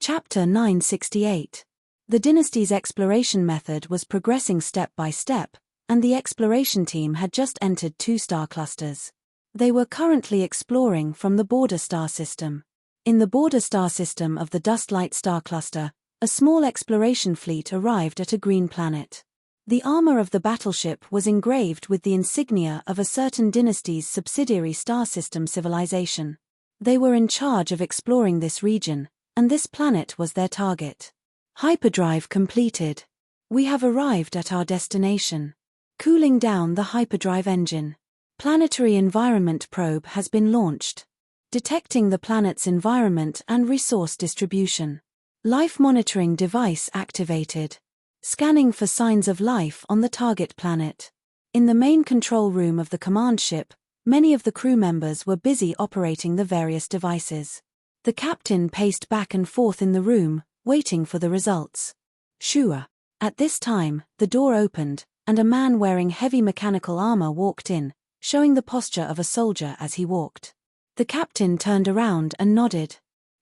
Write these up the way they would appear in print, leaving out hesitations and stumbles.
Chapter 968. The dynasty's exploration method was progressing step by step, and the exploration team had just entered 2 star clusters. They were currently exploring from the border star system. In the border star system of the Dust-Light star cluster, a small exploration fleet arrived at a green planet. The armor of the battleship was engraved with the insignia of a certain dynasty's subsidiary star system civilization. They were in charge of exploring this region, and this planet was their target. Hyperdrive completed. We have arrived at our destination. Cooling down the hyperdrive engine. Planetary environment probe has been launched. Detecting the planet's environment and resource distribution. Life monitoring device activated. Scanning for signs of life on the target planet. In the main control room of the command ship, many of the crew members were busy operating the various devices. The captain paced back and forth in the room, waiting for the results. Sure. At this time, the door opened, and a man wearing heavy mechanical armor walked in, showing the posture of a soldier as he walked. The captain turned around and nodded.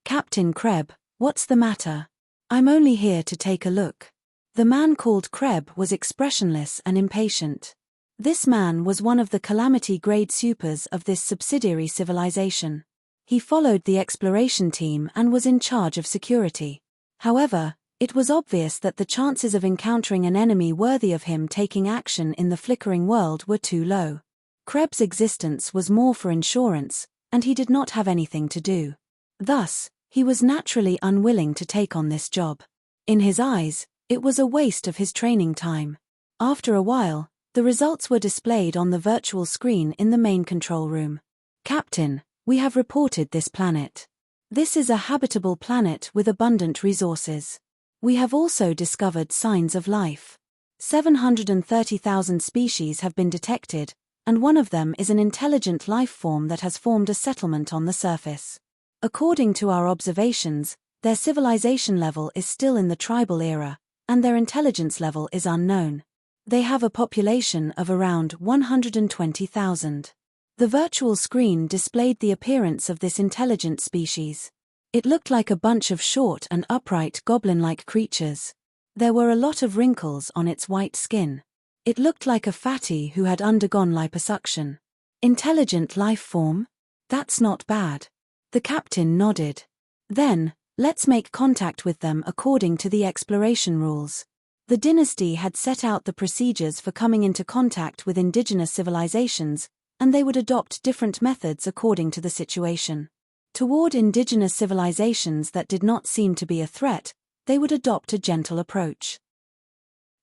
"Captain Kreb, what's the matter?" "I'm only here to take a look." The man called Kreb was expressionless and impatient. This man was one of the Calamity-grade supers of this subsidiary civilization. He followed the exploration team and was in charge of security. However, it was obvious that the chances of encountering an enemy worthy of him taking action in the flickering world were too low. Krebs' existence was more for insurance, and he did not have anything to do. Thus, he was naturally unwilling to take on this job. In his eyes, it was a waste of his training time. After a while, the results were displayed on the virtual screen in the main control room. "Captain, we have reported this planet. This is a habitable planet with abundant resources. We have also discovered signs of life. 730,000 species have been detected, and one of them is an intelligent life form that has formed a settlement on the surface. According to our observations, their civilization level is still in the tribal era, and their intelligence level is unknown. They have a population of around 120,000. The virtual screen displayed the appearance of this intelligent species. It looked like a bunch of short and upright goblin-like creatures. There were a lot of wrinkles on its white skin. It looked like a fatty who had undergone liposuction. Intelligent life form? That's not bad. The captain nodded. Then, let's make contact with them according to the exploration rules. The dynasty had set out the procedures for coming into contact with indigenous civilizations, and they would adopt different methods according to the situation. Toward indigenous civilizations that did not seem to be a threat, they would adopt a gentle approach.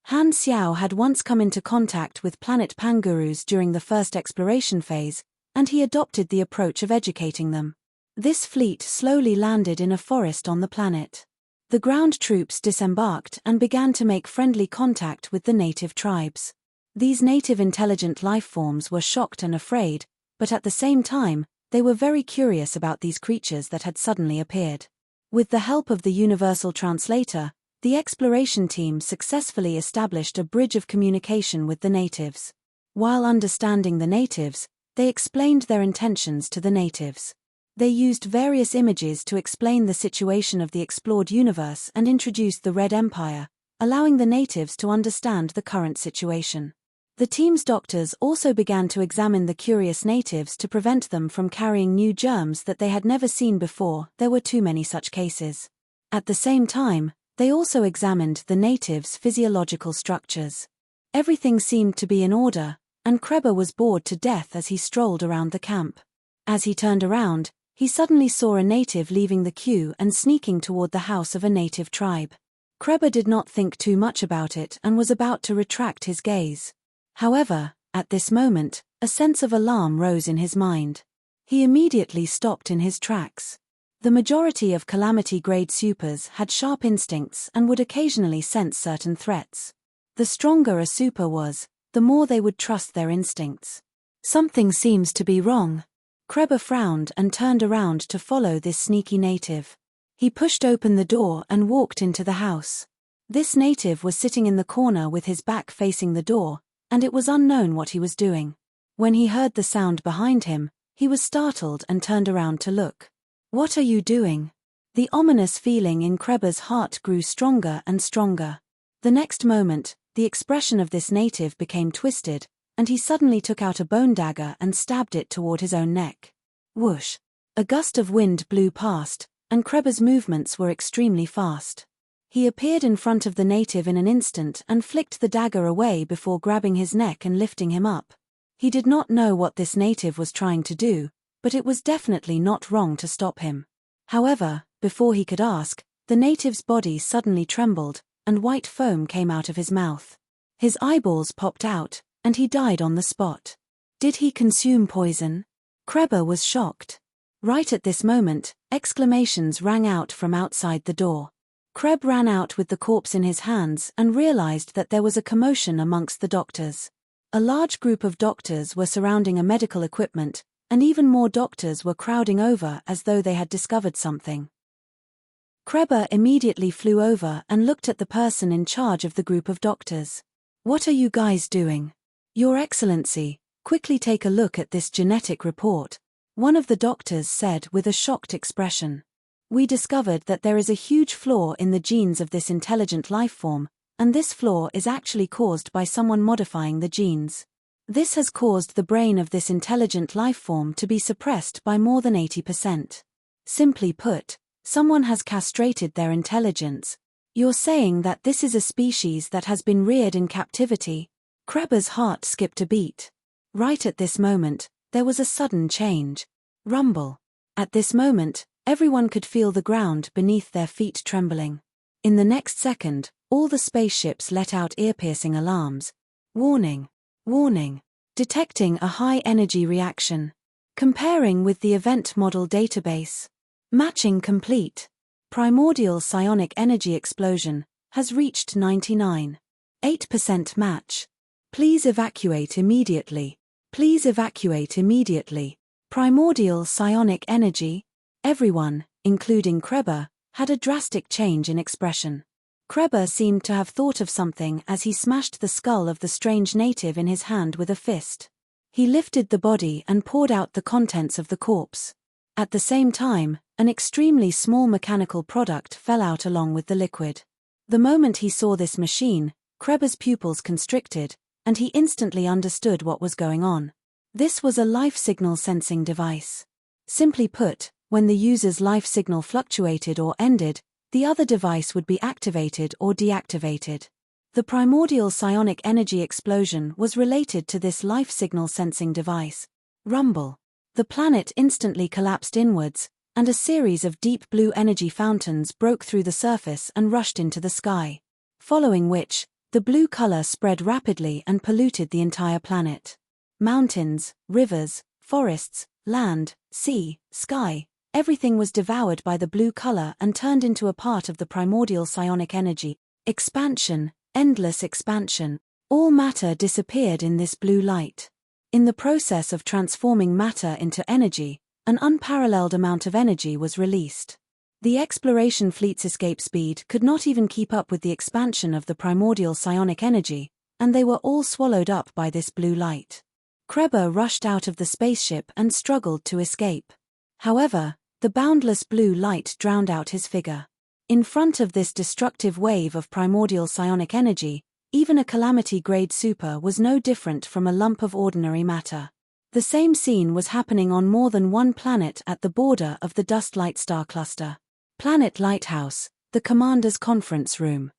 Han Xiao had once come into contact with planet Pangurus during the first exploration phase, and he adopted the approach of educating them. This fleet slowly landed in a forest on the planet. The ground troops disembarked and began to make friendly contact with the native tribes. These native intelligent life forms were shocked and afraid, but at the same time, they were very curious about these creatures that had suddenly appeared. With the help of the universal translator, the exploration team successfully established a bridge of communication with the natives. While understanding the natives, they explained their intentions to the natives. They used various images to explain the situation of the explored universe and introduced the Red Empire, allowing the natives to understand the current situation. The team's doctors also began to examine the curious natives to prevent them from carrying new germs that they had never seen before. There were too many such cases. At the same time, they also examined the natives' physiological structures. Everything seemed to be in order, and Kreber was bored to death as he strolled around the camp. As he turned around, he suddenly saw a native leaving the queue and sneaking toward the house of a native tribe. Kreber did not think too much about it and was about to retract his gaze. However, at this moment, a sense of alarm rose in his mind. He immediately stopped in his tracks. The majority of Calamity-grade supers had sharp instincts and would occasionally sense certain threats. The stronger a super was, the more they would trust their instincts. Something seems to be wrong. Kreber frowned and turned around to follow this sneaky native. He pushed open the door and walked into the house. This native was sitting in the corner with his back facing the door, and it was unknown what he was doing. When he heard the sound behind him, he was startled and turned around to look. "What are you doing?" The ominous feeling in Kreber's heart grew stronger and stronger. The next moment, the expression of this native became twisted, and he suddenly took out a bone dagger and stabbed it toward his own neck. Whoosh! A gust of wind blew past, and Kreber's movements were extremely fast. He appeared in front of the native in an instant and flicked the dagger away before grabbing his neck and lifting him up. He did not know what this native was trying to do, but it was definitely not wrong to stop him. However, before he could ask, the native's body suddenly trembled, and white foam came out of his mouth. His eyeballs popped out, and he died on the spot. Did he consume poison? Kreber was shocked. Right at this moment, exclamations rang out from outside the door. Kreb ran out with the corpse in his hands and realized that there was a commotion amongst the doctors. A large group of doctors were surrounding a medical equipment, and even more doctors were crowding over as though they had discovered something. Kreber immediately flew over and looked at the person in charge of the group of doctors. "What are you guys doing?" "Your Excellency, quickly take a look at this genetic report," one of the doctors said with a shocked expression. "We discovered that there is a huge flaw in the genes of this intelligent lifeform, and this flaw is actually caused by someone modifying the genes. This has caused the brain of this intelligent lifeform to be suppressed by more than 80%. Simply put, someone has castrated their intelligence. You're saying that this is a species that has been reared in captivity?" Kreber's heart skipped a beat. Right at this moment, there was a sudden change. Rumble. At this moment, everyone could feel the ground beneath their feet trembling. In the next second, all the spaceships let out ear-piercing alarms. "Warning! Warning! Detecting a high-energy reaction. Comparing with the event model database. Matching complete. Primordial psionic energy explosion has reached 99.8% match. Please evacuate immediately. Please evacuate immediately. Primordial psionic energy." Everyone, including Kreber, had a drastic change in expression. Kreber seemed to have thought of something as he smashed the skull of the strange native in his hand with a fist. He lifted the body and poured out the contents of the corpse. At the same time, an extremely small mechanical product fell out along with the liquid. The moment he saw this machine, Kreber's pupils constricted, and he instantly understood what was going on. This was a life signal sensing device. Simply put, when the user's life signal fluctuated or ended, the other device would be activated or deactivated. The primordial psionic energy explosion was related to this life signal sensing device. Rumble. The planet instantly collapsed inwards, and a series of deep blue energy fountains broke through the surface and rushed into the sky. Following which, the blue color spread rapidly and polluted the entire planet. Mountains, rivers, forests, land, sea, sky, everything was devoured by the blue color and turned into a part of the primordial psionic energy. Expansion, endless expansion. All matter disappeared in this blue light. In the process of transforming matter into energy, an unparalleled amount of energy was released. The exploration fleet's escape speed could not even keep up with the expansion of the primordial psionic energy, and they were all swallowed up by this blue light. Kreber rushed out of the spaceship and struggled to escape. However, the boundless blue light drowned out his figure. In front of this destructive wave of primordial psionic energy, even a calamity-grade super was no different from a lump of ordinary matter. The same scene was happening on more than one planet at the border of the Dust Light Star Cluster. Planet Lighthouse, the commander's conference room.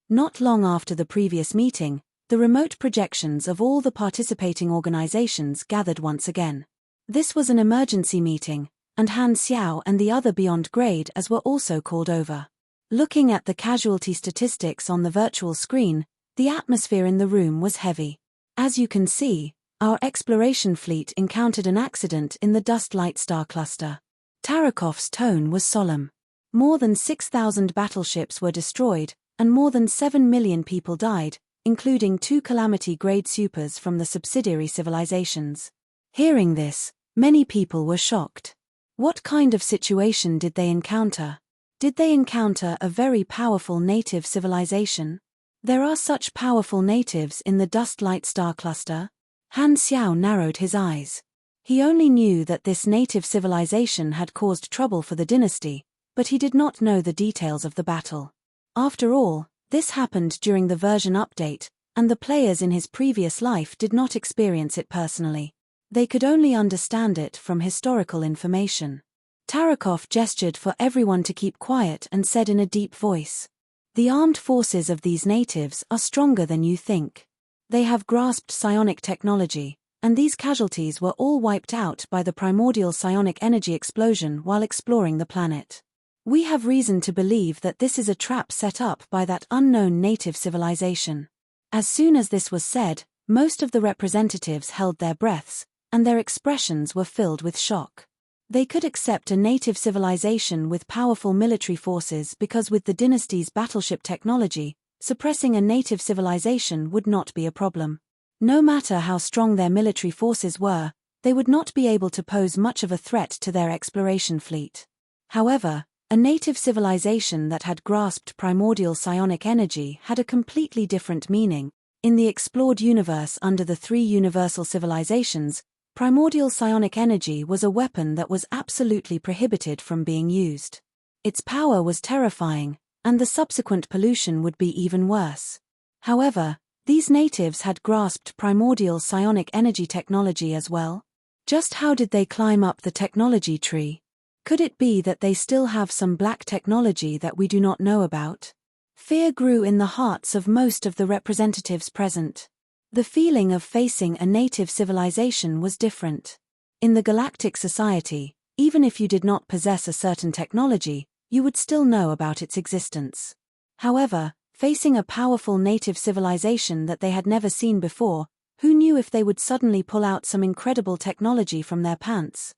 Not long after the previous meeting, the remote projections of all the participating organizations gathered once again. This was an emergency meeting, and Han Xiao and the other beyond grade as were also called over. Looking at the casualty statistics on the virtual screen, the atmosphere in the room was heavy. As you can see, our exploration fleet encountered an accident in the Dust Light Star Cluster. Tarakov's tone was solemn. More than 6,000 battleships were destroyed, and more than 7 million people died, including 2 calamity-grade supers from the subsidiary civilizations. Hearing this, many people were shocked. What kind of situation did they encounter? Did they encounter a very powerful native civilization? There are such powerful natives in the Dust Light Star Cluster? Han Xiao narrowed his eyes. He only knew that this native civilization had caused trouble for the dynasty, but he did not know the details of the battle. After all, this happened during the version update, and the players in his previous life did not experience it personally. They could only understand it from historical information. Tarakov gestured for everyone to keep quiet and said in a deep voice, "The armed forces of these natives are stronger than you think. They have grasped psionic technology, and these casualties were all wiped out by the primordial psionic energy explosion while exploring the planet. We have reason to believe that this is a trap set up by that unknown native civilization." As soon as this was said, most of the representatives held their breaths, and their expressions were filled with shock. They could accept a native civilization with powerful military forces because with the dynasty's battleship technology, suppressing a native civilization would not be a problem. No matter how strong their military forces were, they would not be able to pose much of a threat to their exploration fleet. However, a native civilization that had grasped primordial psionic energy had a completely different meaning. In the explored universe under the three universal civilizations, primordial psionic energy was a weapon that was absolutely prohibited from being used. Its power was terrifying, and the subsequent pollution would be even worse. However, these natives had grasped primordial psionic energy technology as well. Just how did they climb up the technology tree? Could it be that they still have some black technology that we do not know about? Fear grew in the hearts of most of the representatives present. The feeling of facing a native civilization was different. In the Galactic Society, even if you did not possess a certain technology, you would still know about its existence. However, facing a powerful native civilization that they had never seen before, who knew if they would suddenly pull out some incredible technology from their pants?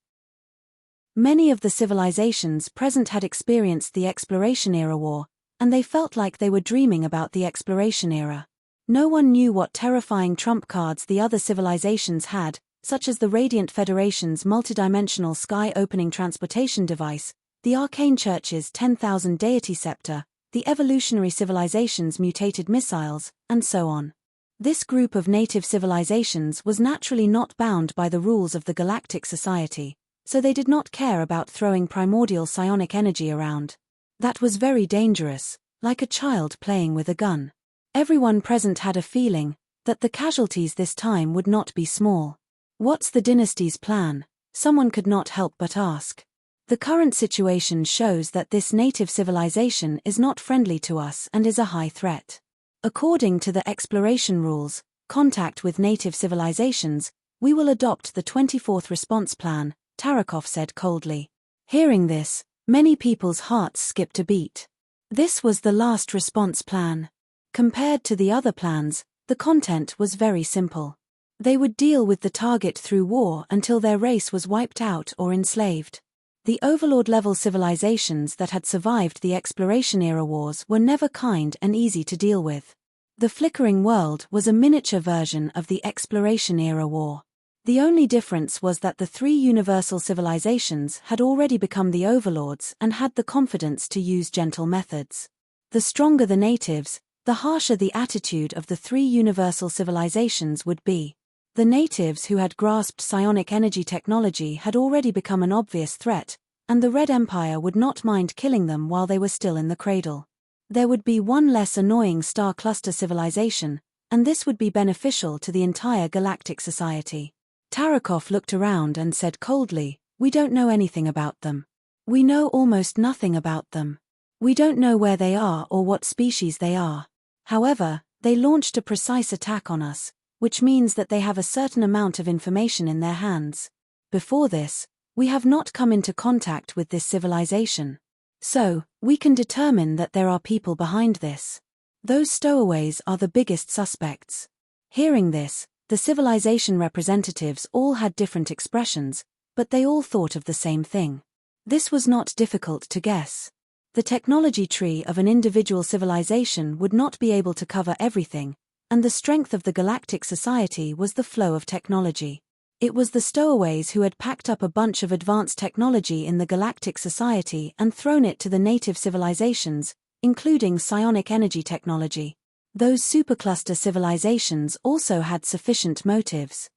Many of the civilizations present had experienced the Exploration Era War, and they felt like they were dreaming about the Exploration Era. No one knew what terrifying trump cards the other civilizations had, such as the Radiant Federation's multidimensional sky-opening transportation device, the Arcane Church's 10,000 deity scepter, the evolutionary civilization's mutated missiles, and so on. This group of native civilizations was naturally not bound by the rules of the Galactic Society, so they did not care about throwing primordial psionic energy around. That was very dangerous, like a child playing with a gun. Everyone present had a feeling that the casualties this time would not be small. What's the dynasty's plan? Someone could not help but ask. The current situation shows that this native civilization is not friendly to us and is a high threat. According to the exploration rules, contact with native civilizations, we will adopt the 24th response plan, Tarakov said coldly. Hearing this, many people's hearts skipped a beat. This was the last response plan. Compared to the other plans, the content was very simple. They would deal with the target through war until their race was wiped out or enslaved. The Overlord-level civilizations that had survived the Exploration Era wars were never kind and easy to deal with. The Flickering World was a miniature version of the Exploration Era war. The only difference was that the three universal civilizations had already become the overlords and had the confidence to use gentle methods. The stronger the natives, the harsher the attitude of the three universal civilizations would be. The natives who had grasped psionic energy technology had already become an obvious threat, and the Red Empire would not mind killing them while they were still in the cradle. There would be one less annoying star cluster civilization, and this would be beneficial to the entire Galactic Society. Tarakov looked around and said coldly, "We don't know anything about them. We know almost nothing about them. We don't know where they are or what species they are. However, they launched a precise attack on us, which means that they have a certain amount of information in their hands. Before this, we have not come into contact with this civilization. So, we can determine that there are people behind this. Those stowaways are the biggest suspects." Hearing this, the civilization representatives all had different expressions, but they all thought of the same thing. This was not difficult to guess. The technology tree of an individual civilization would not be able to cover everything, and the strength of the Galactic Society was the flow of technology. It was the stowaways who had packed up a bunch of advanced technology in the Galactic Society and thrown it to the native civilizations, including psionic energy technology. Those supercluster civilizations also had sufficient motives.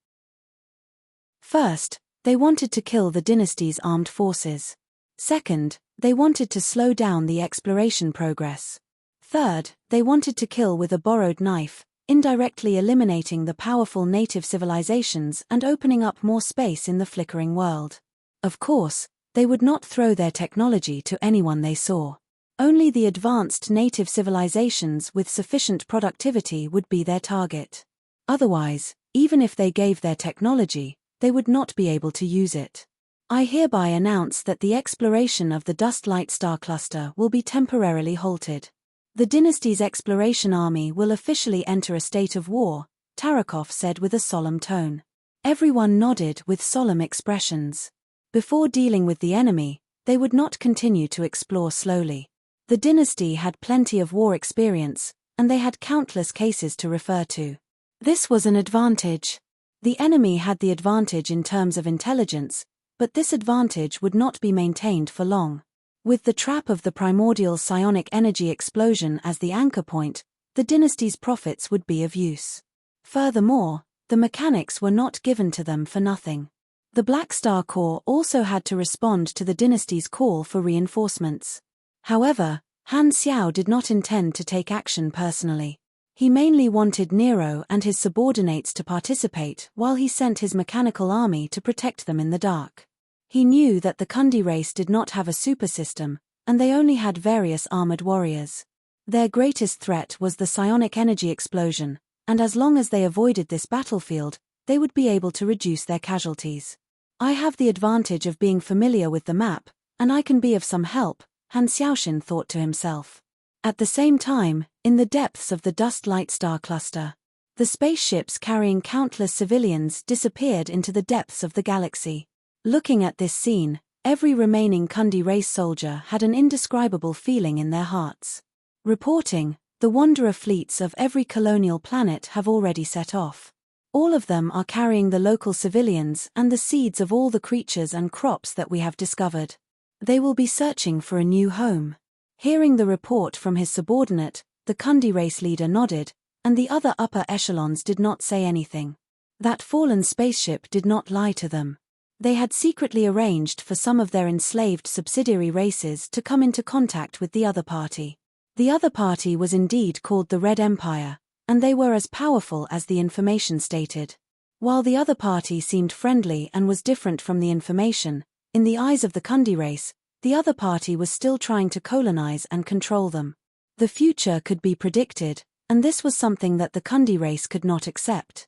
First, They wanted to kill the dynasty's armed forces. Second, they wanted to slow down the exploration progress. Third, they wanted to kill with a borrowed knife, indirectly eliminating the powerful native civilizations and opening up more space in the flickering world. Of course, they would not throw their technology to anyone they saw. Only the advanced native civilizations with sufficient productivity would be their target. Otherwise, even if they gave their technology, they would not be able to use it. I hereby announce that the exploration of the Dust Light Star Cluster will be temporarily halted. The dynasty's exploration army will officially enter a state of war, Tarakov said with a solemn tone. Everyone nodded with solemn expressions. Before dealing with the enemy, they would not continue to explore slowly. The dynasty had plenty of war experience, and they had countless cases to refer to. This was an advantage. The enemy had the advantage in terms of intelligence, but this advantage would not be maintained for long. With the trap of the primordial psionic energy explosion as the anchor point, the dynasty's profits would be of use. Furthermore, the mechanics were not given to them for nothing. The Black Star Corps also had to respond to the dynasty's call for reinforcements. However, Han Xiao did not intend to take action personally. He mainly wanted Nero and his subordinates to participate while he sent his mechanical army to protect them in the dark. He knew that the Kundi race did not have a super system, and they only had various armored warriors. Their greatest threat was the psionic energy explosion, and as long as they avoided this battlefield, they would be able to reduce their casualties. I have the advantage of being familiar with the map, and I can be of some help, Han Xiaoxin thought to himself. At the same time, in the depths of the Dust Light Star Cluster, the spaceships carrying countless civilians disappeared into the depths of the galaxy. Looking at this scene, every remaining Kundi race soldier had an indescribable feeling in their hearts. Reporting, the wanderer fleets of every colonial planet have already set off. All of them are carrying the local civilians and the seeds of all the creatures and crops that we have discovered. They will be searching for a new home. Hearing the report from his subordinate, the Kundi race leader nodded, and the other upper echelons did not say anything. That fallen spaceship did not lie to them. They had secretly arranged for some of their enslaved subsidiary races to come into contact with the other party. The other party was indeed called the Red Empire, and they were as powerful as the information stated. While the other party seemed friendly and was different from the information, in the eyes of the Kundi race, the other party was still trying to colonize and control them. The future could be predicted, and this was something that the Kundi race could not accept.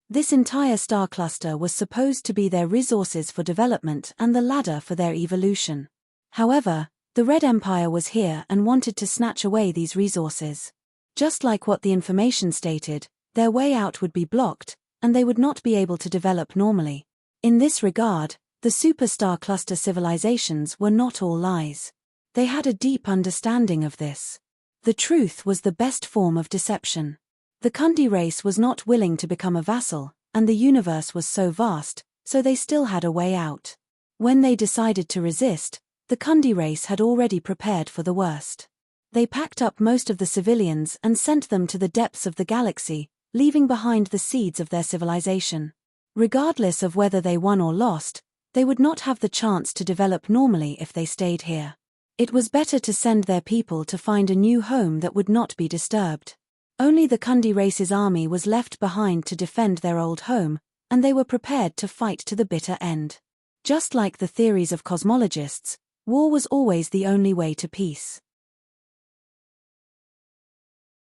This entire star cluster was supposed to be their resources for development and the ladder for their evolution. However, the Red Empire was here and wanted to snatch away these resources. Just like what the information stated, their way out would be blocked, and they would not be able to develop normally. In this regard, the superstar cluster civilizations were not all lies. They had a deep understanding of this. The truth was the best form of deception. The Kundi race was not willing to become a vassal, and the universe was so vast, so they still had a way out. When they decided to resist, the Kundi race had already prepared for the worst. They packed up most of the civilians and sent them to the depths of the galaxy, leaving behind the seeds of their civilization. Regardless of whether they won or lost, they would not have the chance to develop normally if they stayed here. It was better to send their people to find a new home that would not be disturbed. Only the Kundi race's army was left behind to defend their old home, and they were prepared to fight to the bitter end. Just like the theories of cosmologists, war was always the only way to peace.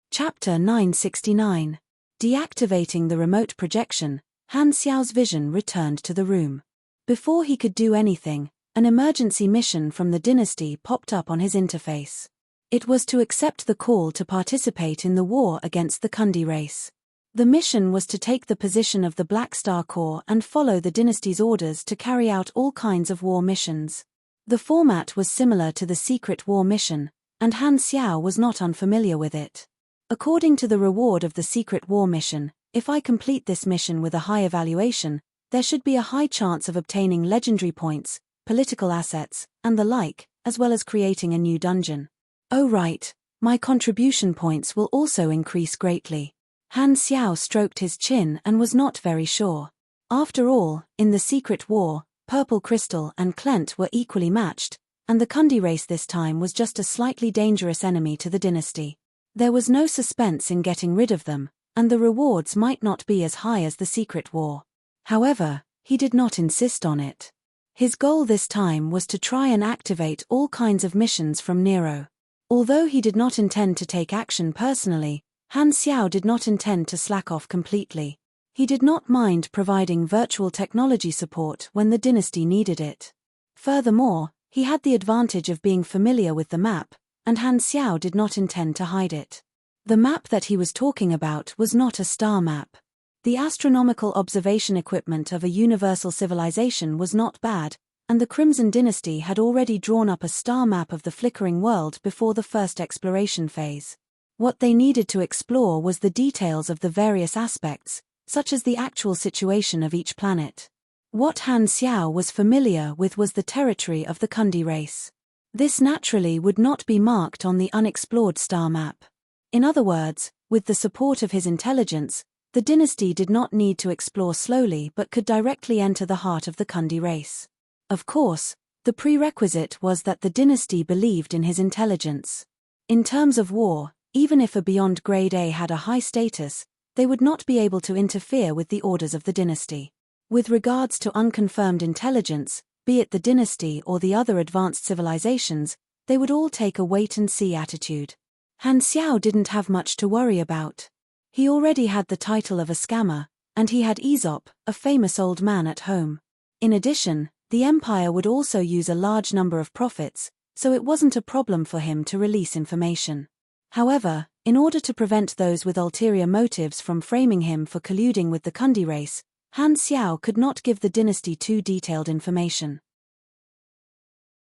Chapter 969. Deactivating the remote projection, Han Xiao's vision returned to the room. Before he could do anything, an emergency mission from the dynasty popped up on his interface. It was to accept the call to participate in the war against the Kundi race. The mission was to take the position of the Black Star Corps and follow the dynasty's orders to carry out all kinds of war missions. The format was similar to the secret war mission, and Han Xiao was not unfamiliar with it. According to the reward of the secret war mission, if I complete this mission with a high evaluation, there should be a high chance of obtaining legendary points, political assets, and the like, as well as creating a new dungeon. Oh right, my contribution points will also increase greatly. Han Xiao stroked his chin and was not very sure. After all, in the secret war, Purple Crystal and Clent were equally matched, and the Kundi race this time was just a slightly dangerous enemy to the dynasty. There was no suspense in getting rid of them, and the rewards might not be as high as the secret war. However, he did not insist on it. His goal this time was to try and activate all kinds of missions from Nero. Although he did not intend to take action personally, Han Xiao did not intend to slack off completely. He did not mind providing virtual technology support when the dynasty needed it. Furthermore, he had the advantage of being familiar with the map, and Han Xiao did not intend to hide it. The map that he was talking about was not a star map. The astronomical observation equipment of a universal civilization was not bad, and the Crimson Dynasty had already drawn up a star map of the flickering world before the first exploration phase. What they needed to explore was the details of the various aspects, such as the actual situation of each planet. What Han Xiao was familiar with was the territory of the Kundi race. This naturally would not be marked on the unexplored star map. In other words, with the support of his intelligence, the dynasty did not need to explore slowly but could directly enter the heart of the Kundi race. Of course, the prerequisite was that the dynasty believed in his intelligence. In terms of war, even if a Beyond Grade A had a high status, they would not be able to interfere with the orders of the dynasty. With regards to unconfirmed intelligence, be it the dynasty or the other advanced civilizations, they would all take a wait-and-see attitude. Han Xiao didn't have much to worry about. He already had the title of a scammer, and he had Aesop, a famous old man at home. In addition, the Empire would also use a large number of prophets, so it wasn't a problem for him to release information. However, in order to prevent those with ulterior motives from framing him for colluding with the Kundi race, Han Xiao could not give the dynasty too detailed information.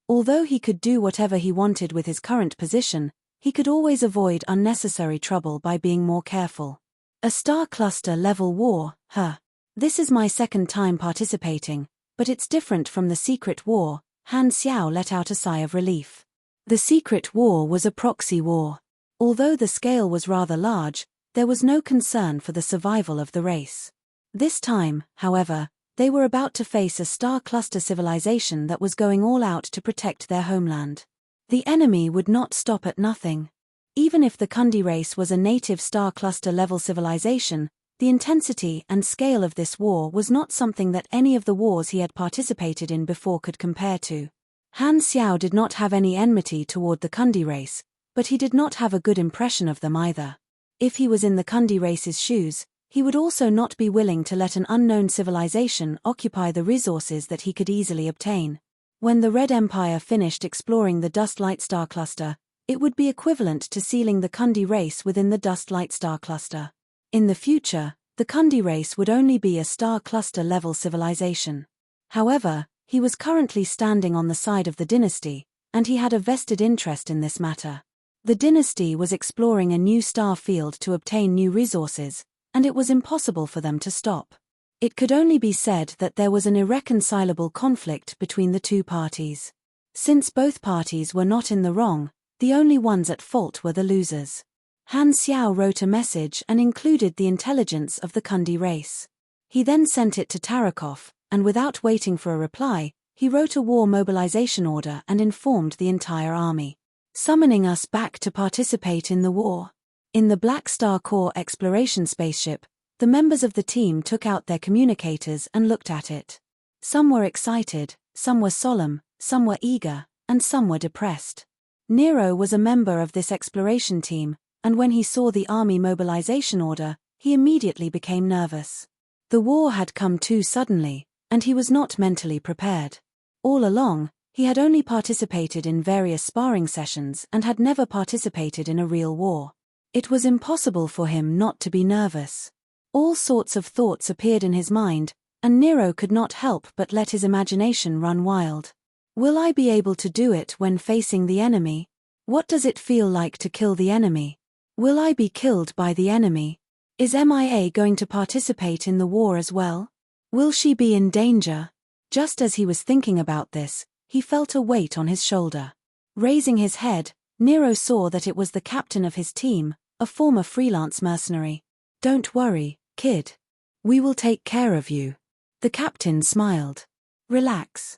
Although he could do whatever he wanted with his current position, he could always avoid unnecessary trouble by being more careful. A star cluster level war, This is my second time participating, but it's different from the secret war. Han Xiao let out a sigh of relief. The secret war was a proxy war. Although the scale was rather large, there was no concern for the survival of the race. This time, however, they were about to face a star cluster civilization that was going all out to protect their homeland. The enemy would not stop at nothing. Even if the Kundi race was a native star cluster level civilization, the intensity and scale of this war was not something that any of the wars he had participated in before could compare to. Han Xiao did not have any enmity toward the Kundi race, but he did not have a good impression of them either. If he was in the Kundi race's shoes, he would also not be willing to let an unknown civilization occupy the resources that he could easily obtain. When the Red Empire finished exploring the Dust Light Star Cluster, it would be equivalent to sealing the Kundi race within the Dust Light Star Cluster. In the future, the Kundi race would only be a star cluster level civilization. However, he was currently standing on the side of the dynasty, and he had a vested interest in this matter. The dynasty was exploring a new star field to obtain new resources, and it was impossible for them to stop. It could only be said that there was an irreconcilable conflict between the two parties. Since both parties were not in the wrong, the only ones at fault were the losers. Han Xiao wrote a message and included the intelligence of the Kundi race. He then sent it to Tarakov, and without waiting for a reply, he wrote a war mobilization order and informed the entire army. Summoning us back to participate in the war. In the Black Star Core exploration spaceship, the members of the team took out their communicators and looked at it. Some were excited, some were solemn, some were eager, and some were depressed. Nero was a member of this exploration team, and when he saw the army mobilization order, he immediately became nervous. The war had come too suddenly, and he was not mentally prepared. All along, he had only participated in various sparring sessions and had never participated in a real war. It was impossible for him not to be nervous. All sorts of thoughts appeared in his mind, and Nero could not help but let his imagination run wild. Will I be able to do it when facing the enemy? What does it feel like to kill the enemy? Will I be killed by the enemy? Is MIA going to participate in the war as well? Will she be in danger? Just as he was thinking about this, he felt a weight on his shoulder. Raising his head, Nero saw that it was the captain of his team, a former freelance mercenary. Don't worry, kid. We will take care of you. The captain smiled. Relax.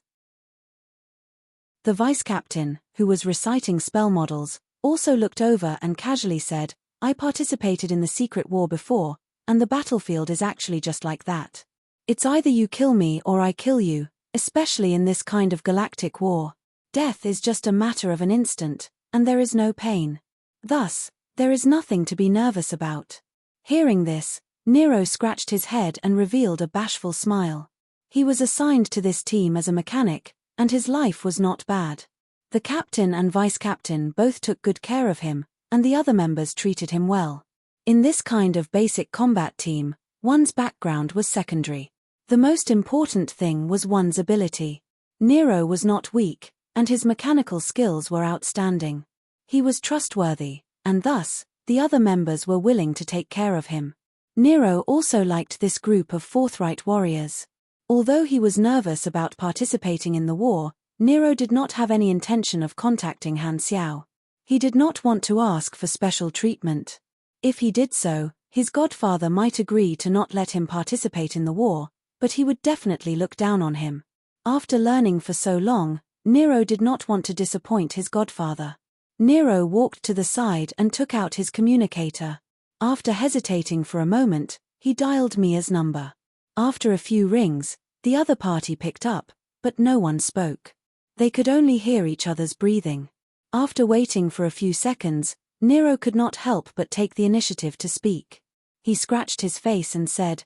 The vice captain, who was reciting spell models, also looked over and casually said, I participated in the secret war before, and the battlefield is actually just like that. It's either you kill me or I kill you, especially in this kind of galactic war. Death is just a matter of an instant, and there is no pain. Thus, there is nothing to be nervous about. Hearing this, Nero scratched his head and revealed a bashful smile. He was assigned to this team as a mechanic, and his life was not bad. The captain and vice captain both took good care of him, and the other members treated him well. In this kind of basic combat team, one's background was secondary. The most important thing was one's ability. Nero was not weak, and his mechanical skills were outstanding. He was trustworthy, and thus, the other members were willing to take care of him. Nero also liked this group of forthright warriors. Although he was nervous about participating in the war, Nero did not have any intention of contacting Han Xiao. He did not want to ask for special treatment. If he did so, his godfather might agree to not let him participate in the war, but he would definitely look down on him. After learning for so long, Nero did not want to disappoint his godfather. Nero walked to the side and took out his communicator. After hesitating for a moment, he dialed Mia's number. After a few rings, the other party picked up, but no one spoke. They could only hear each other's breathing. After waiting for a few seconds, Nero could not help but take the initiative to speak. He scratched his face and said,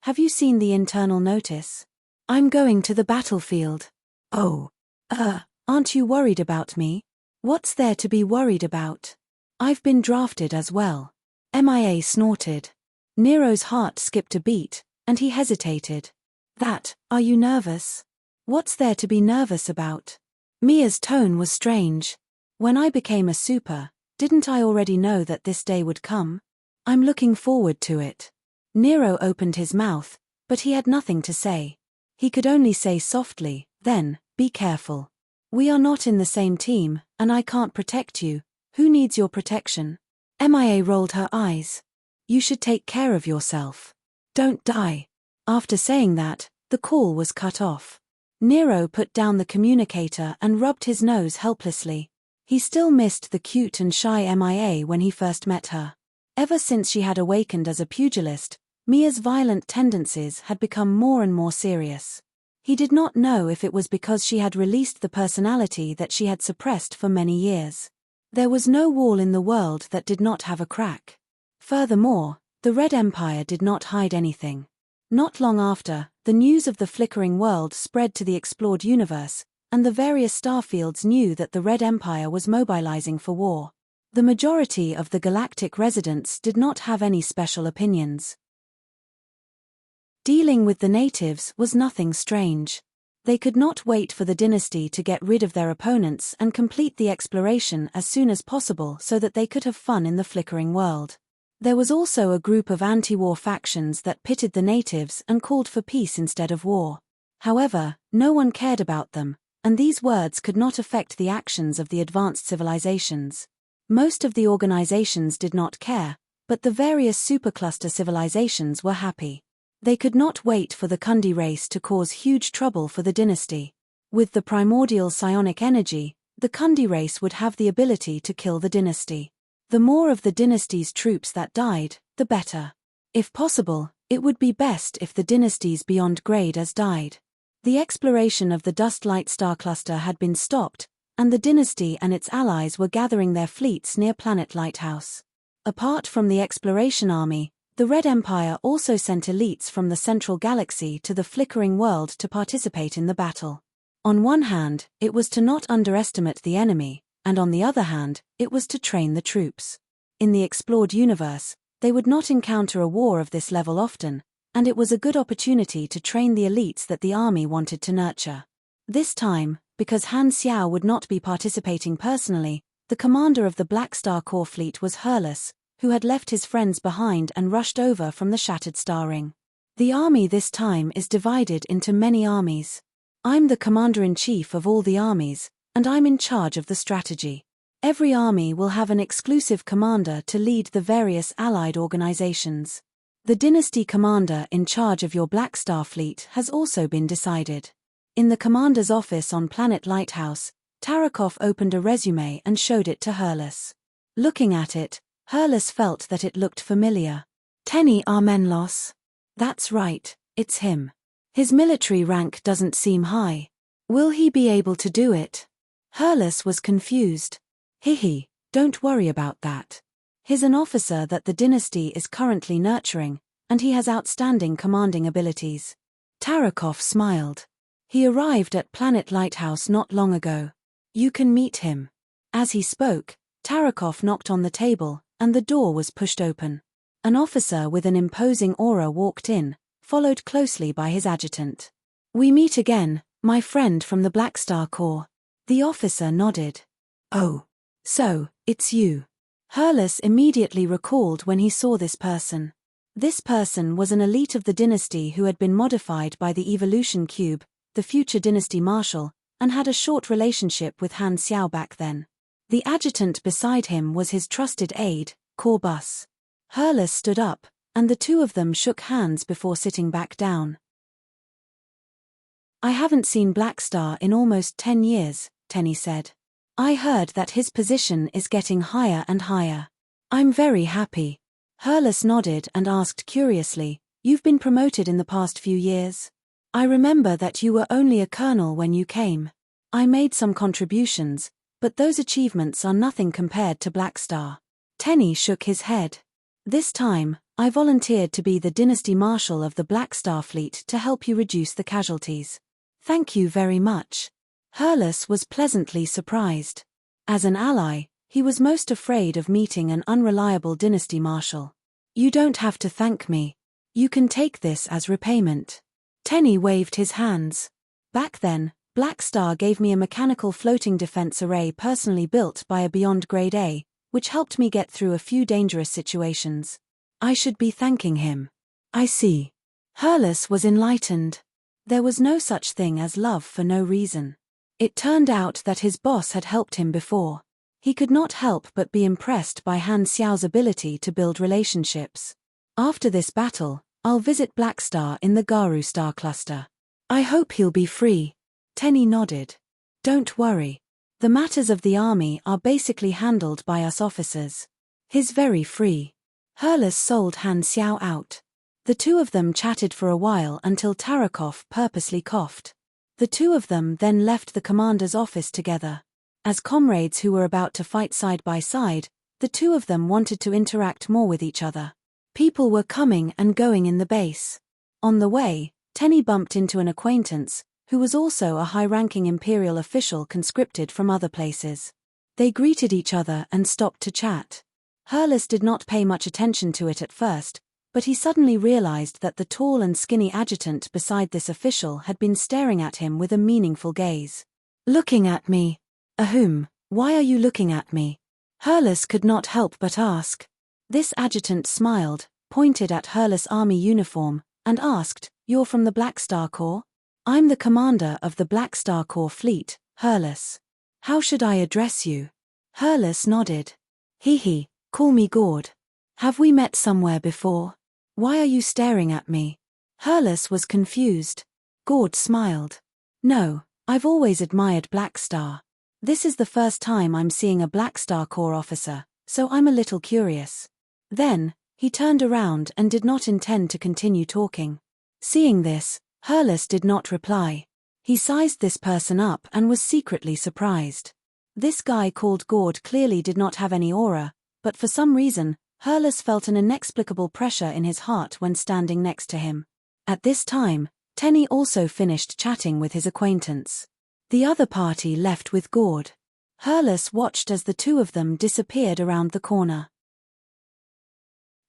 have you seen the internal notice? I'm going to the battlefield. Oh. Aren't you worried about me? What's there to be worried about? I've been drafted as well. Mia snorted. Nero's heart skipped a beat, and he hesitated. Are you nervous? What's there to be nervous about? Mia's tone was strange. When I became a super, didn't I already know that this day would come? I'm looking forward to it. Nero opened his mouth, but he had nothing to say. He could only say softly, then, be careful. We are not in the same team, and I can't protect you. Who needs your protection? Mia rolled her eyes. You should take care of yourself. Don't die. After saying that, the call was cut off. Nero put down the communicator and rubbed his nose helplessly. He still missed the cute and shy Mia when he first met her. Ever since she had awakened as a pugilist, Mia's violent tendencies had become more and more serious. He did not know if it was because she had released the personality that she had suppressed for many years. There was no wall in the world that did not have a crack. Furthermore, the Red Empire did not hide anything. Not long after, the news of the flickering world spread to the explored universe, and the various starfields knew that the Red Empire was mobilizing for war. The majority of the galactic residents did not have any special opinions. Dealing with the natives was nothing strange. They could not wait for the dynasty to get rid of their opponents and complete the exploration as soon as possible so that they could have fun in the flickering world. There was also a group of anti-war factions that pitted the natives and called for peace instead of war. However, no one cared about them, and these words could not affect the actions of the advanced civilizations. Most of the organizations did not care, but the various supercluster civilizations were happy. They could not wait for the Kundi race to cause huge trouble for the dynasty. With the primordial psionic energy, the Kundi race would have the ability to kill the dynasty. The more of the dynasty's troops that died, the better. If possible, it would be best if the dynasties beyond grade as died. The exploration of the Dust Light star cluster had been stopped, and the dynasty and its allies were gathering their fleets near Planet Lighthouse. Apart from the exploration army, the Red Empire also sent elites from the central galaxy to the flickering world to participate in the battle. On one hand, it was to not underestimate the enemy, and on the other hand, it was to train the troops. In the explored universe, they would not encounter a war of this level often, and it was a good opportunity to train the elites that the army wanted to nurture. This time, because Han Xiao would not be participating personally, the commander of the Black Star Corps fleet was Hurlus, who had left his friends behind and rushed over from the Shattered Star Ring. The army this time is divided into many armies. I'm the commander-in-chief of all the armies, and I'm in charge of the strategy. Every army will have an exclusive commander to lead the various allied organizations. The dynasty commander in charge of your Black Star fleet has also been decided. In the commander's office on Planet Lighthouse, Tarakov opened a resume and showed it to Hurles. Looking at it, Hurles felt that it looked familiar. Tenny Armenlos. That's right, it's him. His military rank doesn't seem high. Will he be able to do it? Hurles was confused. Hihi, don't worry about that. He's an officer that the dynasty is currently nurturing, and he has outstanding commanding abilities. Tarakov smiled. He arrived at Planet Lighthouse not long ago. You can meet him. As he spoke, Tarakov knocked on the table, and the door was pushed open. An officer with an imposing aura walked in, followed closely by his adjutant. We meet again, my friend from the Black Star Corps. The officer nodded. Oh. So, it's you. Hurles immediately recalled when he saw this person. This person was an elite of the dynasty who had been modified by the evolution cube, the future dynasty marshal, and had a short relationship with Han Xiao back then. The adjutant beside him was his trusted aide, Corbus. Hurles stood up, and the two of them shook hands before sitting back down. I haven't seen Black Star in almost 10 years, Tenny said. I heard that his position is getting higher and higher. I'm very happy. Hurles nodded and asked curiously, You've been promoted in the past few years? I remember that you were only a colonel when you came. I made some contributions, but those achievements are nothing compared to Black Star. Tenny shook his head. This time, I volunteered to be the dynasty marshal of the Black Star fleet to help you reduce the casualties. Thank you very much. Hurles was pleasantly surprised. As an ally, he was most afraid of meeting an unreliable dynasty marshal. You don't have to thank me. You can take this as repayment. Tenny waved his hands. Back then, Black Star gave me a mechanical floating defense array personally built by a Beyond Grade A, which helped me get through a few dangerous situations. I should be thanking him. I see. Hurles was enlightened. There was no such thing as love for no reason. It turned out that his boss had helped him before. He could not help but be impressed by Han Xiao's ability to build relationships. After this battle, I'll visit Black Star in the Garu star cluster. I hope he'll be free. Tenny nodded. Don't worry. The matters of the army are basically handled by us officers. He's very free. Hurles sold Han Xiao out. The two of them chatted for a while until Tarakov purposely coughed. The two of them then left the commander's office together. As comrades who were about to fight side by side, the two of them wanted to interact more with each other. People were coming and going in the base. On the way, Tenny bumped into an acquaintance, who was also a high-ranking imperial official conscripted from other places. They greeted each other and stopped to chat. Hurles did not pay much attention to it at first, but he suddenly realized that the tall and skinny adjutant beside this official had been staring at him with a meaningful gaze. Looking at me? Ahum, why are you looking at me? Hurles could not help but ask. This adjutant smiled, pointed at Hurles' army uniform, and asked, You're from the Black Star Corps? I'm the commander of the Black Star Corps fleet, Hurles. How should I address you? Hurles nodded. Hee, call me Gord. Have we met somewhere before? Why are you staring at me? Hurles was confused. Gord smiled. No, I've always admired Black Star. This is the first time I'm seeing a Black Star Corps officer, so I'm a little curious. Then, he turned around and did not intend to continue talking. Seeing this, Hurles did not reply. He sized this person up and was secretly surprised. This guy called Gord clearly did not have any aura, but for some reason, Hurles felt an inexplicable pressure in his heart when standing next to him. At this time, Tenny also finished chatting with his acquaintance. The other party left with Gord. Hurles watched as the two of them disappeared around the corner.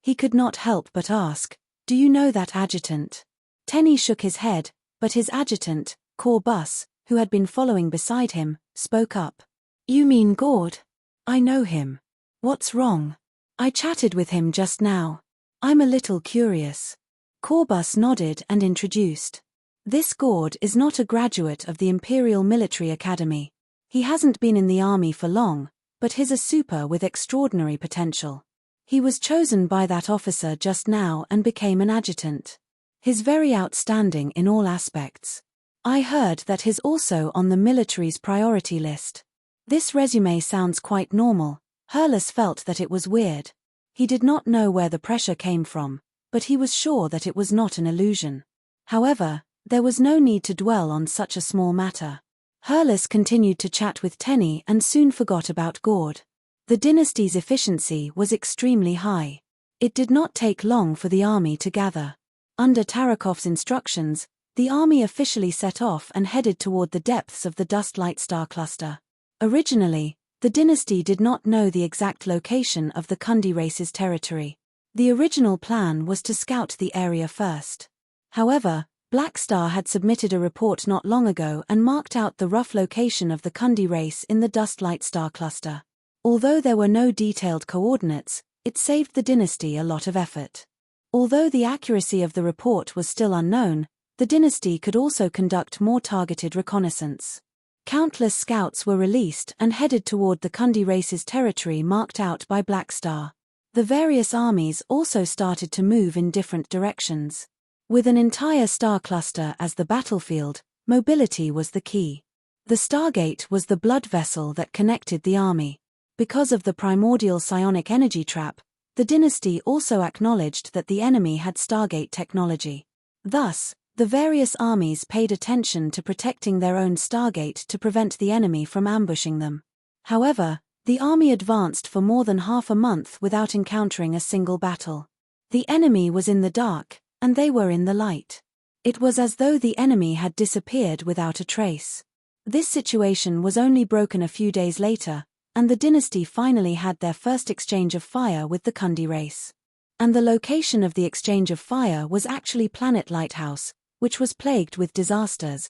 He could not help but ask, Do you know that adjutant? Tenny shook his head, but his adjutant, Corbus, who had been following beside him, spoke up. You mean Gord? I know him. What's wrong? I chatted with him just now. I'm a little curious. Corbus nodded and introduced. This Gord is not a graduate of the Imperial Military Academy. He hasn't been in the army for long, but he's a super with extraordinary potential. He was chosen by that officer just now and became an adjutant. He's very outstanding in all aspects. I heard that he's also on the military's priority list. This resume sounds quite normal. Hurles felt that it was weird. He did not know where the pressure came from, but he was sure that it was not an illusion. However, there was no need to dwell on such a small matter. Hurles continued to chat with Tenny and soon forgot about Gord. The dynasty's efficiency was extremely high. It did not take long for the army to gather. Under Tarakov's instructions, the army officially set off and headed toward the depths of the dust-light star cluster. Originally, the dynasty did not know the exact location of the Kundi race's territory. The original plan was to scout the area first. However, Black Star had submitted a report not long ago and marked out the rough location of the Kundi race in the dust-light star cluster. Although there were no detailed coordinates, it saved the dynasty a lot of effort. Although the accuracy of the report was still unknown, the dynasty could also conduct more targeted reconnaissance. Countless scouts were released and headed toward the Kundi race's territory marked out by Black Star. The various armies also started to move in different directions. With an entire star cluster as the battlefield, mobility was the key. The Stargate was the blood vessel that connected the army. Because of the primordial psionic energy trap, the dynasty also acknowledged that the enemy had Stargate technology. Thus, the various armies paid attention to protecting their own Stargate to prevent the enemy from ambushing them. However, the army advanced for more than half a month without encountering a single battle. The enemy was in the dark, and they were in the light. It was as though the enemy had disappeared without a trace. This situation was only broken a few days later, and the dynasty finally had their first exchange of fire with the Kundi race. And the location of the exchange of fire was actually Planet Lighthouse, which was plagued with disasters.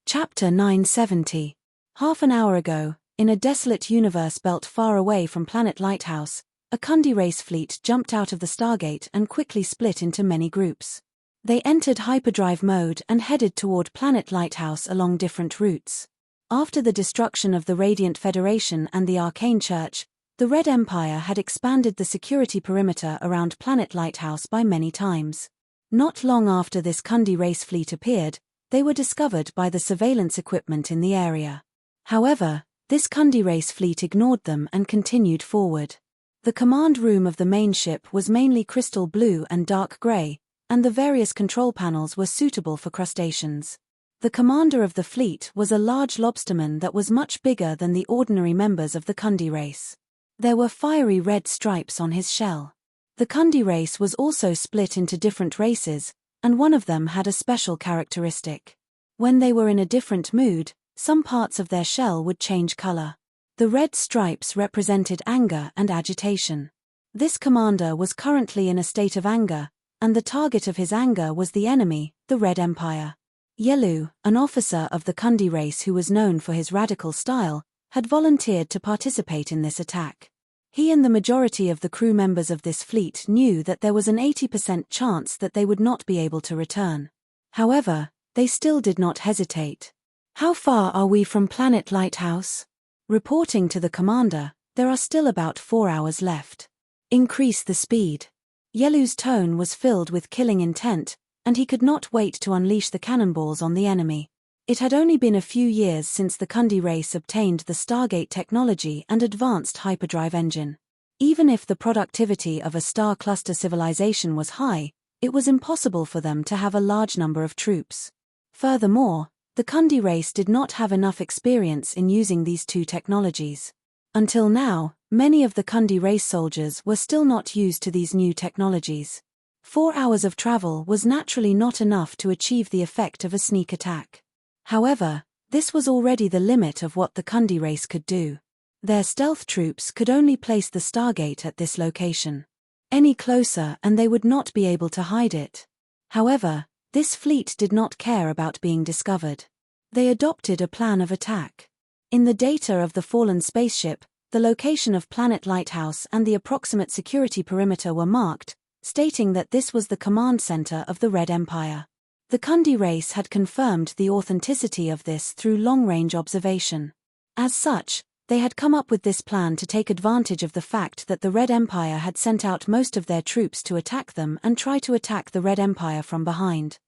Chapter 970. Half an hour ago, in a desolate universe belt far away from Planet Lighthouse, a Kundi race fleet jumped out of the Stargate and quickly split into many groups. They entered hyperdrive mode and headed toward Planet Lighthouse along different routes. After the destruction of the Radiant Federation and the Arcane Church, the Red Empire had expanded the security perimeter around Planet Lighthouse by many times. Not long after this Kundi race fleet appeared, they were discovered by the surveillance equipment in the area. However, this Kundi race fleet ignored them and continued forward. The command room of the main ship was mainly crystal blue and dark gray, and the various control panels were suitable for crustaceans. The commander of the fleet was a large lobsterman that was much bigger than the ordinary members of the Kundi race. There were fiery red stripes on his shell. The Kundi race was also split into different races, and one of them had a special characteristic. When they were in a different mood, some parts of their shell would change color. The red stripes represented anger and agitation. This commander was currently in a state of anger, and the target of his anger was the enemy, the Red Empire. Yelu, an officer of the Kundi race who was known for his radical style, had volunteered to participate in this attack. He and the majority of the crew members of this fleet knew that there was an 80% chance that they would not be able to return. However, they still did not hesitate. "How far are we from Planet Lighthouse?" Reporting to the commander, "There are still about 4 hours left. Increase the speed." Yelu's tone was filled with killing intent, and he could not wait to unleash the cannonballs on the enemy. It had only been a few years since the Kundi race obtained the Stargate technology and advanced hyperdrive engine. Even if the productivity of a star cluster civilization was high, it was impossible for them to have a large number of troops. Furthermore, the Kundi race did not have enough experience in using these two technologies. Until now, many of the Kundi race soldiers were still not used to these new technologies. 4 hours of travel was naturally not enough to achieve the effect of a sneak attack. However, this was already the limit of what the Kundi race could do. Their stealth troops could only place the Stargate at this location. Any closer and they would not be able to hide it. However, this fleet did not care about being discovered. They adopted a plan of attack. In the data of the fallen spaceship, the location of Planet Lighthouse and the approximate security perimeter were marked, stating that this was the command center of the Red Empire. The Kundi race had confirmed the authenticity of this through long-range observation. As such, They had come up with this plan to take advantage of the fact that the Red Empire had sent out most of their troops to attack them and try to attack the Red Empire from behind.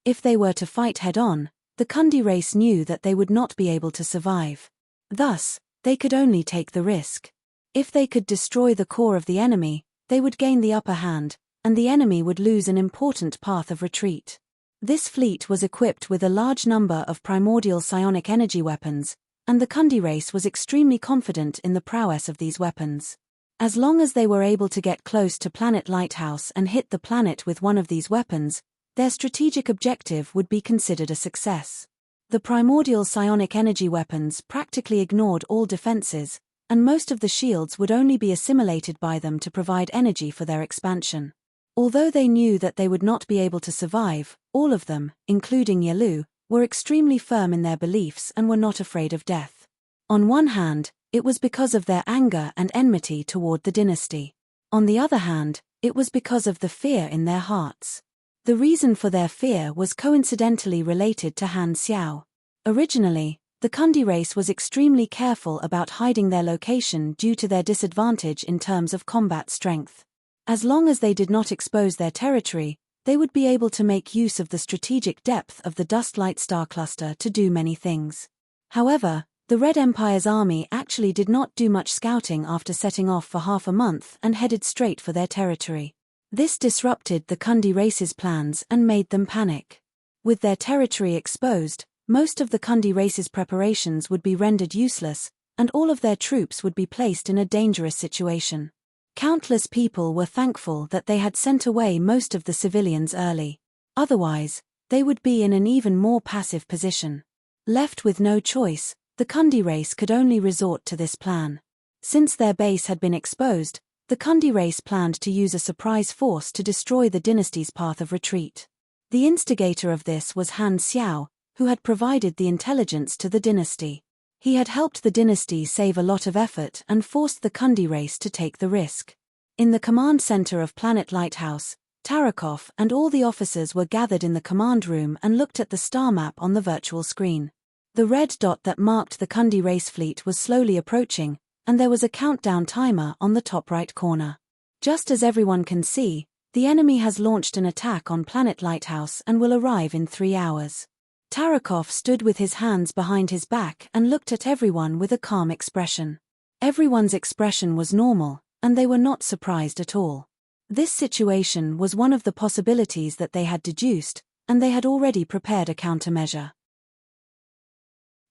If they were to fight head-on, the Kundi race knew that they would not be able to survive. Thus, they could only take the risk. If they could destroy the core of the enemy, they would gain the upper hand, and the enemy would lose an important path of retreat. This fleet was equipped with a large number of primordial psionic energy weapons, and the Kundi race was extremely confident in the prowess of these weapons. As long as they were able to get close to Planet Lighthouse and hit the planet with one of these weapons, their strategic objective would be considered a success. The primordial psionic energy weapons practically ignored all defenses, and most of the shields would only be assimilated by them to provide energy for their expansion. Although they knew that they would not be able to survive, all of them, including Yalu, were extremely firm in their beliefs and were not afraid of death. On one hand, it was because of their anger and enmity toward the dynasty. On the other hand, it was because of the fear in their hearts. The reason for their fear was coincidentally related to Han Xiao. Originally, the Kundi race was extremely careful about hiding their location due to their disadvantage in terms of combat strength. As long as they did not expose their territory, they would be able to make use of the strategic depth of the dust-light star cluster to do many things. However, the Red Empire's army actually did not do much scouting after setting off for half a month and headed straight for their territory. This disrupted the Kundi race's plans and made them panic. With their territory exposed, most of the Kundi race's preparations would be rendered useless, and all of their troops would be placed in a dangerous situation. Countless people were thankful that they had sent away most of the civilians early. Otherwise, they would be in an even more passive position. Left with no choice, the Kundi race could only resort to this plan. Since their base had been exposed, the Kundi race planned to use a surprise force to destroy the dynasty's path of retreat. The instigator of this was Han Xiao, who had provided the intelligence to the dynasty. He had helped the dynasty save a lot of effort and forced the Kundi race to take the risk. In the command center of Planet Lighthouse, Tarakov and all the officers were gathered in the command room and looked at the star map on the virtual screen. The red dot that marked the Kundi race fleet was slowly approaching, and there was a countdown timer on the top right corner. Just as everyone can see, the enemy has launched an attack on Planet Lighthouse and will arrive in 3 hours. Tarakov stood with his hands behind his back and looked at everyone with a calm expression. Everyone's expression was normal, and they were not surprised at all. This situation was one of the possibilities that they had deduced, and they had already prepared a countermeasure.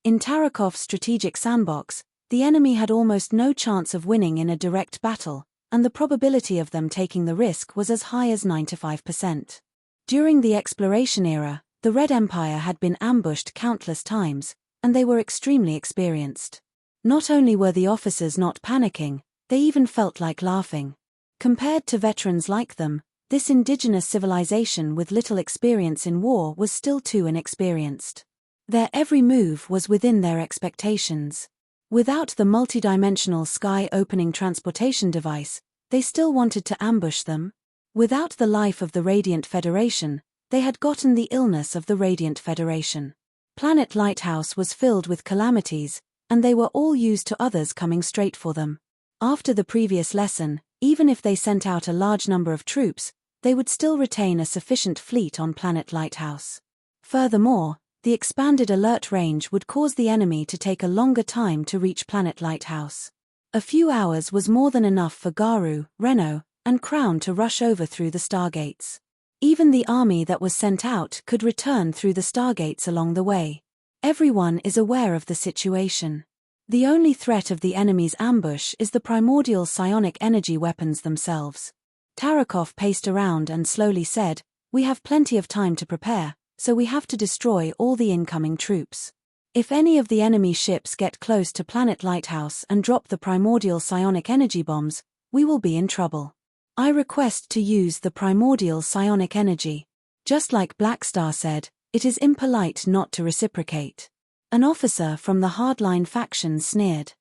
In Tarakov's strategic sandbox, the enemy had almost no chance of winning in a direct battle, and the probability of them taking the risk was as high as 95%. During the exploration era, the Red Empire had been ambushed countless times, and they were extremely experienced. Not only were the officers not panicking, they even felt like laughing. Compared to veterans like them, this indigenous civilization with little experience in war was still too inexperienced. Their every move was within their expectations. Without the multidimensional sky-opening transportation device, they still wanted to ambush them. Without the life of the Radiant Federation, they had gotten the illness of the Radiant Federation. Planet Lighthouse was filled with calamities, and they were all used to others coming straight for them. After the previous lesson, even if they sent out a large number of troops, they would still retain a sufficient fleet on Planet Lighthouse. Furthermore, the expanded alert range would cause the enemy to take a longer time to reach Planet Lighthouse. A few hours was more than enough for Garu, Reno, and Crown to rush over through the stargates. Even the army that was sent out could return through the stargates along the way. Everyone is aware of the situation. The only threat of the enemy's ambush is the primordial psionic energy weapons themselves. Tarakov paced around and slowly said, "We have plenty of time to prepare, so we have to destroy all the incoming troops. If any of the enemy ships get close to Planet Lighthouse and drop the primordial psionic energy bombs, we will be in trouble. I request to use the primordial psionic energy." Just like Blackstar said, it is impolite not to reciprocate. An officer from the hardline faction sneered.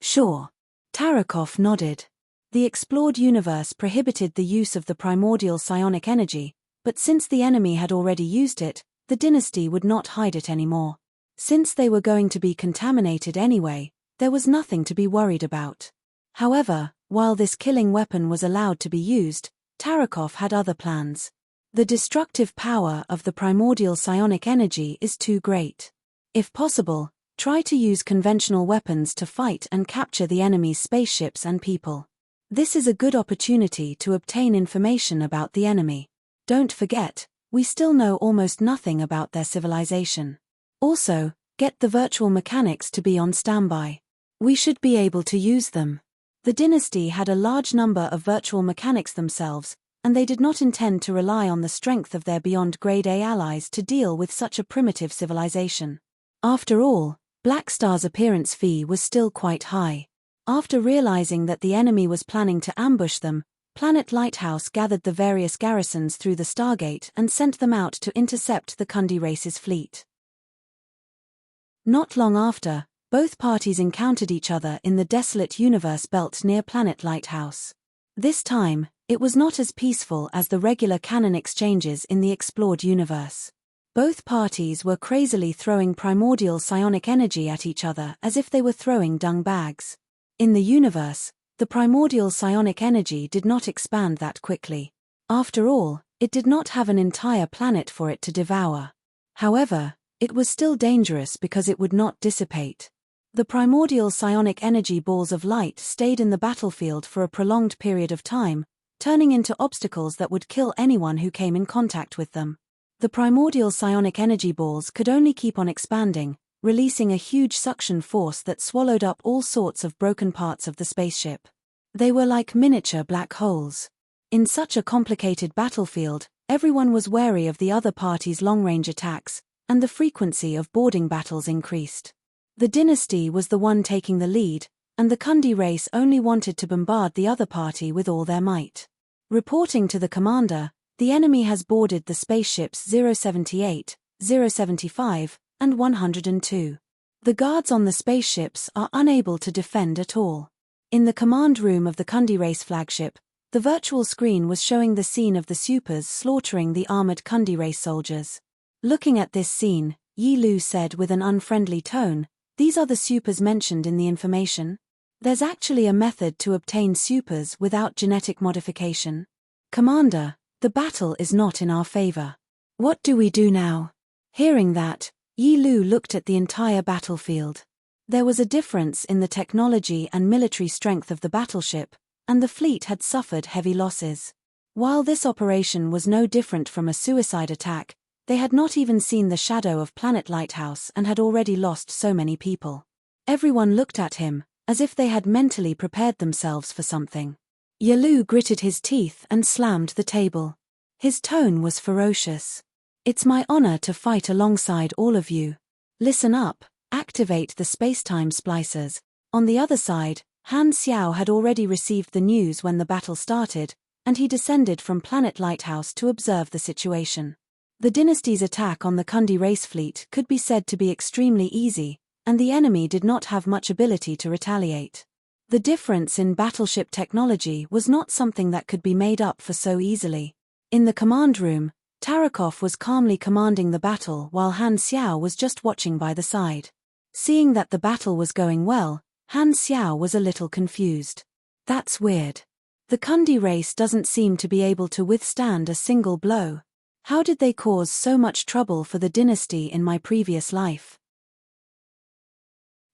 Sure. Tarakov nodded. The explored universe prohibited the use of the primordial psionic energy, but since the enemy had already used it, the dynasty would not hide it anymore. Since they were going to be contaminated anyway, there was nothing to be worried about. However, while this killing weapon was allowed to be used, Tarakov had other plans. The destructive power of the primordial psionic energy is too great. If possible, try to use conventional weapons to fight and capture the enemy's spaceships and people. This is a good opportunity to obtain information about the enemy. Don't forget, we still know almost nothing about their civilization. Also, get the virtual mechanics to be on standby. We should be able to use them. The dynasty had a large number of virtual mechanics themselves, and they did not intend to rely on the strength of their beyond Grade A allies to deal with such a primitive civilization. After all, Black Star's appearance fee was still quite high. After realizing that the enemy was planning to ambush them, Planet Lighthouse gathered the various garrisons through the Stargate and sent them out to intercept the Kundi race's fleet. Not long after, both parties encountered each other in the desolate universe belt near Planet Lighthouse. This time, it was not as peaceful as the regular canon exchanges in the explored universe. Both parties were crazily throwing primordial psionic energy at each other as if they were throwing dung bags. In the universe, the primordial psionic energy did not expand that quickly. After all, it did not have an entire planet for it to devour. However, it was still dangerous because it would not dissipate. The primordial psionic energy balls of light stayed in the battlefield for a prolonged period of time, turning into obstacles that would kill anyone who came in contact with them. The primordial psionic energy balls could only keep on expanding, releasing a huge suction force that swallowed up all sorts of broken parts of the spaceship. They were like miniature black holes. In such a complicated battlefield, everyone was wary of the other party's long-range attacks, and the frequency of boarding battles increased. The dynasty was the one taking the lead, and the Kundi race only wanted to bombard the other party with all their might. Reporting to the commander, the enemy has boarded the spaceships 078, 075, and 102. The guards on the spaceships are unable to defend at all. In the command room of the Kundi race flagship, the virtual screen was showing the scene of the supers slaughtering the armored Kundi race soldiers. Looking at this scene, Yi Lu said with an unfriendly tone, "These are the supers mentioned in the information? There's actually a method to obtain supers without genetic modification. Commander, the battle is not in our favor. What do we do now?" Hearing that, Yi Lu looked at the entire battlefield. There was a difference in the technology and military strength of the battleship, and the fleet had suffered heavy losses. While this operation was no different from a suicide attack, they had not even seen the shadow of Planet Lighthouse and had already lost so many people. Everyone looked at him, as if they had mentally prepared themselves for something. Yi Lu gritted his teeth and slammed the table. His tone was ferocious. "It's my honor to fight alongside all of you. Listen up, activate the space-time splicers." On the other side, Han Xiao had already received the news when the battle started, and he descended from Planet Lighthouse to observe the situation. The dynasty's attack on the Kundi race fleet could be said to be extremely easy, and the enemy did not have much ability to retaliate. The difference in battleship technology was not something that could be made up for so easily. In the command room, Tarakov was calmly commanding the battle while Han Xiao was just watching by the side. Seeing that the battle was going well, Han Xiao was a little confused. "That's weird. The Kundi race doesn't seem to be able to withstand a single blow. How did they cause so much trouble for the dynasty in my previous life?"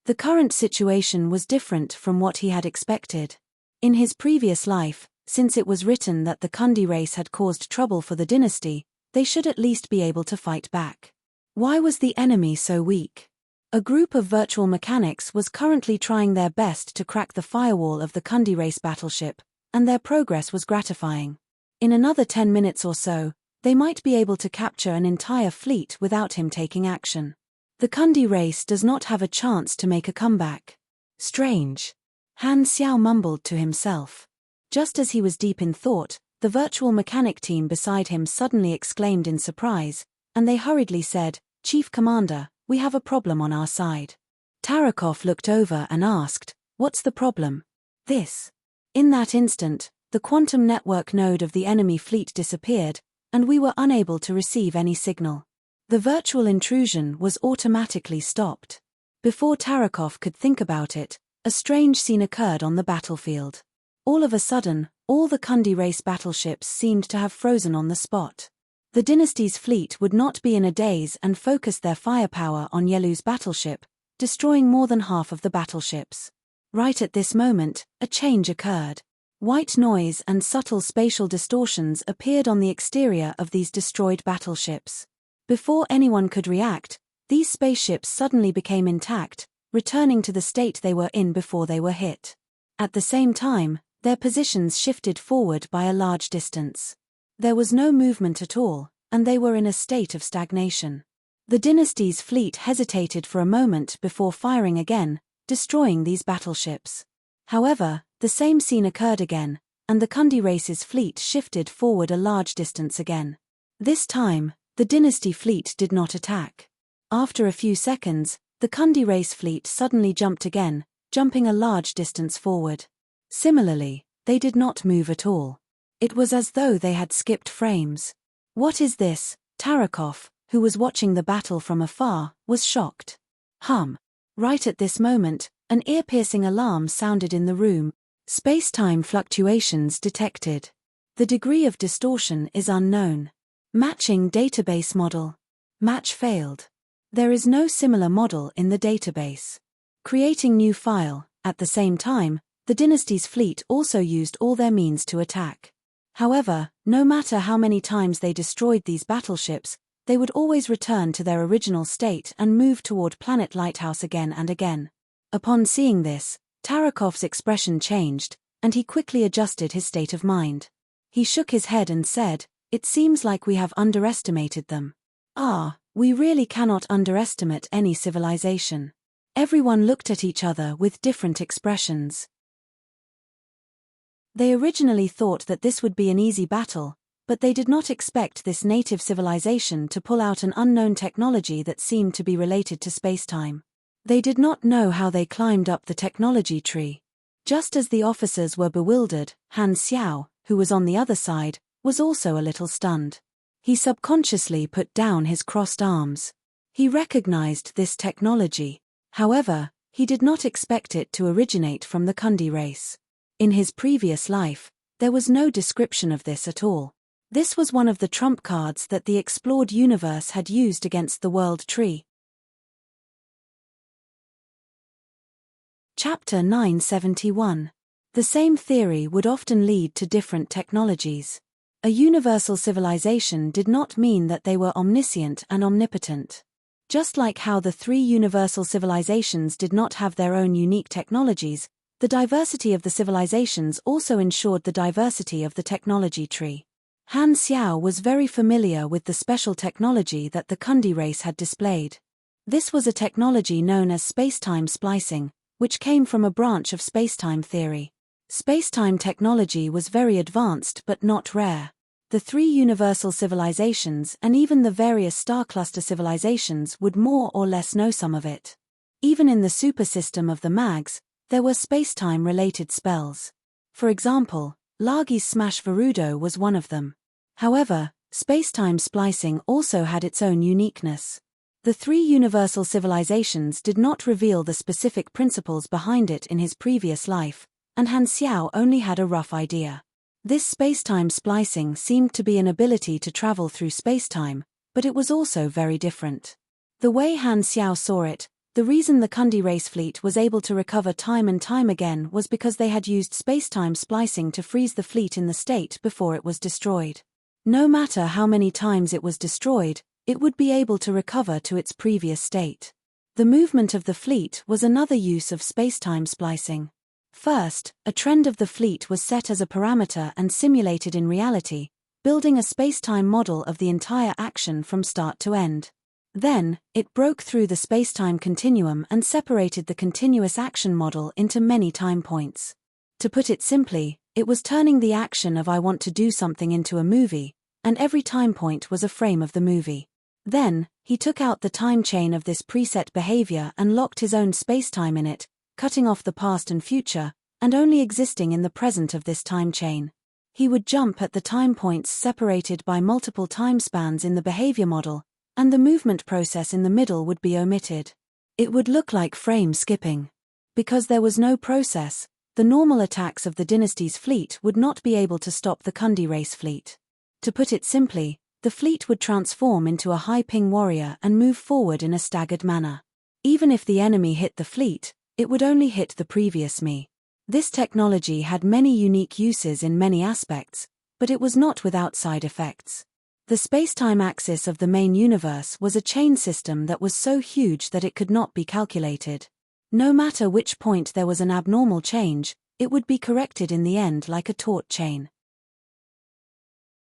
The current situation was different from what he had expected. In his previous life, since it was written that the Kundi race had caused trouble for the dynasty, they should at least be able to fight back. Why was the enemy so weak? A group of virtual mechanics was currently trying their best to crack the firewall of the Kundi race battleship, and their progress was gratifying. In another 10 minutes or so, they might be able to capture an entire fleet without him taking action. The Kundi race does not have a chance to make a comeback. Strange. Han Xiao mumbled to himself. Just as he was deep in thought, the virtual mechanic team beside him suddenly exclaimed in surprise, and they hurriedly said, "Chief Commander, we have a problem on our side." Tarakov looked over and asked, "What's the problem?" "This." In that instant, the quantum network node of the enemy fleet disappeared, and we were unable to receive any signal. The virtual intrusion was automatically stopped. Before Tarakov could think about it, a strange scene occurred on the battlefield. All of a sudden, all the Kundi race battleships seemed to have frozen on the spot. The dynasty's fleet would not be in a daze and focused their firepower on Yelu's battleship, destroying more than half of the battleships. Right at this moment, a change occurred. White noise and subtle spatial distortions appeared on the exterior of these destroyed battleships. Before anyone could react, these spaceships suddenly became intact, returning to the state they were in before they were hit. At the same time, their positions shifted forward by a large distance. There was no movement at all, and they were in a state of stagnation. The dynasty's fleet hesitated for a moment before firing again, destroying these battleships. However, the same scene occurred again, and the Kundi race's fleet shifted forward a large distance again. This time, the dynasty fleet did not attack. After a few seconds, the Kundi race fleet suddenly jumped again, jumping a large distance forward. Similarly, they did not move at all. It was as though they had skipped frames. "What is this?" Tarakov, who was watching the battle from afar, was shocked. Right at this moment, an ear-piercing alarm sounded in the room. Space-time fluctuations detected. The degree of distortion is unknown. Matching database model. Match failed. There is no similar model in the database. Creating new file. At the same time, the dynasty's fleet also used all their means to attack. However, no matter how many times they destroyed these battleships, they would always return to their original state and move toward Planet Lighthouse again and again. Upon seeing this, Tarakov's expression changed, and he quickly adjusted his state of mind. He shook his head and said, "It seems like we have underestimated them." We really cannot underestimate any civilization. Everyone looked at each other with different expressions. They originally thought that this would be an easy battle, but they did not expect this native civilization to pull out an unknown technology that seemed to be related to spacetime. They did not know how they climbed up the technology tree. Just as the officers were bewildered, Han Xiao, who was on the other side, was also a little stunned. He subconsciously put down his crossed arms. He recognized this technology. However, he did not expect it to originate from the Kundi race. In his previous life, there was no description of this at all. This was one of the trump cards that the explored universe had used against the world tree. Chapter 971. The same theory would often lead to different technologies. A universal civilization did not mean that they were omniscient and omnipotent. Just like how the three universal civilizations did not have their own unique technologies, the diversity of the civilizations also ensured the diversity of the technology tree. Han Xiao was very familiar with the special technology that the Kundi race had displayed. This was a technology known as spacetime splicing, which came from a branch of spacetime theory. Spacetime technology was very advanced but not rare. The three universal civilizations and even the various star cluster civilizations would more or less know some of it. Even in the supersystem of the Mags, there were spacetime-related spells. For example, Lagi's Smash Varudo was one of them. However, spacetime splicing also had its own uniqueness. The three universal civilizations did not reveal the specific principles behind it in his previous life, and Han Xiao only had a rough idea. This spacetime splicing seemed to be an ability to travel through spacetime, but it was also very different. The way Han Xiao saw it, the reason the Kundi race fleet was able to recover time and time again was because they had used spacetime splicing to freeze the fleet in the state before it was destroyed. No matter how many times it was destroyed, it would be able to recover to its previous state. The movement of the fleet was another use of spacetime splicing. First, a trend of the fleet was set as a parameter and simulated in reality, building a spacetime model of the entire action from start to end. Then, it broke through the spacetime continuum and separated the continuous action model into many time points. To put it simply, it was turning the action of I want to do something into a movie, and every time point was a frame of the movie. Then, he took out the time chain of this preset behavior and locked his own spacetime in it, cutting off the past and future, and only existing in the present of this time chain. He would jump at the time points separated by multiple time spans in the behavior model, and the movement process in the middle would be omitted. It would look like frame skipping. Because there was no process, the normal attacks of the dynasty's fleet would not be able to stop the Kundi race fleet. To put it simply, the fleet would transform into a high-ping warrior and move forward in a staggered manner. Even if the enemy hit the fleet, it would only hit the previous me. This technology had many unique uses in many aspects, but it was not without side effects. The space-time axis of the main universe was a chain system that was so huge that it could not be calculated. No matter which point there was an abnormal change, it would be corrected in the end like a taut chain.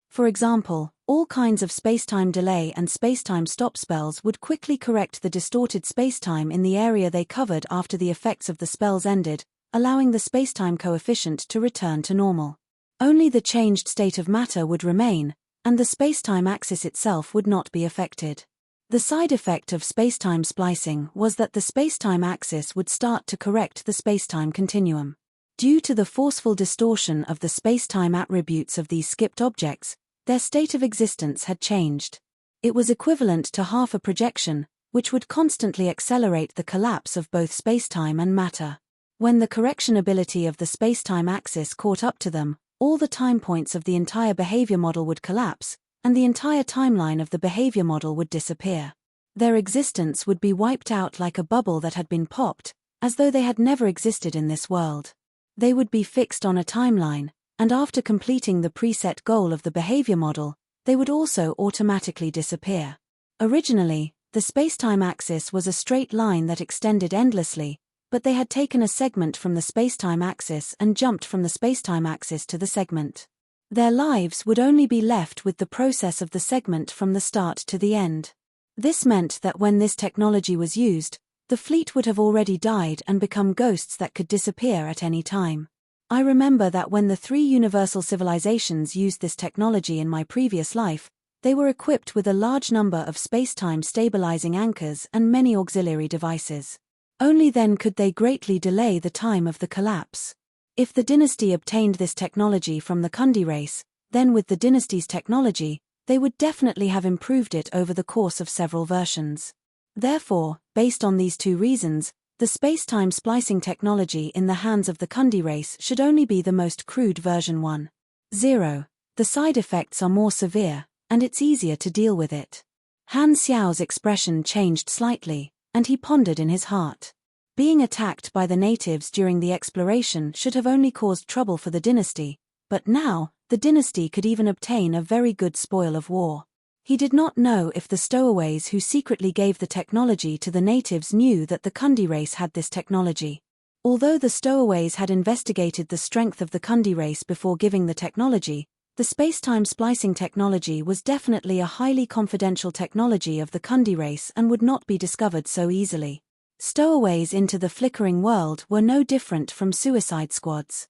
For example, all kinds of spacetime delay and spacetime stop spells would quickly correct the distorted spacetime in the area they covered after the effects of the spells ended, allowing the spacetime coefficient to return to normal. Only the changed state of matter would remain, and the spacetime axis itself would not be affected. The side effect of spacetime splicing was that the spacetime axis would start to correct the spacetime continuum. Due to the forceful distortion of the spacetime attributes of these skipped objects, their state of existence had changed. It was equivalent to half a projection, which would constantly accelerate the collapse of both spacetime and matter. When the correction ability of the spacetime axis caught up to them, all the time points of the entire behavior model would collapse, and the entire timeline of the behavior model would disappear. Their existence would be wiped out like a bubble that had been popped, as though they had never existed in this world. They would be fixed on a timeline, and after completing the preset goal of the behavior model, they would also automatically disappear. Originally, the spacetime axis was a straight line that extended endlessly, but they had taken a segment from the spacetime axis and jumped from the spacetime axis to the segment. Their lives would only be left with the process of the segment from the start to the end. This meant that when this technology was used, the fleet would have already died and become ghosts that could disappear at any time. I remember that when the 3 universal civilizations used this technology in my previous life, they were equipped with a large number of spacetime stabilizing anchors and many auxiliary devices. Only then could they greatly delay the time of the collapse. If the dynasty obtained this technology from the Kundi race, then with the dynasty's technology, they would definitely have improved it over the course of several versions. Therefore, based on these 2 reasons, the spacetime splicing technology in the hands of the Kundi race should only be the most crude version 1.0. The side effects are more severe, and it's easier to deal with it. Han Xiao's expression changed slightly, and he pondered in his heart. Being attacked by the natives during the exploration should have only caused trouble for the dynasty, but now, the dynasty could even obtain a very good spoil of war. He did not know if the stowaways who secretly gave the technology to the natives knew that the Kundi race had this technology. Although the stowaways had investigated the strength of the Kundi race before giving the technology, the spacetime splicing technology was definitely a highly confidential technology of the Kundi race and would not be discovered so easily. Stowaways into the flickering world were no different from suicide squads.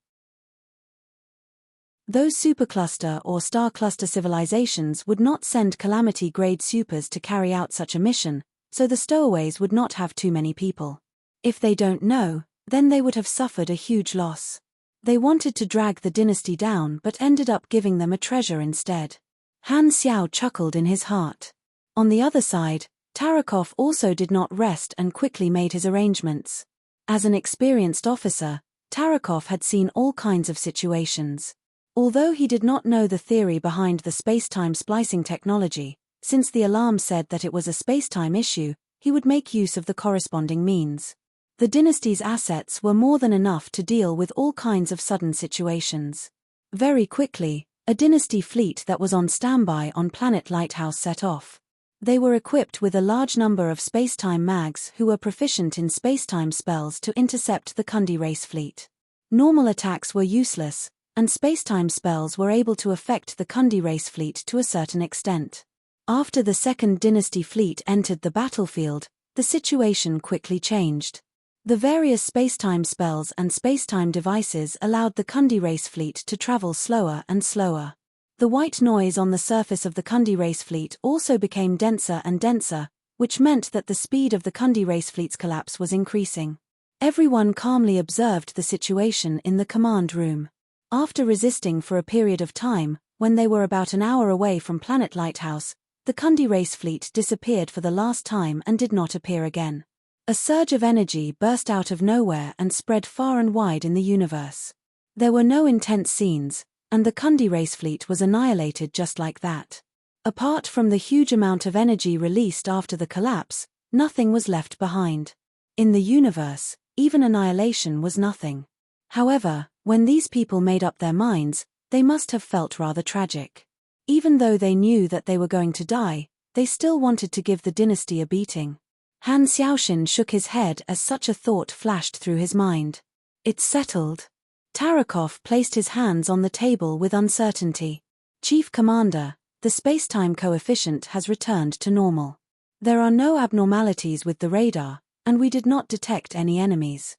Those supercluster or star cluster civilizations would not send calamity-grade supers to carry out such a mission, so the stowaways would not have too many people. If they don't know, then they would have suffered a huge loss. They wanted to drag the dynasty down but ended up giving them a treasure instead. Han Xiao chuckled in his heart. On the other side, Tarakov also did not rest and quickly made his arrangements. As an experienced officer, Tarakov had seen all kinds of situations. Although he did not know the theory behind the spacetime splicing technology, since the alarm said that it was a spacetime issue, he would make use of the corresponding means. The dynasty's assets were more than enough to deal with all kinds of sudden situations. Very quickly, a dynasty fleet that was on standby on Planet Lighthouse set off. They were equipped with a large number of spacetime mags who were proficient in spacetime spells to intercept the Kundi race fleet. Normal attacks were useless, and spacetime spells were able to affect the Kundi race fleet to a certain extent. After the second dynasty fleet entered the battlefield, the situation quickly changed. The various spacetime spells and spacetime devices allowed the Kundi race fleet to travel slower and slower. The white noise on the surface of the Kundi race fleet also became denser and denser, which meant that the speed of the Kundi race fleet's collapse was increasing. Everyone calmly observed the situation in the command room. After resisting for a period of time, when they were about an hour away from Planet Lighthouse, the the Kundi race fleet disappeared for the last time and did not appear again. A surge of energy burst out of nowhere and spread far and wide in the universe. There were no intense scenes, and the Kundi race fleet was annihilated just like that. Apart from the huge amount of energy released after the collapse, nothing was left behind. In the universe, even annihilation was nothing. However, when these people made up their minds, they must have felt rather tragic. Even though they knew that they were going to die, they still wanted to give the dynasty a beating. Han Xiaoxin shook his head as such a thought flashed through his mind. It's settled. Tarakov placed his hands on the table with uncertainty. Chief Commander, the space-time coefficient has returned to normal. There are no abnormalities with the radar, and we did not detect any enemies.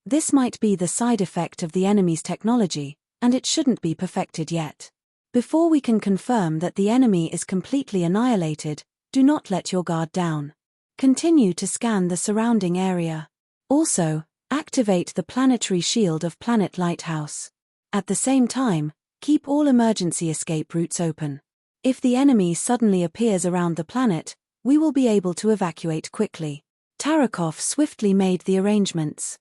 This might be the side effect of the enemy's technology, and it shouldn't be perfected yet. Before we can confirm that the enemy is completely annihilated, do not let your guard down. Continue to scan the surrounding area. Also, activate the planetary shield of Planet Lighthouse. At the same time, keep all emergency escape routes open. If the enemy suddenly appears around the planet, we will be able to evacuate quickly. Tarakov swiftly made the arrangements.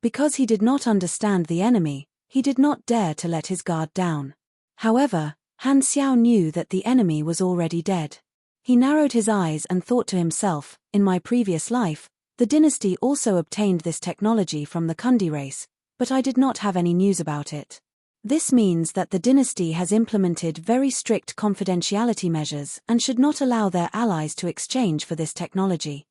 Because he did not understand the enemy, he did not dare to let his guard down. However, Han Xiao knew that the enemy was already dead. He narrowed his eyes and thought to himself, in my previous life, the dynasty also obtained this technology from the Kundi race, but I did not have any news about it. This means that the dynasty has implemented very strict confidentiality measures and should not allow their allies to exchange for this technology.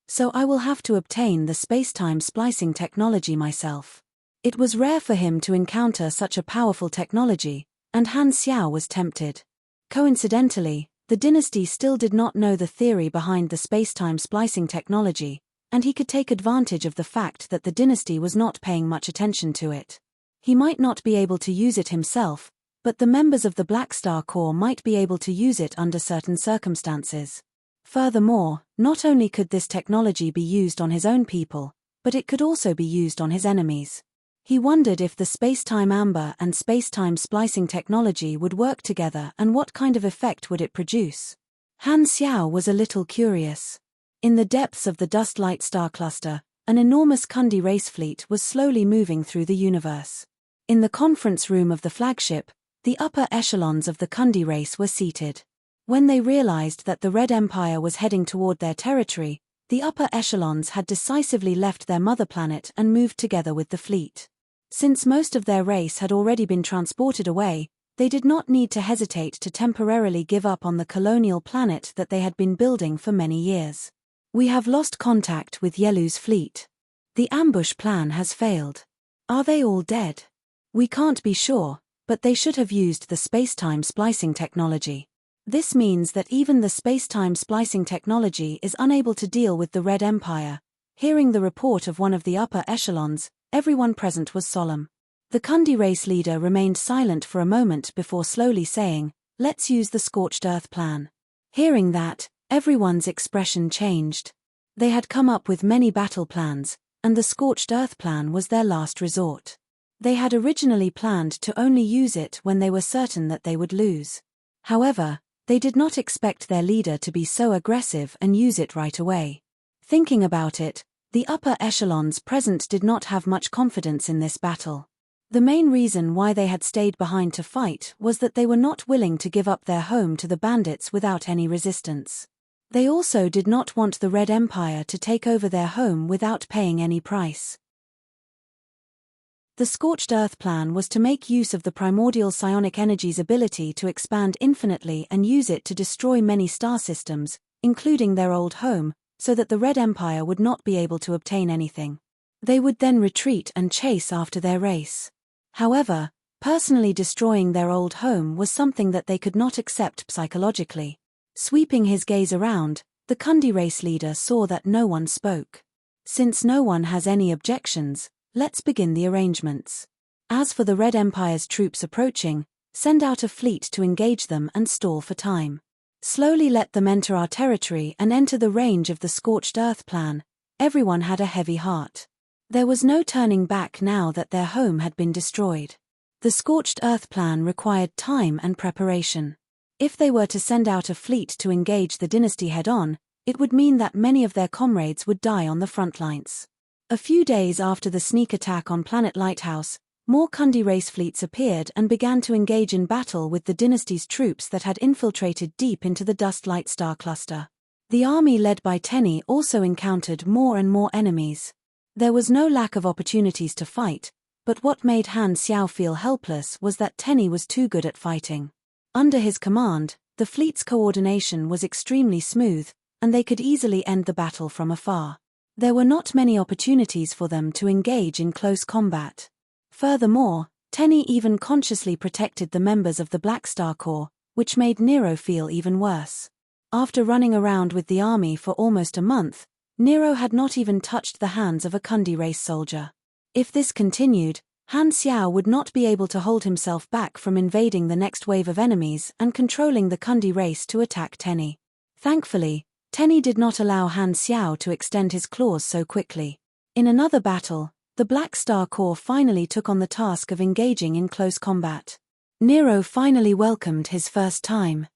So I will have to obtain the space-time splicing technology myself. It was rare for him to encounter such a powerful technology, and Han Xiao was tempted. Coincidentally, the dynasty still did not know the theory behind the space-time splicing technology, and he could take advantage of the fact that the dynasty was not paying much attention to it. He might not be able to use it himself, but the members of the Black Star Corps might be able to use it under certain circumstances. Furthermore, not only could this technology be used on his own people, but it could also be used on his enemies. He wondered if the space-time amber and space-time splicing technology would work together and what kind of effect would it produce. Han Xiao was a little curious. In the depths of the dust light star cluster, an enormous Kundi race fleet was slowly moving through the universe. In the conference room of the flagship, the upper echelons of the Kundi race were seated. When they realized that the Red Empire was heading toward their territory, the upper echelons had decisively left their mother planet and moved together with the fleet. Since most of their race had already been transported away, they did not need to hesitate to temporarily give up on the colonial planet that they had been building for many years. We have lost contact with Yelu's fleet. The ambush plan has failed. Are they all dead? We can't be sure, but they should have used the space-time splicing technology. This means that even the space-time splicing technology is unable to deal with the Red Empire. Hearing the report of one of the upper echelons, everyone present was solemn. The Kundi race leader remained silent for a moment before slowly saying, "Let's use the scorched earth plan." Hearing that, everyone's expression changed. They had come up with many battle plans, and the scorched earth plan was their last resort. They had originally planned to only use it when they were certain that they would lose. However, they did not expect their leader to be so aggressive and use it right away. Thinking about it, the upper echelons present did not have much confidence in this battle. The main reason why they had stayed behind to fight was that they were not willing to give up their home to the bandits without any resistance. They also did not want the Red Empire to take over their home without paying any price. The Scorched Earth plan was to make use of the primordial psionic energy's ability to expand infinitely and use it to destroy many star systems, including their old home, so that the Red Empire would not be able to obtain anything. They would then retreat and chase after their race. However, personally destroying their old home was something that they could not accept psychologically. Sweeping his gaze around, the Kundi race leader saw that no one spoke. Since no one has any objections, let's begin the arrangements. As for the Red Empire's troops approaching, send out a fleet to engage them and stall for time. Slowly let them enter our territory and enter the range of the Scorched Earth plan. Everyone had a heavy heart. There was no turning back now that their home had been destroyed. The scorched earth plan required time and preparation. If they were to send out a fleet to engage the dynasty head-on, it would mean that many of their comrades would die on the front lines. A few days after the sneak attack on Planet Lighthouse, more Kundi race fleets appeared and began to engage in battle with the dynasty's troops that had infiltrated deep into the Dust Light Star cluster. The army led by Tenny also encountered more and more enemies. There was no lack of opportunities to fight, but what made Han Xiao feel helpless was that Tenny was too good at fighting. Under his command, the fleet's coordination was extremely smooth, and they could easily end the battle from afar. There were not many opportunities for them to engage in close combat. Furthermore, Tenny even consciously protected the members of the Black Star Corps, which made Nero feel even worse. After running around with the army for almost a month, Nero had not even touched the hands of a Kundi race soldier. If this continued, Han Xiao would not be able to hold himself back from invading the next wave of enemies and controlling the Kundi race to attack Tenny. Thankfully, Tenny did not allow Han Xiao to extend his claws so quickly. In another battle, the Black Star Corps finally took on the task of engaging in close combat. Nero finally welcomed his first time.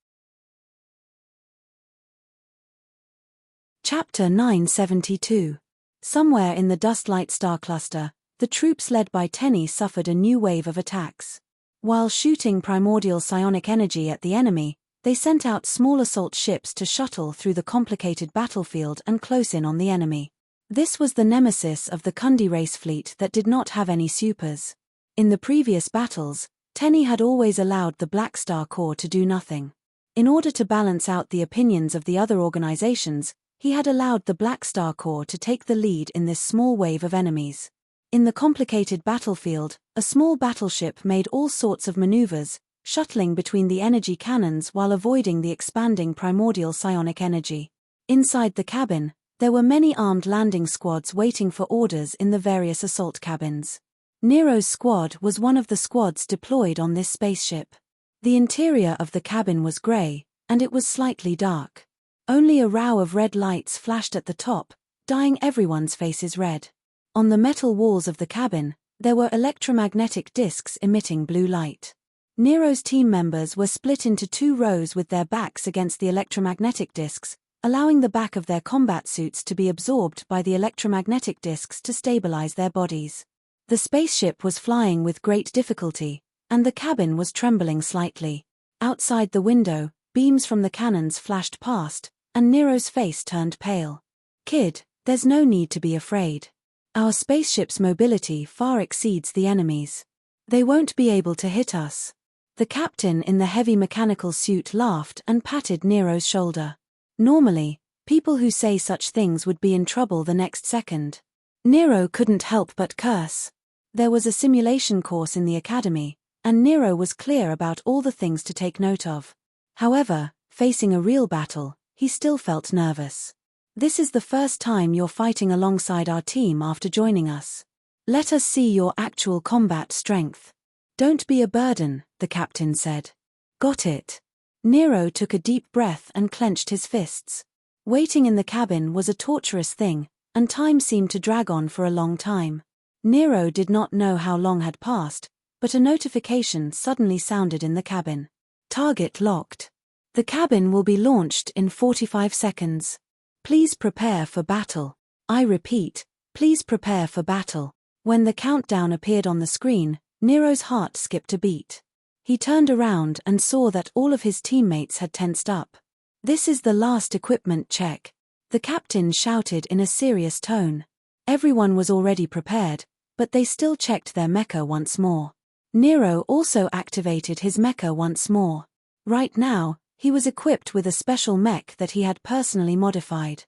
Chapter 972. Somewhere in the Dust Light Star cluster, the troops led by Tenny suffered a new wave of attacks. While shooting primordial psionic energy at the enemy, they sent out small assault ships to shuttle through the complicated battlefield and close in on the enemy. This was the nemesis of the Kundi race fleet that did not have any supers. In the previous battles, Tenny had always allowed the Black Star Corps to do nothing. In order to balance out the opinions of the other organizations, he had allowed the Black Star Corps to take the lead in this small wave of enemies. In the complicated battlefield, a small battleship made all sorts of maneuvers, shuttling between the energy cannons while avoiding the expanding primordial psionic energy. Inside the cabin, there were many armed landing squads waiting for orders in the various assault cabins. Nero's squad was one of the squads deployed on this spaceship. The interior of the cabin was grey, and it was slightly dark. Only a row of red lights flashed at the top, dyeing everyone's faces red. On the metal walls of the cabin, there were electromagnetic discs emitting blue light. Nero's team members were split into two rows with their backs against the electromagnetic discs, allowing the back of their combat suits to be absorbed by the electromagnetic discs to stabilize their bodies. The spaceship was flying with great difficulty, and the cabin was trembling slightly. Outside the window, beams from the cannons flashed past, and Nero's face turned pale. "Kid, there's no need to be afraid. Our spaceship's mobility far exceeds the enemy's. They won't be able to hit us." The captain in the heavy mechanical suit laughed and patted Nero's shoulder. Normally, people who say such things would be in trouble the next second. Nero couldn't help but curse. There was a simulation course in the academy, and Nero was clear about all the things to take note of. However, facing a real battle, he still felt nervous. "This is the first time you're fighting alongside our team after joining us. Let us see your actual combat strength. Don't be a burden," the captain said. "Got it." Nero took a deep breath and clenched his fists. Waiting in the cabin was a torturous thing, and time seemed to drag on for a long time. Nero did not know how long had passed, but a notification suddenly sounded in the cabin. "Target locked. The cabin will be launched in 45 seconds. Please prepare for battle. I repeat, please prepare for battle." When the countdown appeared on the screen, Nero's heart skipped a beat. He turned around and saw that all of his teammates had tensed up. "This is the last equipment check," the captain shouted in a serious tone. Everyone was already prepared, but they still checked their mecha once more. Nero also activated his mecha once more. Right now, he was equipped with a special mech that he had personally modified.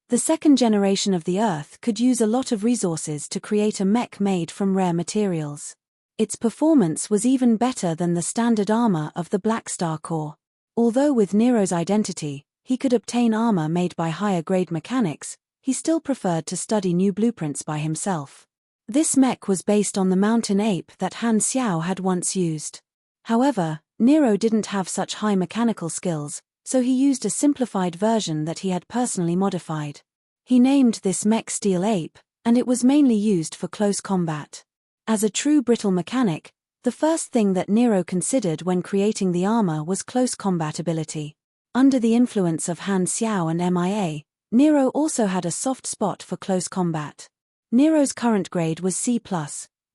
The second generation of the Earth could use a lot of resources to create a mech made from rare materials. Its performance was even better than the standard armor of the Black Star Corps. Although with Nero's identity, he could obtain armor made by higher-grade mechanics, he still preferred to study new blueprints by himself. This mech was based on the mountain ape that Han Xiao had once used. However, Nero didn't have such high mechanical skills, so he used a simplified version that he had personally modified. He named this mech Steel Ape, and it was mainly used for close combat. As a true brittle mechanic, the first thing that Nero considered when creating the armor was close combat ability. Under the influence of Han Xiao and MIA, Nero also had a soft spot for close combat. Nero's current grade was C+,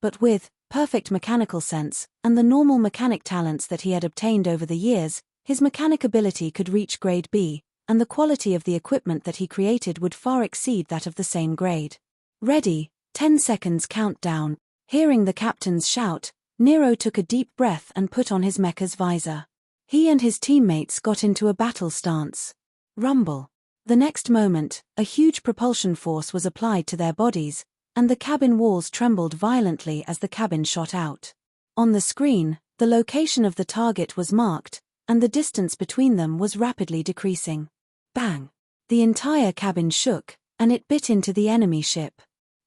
but with perfect mechanical sense and the normal mechanic talents that he had obtained over the years, his mechanic ability could reach grade B, and the quality of the equipment that he created would far exceed that of the same grade. Ready, 10 seconds countdown. Hearing the captain's shout, Nero took a deep breath and put on his mecha's visor. He and his teammates got into a battle stance. Rumble. The next moment, a huge propulsion force was applied to their bodies, and the cabin walls trembled violently as the cabin shot out. On the screen, the location of the target was marked, and the distance between them was rapidly decreasing. Bang! The entire cabin shook, and it bit into the enemy ship.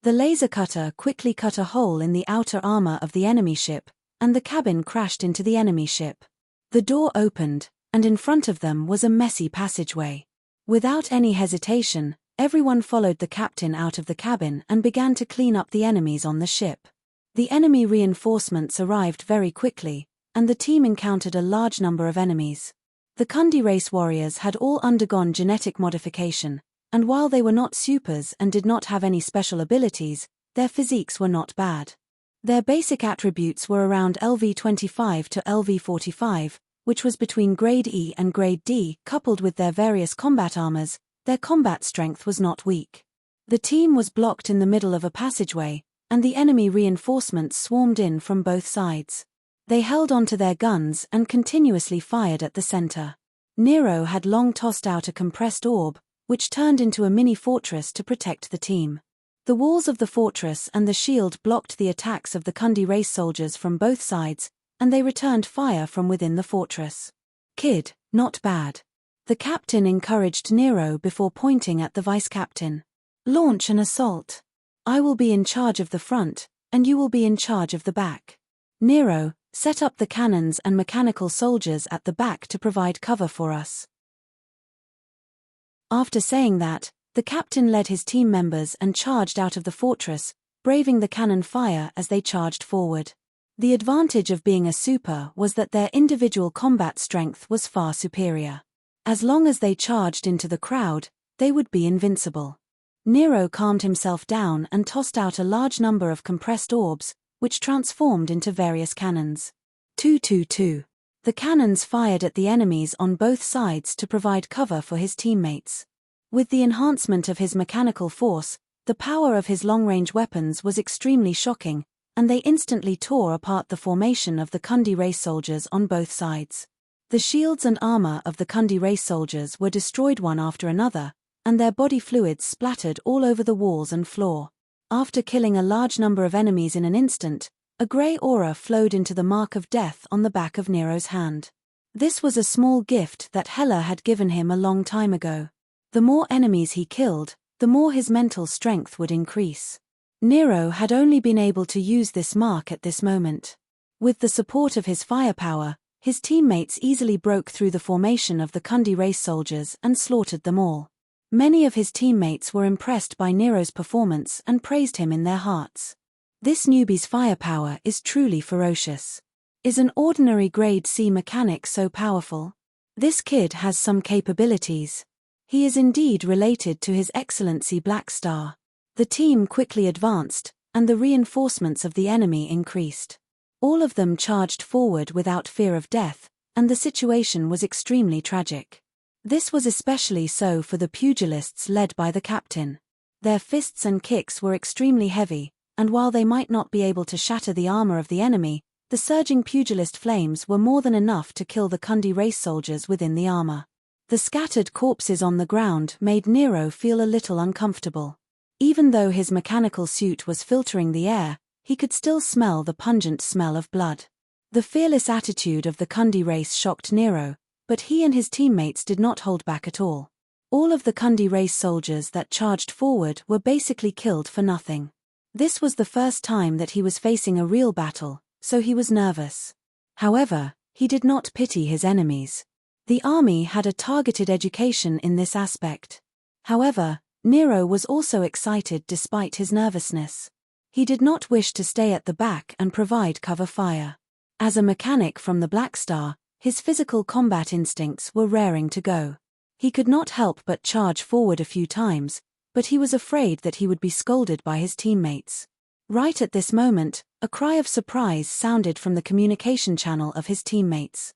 The laser cutter quickly cut a hole in the outer armor of the enemy ship, and the cabin crashed into the enemy ship. The door opened, and in front of them was a messy passageway. Without any hesitation, everyone followed the captain out of the cabin and began to clean up the enemies on the ship. The enemy reinforcements arrived very quickly, and the team encountered a large number of enemies. The Kundi race warriors had all undergone genetic modification, and while they were not supers and did not have any special abilities, their physiques were not bad. Their basic attributes were around LV25 to LV45, which was between grade E and grade D. Coupled with their various combat armors, their combat strength was not weak. The team was blocked in the middle of a passageway, and the enemy reinforcements swarmed in from both sides. They held onto their guns and continuously fired at the center. Nero had long tossed out a compressed orb, which turned into a mini-fortress to protect the team. The walls of the fortress and the shield blocked the attacks of the Kundi race soldiers from both sides, and they returned fire from within the fortress. Kid, not bad. The captain encouraged Nero before pointing at the vice-captain. Launch an assault. I will be in charge of the front, and you will be in charge of the back. Nero, set up the cannons and mechanical soldiers at the back to provide cover for us. After saying that, the captain led his team members and charged out of the fortress, braving the cannon fire as they charged forward. The advantage of being a super was that their individual combat strength was far superior. As long as they charged into the crowd, they would be invincible. Nero calmed himself down and tossed out a large number of compressed orbs, which transformed into various cannons. 222. The cannons fired at the enemies on both sides to provide cover for his teammates. With the enhancement of his mechanical force, the power of his long-range weapons was extremely shocking, and they instantly tore apart the formation of the Kundi race soldiers on both sides. The shields and armor of the Kundi race soldiers were destroyed one after another, and their body fluids splattered all over the walls and floor. After killing a large number of enemies in an instant, a grey aura flowed into the mark of death on the back of Nero's hand. This was a small gift that Hela had given him a long time ago. The more enemies he killed, the more his mental strength would increase. Nero had only been able to use this mark at this moment. With the support of his firepower, his teammates easily broke through the formation of the Kundi race soldiers and slaughtered them all. Many of his teammates were impressed by Nero's performance and praised him in their hearts. This newbie's firepower is truly ferocious. Is an ordinary grade C mechanic so powerful? This kid has some capabilities. He is indeed related to His Excellency Black Star. The team quickly advanced, and the reinforcements of the enemy increased. All of them charged forward without fear of death, and the situation was extremely tragic. This was especially so for the pugilists led by the captain. Their fists and kicks were extremely heavy, and while they might not be able to shatter the armor of the enemy, the surging pugilist flames were more than enough to kill the Kundi race soldiers within the armor. The scattered corpses on the ground made Nero feel a little uncomfortable. Even though his mechanical suit was filtering the air, he could still smell the pungent smell of blood. The fearless attitude of the Kundi race shocked Nero, but he and his teammates did not hold back at all. All of the Kundi race soldiers that charged forward were basically killed for nothing. This was the first time that he was facing a real battle, so he was nervous. However, he did not pity his enemies. The army had a targeted education in this aspect. However, Nero was also excited despite his nervousness. He did not wish to stay at the back and provide cover fire. As a mechanic from the Black Star, his physical combat instincts were raring to go. He could not help but charge forward a few times, but he was afraid that he would be scolded by his teammates. Right at this moment, a cry of surprise sounded from the communication channel of his teammates.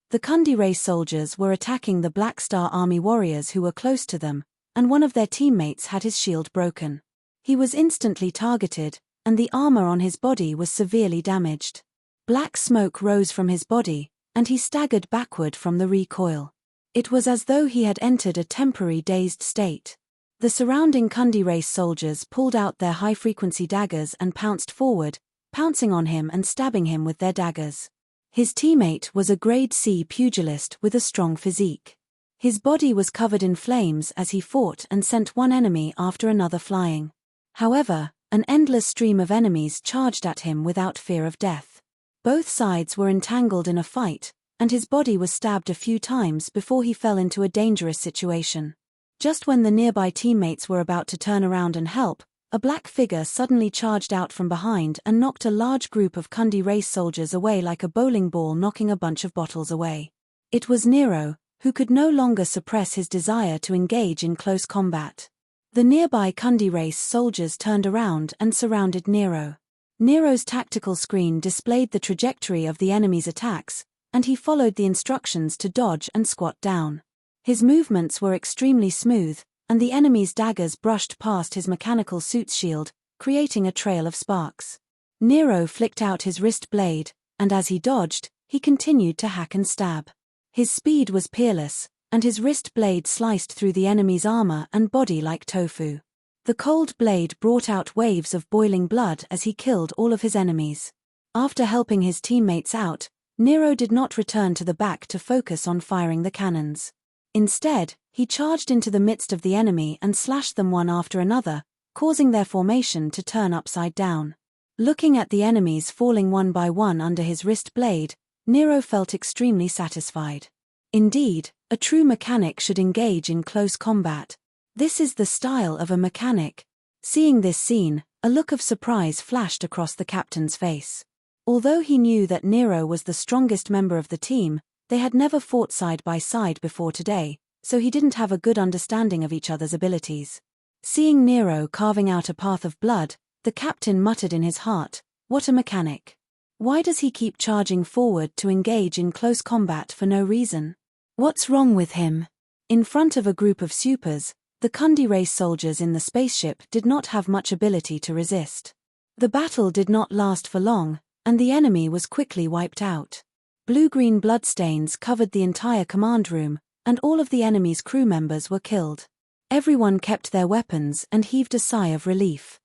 The Kundi race soldiers were attacking the Black Star army warriors who were close to them, and one of their teammates had his shield broken. He was instantly targeted, and the armor on his body was severely damaged. Black smoke rose from his body, and he staggered backward from the recoil. It was as though he had entered a temporary dazed state. The surrounding Kundi race soldiers pulled out their high-frequency daggers and pounced forward, pouncing on him and stabbing him with their daggers. His teammate was a Grade C pugilist with a strong physique. His body was covered in flames as he fought and sent one enemy after another flying. However, an endless stream of enemies charged at him without fear of death. Both sides were entangled in a fight, and his body was stabbed a few times before he fell into a dangerous situation. Just when the nearby teammates were about to turn around and help, a black figure suddenly charged out from behind and knocked a large group of Kundi race soldiers away like a bowling ball knocking a bunch of bottles away. It was Nero, who could no longer suppress his desire to engage in close combat. The nearby Kundi race soldiers turned around and surrounded Nero. Nero's tactical screen displayed the trajectory of the enemy's attacks, and he followed the instructions to dodge and squat down. His movements were extremely smooth, and the enemy's daggers brushed past his mechanical suit's shield, creating a trail of sparks. Nero flicked out his wrist blade, and as he dodged, he continued to hack and stab. His speed was peerless, and his wrist blade sliced through the enemy's armor and body like tofu. The cold blade brought out waves of boiling blood as he killed all of his enemies. After helping his teammates out, Nero did not return to the back to focus on firing the cannons. Instead, he charged into the midst of the enemy and slashed them one after another, causing their formation to turn upside down. Looking at the enemies falling one by one under his wrist blade, Nero felt extremely satisfied. Indeed, a true mechanic should engage in close combat. This is the style of a mechanic. Seeing this scene, a look of surprise flashed across the captain's face. Although he knew that Nero was the strongest member of the team, they had never fought side by side before today, so he didn't have a good understanding of each other's abilities. Seeing Nero carving out a path of blood, the captain muttered in his heart, "What a mechanic. Why does he keep charging forward to engage in close combat for no reason? What's wrong with him?" In front of a group of supers, the Kundi race soldiers in the spaceship did not have much ability to resist. The battle did not last for long, and the enemy was quickly wiped out. Blue-green bloodstains covered the entire command room, and all of the enemy's crew members were killed. Everyone kept their weapons and heaved a sigh of relief.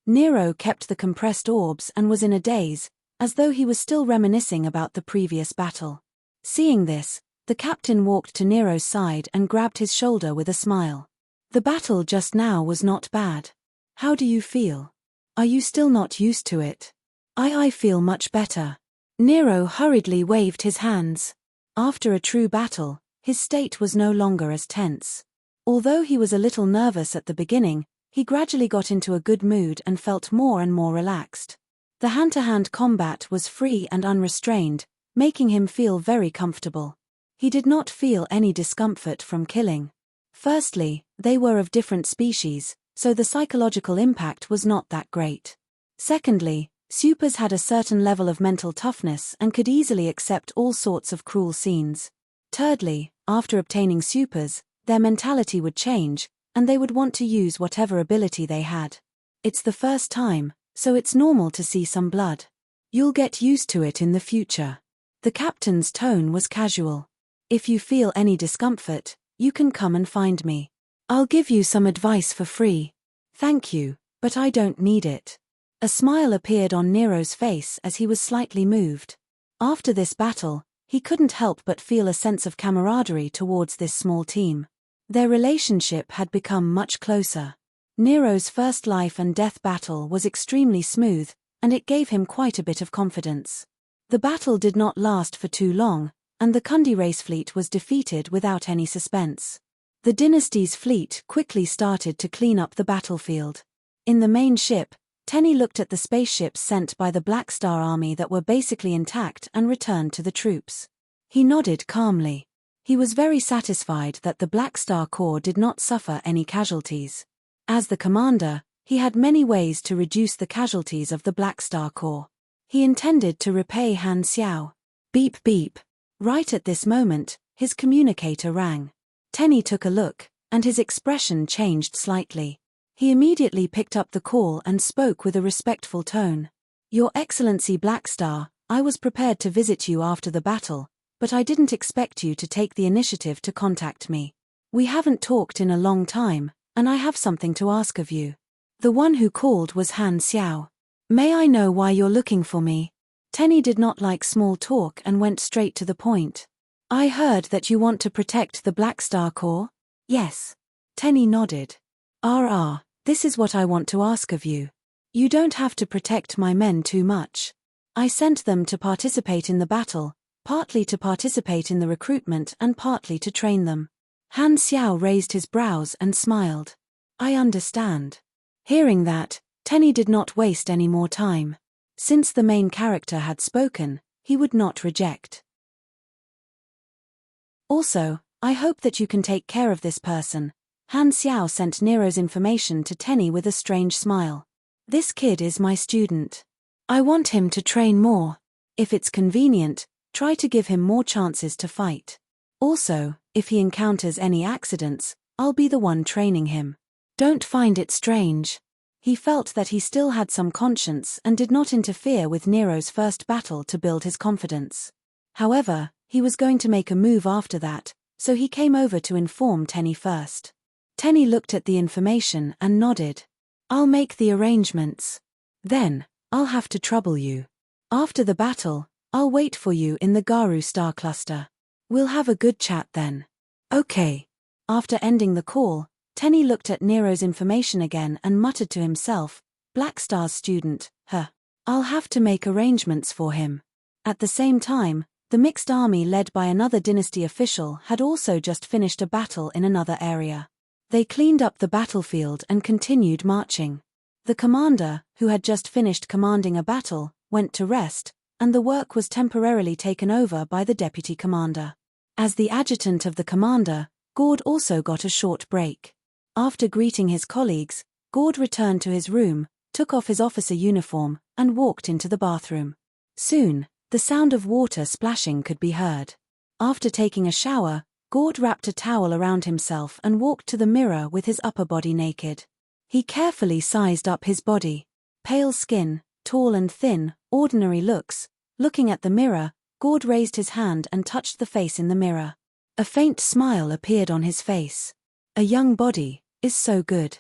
Nero kept the compressed orbs and was in a daze, as though he was still reminiscing about the previous battle. Seeing this, the captain walked to Nero's side and grabbed his shoulder with a smile. "The battle just now was not bad. How do you feel? Are you still not used to it?" I feel much better." Nero hurriedly waved his hands. After a true battle, his state was no longer as tense. Although he was a little nervous at the beginning, he gradually got into a good mood and felt more and more relaxed. The hand-to-hand combat was free and unrestrained, making him feel very comfortable. He did not feel any discomfort from killing. Firstly, they were of different species, so the psychological impact was not that great. Secondly, supers had a certain level of mental toughness and could easily accept all sorts of cruel scenes. Thirdly, after obtaining supers, their mentality would change, and they would want to use whatever ability they had. It's the first time, so it's normal to see some blood. You'll get used to it in the future. The captain's tone was casual. If you feel any discomfort, you can come and find me. I'll give you some advice for free. Thank you, but I don't need it. A smile appeared on Nero's face as he was slightly moved. After this battle, he couldn't help but feel a sense of camaraderie towards this small team. Their relationship had become much closer. Nero's first life and death battle was extremely smooth, and it gave him quite a bit of confidence. The battle did not last for too long, and the Kundi race fleet was defeated without any suspense. The dynasty's fleet quickly started to clean up the battlefield. In the main ship, Tenny looked at the spaceships sent by the Black Star Army that were basically intact and returned to the troops. He nodded calmly. He was very satisfied that the Black Star Corps did not suffer any casualties. As the commander, he had many ways to reduce the casualties of the Black Star Corps. He intended to repay Han Xiao. Beep beep. Right at this moment, his communicator rang. Tenny took a look, and his expression changed slightly. He immediately picked up the call and spoke with a respectful tone. Your Excellency Black Star, I was prepared to visit you after the battle, but I didn't expect you to take the initiative to contact me. We haven't talked in a long time, and I have something to ask of you. The one who called was Han Xiao. May I know why you're looking for me? Tenny did not like small talk and went straight to the point. I heard that you want to protect the Black Star Corps? Yes. Tenny nodded. This is what I want to ask of you. You don't have to protect my men too much. I sent them to participate in the battle, partly to participate in the recruitment and partly to train them. Han Xiao raised his brows and smiled. I understand. Hearing that, Tenny did not waste any more time. Since the main character had spoken, he would not reject. Also, I hope that you can take care of this person. Han Xiao sent Nero's information to Tenny with a strange smile. This kid is my student. I want him to train more. If it's convenient, try to give him more chances to fight. Also, if he encounters any accidents, I'll be the one training him. Don't find it strange. He felt that he still had some conscience and did not interfere with Nero's first battle to build his confidence. However, he was going to make a move after that, so he came over to inform Tenny first. Tenny looked at the information and nodded. I'll make the arrangements. Then, I'll have to trouble you. After the battle, I'll wait for you in the Garu star cluster. We'll have a good chat then. Okay. After ending the call, Tenny looked at Nero's information again and muttered to himself, Black Star's student, I'll have to make arrangements for him. At the same time, the mixed army led by another dynasty official had also just finished a battle in another area. They cleaned up the battlefield and continued marching. The commander, who had just finished commanding a battle, went to rest, and the work was temporarily taken over by the deputy commander. As the adjutant of the commander, Gord also got a short break. After greeting his colleagues, Gord returned to his room, took off his officer uniform, and walked into the bathroom. Soon, the sound of water splashing could be heard. After taking a shower, Gord wrapped a towel around himself and walked to the mirror with his upper body naked. He carefully sized up his body. Pale skin, tall and thin, ordinary looks. Looking at the mirror, Gord raised his hand and touched the face in the mirror. A faint smile appeared on his face. A young body is so good.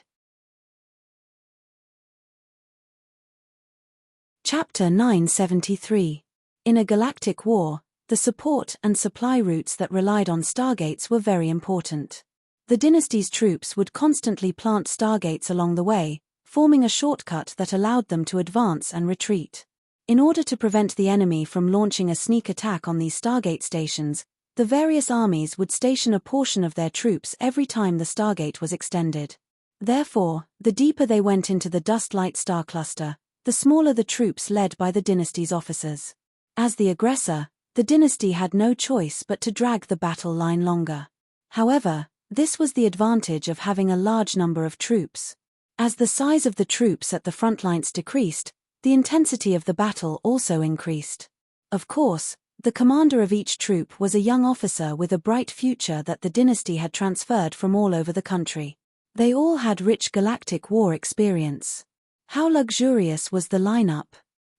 Chapter 973. In a galactic war, the support and supply routes that relied on stargates were very important. The dynasty's troops would constantly plant stargates along the way, forming a shortcut that allowed them to advance and retreat. In order to prevent the enemy from launching a sneak attack on these stargate stations, the various armies would station a portion of their troops every time the stargate was extended. Therefore, the deeper they went into the dust-light star cluster, the smaller the troops led by the dynasty's officers. As the aggressor, the dynasty had no choice but to drag the battle line longer. However, this was the advantage of having a large number of troops. As the size of the troops at the front lines decreased, the intensity of the battle also increased. Of course, the commander of each troop was a young officer with a bright future that the dynasty had transferred from all over the country. They all had rich galactic war experience. How luxurious was the lineup!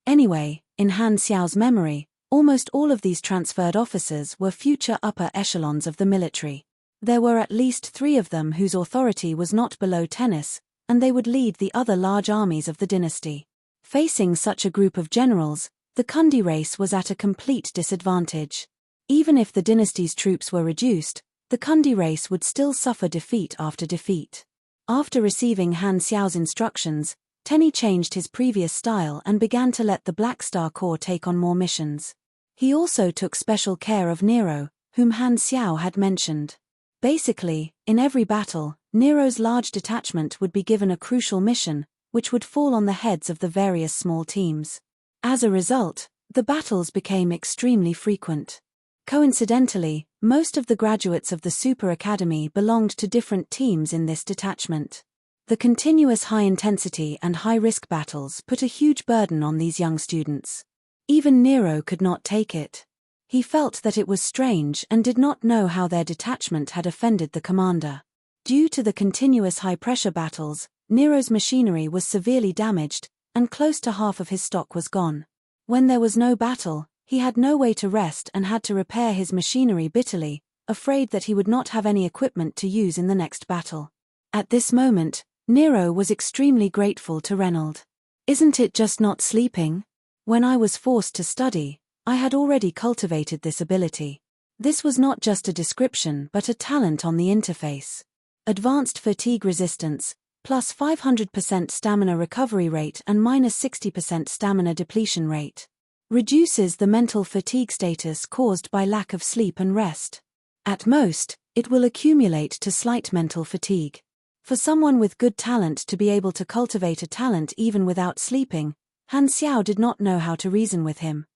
Anyway, in Han Xiao's memory, almost all of these transferred officers were future upper echelons of the military. There were at least 3 of them whose authority was not below tennis, and they would lead the other large armies of the dynasty. Facing such a group of generals, the Kundi race was at a complete disadvantage. Even if the dynasty's troops were reduced, the Kundi race would still suffer defeat after defeat. After receiving Han Xiao's instructions, Tenny changed his previous style and began to let the Black Star Corps take on more missions. He also took special care of Nero, whom Han Xiao had mentioned. Basically, in every battle, Nero's large detachment would be given a crucial mission, which would fall on the heads of the various small teams. As a result, the battles became extremely frequent. Coincidentally, most of the graduates of the Super Academy belonged to different teams in this detachment. The continuous high-intensity and high-risk battles put a huge burden on these young students. Even Nero could not take it. He felt that it was strange and did not know how their detachment had offended the commander. Due to the continuous high-pressure battles, Nero's machinery was severely damaged, and close to half of his stock was gone. When there was no battle, he had no way to rest and had to repair his machinery bitterly, afraid that he would not have any equipment to use in the next battle. At this moment, Nero was extremely grateful to Reynold. "Isn't it just not sleeping? When I was forced to study, I had already cultivated this ability. This was not just a description but a talent on the interface. Advanced fatigue resistance, plus 500% stamina recovery rate and minus 60% stamina depletion rate. Reduces the mental fatigue status caused by lack of sleep and rest. At most, it will accumulate to slight mental fatigue. For someone with good talent to be able to cultivate a talent even without sleeping, Han Xiao did not know how to reason with him.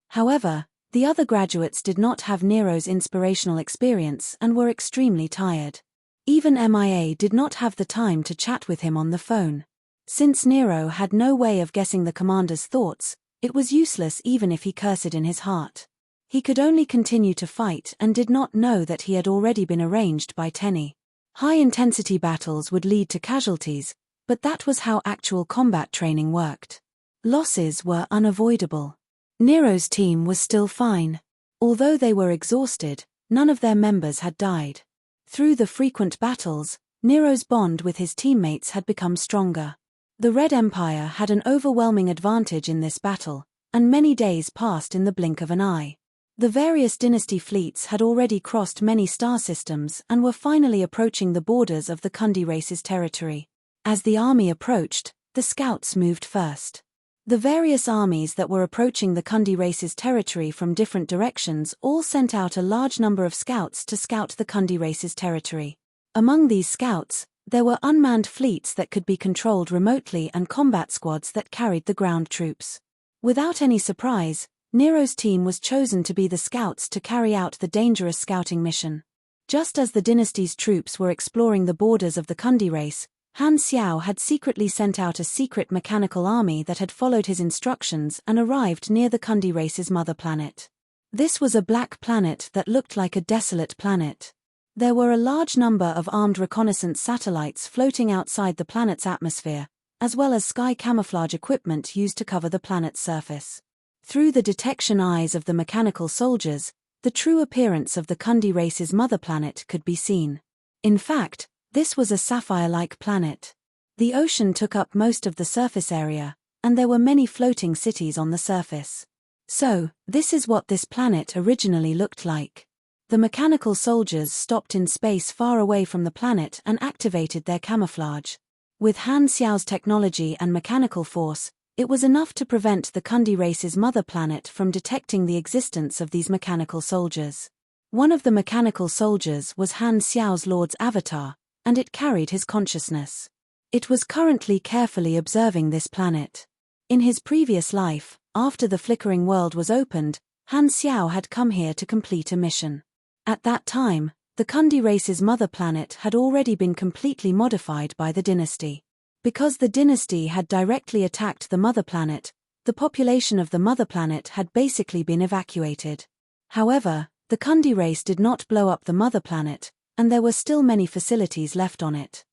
However, the other graduates did not have Nero's inspirational experience and were extremely tired. Even MIA did not have the time to chat with him on the phone. Since Nero had no way of guessing the commander's thoughts, it was useless even if he cursed in his heart. He could only continue to fight and did not know that he had already been arranged by Tenny. High-intensity battles would lead to casualties, but that was how actual combat training worked. Losses were unavoidable. Nero's team was still fine. Although they were exhausted, none of their members had died. Through the frequent battles, Nero's bond with his teammates had become stronger. The Red Empire had an overwhelming advantage in this battle, and many days passed in the blink of an eye. The various dynasty fleets had already crossed many star systems and were finally approaching the borders of the Kundi race's territory. As the army approached, the scouts moved first. The various armies that were approaching the Kundi race's territory from different directions all sent out a large number of scouts to scout the Kundi race's territory. Among these scouts, there were unmanned fleets that could be controlled remotely and combat squads that carried the ground troops. Without any surprise, Nero's team was chosen to be the scouts to carry out the dangerous scouting mission. Just as the dynasty's troops were exploring the borders of the Kundi race, Han Xiao had secretly sent out a secret mechanical army that had followed his instructions and arrived near the Kundi race's mother planet. This was a black planet that looked like a desolate planet. There were a large number of armed reconnaissance satellites floating outside the planet's atmosphere, as well as sky camouflage equipment used to cover the planet's surface. Through the detection eyes of the mechanical soldiers, the true appearance of the Kundi race's mother planet could be seen. In fact, this was a sapphire-like planet. The ocean took up most of the surface area, and there were many floating cities on the surface. So, this is what this planet originally looked like. The mechanical soldiers stopped in space far away from the planet and activated their camouflage. With Han Xiao's technology and mechanical force, it was enough to prevent the Kundi race's mother planet from detecting the existence of these mechanical soldiers. One of the mechanical soldiers was Han Xiao's Lord's avatar, and it carried his consciousness. It was currently carefully observing this planet. In his previous life, after the flickering world was opened, Han Xiao had come here to complete a mission. At that time, the Kundi race's mother planet had already been completely modified by the dynasty. Because the dynasty had directly attacked the mother planet, the population of the mother planet had basically been evacuated. However, the Kundi race did not blow up the mother planet, and there were still many facilities left on it.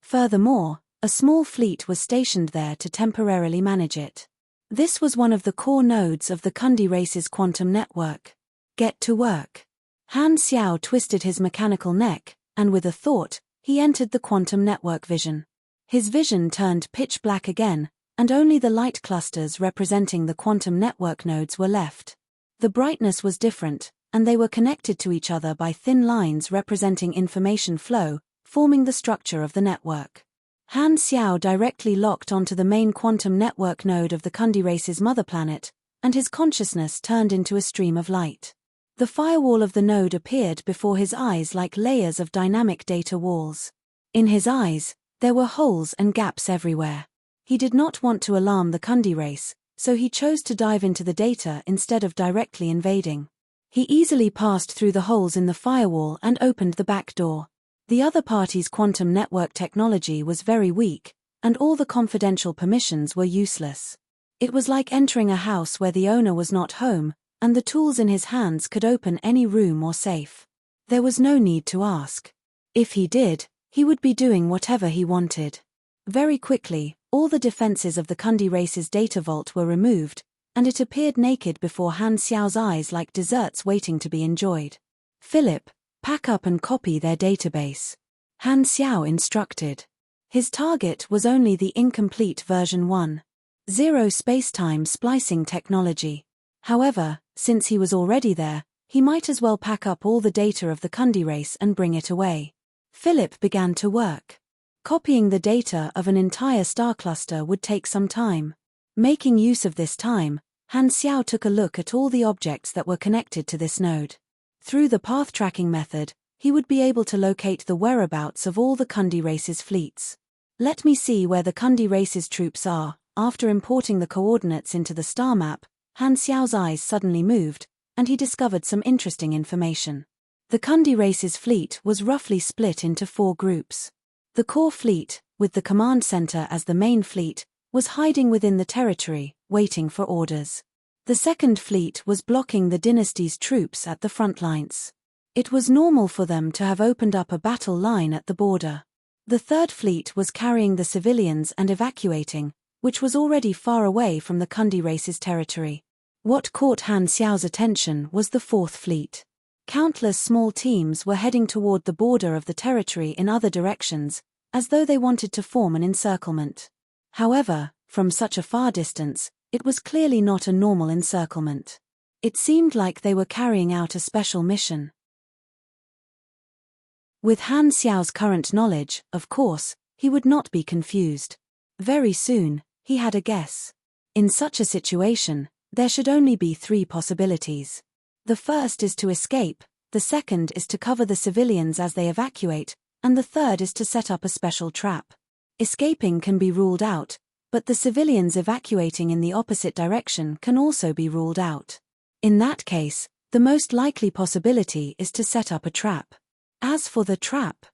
Furthermore, a small fleet was stationed there to temporarily manage it. This was one of the core nodes of the Kundi race's quantum network. Get to work. Han Xiao twisted his mechanical neck, and with a thought, he entered the quantum network vision. His vision turned pitch black again, and only the light clusters representing the quantum network nodes were left. The brightness was different, and they were connected to each other by thin lines representing information flow, forming the structure of the network. Han Xiao directly locked onto the main quantum network node of the Kundi race's mother planet, and his consciousness turned into a stream of light. The firewall of the node appeared before his eyes like layers of dynamic data walls. In his eyes, there were holes and gaps everywhere. He did not want to alarm the Kundi race, so he chose to dive into the data instead of directly invading. He easily passed through the holes in the firewall and opened the back door. The other party's quantum network technology was very weak, and all the confidential permissions were useless. It was like entering a house where the owner was not home, and the tools in his hands could open any room or safe. There was no need to ask. If he did, he would be doing whatever he wanted. Very quickly, all the defenses of the Kundi race's data vault were removed, and it appeared naked before Han Xiao's eyes like desserts waiting to be enjoyed. "Philip, pack up and copy their database," Han Xiao instructed. His target was only the incomplete version 1.0 space-time splicing technology. However, since he was already there, he might as well pack up all the data of the Kundi race and bring it away. Philip began to work. Copying the data of an entire star cluster would take some time. Making use of this time, Han Xiao took a look at all the objects that were connected to this node. Through the path tracking method, he would be able to locate the whereabouts of all the Kundi race's fleets. "Let me see where the Kundi race's troops are." After importing the coordinates into the star map, Han Xiao's eyes suddenly moved, and he discovered some interesting information. The Kundi race's fleet was roughly split into 4 groups. The core fleet, with the command center as the main fleet, was hiding within the territory, waiting for orders. The second fleet was blocking the dynasty's troops at the front lines. It was normal for them to have opened up a battle line at the border. The third fleet was carrying the civilians and evacuating, which was already far away from the Kundi race's territory. What caught Han Xiao's attention was the fourth fleet. Countless small teams were heading toward the border of the territory in other directions, as though they wanted to form an encirclement. However, from such a far distance, it was clearly not a normal encirclement. It seemed like they were carrying out a special mission. With Han Xiao's current knowledge, of course, he would not be confused. Very soon, he had a guess. In such a situation, there should only be 3 possibilities. The first is to escape, the second is to cover the civilians as they evacuate, and the third is to set up a special trap. Escaping can be ruled out, but the civilians evacuating in the opposite direction can also be ruled out. In that case, the most likely possibility is to set up a trap. As for the trap,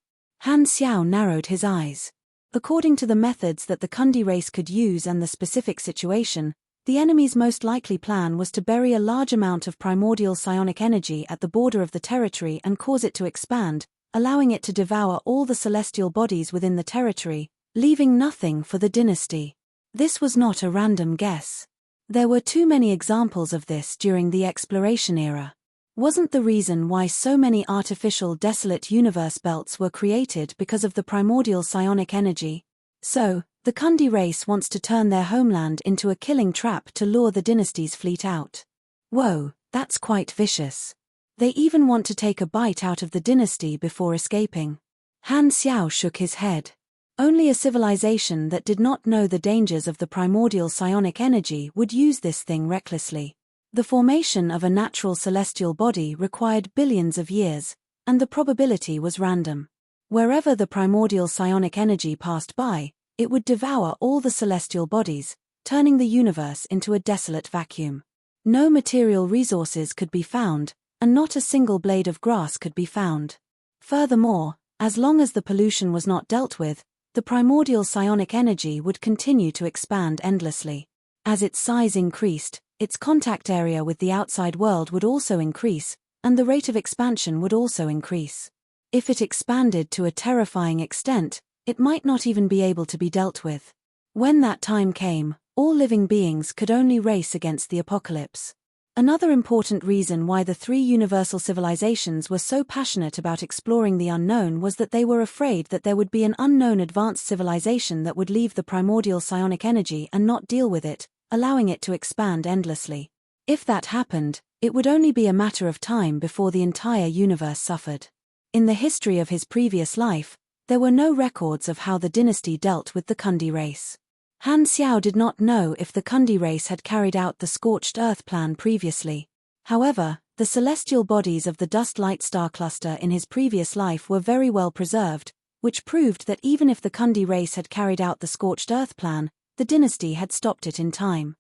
Han Xiao narrowed his eyes. According to the methods that the Kundi race could use and the specific situation, the enemy's most likely plan was to bury a large amount of primordial psionic energy at the border of the territory and cause it to expand, allowing it to devour all the celestial bodies within the territory, leaving nothing for the dynasty. This was not a random guess. There were too many examples of this during the exploration era. Wasn't the reason why so many artificial desolate universe belts were created because of the primordial psionic energy? So, the Kundi race wants to turn their homeland into a killing trap to lure the dynasty's fleet out. Whoa, that's quite vicious. They even want to take a bite out of the dynasty before escaping. Han Xiao shook his head. Only a civilization that did not know the dangers of the primordial psionic energy would use this thing recklessly. The formation of a natural celestial body required billions of years, and the probability was random. Wherever the primordial psionic energy passed by, it would devour all the celestial bodies, turning the universe into a desolate vacuum. No material resources could be found, and not a single blade of grass could be found. Furthermore, as long as the pollution was not dealt with, the primordial psionic energy would continue to expand endlessly. As its size increased, its contact area with the outside world would also increase, and the rate of expansion would also increase. If it expanded to a terrifying extent, it might not even be able to be dealt with. When that time came, all living beings could only race against the apocalypse. Another important reason why the 3 universal civilizations were so passionate about exploring the unknown was that they were afraid that there would be an unknown advanced civilization that would leave the primordial psionic energy and not deal with it, allowing it to expand endlessly. If that happened, it would only be a matter of time before the entire universe suffered. In the history of his previous life, there were no records of how the dynasty dealt with the Kundi race. Han Xiao did not know if the Kundi race had carried out the Scorched Earth plan previously. However, The celestial bodies of the dust-light star cluster in his previous life were very well preserved, which proved that even if the Kundi race had carried out the scorched earth plan, the dynasty had stopped it in time.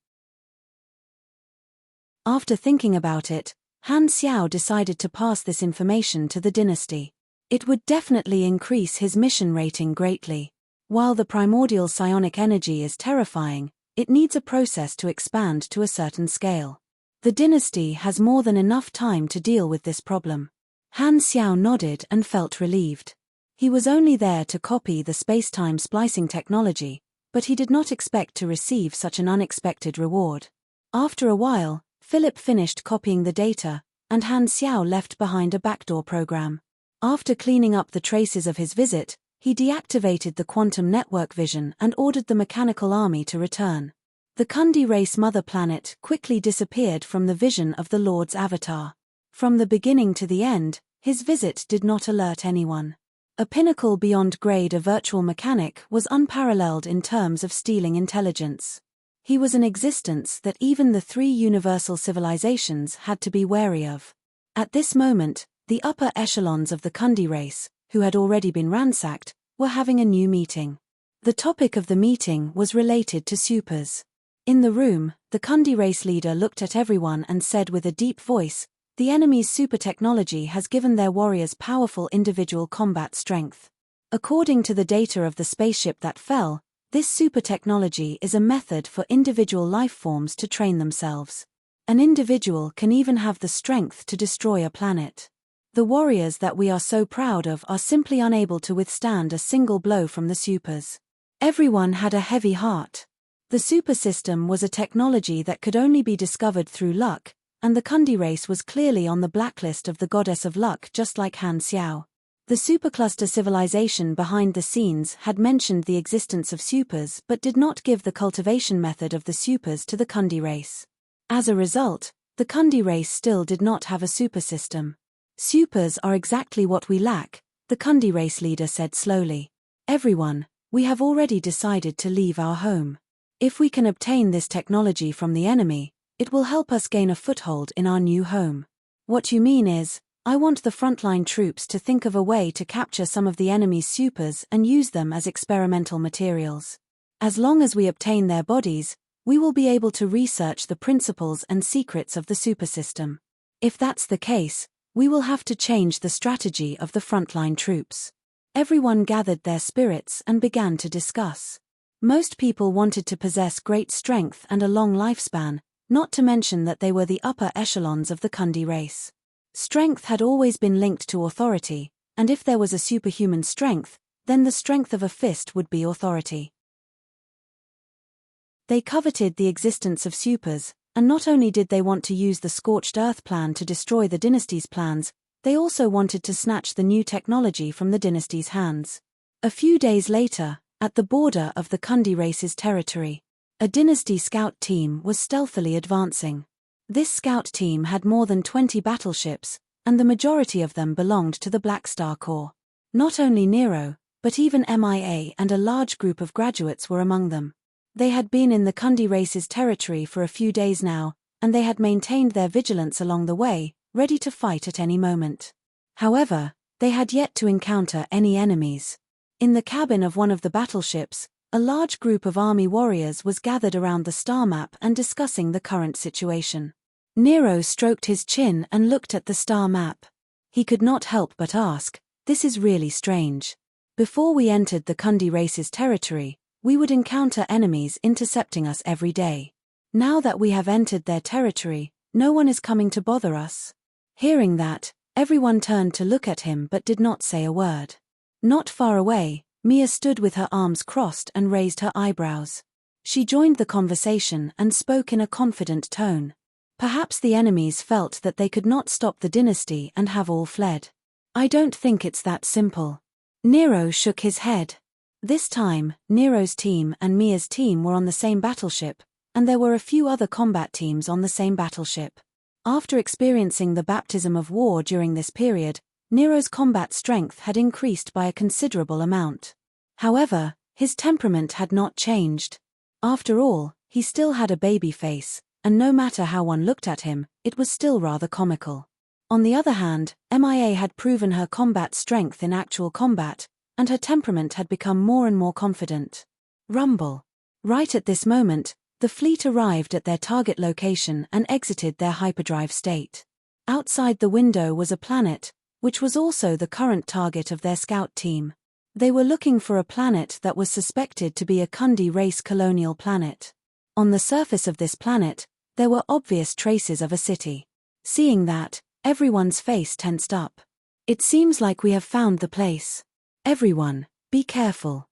After thinking about it, Han Xiao decided to pass this information to the dynasty. It would definitely increase his mission rating greatly. While the primordial psionic energy is terrifying, it needs a process to expand to a certain scale. The dynasty has more than enough time to deal with this problem. Han Xiao nodded and felt relieved. He was only there to copy the space-time splicing technology, but he did not expect to receive such an unexpected reward. After a while, Philip finished copying the data, and Han Xiao left behind a backdoor program. After cleaning up the traces of his visit, he deactivated the quantum network vision and ordered the mechanical army to return. The Kundi race mother planet quickly disappeared from the vision of the Lord's avatar. From the beginning to the end, his visit did not alert anyone. A pinnacle beyond grade, a virtual mechanic, was unparalleled in terms of stealing intelligence. He was an existence that even the three universal civilizations had to be wary of. At this moment, the upper echelons of the Kundi race, who had already been ransacked, were having a new meeting. The topic of the meeting was related to supers. In the room, the Kundi race leader looked at everyone and said with a deep voice, "The enemy's super technology has given their warriors powerful individual combat strength. According to the data of the spaceship that fell, this super technology is a method for individual life forms to train themselves. An individual can even have the strength to destroy a planet. The warriors that we are so proud of are simply unable to withstand a single blow from the supers." Everyone had a heavy heart. The super system was a technology that could only be discovered through luck, and the Kundi race was clearly on the blacklist of the goddess of luck, just like Han Xiao. The supercluster civilization behind the scenes had mentioned the existence of supers but did not give the cultivation method of the supers to the Kundi race. As a result, the Kundi race still did not have a super system. "Supers are exactly what we lack," the Kundi race leader said slowly. "Everyone, we have already decided to leave our home. If we can obtain this technology from the enemy, it will help us gain a foothold in our new home. What you mean is, I want the frontline troops to think of a way to capture some of the enemy's supers and use them as experimental materials. As long as we obtain their bodies, we will be able to research the principles and secrets of the super system. If that's the case, we will have to change the strategy of the frontline troops." Everyone gathered their spirits and began to discuss. Most people wanted to possess great strength and a long lifespan, not to mention that they were the upper echelons of the Kundi race. Strength had always been linked to authority, and if there was a superhuman strength, then the strength of a fist would be authority. They coveted the existence of supers, and not only did they want to use the scorched earth plan to destroy the dynasty's plans, they also wanted to snatch the new technology from the dynasty's hands. A few days later, at the border of the Kundi race's territory, a dynasty scout team was stealthily advancing. This scout team had more than 20 battleships, and the majority of them belonged to the Black Star Corps. Not only Nero, but even MIA and a large group of graduates were among them. They had been in the Kundi race's territory for a few days now, and they had maintained their vigilance along the way, ready to fight at any moment. However, they had yet to encounter any enemies. In the cabin of one of the battleships, a large group of army warriors was gathered around the star map and discussing the current situation. Nero stroked his chin and looked at the star map. He could not help but ask, "This is really strange. Before we entered the Kundi race's territory, we would encounter enemies intercepting us every day. Now that we have entered their territory, no one is coming to bother us." Hearing that, everyone turned to look at him but did not say a word. Not far away, Mia stood with her arms crossed and raised her eyebrows. She joined the conversation and spoke in a confident tone. Perhaps the enemies felt that they could not stop the dynasty and have all fled. "I don't think it's that simple." Nero shook his head. This time, Nero's team and Mia's team were on the same battleship, and there were a few other combat teams on the same battleship. After experiencing the baptism of war during this period, Nero's combat strength had increased by a considerable amount. However, his temperament had not changed. After all, he still had a baby face, and no matter how one looked at him, it was still rather comical. On the other hand, MIA had proven her combat strength in actual combat, and her temperament had become more and more confident. Rumble. Right at this moment, the fleet arrived at their target location and exited their hyperdrive state. Outside the window was a planet, which was also the current target of their scout team. They were looking for a planet that was suspected to be a Kundi race colonial planet. On the surface of this planet, there were obvious traces of a city. Seeing that, everyone's face tensed up. It seems like we have found the place. Everyone, be careful.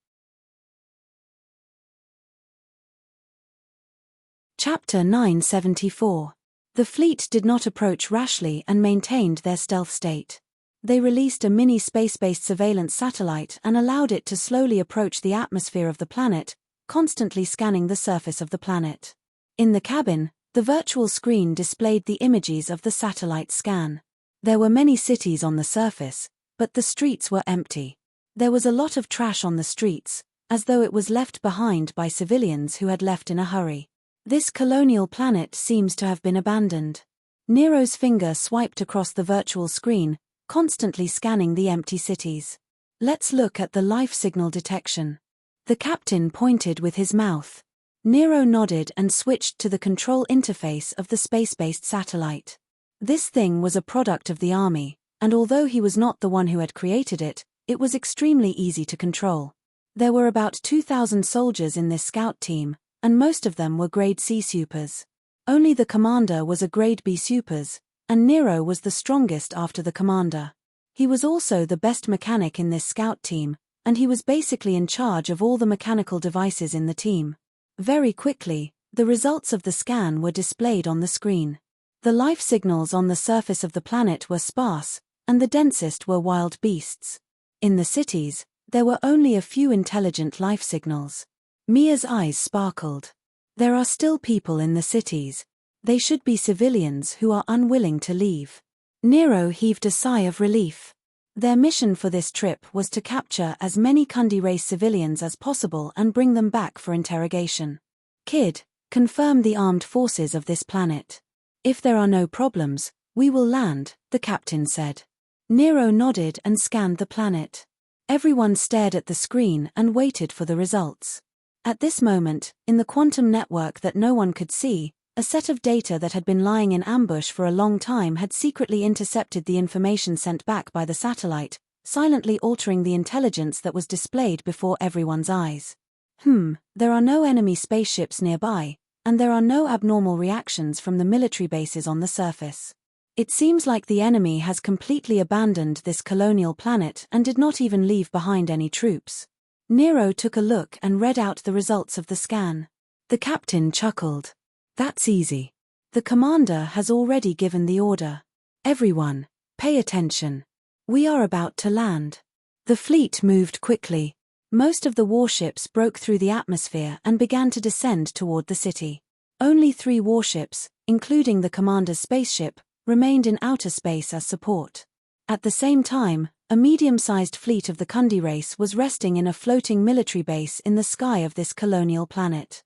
Chapter 974. The fleet did not approach rashly and maintained their stealth state. They released a mini space-based surveillance satellite and allowed it to slowly approach the atmosphere of the planet, constantly scanning the surface of the planet. In the cabin, the virtual screen displayed the images of the satellite scan. There were many cities on the surface, but the streets were empty. There was a lot of trash on the streets, as though it was left behind by civilians who had left in a hurry. This colonial planet seems to have been abandoned. Nero's finger swiped across the virtual screen, constantly scanning the empty cities. Let's look at the life signal detection. The captain pointed with his mouth. Nero nodded and switched to the control interface of the space-based satellite. This thing was a product of the army, and although he was not the one who had created it, it was extremely easy to control. There were about 2,000 soldiers in this scout team, and most of them were Grade C supers. Only the commander was a Grade B supers, and Nero was the strongest after the commander. He was also the best mechanic in this scout team, and he was basically in charge of all the mechanical devices in the team. Very quickly, the results of the scan were displayed on the screen. The life signals on the surface of the planet were sparse, and the densest were wild beasts. In the cities, there were only a few intelligent life signals. Mia's eyes sparkled. There are still people in the cities. They should be civilians who are unwilling to leave. Nero heaved a sigh of relief. Their mission for this trip was to capture as many Kundi race civilians as possible and bring them back for interrogation. Kid, confirm the armed forces of this planet. If there are no problems, we will land, the captain said. Nero nodded and scanned the planet. Everyone stared at the screen and waited for the results. At this moment, in the quantum network that no one could see, a set of data that had been lying in ambush for a long time had secretly intercepted the information sent back by the satellite, silently altering the intelligence that was displayed before everyone's eyes. There are no enemy spaceships nearby, and there are no abnormal reactions from the military bases on the surface. It seems like the enemy has completely abandoned this colonial planet and did not even leave behind any troops. Nero took a look and read out the results of the scan. The captain chuckled. That's easy. The commander has already given the order. Everyone, pay attention. We are about to land. The fleet moved quickly. Most of the warships broke through the atmosphere and began to descend toward the city. Only 3 warships, including the commander's spaceship, remained in outer space as support. At the same time, a medium-sized fleet of the Kundi race was resting in a floating military base in the sky of this colonial planet.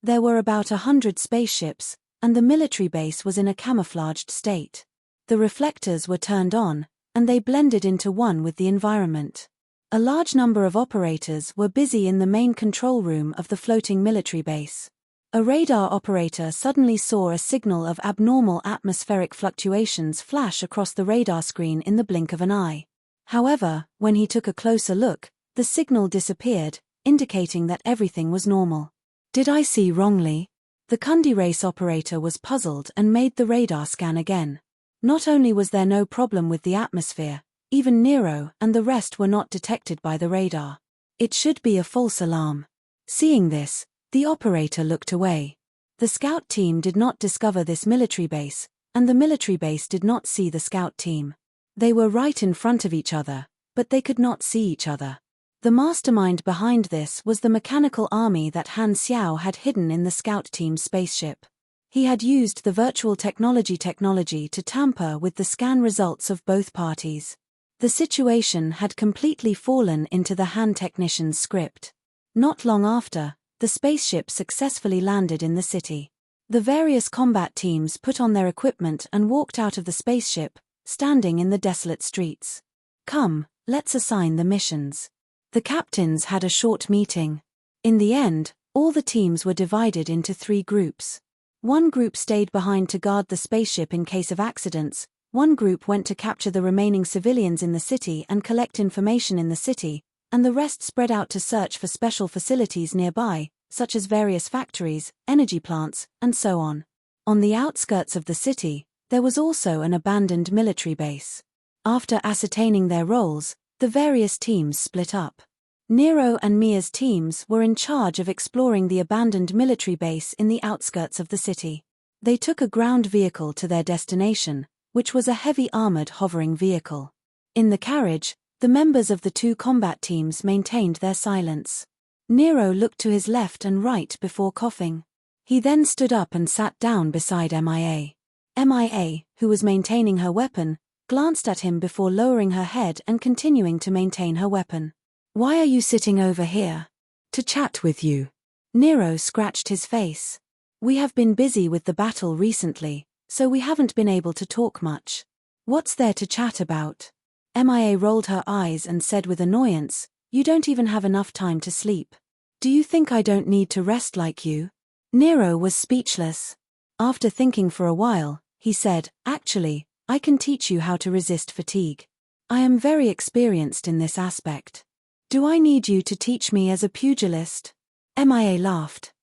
There were about 100 spaceships, and the military base was in a camouflaged state. The reflectors were turned on, and they blended into one with the environment. A large number of operators were busy in the main control room of the floating military base. A radar operator suddenly saw a signal of abnormal atmospheric fluctuations flash across the radar screen in the blink of an eye. However, when he took a closer look, the signal disappeared, indicating that everything was normal. Did I see wrongly? The Kundi race operator was puzzled and made the radar scan again. Not only was there no problem with the atmosphere, even Nero and the rest were not detected by the radar. It should be a false alarm. Seeing this, the operator looked away. The scout team did not discover this military base, and the military base did not see the scout team. They were right in front of each other, but they could not see each other. The mastermind behind this was the mechanical army that Han Xiao had hidden in the scout team's spaceship. He had used the virtual technology to tamper with the scan results of both parties. The situation had completely fallen into the Han technician's script. Not long after, the spaceship successfully landed in the city. The various combat teams put on their equipment and walked out of the spaceship, standing in the desolate streets. Come, let's assign the missions. The captains had a short meeting. In the end, all the teams were divided into 3 groups. One group stayed behind to guard the spaceship in case of accidents, one group went to capture the remaining civilians in the city and collect information in the city, and the rest spread out to search for special facilities nearby, such as various factories, energy plants, and so on. On the outskirts of the city, there was also an abandoned military base. After ascertaining their roles, the various teams split up. Nero and Mia's teams were in charge of exploring the abandoned military base in the outskirts of the city. They took a ground vehicle to their destination, which was a heavy armored hovering vehicle. In the carriage, the members of the 2 combat teams maintained their silence. Nero looked to his left and right before coughing. He then stood up and sat down beside Mia. Mia, who was maintaining her weapon, glanced at him before lowering her head and continuing to maintain her weapon. "Why are you sitting over here?" "To chat with you." Nero scratched his face. "We have been busy with the battle recently, so we haven't been able to talk much." "What's there to chat about?" Mia rolled her eyes and said with annoyance, "You don't even have enough time to sleep. Do you think I don't need to rest like you?" Nero was speechless. After thinking for a while, he said, "Actually, I can teach you how to resist fatigue. I am very experienced in this aspect." "Do I need you to teach me as a pugilist?" Mia laughed.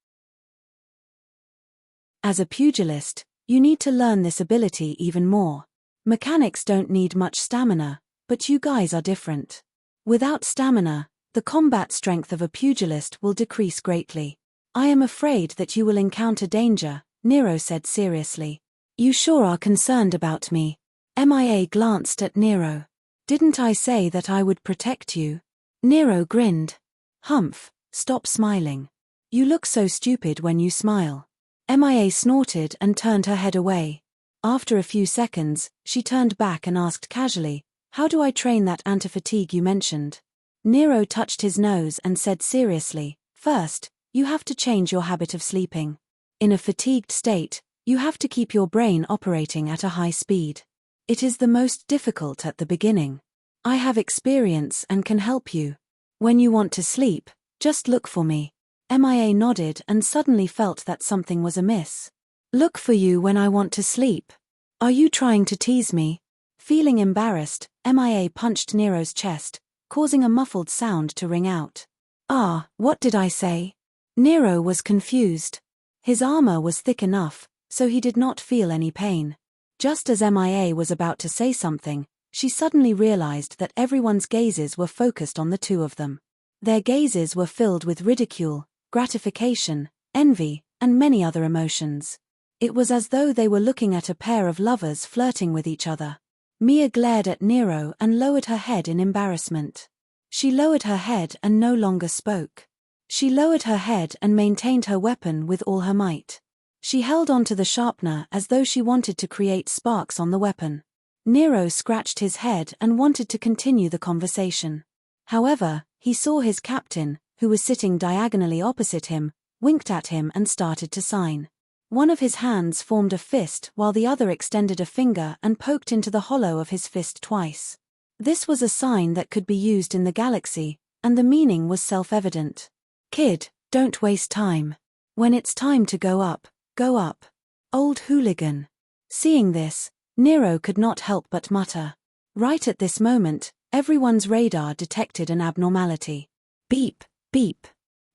"As a pugilist, you need to learn this ability even more. Mechanics don't need much stamina, but you guys are different. Without stamina, the combat strength of a pugilist will decrease greatly. I am afraid that you will encounter danger," Nero said seriously. "You sure are concerned about me." Mia glanced at Nero. "Didn't I say that I would protect you?" Nero grinned. "Humph, stop smiling. You look so stupid when you smile." Mia snorted and turned her head away. After a few seconds, she turned back and asked casually, "How do I train that anti-fatigue you mentioned?" Nero touched his nose and said seriously, "First, you have to change your habit of sleeping. In a fatigued state, you have to keep your brain operating at a high speed. It is the most difficult at the beginning. I have experience and can help you. When you want to sleep, just look for me." Mia nodded and suddenly felt that something was amiss. "Look for you when I want to sleep? Are you trying to tease me?" Feeling embarrassed, Mia punched Nero's chest, causing a muffled sound to ring out. "Ah, what did I say?" Nero was confused. His armor was thick enough, so he did not feel any pain. Just as Mia was about to say something, she suddenly realized that everyone's gazes were focused on the 2 of them. Their gazes were filled with ridicule, gratification, envy, and many other emotions. It was as though they were looking at a pair of lovers flirting with each other. Mia glared at Nero and lowered her head in embarrassment. She lowered her head and no longer spoke. She lowered her head and maintained her weapon with all her might. She held onto the sharpener as though she wanted to create sparks on the weapon. Nero scratched his head and wanted to continue the conversation. However, he saw his captain, who was sitting diagonally opposite him, winked at him and started to sign. One of his hands formed a fist while the other extended a finger and poked into the hollow of his fist twice. This was a sign that could be used in the galaxy, and the meaning was self-evident. "Kid, don't waste time. When it's time to go up, go up. Old hooligan." Seeing this, Nero could not help but mutter. Right at this moment, everyone's radar detected an abnormality. Beep, beep.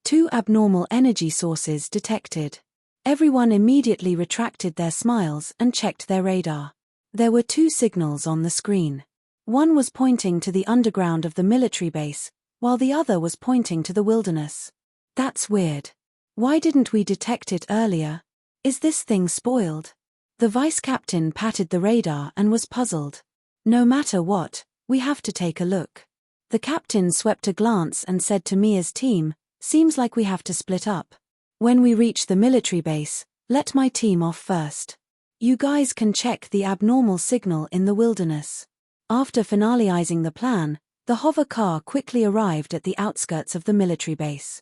2 abnormal energy sources detected. Everyone immediately retracted their smiles and checked their radar. There were 2 signals on the screen. One was pointing to the underground of the military base, while the other was pointing to the wilderness. "That's weird. Why didn't we detect it earlier? Is this thing spoiled?" The vice captain patted the radar and was puzzled. "No matter what, we have to take a look." The captain swept a glance and said to Mia's team, "Seems like we have to split up. When we reach the military base, let my team off first. You guys can check the abnormal signal in the wilderness." After finalizing the plan, the hover car quickly arrived at the outskirts of the military base.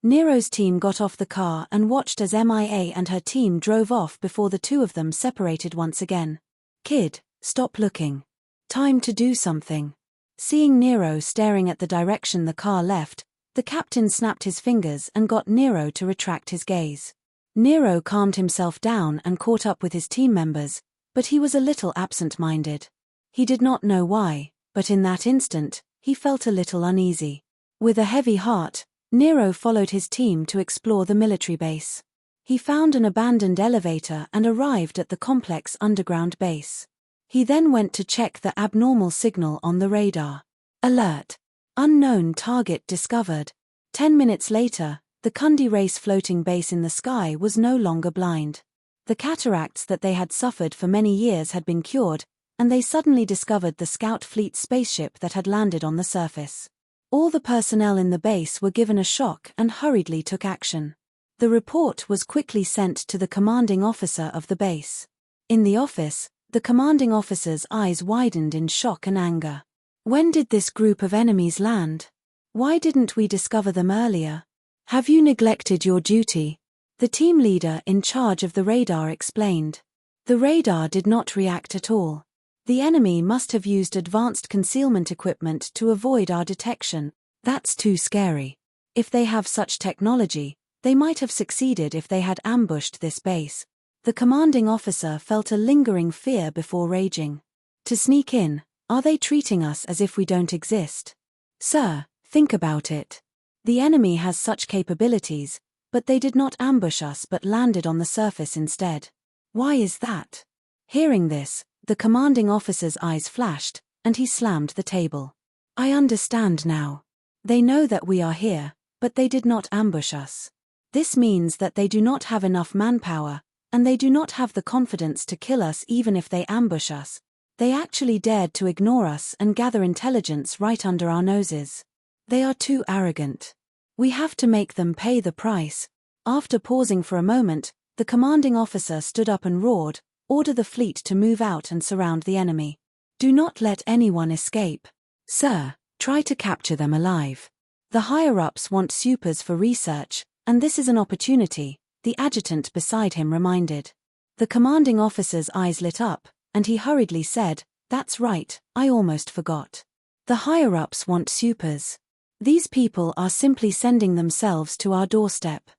Nero's team got off the car and watched as MIA and her team drove off before the two of them separated once again. "Kid, stop looking. Time to do something." Seeing Nero staring at the direction the car left, the captain snapped his fingers and got Nero to retract his gaze. Nero calmed himself down and caught up with his team members, but he was a little absent-minded. He did not know why, but in that instant, he felt a little uneasy. With a heavy heart, Nero followed his team to explore the military base. He found an abandoned elevator and arrived at the complex underground base. He then went to check the abnormal signal on the radar. Alert! Unknown target discovered. 10 minutes later, the Kundi race floating base in the sky was no longer blind. The cataracts that they had suffered for many years had been cured, and they suddenly discovered the Scout Fleet spaceship that had landed on the surface. All the personnel in the base were given a shock and hurriedly took action. The report was quickly sent to the commanding officer of the base. In the office, the commanding officer's eyes widened in shock and anger. "When did this group of enemies land? Why didn't we discover them earlier? Have you neglected your duty?" The team leader in charge of the radar explained. "The radar did not react at all. The enemy must have used advanced concealment equipment to avoid our detection. That's too scary. If they have such technology, they might have succeeded if they had ambushed this base." The commanding officer felt a lingering fear before raging. "To sneak in, are they treating us as if we don't exist? Sir, think about it. The enemy has such capabilities, but they did not ambush us but landed on the surface instead. Why is that?" Hearing this, the commanding officer's eyes flashed, and he slammed the table. "I understand now. They know that we are here, but they did not ambush us. This means that they do not have enough manpower, and they do not have the confidence to kill us even if they ambush us. They actually dared to ignore us and gather intelligence right under our noses. They are too arrogant. We have to make them pay the price." After pausing for a moment, the commanding officer stood up and roared, "Order the fleet to move out and surround the enemy. Do not let anyone escape. Sir, try to capture them alive. The higher-ups want supers for research, and this is an opportunity," the adjutant beside him reminded. The commanding officer's eyes lit up, and he hurriedly said, "That's right, I almost forgot. The higher-ups want supers. These people are simply sending themselves to our doorstep.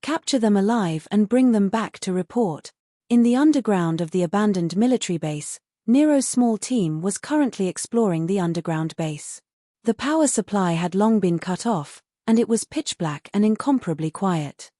Capture them alive and bring them back to report." In the underground of the abandoned military base, Nero's small team was currently exploring the underground base. The power supply had long been cut off, and it was pitch black and incomparably quiet.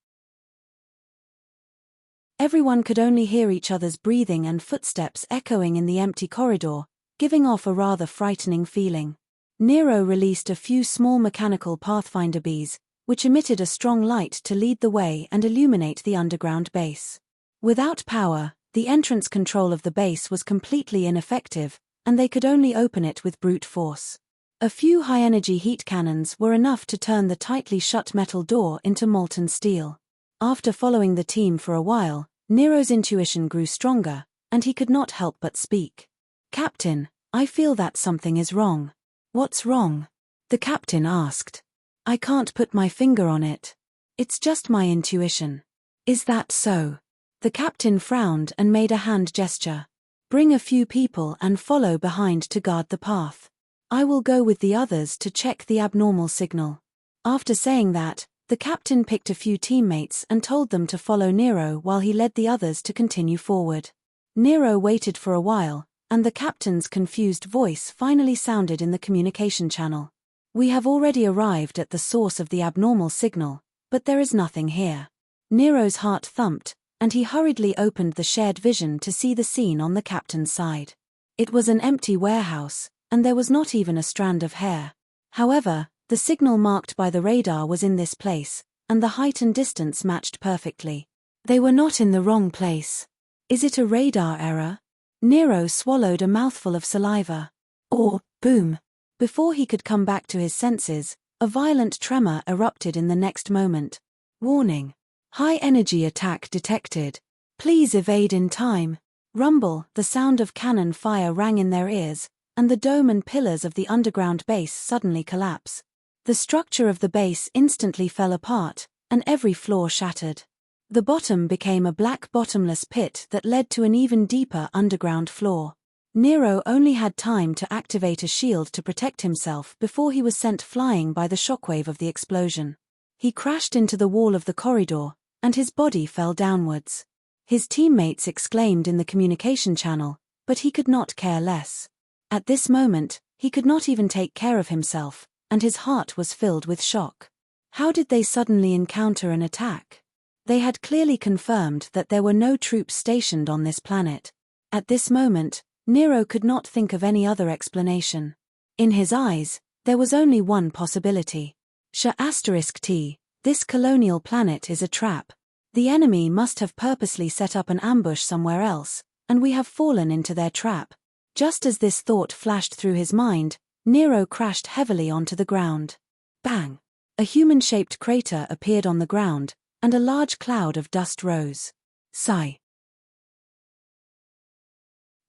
Everyone could only hear each other's breathing and footsteps echoing in the empty corridor, giving off a rather frightening feeling. Nero released a few small mechanical pathfinder bees, which emitted a strong light to lead the way and illuminate the underground base. Without power, the entrance control of the base was completely ineffective, and they could only open it with brute force. A few high-energy heat cannons were enough to turn the tightly shut metal door into molten steel. After following the team for a while, Nero's intuition grew stronger, and he could not help but speak. "Captain, I feel that something is wrong." "What's wrong?" the captain asked. "I can't put my finger on it. It's just my intuition." "Is that so?" The captain frowned and made a hand gesture. "Bring a few people and follow behind to guard the path. I will go with the others to check the abnormal signal." After saying that, the captain picked a few teammates and told them to follow Nero while he led the others to continue forward. Nero waited for a while, and the captain's confused voice finally sounded in the communication channel. "We have already arrived at the source of the abnormal signal, but there is nothing here." Nero's heart thumped, and he hurriedly opened the shared vision to see the scene on the captain's side. It was an empty warehouse, and there was not even a strand of hair. However, the signal marked by the radar was in this place, and the height and distance matched perfectly. They were not in the wrong place. "Is it a radar error?" Nero swallowed a mouthful of saliva. Or, boom! Before he could come back to his senses, a violent tremor erupted in the next moment. "Warning! High-energy attack detected. Please evade in time." Rumble, the sound of cannon fire rang in their ears, and the dome and pillars of the underground base suddenly collapsed. The structure of the base instantly fell apart, and every floor shattered. The bottom became a black bottomless pit that led to an even deeper underground floor. Nero only had time to activate a shield to protect himself before he was sent flying by the shockwave of the explosion. He crashed into the wall of the corridor, and his body fell downwards. His teammates exclaimed in the communication channel, but he could not care less. At this moment, he could not even take care of himself, and his heart was filled with shock. How did they suddenly encounter an attack? They had clearly confirmed that there were no troops stationed on this planet. At this moment, Nero could not think of any other explanation. In his eyes, there was only one possibility. *T. This colonial planet is a trap. The enemy must have purposely set up an ambush somewhere else, and we have fallen into their trap. Just as this thought flashed through his mind, Nero crashed heavily onto the ground. Bang! A human-shaped crater appeared on the ground, and a large cloud of dust rose. Sigh.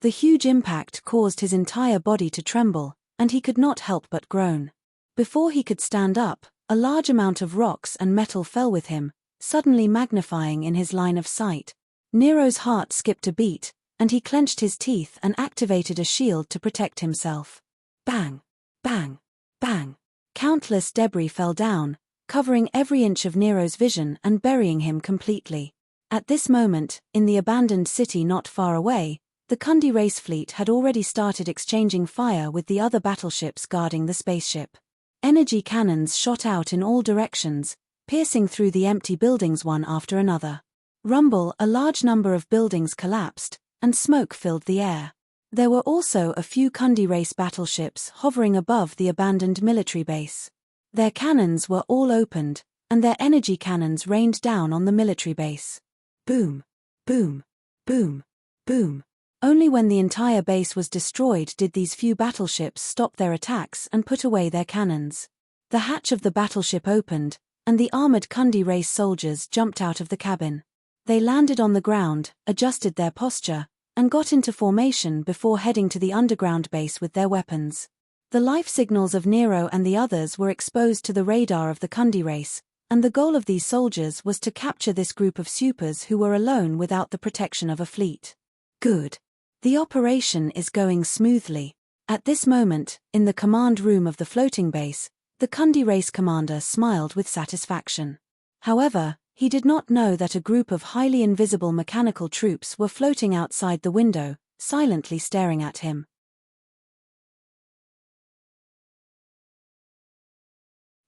The huge impact caused his entire body to tremble, and he could not help but groan. Before he could stand up, a large amount of rocks and metal fell with him, suddenly magnifying in his line of sight. Nero's heart skipped a beat, and he clenched his teeth and activated a shield to protect himself. Bang! Bang! Bang! Countless debris fell down, covering every inch of Nero's vision and burying him completely. At this moment, in the abandoned city not far away, the Kundi race fleet had already started exchanging fire with the other battleships guarding the spaceship. Energy cannons shot out in all directions, piercing through the empty buildings one after another. Rumble, a large number of buildings collapsed, and smoke filled the air. There were also a few Kundi race battleships hovering above the abandoned military base. Their cannons were all opened, and their energy cannons rained down on the military base. Boom! Boom! Boom! Boom! Only when the entire base was destroyed did these few battleships stop their attacks and put away their cannons. The hatch of the battleship opened, and the armored Kundi race soldiers jumped out of the cabin. They landed on the ground, adjusted their posture, and got into formation before heading to the underground base with their weapons. The life signals of Nero and the others were exposed to the radar of the Kundi race, and the goal of these soldiers was to capture this group of supers who were alone without the protection of a fleet. Good. The operation is going smoothly. At this moment, in the command room of the floating base, the Kundi race commander smiled with satisfaction. However, he did not know that a group of highly invisible mechanical troops were floating outside the window, silently staring at him.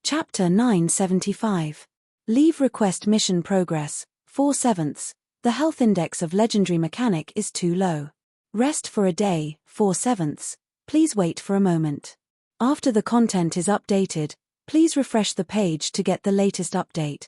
Chapter 975. Leave request mission progress, 4/7. The health index of legendary mechanic is too low. Rest for a day, 4/7. Please wait for a moment. After the content is updated, please refresh the page to get the latest update.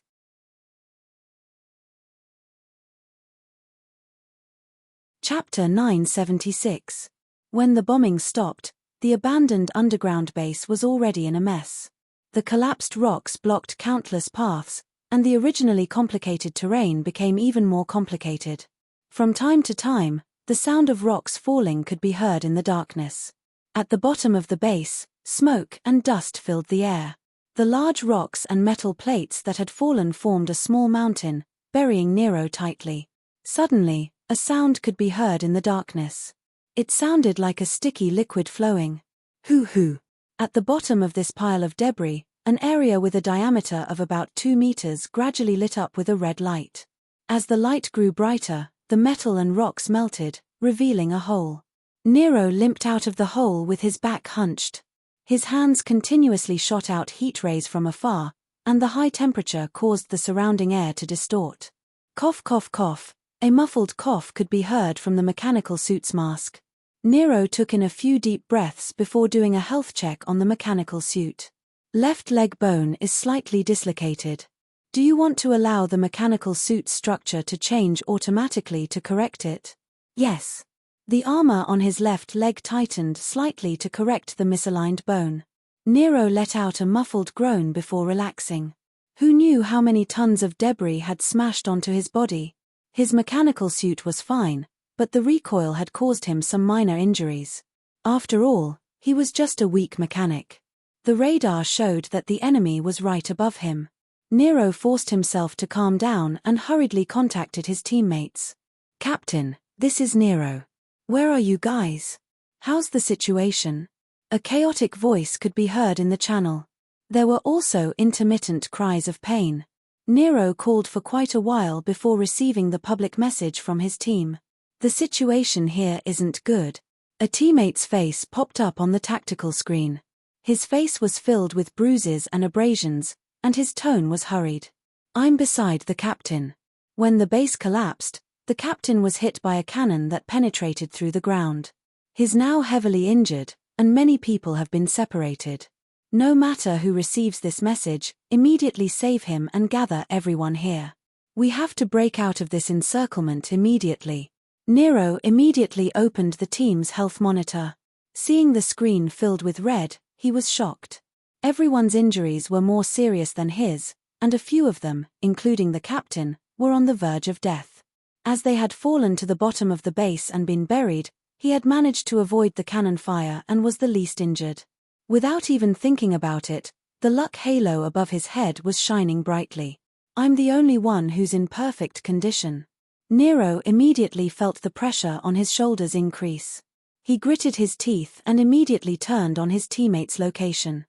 Chapter 976. When the bombing stopped, the abandoned underground base was already in a mess. The collapsed rocks blocked countless paths, and the originally complicated terrain became even more complicated. From time to time, the sound of rocks falling could be heard in the darkness. At the bottom of the base, smoke and dust filled the air. The large rocks and metal plates that had fallen formed a small mountain, burying Nero tightly. Suddenly, a sound could be heard in the darkness. It sounded like a sticky liquid flowing. Hoo-hoo. At the bottom of this pile of debris, an area with a diameter of about 2 meters gradually lit up with a red light. As the light grew brighter, the metal and rocks melted, revealing a hole. Nero limped out of the hole with his back hunched. His hands continuously shot out heat rays from afar, and the high temperature caused the surrounding air to distort. Cough, cough, cough. A muffled cough could be heard from the mechanical suit's mask. Nero took in a few deep breaths before doing a health check on the mechanical suit. Left leg bone is slightly dislocated. Do you want to allow the mechanical suit's structure to change automatically to correct it? Yes. The armor on his left leg tightened slightly to correct the misaligned bone. Nero let out a muffled groan before relaxing. Who knew how many tons of debris had smashed onto his body? His mechanical suit was fine, but the recoil had caused him some minor injuries. After all, he was just a weak mechanic. The radar showed that the enemy was right above him. Nero forced himself to calm down and hurriedly contacted his teammates. "Captain, this is Nero. Where are you guys? How's the situation?" A chaotic voice could be heard in the channel. There were also intermittent cries of pain. Nero called for quite a while before receiving the public message from his team. "The situation here isn't good." A teammate's face popped up on the tactical screen. His face was filled with bruises and abrasions, and his tone was hurried. "I'm beside the captain. When the base collapsed, the captain was hit by a cannon that penetrated through the ground. He's now heavily injured, and many people have been separated. No matter who receives this message, immediately save him and gather everyone here. We have to break out of this encirclement immediately." Nero immediately opened the team's health monitor. Seeing the screen filled with red, he was shocked. Everyone's injuries were more serious than his, and a few of them, including the captain, were on the verge of death. As they had fallen to the bottom of the base and been buried, he had managed to avoid the cannon fire and was the least injured. Without even thinking about it, the luck halo above his head was shining brightly. "I'm the only one who's in perfect condition." Nero immediately felt the pressure on his shoulders increase. He gritted his teeth and immediately turned on his teammate's location.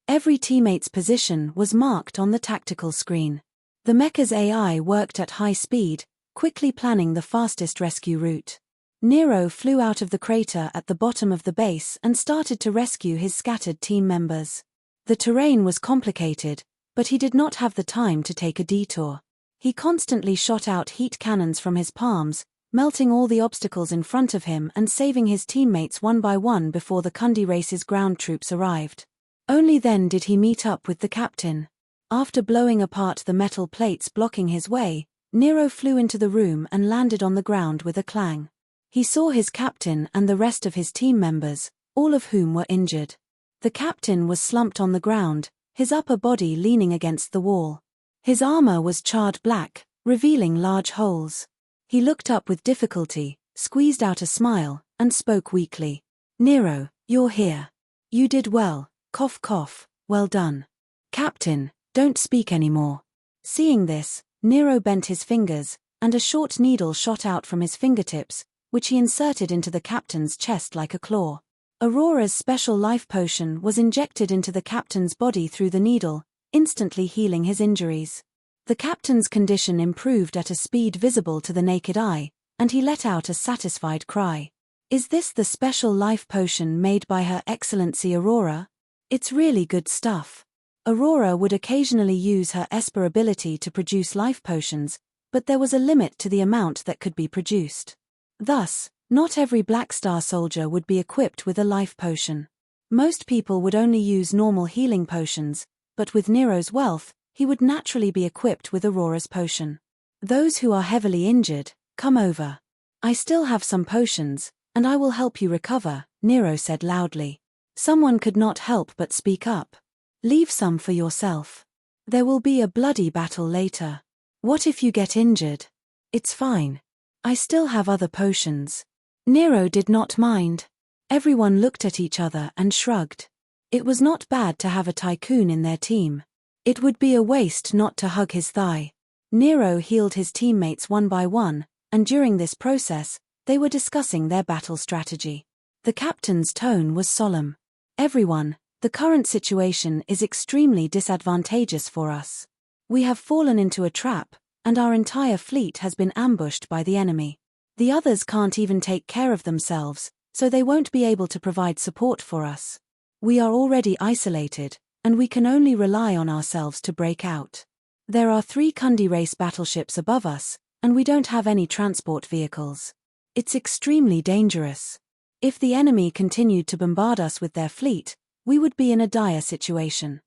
Every teammate's position was marked on the tactical screen. The mecha's AI worked at high speed, quickly planning the fastest rescue route. Nero flew out of the crater at the bottom of the base and started to rescue his scattered team members. The terrain was complicated, but he did not have the time to take a detour. He constantly shot out heat cannons from his palms, melting all the obstacles in front of him and saving his teammates one by one before the Kundi race's ground troops arrived. Only then did he meet up with the captain. After blowing apart the metal plates blocking his way, Nero flew into the room and landed on the ground with a clang. He saw his captain and the rest of his team members, all of whom were injured. The captain was slumped on the ground, his upper body leaning against the wall. His armor was charred black, revealing large holes. He looked up with difficulty, squeezed out a smile, and spoke weakly. "Nero, you're here. You did well, cough cough, well done. Captain, don't speak anymore." Seeing this, Nero bent his fingers, and a short needle shot out from his fingertips, which he inserted into the captain's chest like a claw. Aurora's special life potion was injected into the captain's body through the needle, instantly healing his injuries. The captain's condition improved at a speed visible to the naked eye, and he let out a satisfied cry. "Is this the special life potion made by Her Excellency Aurora? It's really good stuff." Aurora would occasionally use her Esper ability to produce life potions, but there was a limit to the amount that could be produced. Thus, not every Black Star soldier would be equipped with a life potion. Most people would only use normal healing potions, but with Nero's wealth, he would naturally be equipped with Aurora's potion. "Those who are heavily injured, come over. I still have some potions, and I will help you recover," Nero said loudly. Someone could not help but speak up. "Leave some for yourself. There will be a bloody battle later. What if you get injured? It's fine. I still have other potions." Nero did not mind. Everyone looked at each other and shrugged. It was not bad to have a tycoon in their team. It would be a waste not to hug his thigh. Nero healed his teammates one by one, and during this process, they were discussing their battle strategy. The captain's tone was solemn. "Everyone, the current situation is extremely disadvantageous for us. We have fallen into a trap, and our entire fleet has been ambushed by the enemy. The others can't even take care of themselves, so they won't be able to provide support for us. We are already isolated, and we can only rely on ourselves to break out. There are 3 Kundi race battleships above us, and we don't have any transport vehicles. It's extremely dangerous. If the enemy continued to bombard us with their fleet, we would be in a dire situation."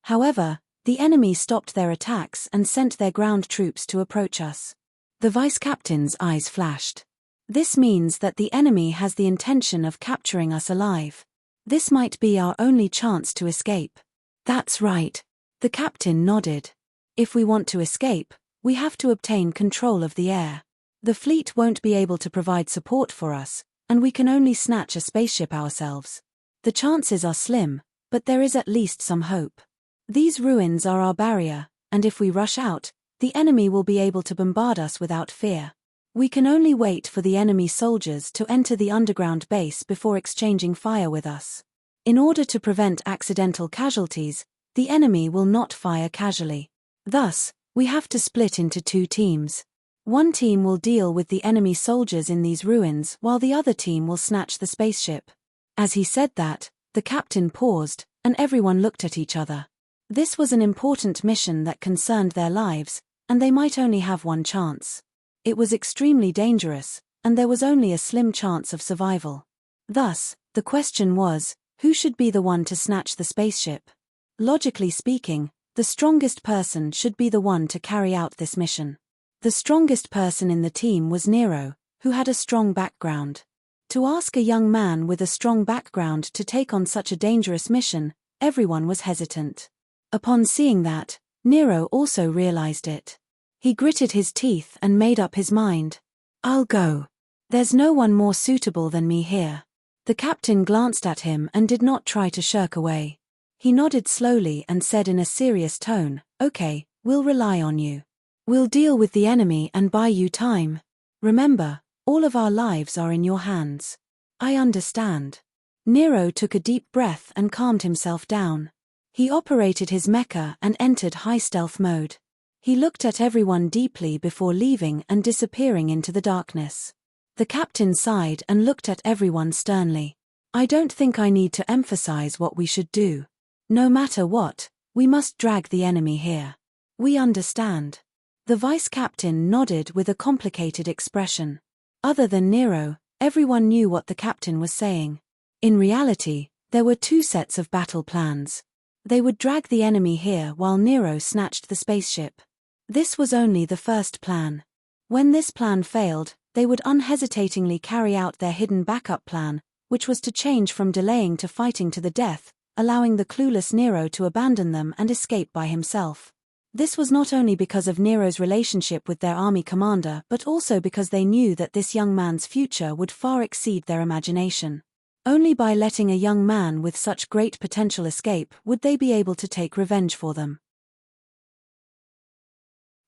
However, the enemy stopped their attacks and sent their ground troops to approach us. The vice-captain's eyes flashed. "This means that the enemy has the intention of capturing us alive. This might be our only chance to escape." "That's right." The captain nodded. "If we want to escape, we have to obtain control of the air. The fleet won't be able to provide support for us, and we can only snatch a spaceship ourselves. The chances are slim, But there is at least some hope. These ruins are our barrier, and if we rush out, the enemy will be able to bombard us without fear. We can only wait for the enemy soldiers to enter the underground base before exchanging fire with us. In order to prevent accidental casualties, the enemy will not fire casually. Thus, we have to split into 2 teams. One team will deal with the enemy soldiers in these ruins while the other team will snatch the spaceship. As he said that, the captain paused, and everyone looked at each other. This was an important mission that concerned their lives, and they might only have one chance. It was extremely dangerous, and there was only a slim chance of survival. Thus, the question was, who should be the one to snatch the spaceship? Logically speaking, the strongest person should be the one to carry out this mission. The strongest person in the team was Nero, who had a strong background. To ask a young man with a strong background to take on such a dangerous mission, everyone was hesitant. Upon seeing that, Nero also realized it. He gritted his teeth and made up his mind. I'll go. There's no one more suitable than me here. The captain glanced at him and did not try to shirk away. He nodded slowly and said in a serious tone, "Okay, we'll rely on you. We'll deal with the enemy and buy you time. Remember, all of our lives are in your hands." "I understand." Nero took a deep breath and calmed himself down. He operated his mecha and entered high stealth mode. He looked at everyone deeply before leaving and disappearing into the darkness. The captain sighed and looked at everyone sternly. "I don't think I need to emphasize what we should do. No matter what, we must drag the enemy here. We understand." The vice captain nodded with a complicated expression. Other than Nero, everyone knew what the captain was saying. In reality, there were 2 sets of battle plans. They would drag the enemy here while Nero snatched the spaceship. This was only the first plan. When this plan failed, they would unhesitatingly carry out their hidden backup plan, which was to change from delaying to fighting to the death, allowing the clueless Nero to abandon them and escape by himself. This was not only because of Nero's relationship with their army commander but also because they knew that this young man's future would far exceed their imagination. Only by letting a young man with such great potential escape would they be able to take revenge for them.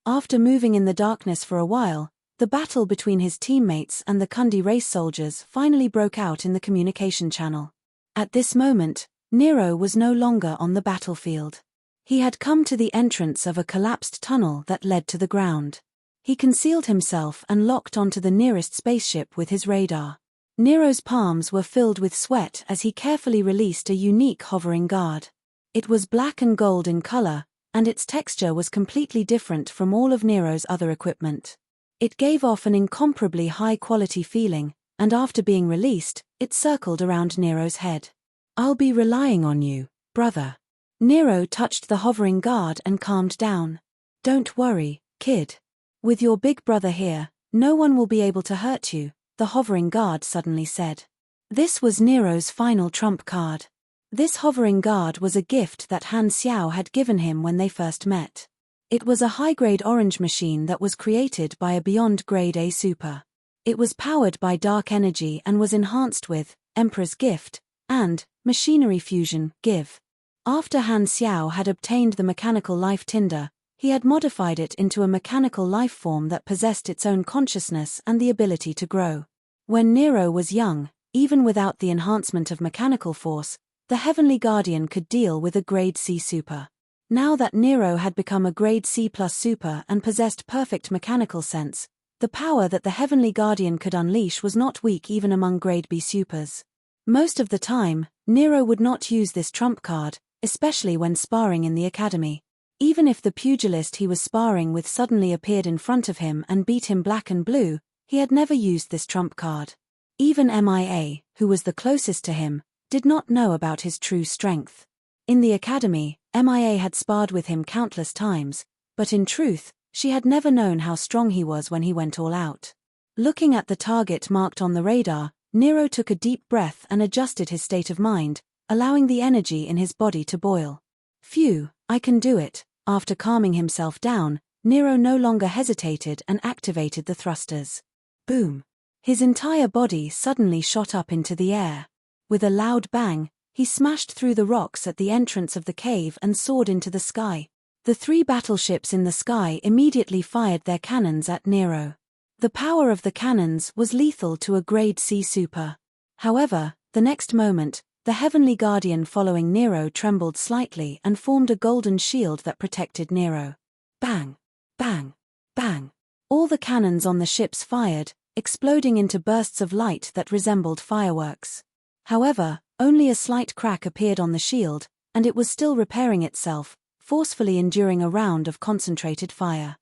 After moving in the darkness for a while, the battle between his teammates and the Kundi race soldiers finally broke out in the communication channel. At this moment, Nero was no longer on the battlefield. He had come to the entrance of a collapsed tunnel that led to the ground. He concealed himself and locked onto the nearest spaceship with his radar. Nero's palms were filled with sweat as he carefully released a unique hovering guard. It was black and gold in color, and its texture was completely different from all of Nero's other equipment. It gave off an incomparably high-quality feeling, and after being released, it circled around Nero's head. "I'll be relying on you, brother." Nero touched the hovering guard and calmed down. "Don't worry, kid. With your big brother here, no one will be able to hurt you," the hovering guard suddenly said. This was Nero's final trump card. This hovering guard was a gift that Han Xiao had given him when they first met. It was a high-grade orange machine that was created by a beyond grade A super. It was powered by dark energy and was enhanced with Emperor's Gift and Machinery Fusion Give. After Han Xiao had obtained the mechanical life tinder, he had modified it into a mechanical life form that possessed its own consciousness and the ability to grow. When Nero was young, even without the enhancement of mechanical force, the Heavenly Guardian could deal with a grade C super. Now that Nero had become a grade C+ super and possessed perfect mechanical sense, the power that the Heavenly Guardian could unleash was not weak even among grade B supers. Most of the time, Nero would not use this trump card, especially when sparring in the academy. Even if the pugilist he was sparring with suddenly appeared in front of him and beat him black and blue, he had never used this trump card. Even MIA, who was the closest to him, did not know about his true strength. In the academy, MIA had sparred with him countless times, but in truth, she had never known how strong he was when he went all out. Looking at the target marked on the radar, Nero took a deep breath and adjusted his state of mind, allowing the energy in his body to boil. "Phew, I can do it." After calming himself down, Nero no longer hesitated and activated the thrusters. Boom! His entire body suddenly shot up into the air. With a loud bang, He smashed through the rocks at the entrance of the cave and soared into the sky. The 3 battleships in the sky immediately fired their cannons at Nero. The power of the cannons was lethal to a Grade C super. However, the next moment, the heavenly guardian following Nero trembled slightly and formed a golden shield that protected Nero. Bang! Bang! Bang! All the cannons on the ships fired, exploding into bursts of light that resembled fireworks. However, only a slight crack appeared on the shield, and it was still repairing itself, forcefully enduring a round of concentrated fire.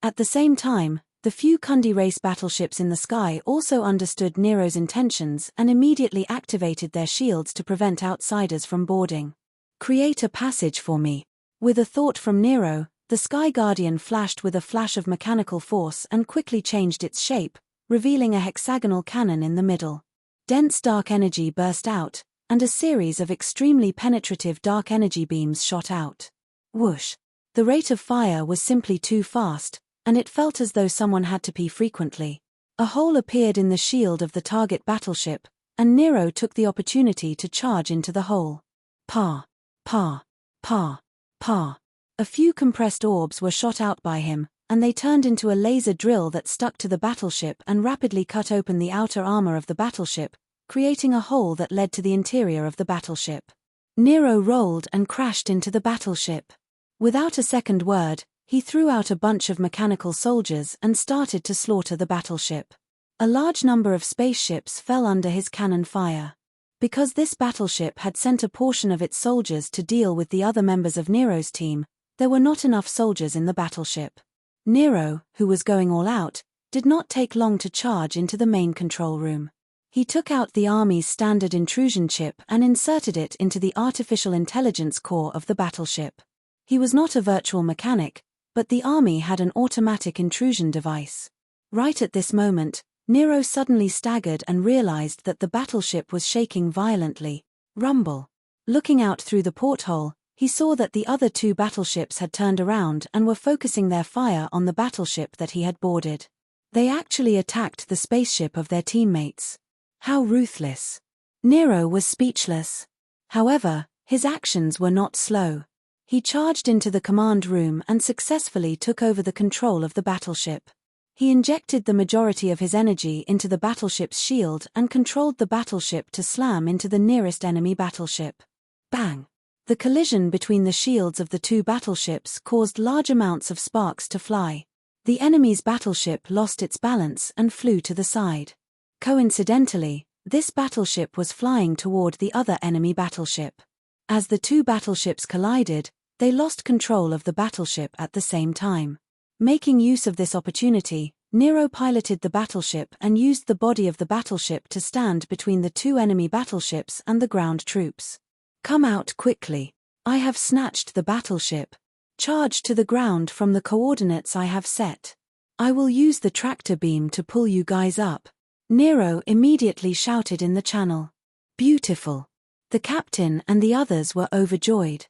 At the same time, the few Kundi race battleships in the sky also understood Nero's intentions and immediately activated their shields to prevent outsiders from boarding. "Create a passage for me." With a thought from Nero, the Sky Guardian flashed with a flash of mechanical force and quickly changed its shape, revealing a hexagonal cannon in the middle. Dense dark energy burst out, and a series of extremely penetrative dark energy beams shot out. Whoosh! The rate of fire was simply too fast, and it felt as though someone had to pee frequently. A hole appeared in the shield of the target battleship, and Nero took the opportunity to charge into the hole. Pa! Pa! Pa! Pa! A few compressed orbs were shot out by him, and they turned into a laser drill that stuck to the battleship and rapidly cut open the outer armor of the battleship, creating a hole that led to the interior of the battleship. Nero rolled and crashed into the battleship. Without a second word, he threw out a bunch of mechanical soldiers and started to slaughter the battleship. A large number of spaceships fell under his cannon fire. Because this battleship had sent a portion of its soldiers to deal with the other members of Nero's team, there were not enough soldiers in the battleship. Nero, who was going all out, did not take long to charge into the main control room. He took out the Army's standard intrusion chip and inserted it into the artificial intelligence core of the battleship. He was not a virtual mechanic, but the Army had an automatic intrusion device. Right at this moment, Nero suddenly staggered and realized that the battleship was shaking violently. Rumble. Looking out through the porthole, he saw that the other 2 battleships had turned around and were focusing their fire on the battleship that he had boarded. They actually attacked the spaceship of their teammates. How ruthless. Nero was speechless. However, his actions were not slow. He charged into the command room and successfully took over the control of the battleship. He injected the majority of his energy into the battleship's shield and controlled the battleship to slam into the nearest enemy battleship. Bang! The collision between the shields of the 2 battleships caused large amounts of sparks to fly. The enemy's battleship lost its balance and flew to the side. Coincidentally, this battleship was flying toward the other enemy battleship. As the 2 battleships collided, they lost control of the battleship at the same time. Making use of this opportunity, Nero piloted the battleship and used the body of the battleship to stand between the 2 enemy battleships and the ground troops. "Come out quickly. I have snatched the battleship. Charge to the ground from the coordinates I have set. I will use the tractor beam to pull you guys up," Nero immediately shouted in the channel. "Beautiful." The captain and the others were overjoyed.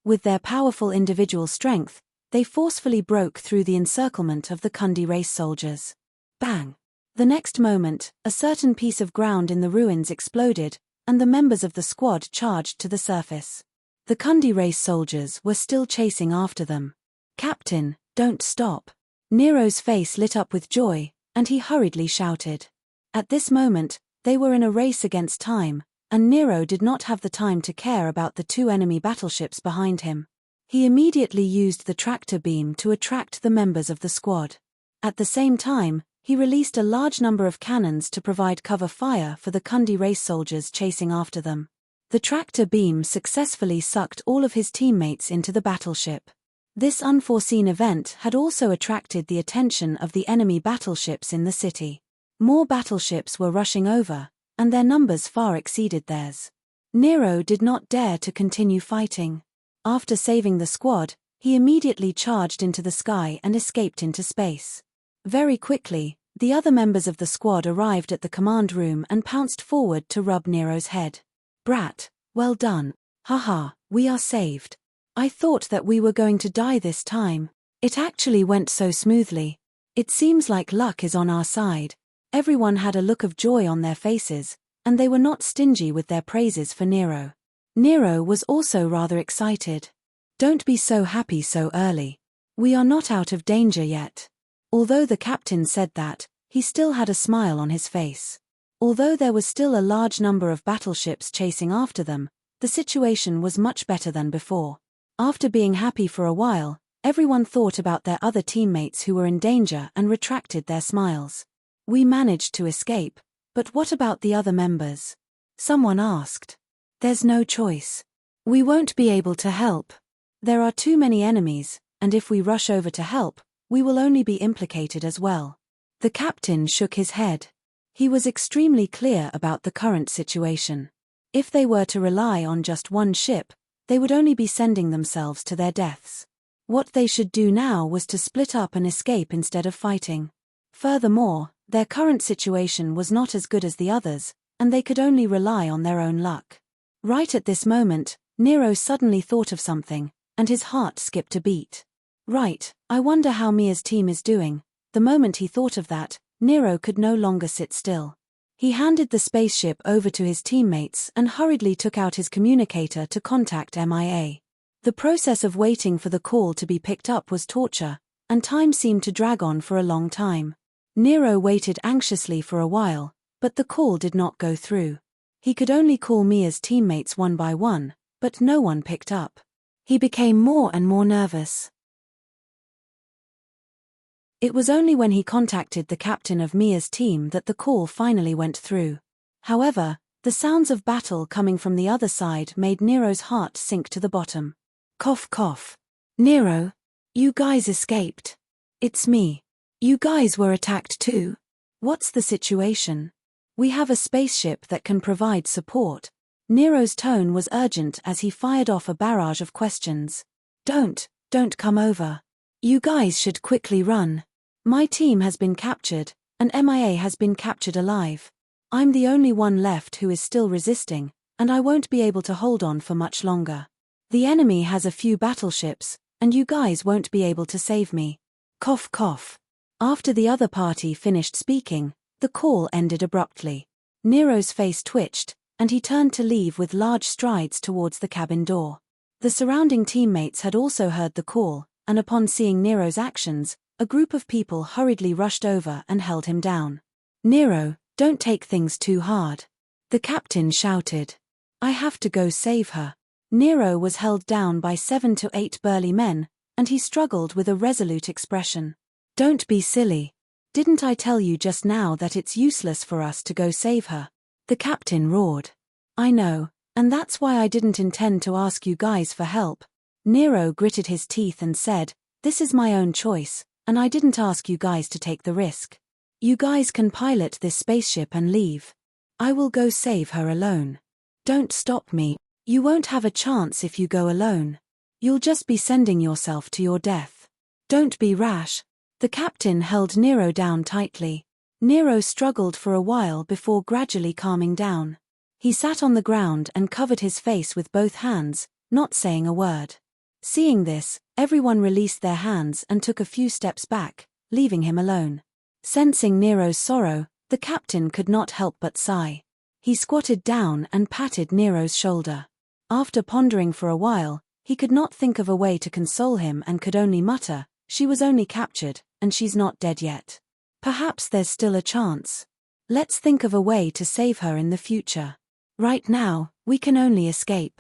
With their powerful individual strength, they forcefully broke through the encirclement of the Kundi race soldiers. Bang! The next moment, a certain piece of ground in the ruins exploded, and the members of the squad charged to the surface. The Kundi race soldiers were still chasing after them. "Captain, don't stop." Nero's face lit up with joy, and he hurriedly shouted. At this moment, they were in a race against time, and Nero did not have the time to care about the 2 enemy battleships behind him. He immediately used the tractor beam to attract the members of the squad. At the same time, he released a large number of cannons to provide cover fire for the Kundi race soldiers chasing after them. The tractor beam successfully sucked all of his teammates into the battleship. This unforeseen event had also attracted the attention of the enemy battleships in the city. More battleships were rushing over, and their numbers far exceeded theirs. Nero did not dare to continue fighting. After saving the squad, he immediately charged into the sky and escaped into space. Very quickly, the other members of the squad arrived at the command room and pounced forward to rub Nero's head. "Brat, well done. Haha, we are saved. I thought that we were going to die this time. It actually went so smoothly. It seems like luck is on our side. Everyone had a look of joy on their faces, and they were not stingy with their praises for Nero. Nero was also rather excited. "Don't be so happy so early. We are not out of danger yet." Although the captain said that, he still had a smile on his face. Although there was still a large number of battleships chasing after them, the situation was much better than before. After being happy for a while, everyone thought about their other teammates who were in danger and retracted their smiles. "We managed to escape, but what about the other members?" someone asked. "There's no choice. We won't be able to help. There are too many enemies, and if we rush over to help, we will only be implicated as well." The captain shook his head. He was extremely clear about the current situation. If they were to rely on just one ship, they would only be sending themselves to their deaths. What they should do now was to split up and escape instead of fighting. Furthermore, their current situation was not as good as the others, and they could only rely on their own luck. Right at this moment, Nero suddenly thought of something, and his heart skipped a beat. Right, I wonder how Mia's team is doing. The moment he thought of that, Nero could no longer sit still. He handed the spaceship over to his teammates and hurriedly took out his communicator to contact MIA. The process of waiting for the call to be picked up was torture, and time seemed to drag on for a long time. Nero waited anxiously for a while, but the call did not go through. He could only call Mia's teammates one by one, but no one picked up. He became more and more nervous. It was only when he contacted the captain of Mia's team that the call finally went through. However, the sounds of battle coming from the other side made Nero's heart sink to the bottom. Cough cough. "Nero, you guys escaped. It's me. You guys were attacked too. What's the situation? We have a spaceship that can provide support." Nero's tone was urgent as he fired off a barrage of questions. Don't come over. You guys should quickly run. My team has been captured, and MIA has been captured alive. I'm the only one left who is still resisting, and I won't be able to hold on for much longer. The enemy has a few battleships, and you guys won't be able to save me. Cough cough. After the other party finished speaking, the call ended abruptly. Nero's face twitched, and he turned to leave with large strides towards the cabin door. The surrounding teammates had also heard the call, and upon seeing Nero's actions, a group of people hurriedly rushed over and held him down. "Nero, don't take things too hard," the captain shouted. "I have to go save her." Nero was held down by 7 to 8 burly men, and he struggled with a resolute expression. "Don't be silly. Didn't I tell you just now that it's useless for us to go save her?" the captain roared. "I know, and that's why I didn't intend to ask you guys for help." Nero gritted his teeth and said, "This is my own choice, and I didn't ask you guys to take the risk. You guys can pilot this spaceship and leave. I will go save her alone. Don't stop me. You won't have a chance if you go alone. You'll just be sending yourself to your death. Don't be rash." The captain held Nero down tightly. Nero struggled for a while before gradually calming down. He sat on the ground and covered his face with both hands, not saying a word. Seeing this, everyone released their hands and took a few steps back, leaving him alone. Sensing Nero's sorrow, the captain could not help but sigh. He squatted down and patted Nero's shoulder. After pondering for a while, he could not think of a way to console him and could only mutter, "She was only captured, and she's not dead yet. Perhaps there's still a chance. Let's think of a way to save her in the future. Right now, we can only escape."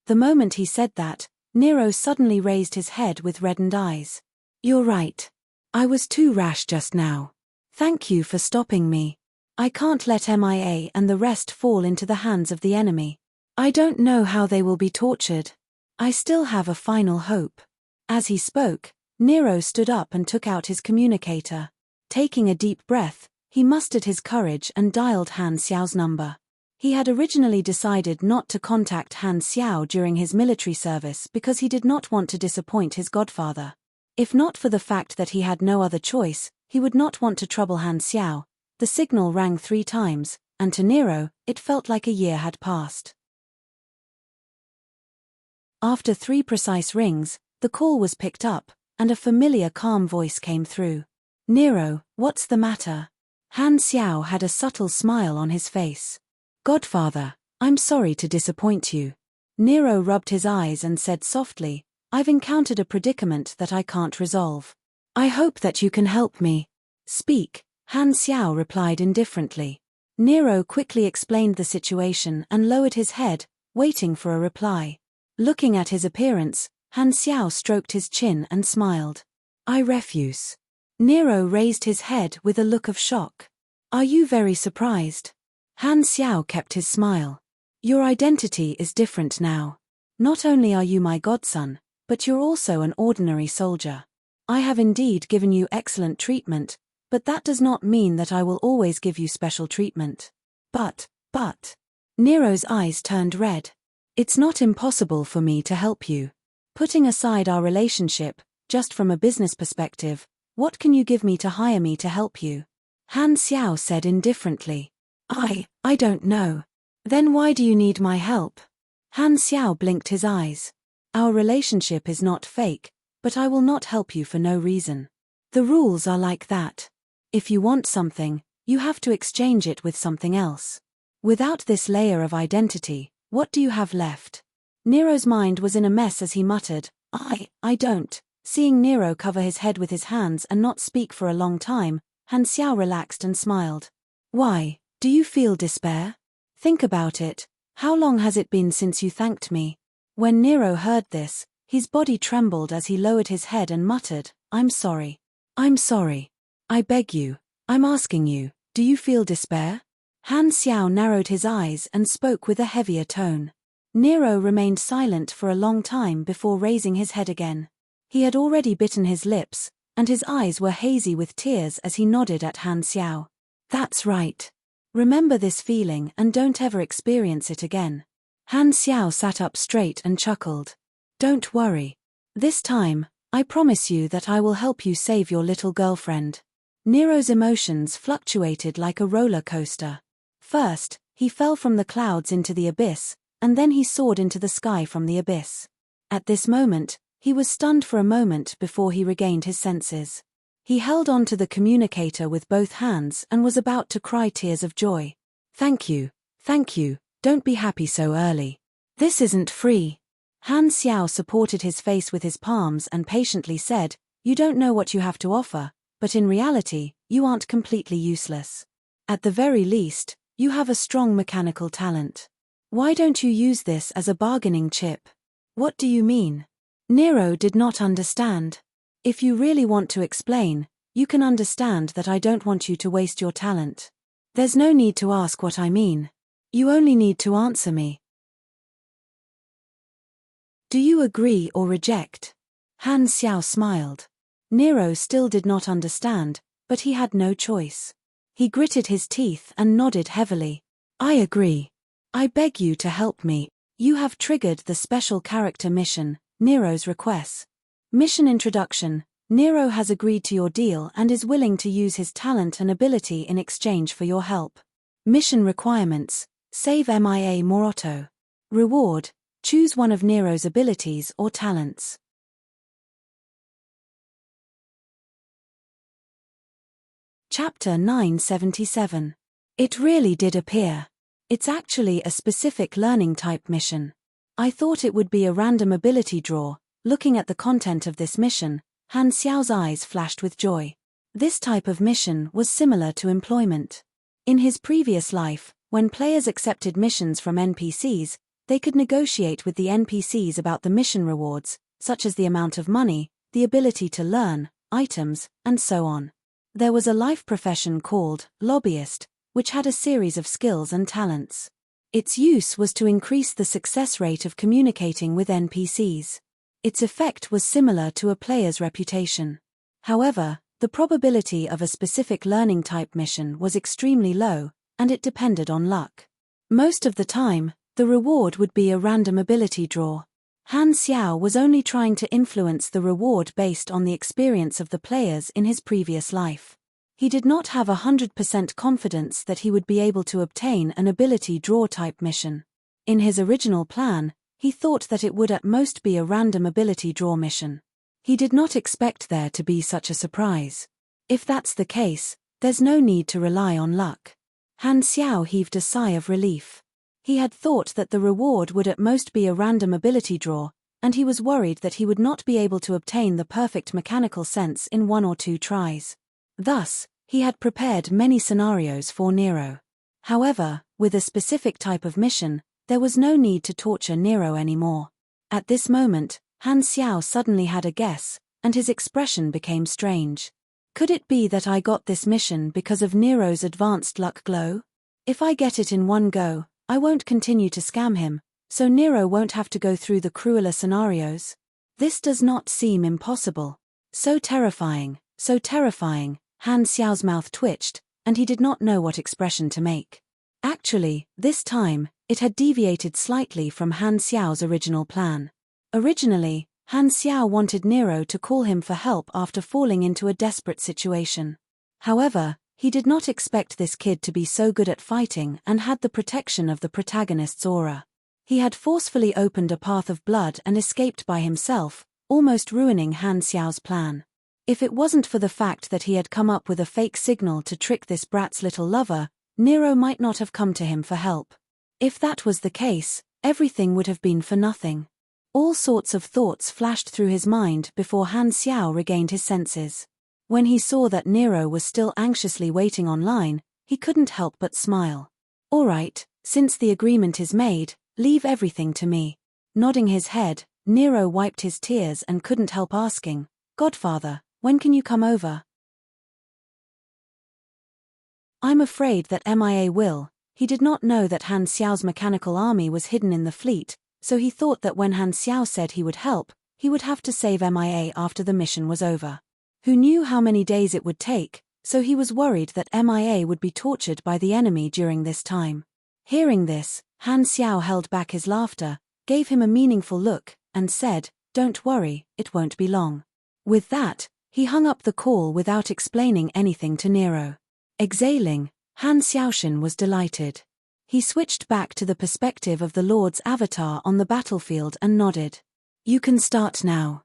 The moment he said that, Nero suddenly raised his head with reddened eyes. "You're right. I was too rash just now. Thank you for stopping me. I can't let MIA and the rest fall into the hands of the enemy. I don't know how they will be tortured. I still have a final hope." As he spoke, Nero stood up and took out his communicator. Taking a deep breath, he mustered his courage and dialed Han Xiao's number. He had originally decided not to contact Han Xiao during his military service because he did not want to disappoint his godfather. If not for the fact that he had no other choice, he would not want to trouble Han Xiao. The signal rang 3 times, and to Nero, it felt like a year had passed. After 3 precise rings, the call was picked up, and a familiar calm voice came through. "Nero, what's the matter? Han Xiao had a subtle smile on his face. Godfather, I'm sorry to disappoint you. Nero rubbed his eyes and said softly, I've encountered a predicament that I can't resolve. I hope that you can help me. Speak, Han Xiao replied indifferently. Nero quickly explained the situation and lowered his head, waiting for a reply. Looking at his appearance, Han Xiao stroked his chin and smiled. I refuse. Nero raised his head with a look of shock. Are you very surprised? Han Xiao kept his smile. Your identity is different now. Not only are you my godson, but you're also an ordinary soldier. I have indeed given you excellent treatment, but that does not mean that I will always give you special treatment. But. Nero's eyes turned red. It's not impossible for me to help you. Putting aside our relationship, just from a business perspective, what can you give me to hire me to help you? Han Xiao said indifferently. I don't know. Then why do you need my help? Han Xiao blinked his eyes. Our relationship is not fake, but I will not help you for no reason. The rules are like that. If you want something, you have to exchange it with something else. Without this layer of identity, what do you have left? Nero's mind was in a mess as he muttered, I don't. Seeing Nero cover his head with his hands and not speak for a long time, Han Xiao relaxed and smiled. Why, do you feel despair? Think about it. How long has it been since you thanked me? When Nero heard this, his body trembled as he lowered his head and muttered, I'm sorry. I'm sorry. I beg you. I'm asking you, do you feel despair? Han Xiao narrowed his eyes and spoke with a heavier tone. Nero remained silent for a long time before raising his head again. He had already bitten his lips, and his eyes were hazy with tears as he nodded at Han Xiao. That's right. Remember this feeling and don't ever experience it again. Han Xiao sat up straight and chuckled. Don't worry. This time, I promise you that I will help you save your little girlfriend. Nero's emotions fluctuated like a roller coaster. First, he fell from the clouds into the abyss, and then he soared into the sky from the abyss. At this moment, he was stunned for a moment before he regained his senses. He held on to the communicator with both hands and was about to cry tears of joy. Thank you, don't be happy so early. This isn't free. Han Xiao supported his face with his palms and patiently said, You don't know what you have to offer, but in reality, you aren't completely useless. At the very least, you have a strong mechanical talent. Why don't you use this as a bargaining chip? What do you mean? Nero did not understand. If you really want to explain, you can understand that I don't want you to waste your talent. There's no need to ask what I mean. You only need to answer me. Do you agree or reject? Han Xiao smiled. Nero still did not understand, but he had no choice. He gritted his teeth and nodded heavily. I agree. I beg you to help me. You have triggered the special character mission, Nero's request. Mission introduction. Nero has agreed to your deal and is willing to use his talent and ability in exchange for your help. Mission requirements. Save Mia Morotto. Reward. Choose one of Nero's abilities or talents. Chapter 977. It really did appear. It's actually a specific learning type mission. I thought it would be a random ability draw. Looking at the content of this mission, Han Xiao's eyes flashed with joy. This type of mission was similar to employment. In his previous life, when players accepted missions from NPCs, they could negotiate with the NPCs about the mission rewards, such as the amount of money, the ability to learn, items, and so on. There was a life profession called lobbyist, which had a series of skills and talents. Its use was to increase the success rate of communicating with NPCs. Its effect was similar to a player's reputation. However, the probability of a specific learning type mission was extremely low, and it depended on luck. Most of the time, the reward would be a random ability draw. Han Xiao was only trying to influence the reward based on the experience of the players in his previous life. He did not have 100% confidence that he would be able to obtain an ability draw type mission. In his original plan, he thought that it would at most be a random ability draw mission. He did not expect there to be such a surprise. If that's the case, There's no need to rely on luck. Han Xiao heaved a sigh of relief. He had thought that the reward would at most be a random ability draw, and he was worried that he would not be able to obtain the perfect mechanical sense in 1 or 2 tries. Thus, he had prepared many scenarios for Nero. However, with a specific type of mission, there was no need to torture Nero anymore. At this moment, Han Xiao suddenly had a guess, and his expression became strange. Could it be that I got this mission because of Nero's advanced luck glow? If I get it in one go, I won't continue to scam him, so Nero won't have to go through the crueler scenarios. This does not seem impossible. So terrifying, Han Xiao's mouth twitched, and he did not know what expression to make. Actually, this time, it had deviated slightly from Han Xiao's original plan. Originally, Han Xiao wanted Nero to call him for help after falling into a desperate situation. However, he did not expect this kid to be so good at fighting and had the protection of the protagonist's aura. He had forcefully opened a path of blood and escaped by himself, almost ruining Han Xiao's plan. If it wasn't for the fact that he had come up with a fake signal to trick this brat's little lover, Nero might not have come to him for help. If that was the case, everything would have been for nothing. All sorts of thoughts flashed through his mind before Han Xiao regained his senses. When he saw that Nero was still anxiously waiting online, he couldn't help but smile. All right, since the agreement is made, leave everything to me. Nodding his head, Nero wiped his tears and couldn't help asking, Godfather, when can you come over? I'm afraid that MIA will. He did not know that Han Xiao's mechanical army was hidden in the fleet, so he thought that when Han Xiao said he would help, he would have to save MIA after the mission was over. Who knew how many days it would take, so he was worried that MIA would be tortured by the enemy during this time. Hearing this, Han Xiao held back his laughter, gave him a meaningful look, and said, Don't worry, it won't be long. With that, he hung up the call without explaining anything to Nero. Exhaling, Han Xiaoshan was delighted. He switched back to the perspective of the Lord's avatar on the battlefield and nodded. You can start now.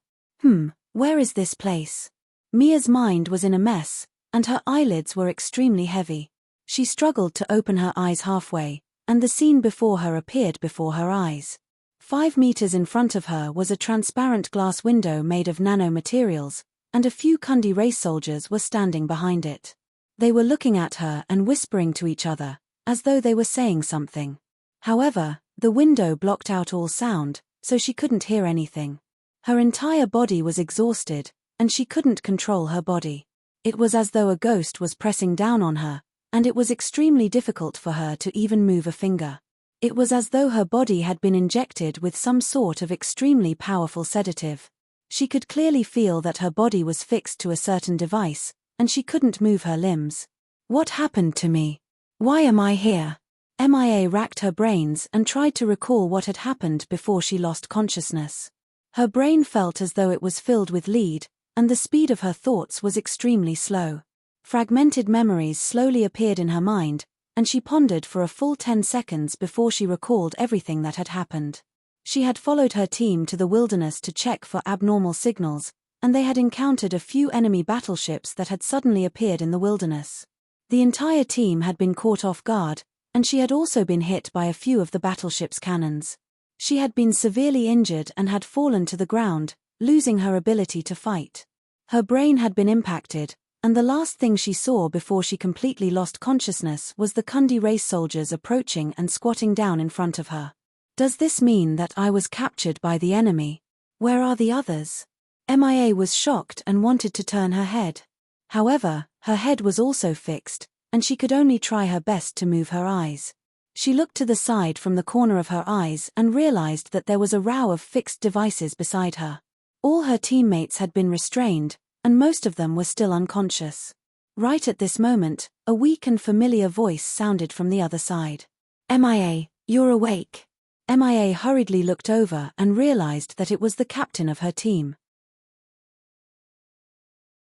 Where is this place? Mia's mind was in a mess, and her eyelids were extremely heavy. She struggled to open her eyes halfway, and the scene before her appeared before her eyes. 5 meters in front of her was a transparent glass window made of nanomaterials, and a few Kundi race soldiers were standing behind it. They were looking at her and whispering to each other, as though they were saying something. However, the window blocked out all sound, so she couldn't hear anything. Her entire body was exhausted, and she couldn't control her body. It was as though a ghost was pressing down on her, and it was extremely difficult for her to even move a finger. It was as though her body had been injected with some sort of extremely powerful sedative. She could clearly feel that her body was fixed to a certain device, and she couldn't move her limbs. What happened to me? Why am I here? MIA racked her brains and tried to recall what had happened before she lost consciousness. Her brain felt as though it was filled with lead, and the speed of her thoughts was extremely slow. Fragmented memories slowly appeared in her mind, and she pondered for a full 10 seconds before she recalled everything that had happened. She had followed her team to the wilderness to check for abnormal signals, and they had encountered a few enemy battleships that had suddenly appeared in the wilderness. The entire team had been caught off guard, and she had also been hit by a few of the battleship's cannons. She had been severely injured and had fallen to the ground, losing her ability to fight. Her brain had been impacted, and the last thing she saw before she completely lost consciousness was the Kundi race soldiers approaching and squatting down in front of her. Does this mean that I was captured by the enemy? Where are the others? MIA was shocked and wanted to turn her head. However, her head was also fixed, and she could only try her best to move her eyes. She looked to the side from the corner of her eyes and realized that there was a row of fixed devices beside her. All her teammates had been restrained, and most of them were still unconscious. Right at this moment, a weak and familiar voice sounded from the other side. MIA, you're awake. MIA hurriedly looked over and realized that it was the captain of her team.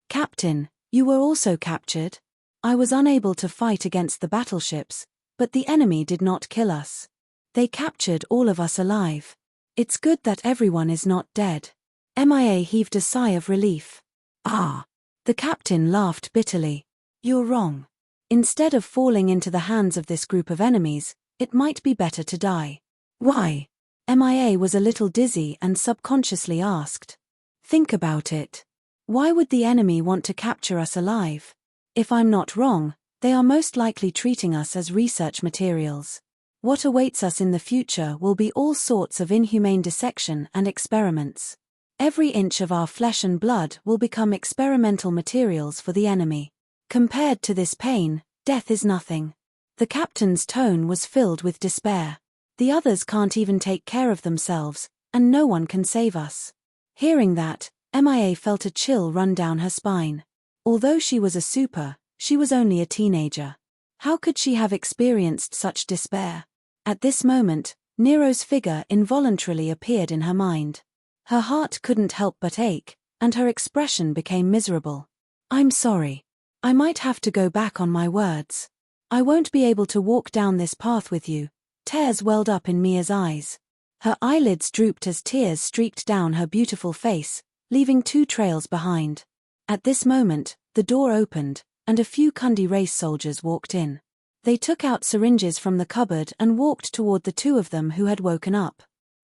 Captain, you were also captured? I was unable to fight against the battleships, but the enemy did not kill us. They captured all of us alive. It's good that everyone is not dead. MIA heaved a sigh of relief. Ah! The captain laughed bitterly. You're wrong. Instead of falling into the hands of this group of enemies, it might be better to die. Why? MIA was a little dizzy and subconsciously asked. Think about it. Why would the enemy want to capture us alive? If I'm not wrong, they are most likely treating us as research materials. What awaits us in the future will be all sorts of inhumane dissection and experiments. Every inch of our flesh and blood will become experimental materials for the enemy. Compared to this pain, death is nothing. The captain's tone was filled with despair. The others can't even take care of themselves, and no one can save us. Hearing that, MIA felt a chill run down her spine. Although she was a super, she was only a teenager. How could she have experienced such despair? At this moment, Nero's figure involuntarily appeared in her mind. Her heart couldn't help but ache, and her expression became miserable. I'm sorry. I might have to go back on my words. I won't be able to walk down this path with you. Tears welled up in Mia's eyes. Her eyelids drooped as tears streaked down her beautiful face, leaving 2 trails behind. At this moment, the door opened, and a few Kundi race soldiers walked in. They took out syringes from the cupboard and walked toward the 2 of them who had woken up.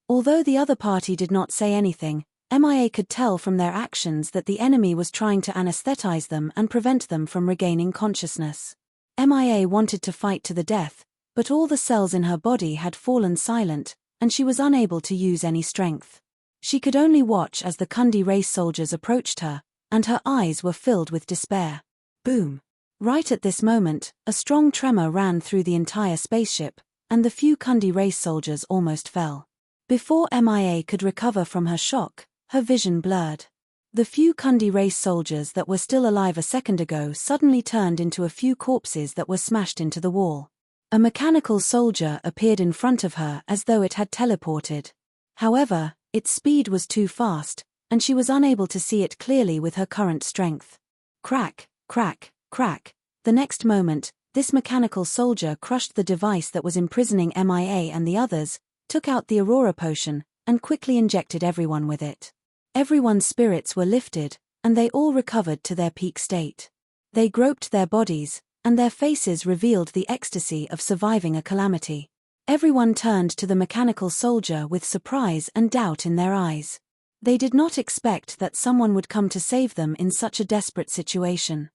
Although the other party did not say anything, MIA could tell from their actions that the enemy was trying to anesthetize them and prevent them from regaining consciousness. MIA wanted to fight to the death, but all the cells in her body had fallen silent, and she was unable to use any strength. She could only watch as the Kundi race soldiers approached her, and her eyes were filled with despair. Boom! Right at this moment, a strong tremor ran through the entire spaceship, and the few Kundi race soldiers almost fell. Before MIA could recover from her shock, her vision blurred. The few Kundi race soldiers that were still alive a second ago suddenly turned into a few corpses that were smashed into the wall. A mechanical soldier appeared in front of her as though it had teleported. However, its speed was too fast, and she was unable to see it clearly with her current strength. Crack, crack, crack. The next moment, this mechanical soldier crushed the device that was imprisoning MIA and the others, took out the Aurora potion, and quickly injected everyone with it. Everyone's spirits were lifted, and they all recovered to their peak state. They groped their bodies, and their faces revealed the ecstasy of surviving a calamity. Everyone turned to the mechanical soldier with surprise and doubt in their eyes. They did not expect that someone would come to save them in such a desperate situation.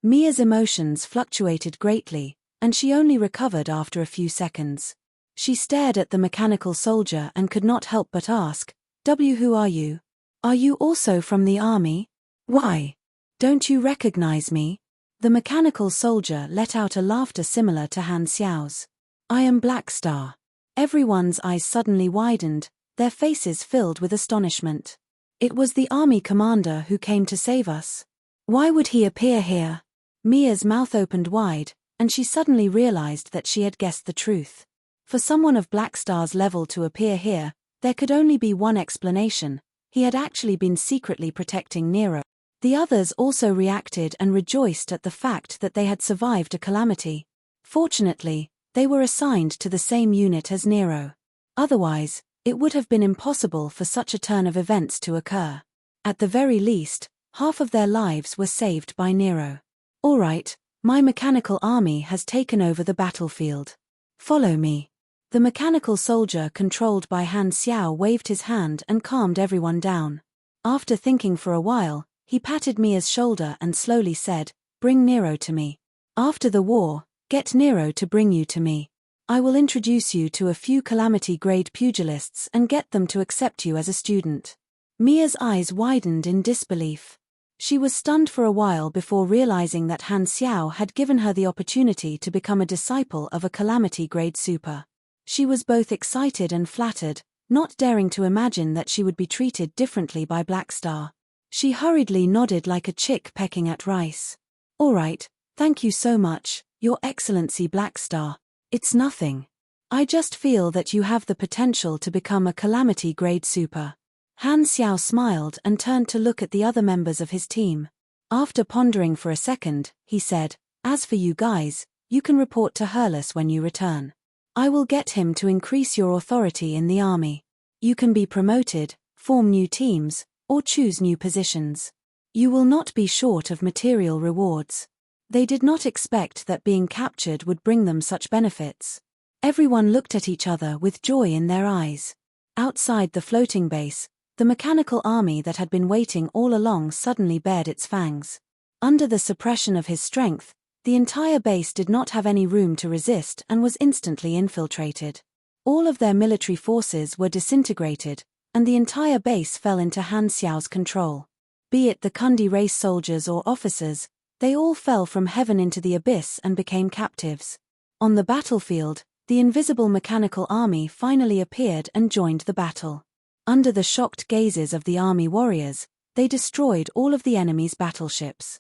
Mia's emotions fluctuated greatly, and she only recovered after a few seconds. She stared at the mechanical soldier and could not help but ask, Who are you? Are you also from the army? Why? Don't you recognize me? The mechanical soldier let out a laughter similar to Han Xiao's. I am Black Star. Everyone's eyes suddenly widened, their faces filled with astonishment. It was the army commander who came to save us. Why would he appear here? Mia's mouth opened wide, and she suddenly realized that she had guessed the truth. For someone of Black Star's level to appear here, there could only be one explanation: he had actually been secretly protecting Nero. The others also reacted and rejoiced at the fact that they had survived a calamity. Fortunately, they were assigned to the same unit as Nero. Otherwise, it would have been impossible for such a turn of events to occur. At the very least, half of their lives were saved by Nero. All right, my mechanical army has taken over the battlefield. Follow me. The mechanical soldier controlled by Han Xiao waved his hand and calmed everyone down. After thinking for a while, he patted Mia's shoulder and slowly said, Bring Nero to me. After the war, get Nero to bring you to me. I will introduce you to a few calamity-grade pugilists and get them to accept you as a student. Mia's eyes widened in disbelief. She was stunned for a while before realizing that Han Xiao had given her the opportunity to become a disciple of a calamity-grade super. She was both excited and flattered, not daring to imagine that she would be treated differently by Black Star. She hurriedly nodded like a chick pecking at rice. All right, thank you so much, Your Excellency Black Star. It's nothing. I just feel that you have the potential to become a calamity-grade super. Han Xiao smiled and turned to look at the other members of his team. After pondering for a second, he said, As for you guys, you can report to Hurlus when you return. I will get him to increase your authority in the army. You can be promoted, form new teams, or choose new positions. You will not be short of material rewards. They did not expect that being captured would bring them such benefits. Everyone looked at each other with joy in their eyes. Outside the floating base, the mechanical army that had been waiting all along suddenly bared its fangs. Under the suppression of his strength, the entire base did not have any room to resist and was instantly infiltrated. All of their military forces were disintegrated, and the entire base fell into Han Xiao's control. Be it the Kundi race soldiers or officers, they all fell from heaven into the abyss and became captives. On the battlefield, the invisible mechanical army finally appeared and joined the battle. Under the shocked gazes of the army warriors, they destroyed all of the enemy's battleships.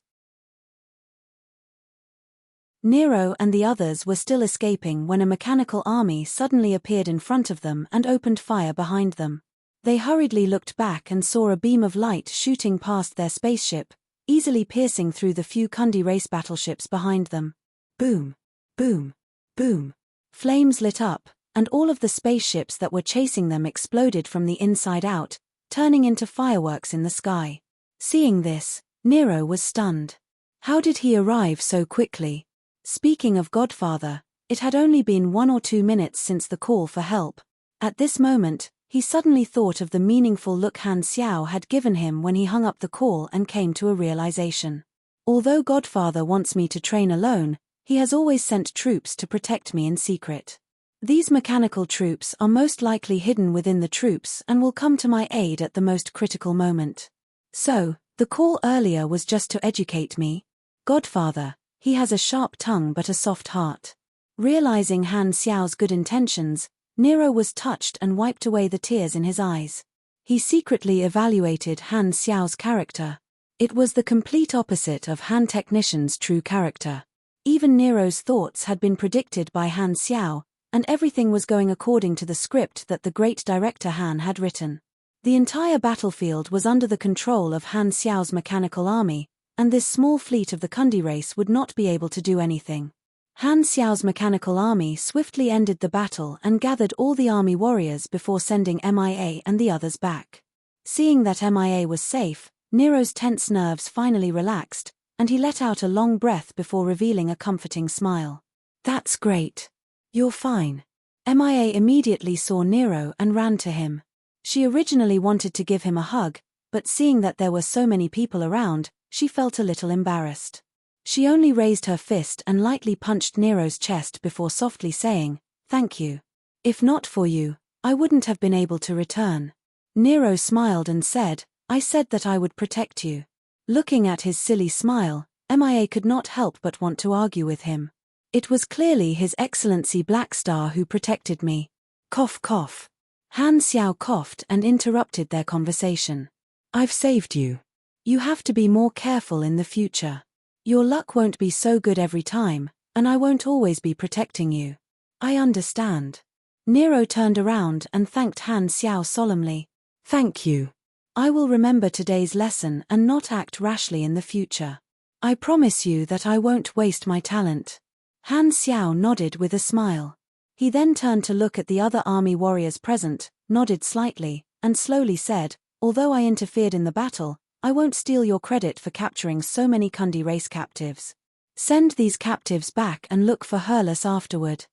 Nero and the others were still escaping when a mechanical army suddenly appeared in front of them and opened fire behind them. They hurriedly looked back and saw a beam of light shooting past their spaceship, easily piercing through the few Kundi race battleships behind them. Boom! Boom! Boom! Flames lit up, and all of the spaceships that were chasing them exploded from the inside out, turning into fireworks in the sky. Seeing this, Nero was stunned. How did he arrive so quickly? Speaking of Godfather, it had only been 1 or 2 minutes since the call for help. At this moment, he suddenly thought of the meaningful look Han Xiao had given him when he hung up the call and came to a realization. Although Godfather wants me to train alone, he has always sent troops to protect me in secret. These mechanical troops are most likely hidden within the troops and will come to my aid at the most critical moment. So, the call earlier was just to educate me. Godfather, he has a sharp tongue but a soft heart. Realizing Han Xiao's good intentions, Nero was touched and wiped away the tears in his eyes. He secretly evaluated Han Xiao's character. It was the complete opposite of Han Technician's true character. Even Nero's thoughts had been predicted by Han Xiao, and everything was going according to the script that the great director Han had written. The entire battlefield was under the control of Han Xiao's mechanical army, and this small fleet of the Kundi race would not be able to do anything. Han Xiao's mechanical army swiftly ended the battle and gathered all the army warriors before sending MIA and the others back. Seeing that MIA was safe, Nero's tense nerves finally relaxed, and he let out a long breath before revealing a comforting smile. That's great. You're fine. MIA immediately saw Nero and ran to him. She originally wanted to give him a hug, but seeing that there were so many people around, she felt a little embarrassed. She only raised her fist and lightly punched Nero's chest before softly saying, "Thank you. If not for you, I wouldn't have been able to return." Nero smiled and said, "I said that I would protect you." Looking at his silly smile, MIA could not help but want to argue with him. It was clearly His Excellency Blackstar who protected me. Cough cough. Han Xiao coughed and interrupted their conversation. "I've saved you. You have to be more careful in the future. Your luck won't be so good every time, and I won't always be protecting you." "I understand." Nero turned around and thanked Han Xiao solemnly. "Thank you. I will remember today's lesson and not act rashly in the future. I promise you that I won't waste my talent." Han Xiao nodded with a smile. He then turned to look at the other army warriors present, nodded slightly, and slowly said, "Although I interfered in the battle, I won't steal your credit for capturing so many Kundi race captives. Send these captives back and look for Hurlus afterward.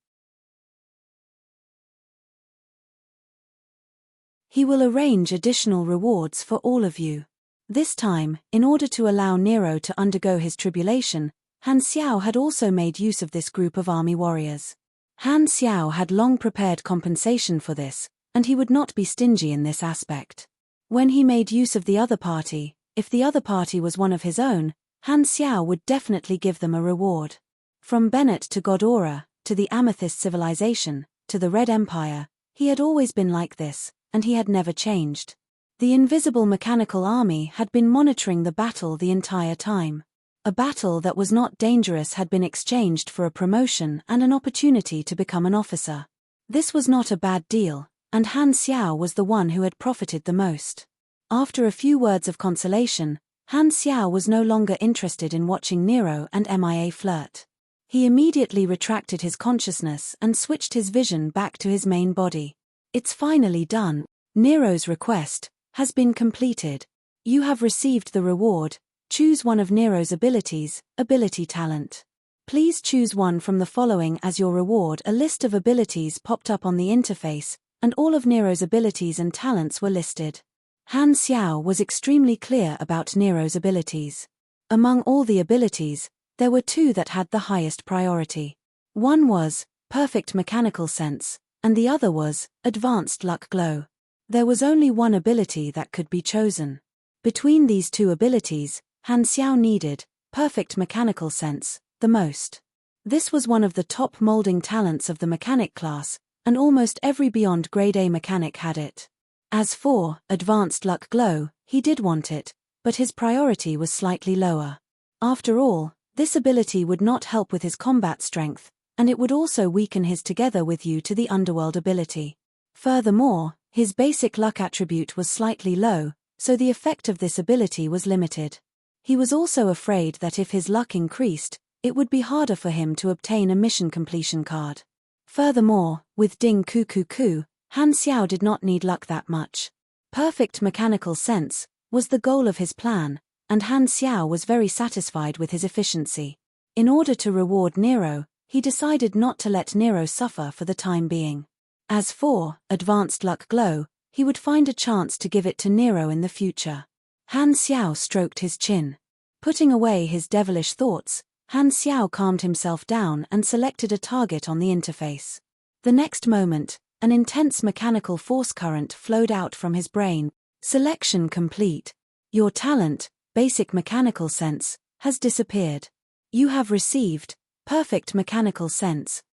He will arrange additional rewards for all of you." This time, in order to allow Nero to undergo his tribulation, Han Xiao had also made use of this group of army warriors. Han Xiao had long prepared compensation for this, and he would not be stingy in this aspect. When he made use of the other party, if the other party was one of his own, Han Xiao would definitely give them a reward. From Bennett to Godora, to the Amethyst Civilization, to the Red Empire, he had always been like this, and he had never changed. The invisible mechanical army had been monitoring the battle the entire time. A battle that was not dangerous had been exchanged for a promotion and an opportunity to become an officer. This was not a bad deal, and Han Xiao was the one who had profited the most. After a few words of consolation, Han Xiao was no longer interested in watching Nero and MIA flirt. He immediately retracted his consciousness and switched his vision back to his main body. "It's finally done. Nero's request has been completed. You have received the reward, Choose one of Nero's abilities, ability talent. Please choose one from the following as your reward. A list of abilities popped up on the interface, and all of Nero's abilities and talents were listed. Han Xiao was extremely clear about Nero's abilities. Among all the abilities, there were two that had the highest priority. One was perfect mechanical sense, and the other was advanced luck glow. There was only one ability that could be chosen. Between these two abilities, Han Xiao needed perfect mechanical sense the most. This was one of the top molding talents of the mechanic class, and almost every beyond grade A mechanic had it. As for advanced luck glow, he did want it, but his priority was slightly lower. After all, this ability would not help with his combat strength, and it would also weaken his together with you to the underworld ability. Furthermore, his basic luck attribute was slightly low, so the effect of this ability was limited. He was also afraid that if his luck increased, it would be harder for him to obtain a mission completion card. Furthermore, with Ding Ku Ku Ku, Han Xiao did not need luck that much. Perfect mechanical sense was the goal of his plan, and Han Xiao was very satisfied with his efficiency. In order to reward Nero, he decided not to let Nero suffer for the time being. As for advanced luck glow, he would find a chance to give it to Nero in the future. Han Xiao stroked his chin. Putting away his devilish thoughts, Han Xiao calmed himself down and selected a target on the interface. The next moment, an intense mechanical force current flowed out from his brain. Selection complete. Your talent, basic mechanical sense, has disappeared. You have received perfect mechanical sense.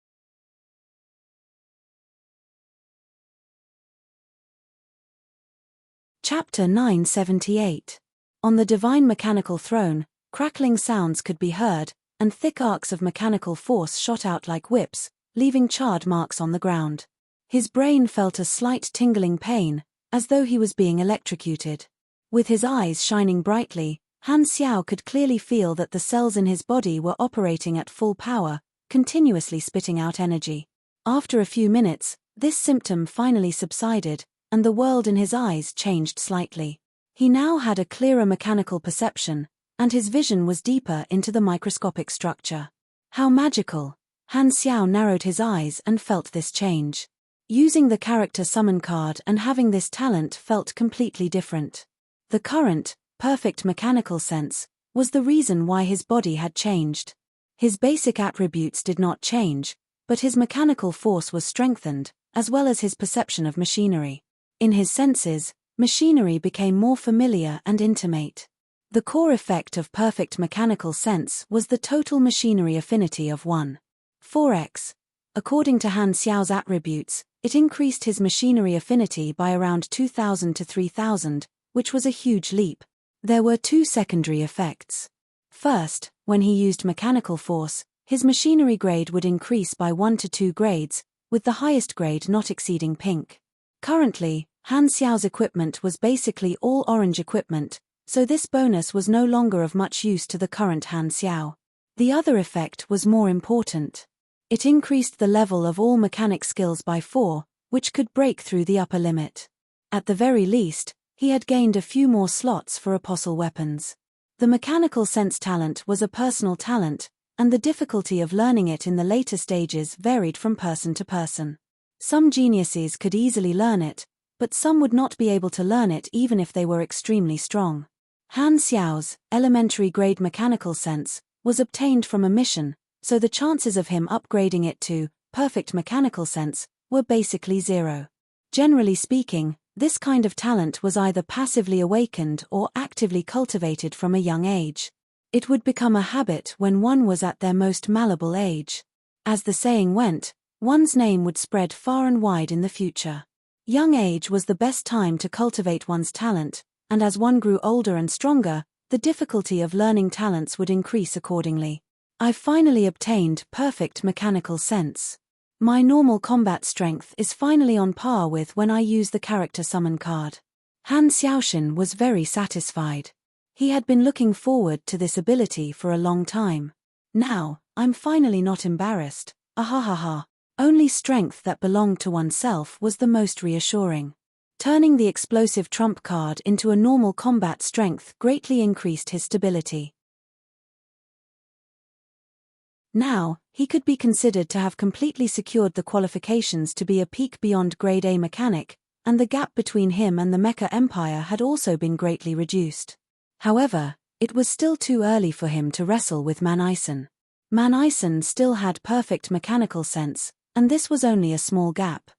Chapter 978. On the divine mechanical throne, crackling sounds could be heard, and thick arcs of mechanical force shot out like whips, leaving charred marks on the ground. His brain felt a slight tingling pain, as though he was being electrocuted. With his eyes shining brightly, Han Xiao could clearly feel that the cells in his body were operating at full power, continuously spitting out energy. After a few minutes, this symptom finally subsided, and the world in his eyes changed slightly. He now had a clearer mechanical perception, and his vision was deeper into the microscopic structure. How magical! Han Xiao narrowed his eyes and felt this change. Using the character summon card and having this talent felt completely different. The current, perfect mechanical sense, was the reason why his body had changed. His basic attributes did not change, but his mechanical force was strengthened, as well as his perception of machinery. In his senses, machinery became more familiar and intimate. The core effect of perfect mechanical sense was the total machinery affinity of 1.4x. According to Han Xiao's attributes, it increased his machinery affinity by around 2,000 to 3,000, which was a huge leap. There were two secondary effects. First, when he used mechanical force, his machinery grade would increase by 1 to 2 grades, with the highest grade not exceeding pink. Currently, Han Xiao's equipment was basically all orange equipment, so this bonus was no longer of much use to the current Han Xiao. The other effect was more important. It increased the level of all mechanic skills by 4, which could break through the upper limit. At the very least, he had gained a few more slots for apostle weapons. The mechanical sense talent was a personal talent, and the difficulty of learning it in the later stages varied from person to person. Some geniuses could easily learn it, but some would not be able to learn it even if they were extremely strong. Han Xiao's elementary grade mechanical sense was obtained from a mission, so the chances of him upgrading it to perfect mechanical sense were basically zero. Generally speaking, this kind of talent was either passively awakened or actively cultivated from a young age. It would become a habit when one was at their most malleable age. As the saying went, one's name would spread far and wide in the future. Young age was the best time to cultivate one's talent, and as one grew older and stronger, the difficulty of learning talents would increase accordingly. I've finally obtained perfect mechanical sense. My normal combat strength is finally on par with when I use the character summon card. Han Xiaoshin was very satisfied. He had been looking forward to this ability for a long time. Now, I'm finally not embarrassed. Ahahaha. Only strength that belonged to oneself was the most reassuring. Turning the explosive trump card into a normal combat strength greatly increased his stability. Now, he could be considered to have completely secured the qualifications to be a peak beyond grade A mechanic, and the gap between him and the Mecha Empire had also been greatly reduced. However, it was still too early for him to wrestle with Manison. Manison still had perfect mechanical sense, and this was only a small gap.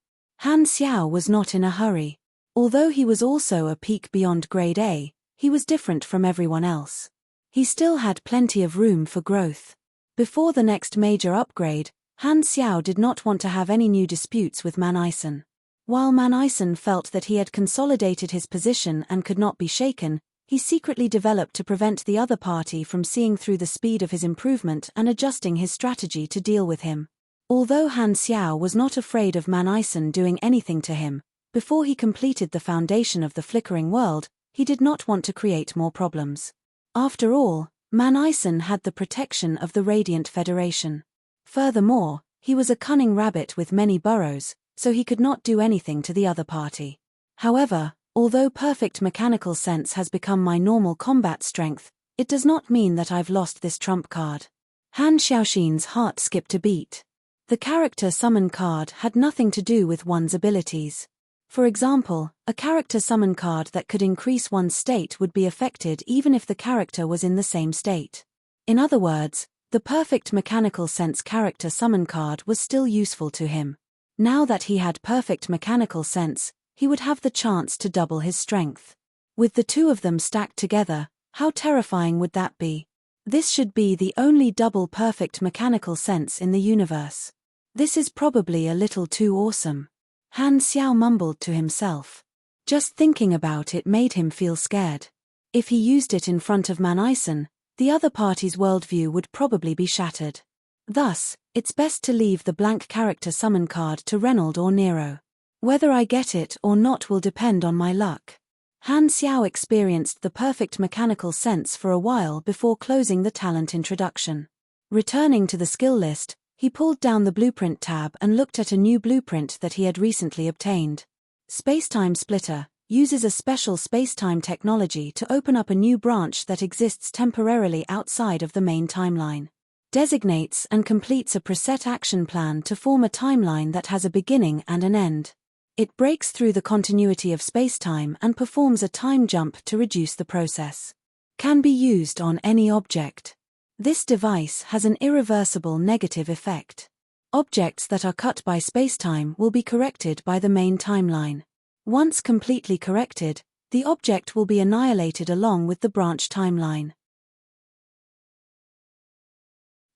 Han Xiao was not in a hurry. Although he was also a peak beyond grade A, he was different from everyone else. He still had plenty of room for growth. Before the next major upgrade, Han Xiao did not want to have any new disputes with Manison. While Manison felt that he had consolidated his position and could not be shaken, he secretly developed to prevent the other party from seeing through the speed of his improvement and adjusting his strategy to deal with him. Although Han Xiao was not afraid of Manison doing anything to him, before he completed the foundation of the flickering world, he did not want to create more problems. After all, Manison had the protection of the Radiant Federation. Furthermore, he was a cunning rabbit with many burrows, so he could not do anything to the other party. However, although perfect mechanical sense has become my normal combat strength, it does not mean that I've lost this trump card. Han Xiaoxin's heart skipped a beat. The character summon card had nothing to do with one's abilities. For example, a character summon card that could increase one's state would be affected even if the character was in the same state. In other words, the perfect mechanical sense character summon card was still useful to him. Now that he had perfect mechanical sense, he would have the chance to double his strength. With the two of them stacked together, how terrifying would that be? This should be the only double perfect mechanical sense in the universe. This is probably a little too awesome. Han Xiao mumbled to himself. Just thinking about it made him feel scared. If he used it in front of Manison, the other party's worldview would probably be shattered. Thus, it's best to leave the blank character summon card to Reynold or Nero. Whether I get it or not will depend on my luck. Han Xiao experienced the perfect mechanical sense for a while before closing the talent introduction. Returning to the skill list, he pulled down the blueprint tab and looked at a new blueprint that he had recently obtained. Spacetime Splitter uses a special spacetime technology to open up a new branch that exists temporarily outside of the main timeline. Designates and completes a preset action plan to form a timeline that has a beginning and an end. It breaks through the continuity of spacetime and performs a time jump to reduce the process. Can be used on any object. This device has an irreversible negative effect. Objects that are cut by spacetime will be corrected by the main timeline. Once completely corrected, the object will be annihilated along with the branch timeline.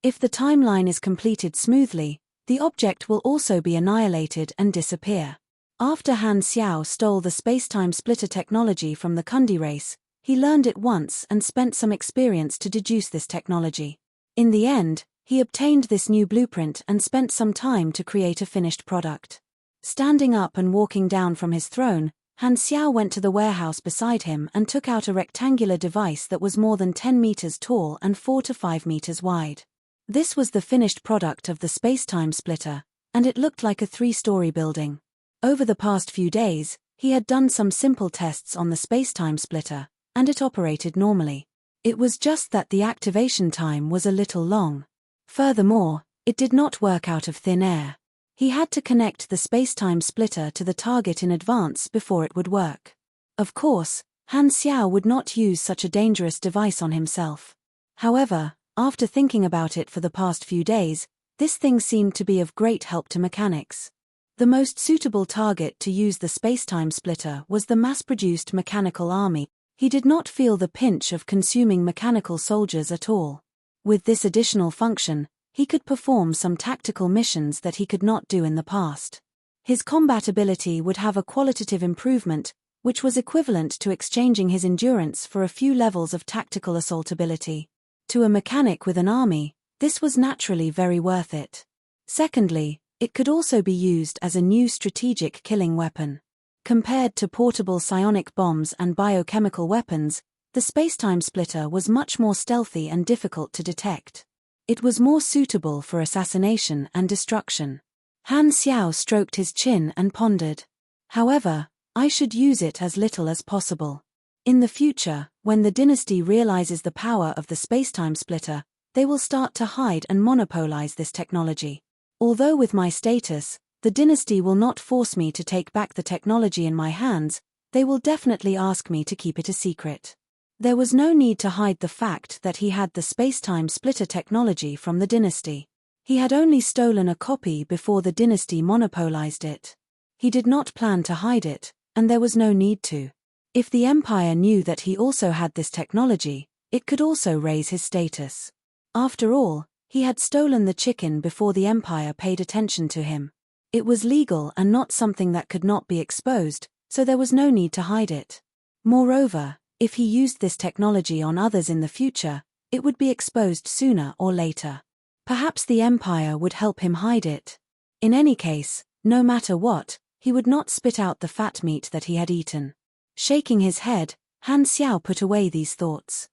If the timeline is completed smoothly, the object will also be annihilated and disappear. After Han Xiao stole the spacetime splitter technology from the Kundi race, he learned it once and spent some experience to deduce this technology. In the end, he obtained this new blueprint and spent some time to create a finished product. Standing up and walking down from his throne, Han Xiao went to the warehouse beside him and took out a rectangular device that was more than 10 meters tall and 4 to 5 meters wide. This was the finished product of the spacetime splitter, and it looked like a 3-story building. Over the past few days, he had done some simple tests on the spacetime splitter, and it operated normally. It was just that the activation time was a little long. Furthermore, it did not work out of thin air. He had to connect the spacetime splitter to the target in advance before it would work. Of course, Han Xiao would not use such a dangerous device on himself. However, after thinking about it for the past few days, this thing seemed to be of great help to mechanics. The most suitable target to use the spacetime splitter was the mass-produced mechanical army. He did not feel the pinch of consuming mechanical soldiers at all. With this additional function, he could perform some tactical missions that he could not do in the past. His combat ability would have a qualitative improvement, which was equivalent to exchanging his endurance for a few levels of tactical assault ability. To a mechanic with an army, this was naturally very worth it. Secondly, it could also be used as a new strategic killing weapon. Compared to portable psionic bombs and biochemical weapons, the spacetime splitter was much more stealthy and difficult to detect. It was more suitable for assassination and destruction. Han Xiao stroked his chin and pondered. However, I should use it as little as possible. In the future, when the dynasty realizes the power of the spacetime splitter, they will start to hide and monopolize this technology. Although with my status, the dynasty will not force me to take back the technology in my hands, they will definitely ask me to keep it a secret. There was no need to hide the fact that he had the spacetime splitter technology from the dynasty. He had only stolen a copy before the dynasty monopolized it. He did not plan to hide it, and there was no need to. If the empire knew that he also had this technology, it could also raise his status. After all, he had stolen the chicken before the empire paid attention to him. It was legal and not something that could not be exposed, so there was no need to hide it. Moreover, if he used this technology on others in the future, it would be exposed sooner or later. Perhaps the empire would help him hide it. In any case, no matter what, he would not spit out the fat meat that he had eaten. Shaking his head, Han Xiao put away these thoughts.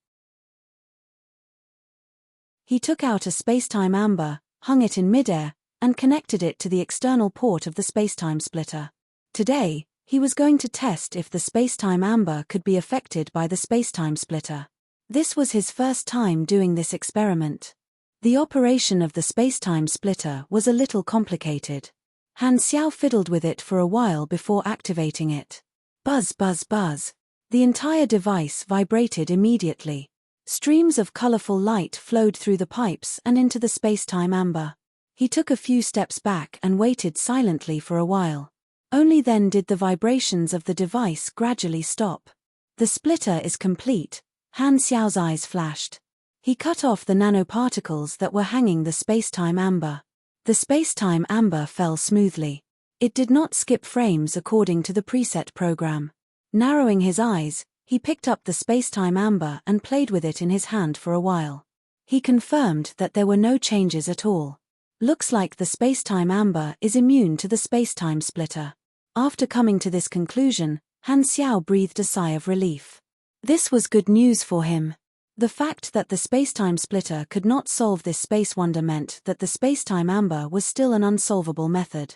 He took out a spacetime amber, hung it in midair, and connected it to the external port of the spacetime splitter. Today, he was going to test if the spacetime amber could be affected by the spacetime splitter. This was his first time doing this experiment. The operation of the spacetime splitter was a little complicated. Han Xiao fiddled with it for a while before activating it. Buzz, buzz, buzz. The entire device vibrated immediately. Streams of colorful light flowed through the pipes and into the spacetime amber. He took a few steps back and waited silently for a while. Only then did the vibrations of the device gradually stop. The splitter is complete, Han Xiao's eyes flashed. He cut off the nanoparticles that were hanging the spacetime amber. The spacetime amber fell smoothly. It did not skip frames according to the preset program. Narrowing his eyes, he picked up the spacetime amber and played with it in his hand for a while. He confirmed that there were no changes at all. Looks like the spacetime amber is immune to the spacetime splitter. After coming to this conclusion, Han Xiao breathed a sigh of relief. This was good news for him. The fact that the spacetime splitter could not solve this space wonder meant that the spacetime amber was still an unsolvable method.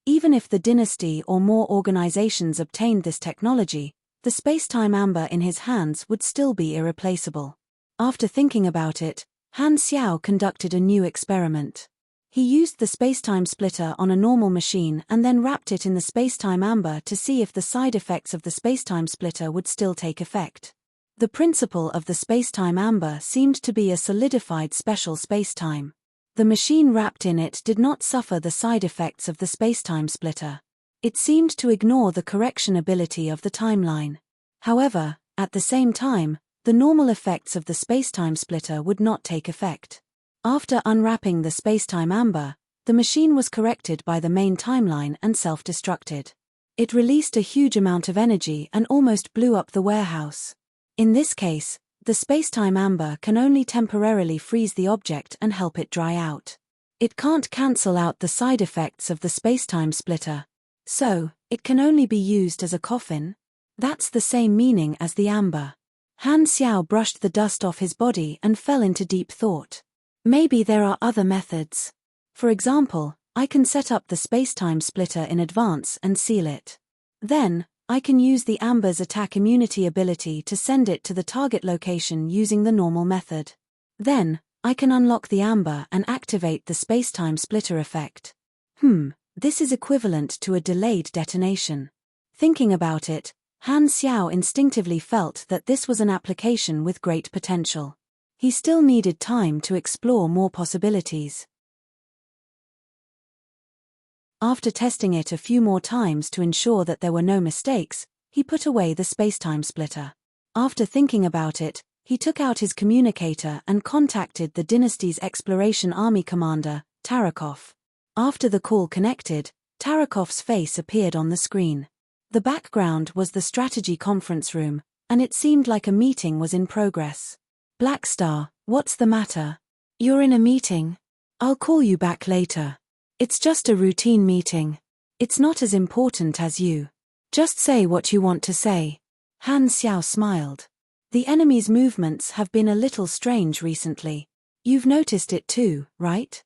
Even if the dynasty or more organizations obtained this technology, the spacetime amber in his hands would still be irreplaceable. After thinking about it, Han Xiao conducted a new experiment. He used the spacetime splitter on a normal machine and then wrapped it in the spacetime amber to see if the side effects of the spacetime splitter would still take effect. The principle of the spacetime amber seemed to be a solidified special spacetime. The machine wrapped in it did not suffer the side effects of the spacetime splitter. It seemed to ignore the correction ability of the timeline. However, at the same time, the normal effects of the spacetime splitter would not take effect. After unwrapping the spacetime amber, the machine was corrected by the main timeline and self-destructed. It released a huge amount of energy and almost blew up the warehouse. In this case, the spacetime amber can only temporarily freeze the object and help it dry out. It can't cancel out the side effects of the spacetime splitter. So, it can only be used as a coffin? That's the same meaning as the amber. Han Xiao brushed the dust off his body and fell into deep thought. Maybe there are other methods. For example, I can set up the spacetime splitter in advance and seal it. Then, I can use the amber's attack immunity ability to send it to the target location using the normal method. Then, I can unlock the amber and activate the spacetime splitter effect. This is equivalent to a delayed detonation. Thinking about it, Han Xiao instinctively felt that this was an application with great potential. He still needed time to explore more possibilities. After testing it a few more times to ensure that there were no mistakes, he put away the spacetime splitter. After thinking about it, he took out his communicator and contacted the dynasty's exploration army commander, Tarakov. After the call connected, Tarakov's face appeared on the screen. The background was the strategy conference room, and it seemed like a meeting was in progress. Black Star, what's the matter? You're in a meeting? I'll call you back later. It's just a routine meeting. It's not as important as you. Just say what you want to say. Han Xiao smiled. The enemy's movements have been a little strange recently. You've noticed it too, right?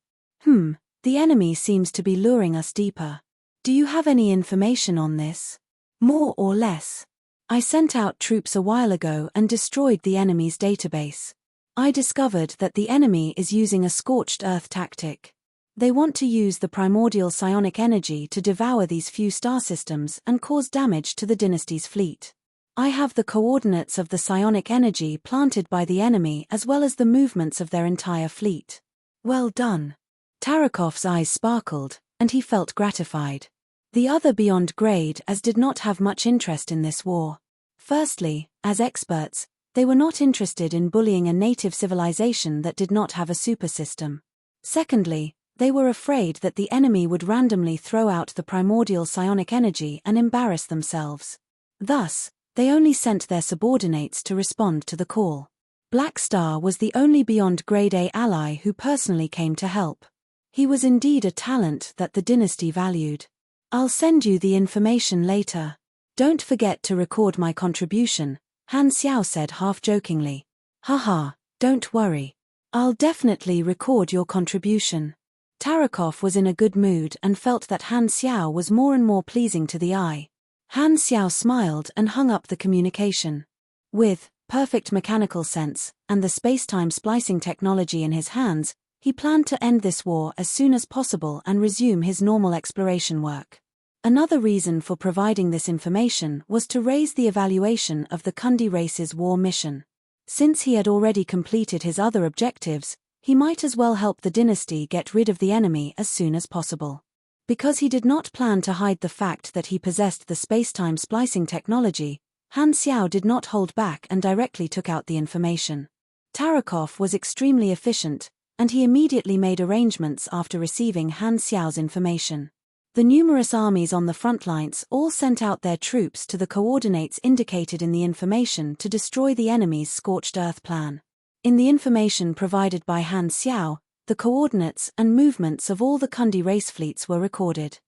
The enemy seems to be luring us deeper. Do you have any information on this? More or less. I sent out troops a while ago and destroyed the enemy's database. I discovered that the enemy is using a scorched earth tactic. They want to use the primordial psionic energy to devour these few star systems and cause damage to the dynasty's fleet. I have the coordinates of the psionic energy planted by the enemy as well as the movements of their entire fleet. Well done. Tarakov's eyes sparkled, and he felt gratified. The other beyond grade as did not have much interest in this war. Firstly, as experts, they were not interested in bullying a native civilization that did not have a super system. Secondly, they were afraid that the enemy would randomly throw out the primordial psionic energy and embarrass themselves. Thus, they only sent their subordinates to respond to the call. Black Star was the only beyond grade A ally who personally came to help. He was indeed a talent that the dynasty valued. I'll send you the information later. Don't forget to record my contribution, Han Xiao said half-jokingly. Haha, don't worry. I'll definitely record your contribution. Tarakov was in a good mood and felt that Han Xiao was more and more pleasing to the eye. Han Xiao smiled and hung up the communication. With perfect mechanical sense and the space-time splicing technology in his hands, he planned to end this war as soon as possible and resume his normal exploration work. Another reason for providing this information was to raise the evaluation of the Kundi race's war mission. Since he had already completed his other objectives, he might as well help the dynasty get rid of the enemy as soon as possible. Because he did not plan to hide the fact that he possessed the space-time splicing technology, Han Xiao did not hold back and directly took out the information. Tarakov was extremely efficient, and he immediately made arrangements after receiving Han Xiao's information. The numerous armies on the front lines all sent out their troops to the coordinates indicated in the information to destroy the enemy's scorched earth plan. In the information provided by Han Xiao, the coordinates and movements of all the Kundi race fleets were recorded.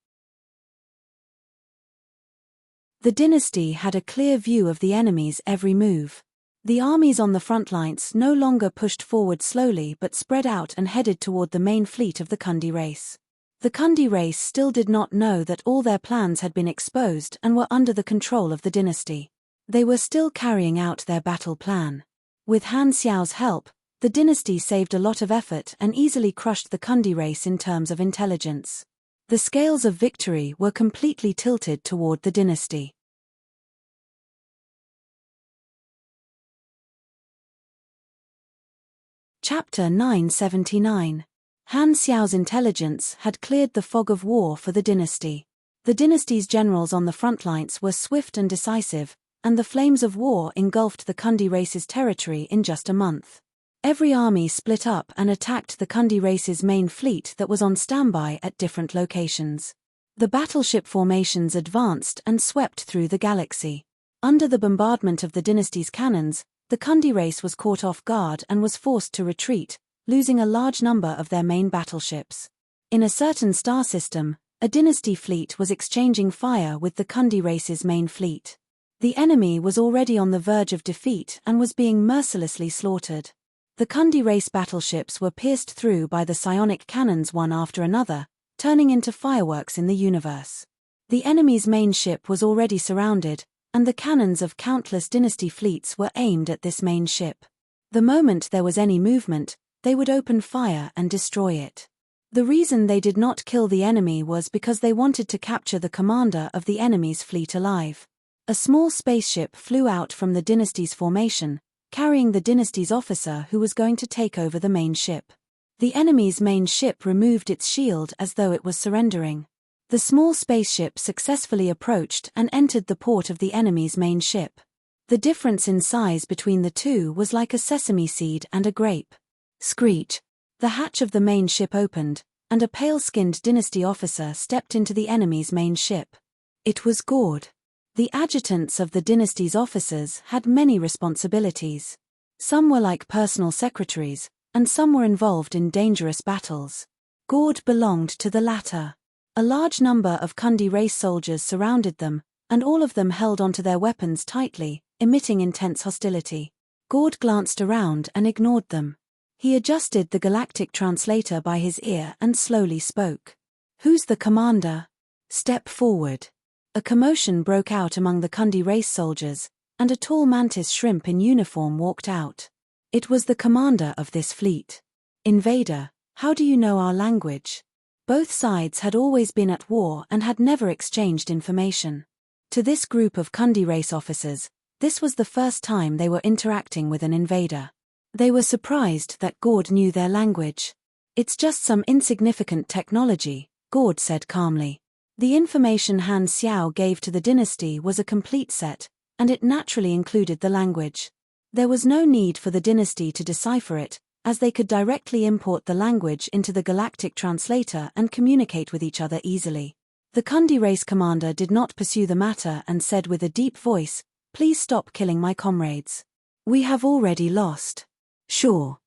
The dynasty had a clear view of the enemy's every move. The armies on the front lines no longer pushed forward slowly but spread out and headed toward the main fleet of the Kundi race. The Kundi race still did not know that all their plans had been exposed and were under the control of the dynasty. They were still carrying out their battle plan. With Han Xiao's help, the dynasty saved a lot of effort and easily crushed the Kundi race in terms of intelligence. The scales of victory were completely tilted toward the dynasty. Chapter 979. Han Xiao's intelligence had cleared the fog of war for the dynasty. The dynasty's generals on the front lines were swift and decisive, and the flames of war engulfed the Kundi race's territory in just a month. Every army split up and attacked the Kundi race's main fleet that was on standby at different locations. The battleship formations advanced and swept through the galaxy. Under the bombardment of the dynasty's cannons, the Kundi race was caught off guard and was forced to retreat, losing a large number of their main battleships. In a certain star system, a dynasty fleet was exchanging fire with the Kundi race's main fleet. The enemy was already on the verge of defeat and was being mercilessly slaughtered. The Kundi race battleships were pierced through by the psionic cannons one after another, turning into fireworks in the universe. The enemy's main ship was already surrounded, and the cannons of countless dynasty fleets were aimed at this main ship. The moment there was any movement, they would open fire and destroy it. The reason they did not kill the enemy was because they wanted to capture the commander of the enemy's fleet alive. A small spaceship flew out from the dynasty's formation, carrying the dynasty's officer who was going to take over the main ship. The enemy's main ship removed its shield as though it was surrendering. The small spaceship successfully approached and entered the port of the enemy's main ship. The difference in size between the two was like a sesame seed and a grape. Screech! The hatch of the main ship opened, and a pale-skinned dynasty officer stepped into the enemy's main ship. It was Gord. The adjutants of the dynasty's officers had many responsibilities. Some were like personal secretaries, and some were involved in dangerous battles. Gord belonged to the latter. A large number of Kundi race soldiers surrounded them, and all of them held onto their weapons tightly, emitting intense hostility. Gord glanced around and ignored them. He adjusted the galactic translator by his ear and slowly spoke. "Who's the commander? Step forward." A commotion broke out among the Kundi race soldiers, and a tall mantis shrimp in uniform walked out. It was the commander of this fleet. "Invader, how do you know our language?" Both sides had always been at war and had never exchanged information. To this group of Kundi race officers, this was the first time they were interacting with an invader. They were surprised that Gord knew their language. "It's just some insignificant technology," Gord said calmly. The information Han Xiao gave to the dynasty was a complete set, and it naturally included the language. There was no need for the dynasty to decipher it, as they could directly import the language into the galactic translator and communicate with each other easily. The Kundi race commander did not pursue the matter and said with a deep voice, "Please stop killing my comrades. We have already lost." "Sure.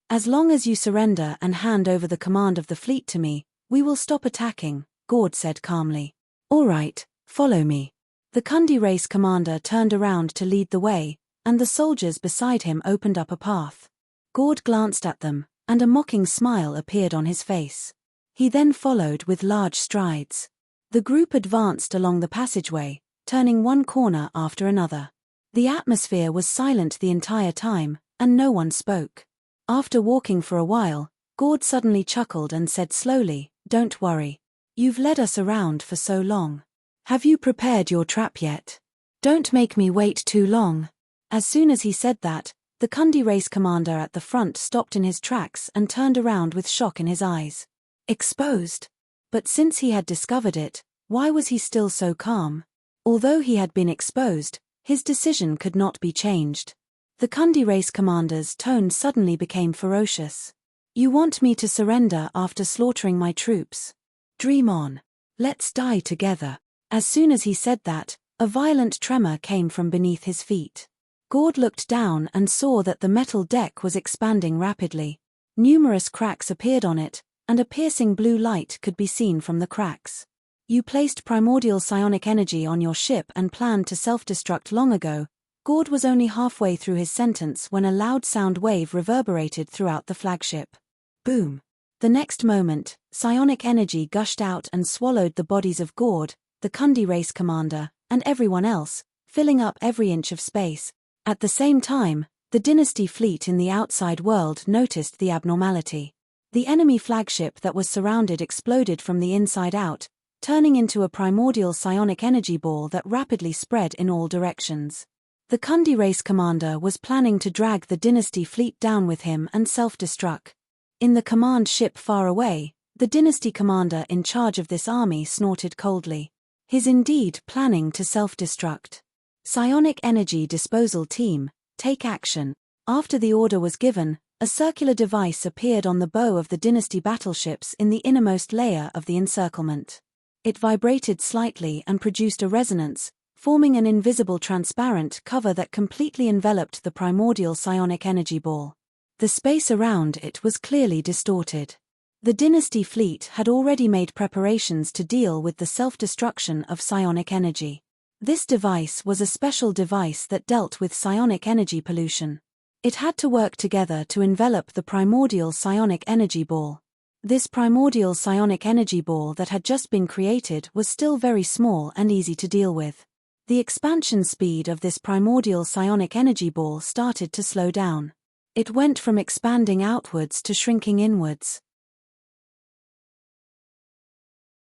As long as you surrender and hand over the command of the fleet to me, we will stop attacking," Gord said calmly. "All right, follow me." The Kundi race commander turned around to lead the way, and the soldiers beside him opened up a path. Gord glanced at them, and a mocking smile appeared on his face. He then followed with large strides. The group advanced along the passageway, turning one corner after another. The atmosphere was silent the entire time, and no one spoke. After walking for a while, Gord suddenly chuckled and said slowly, "Don't worry. You've led us around for so long. Have you prepared your trap yet? Don't make me wait too long." As soon as he said that, the Kundi race commander at the front stopped in his tracks and turned around with shock in his eyes. Exposed? But since he had discovered it, why was he still so calm? Although he had been exposed, his decision could not be changed. The Kundi race commander's tone suddenly became ferocious. "You want me to surrender after slaughtering my troops? Dream on. Let's die together." As soon as he said that, a violent tremor came from beneath his feet. Gord looked down and saw that the metal deck was expanding rapidly. Numerous cracks appeared on it, and a piercing blue light could be seen from the cracks. "You placed primordial psionic energy on your ship and planned to self-destruct long ago." Gord was only halfway through his sentence when a loud sound wave reverberated throughout the flagship. Boom! The next moment, psionic energy gushed out and swallowed the bodies of Gord, the Kundi race commander, and everyone else, filling up every inch of space. At the same time, the dynasty fleet in the outside world noticed the abnormality. The enemy flagship that was surrounded exploded from the inside out, turning into a primordial psionic energy ball that rapidly spread in all directions. The Kundi race commander was planning to drag the dynasty fleet down with him and self-destruct. In the command ship far away, the dynasty commander in charge of this army snorted coldly. He's indeed planning to self-destruct. Psionic Energy Disposal Team, take action. After the order was given, a circular device appeared on the bow of the dynasty battleships in the innermost layer of the encirclement. It vibrated slightly and produced a resonance, forming an invisible transparent cover that completely enveloped the primordial psionic energy ball. The space around it was clearly distorted. The dynasty fleet had already made preparations to deal with the self-destruction of psionic energy. This device was a special device that dealt with psionic energy pollution. It had to work together to envelop the primordial psionic energy ball. This primordial psionic energy ball that had just been created was still very small and easy to deal with. The expansion speed of this primordial psionic energy ball started to slow down. It went from expanding outwards to shrinking inwards.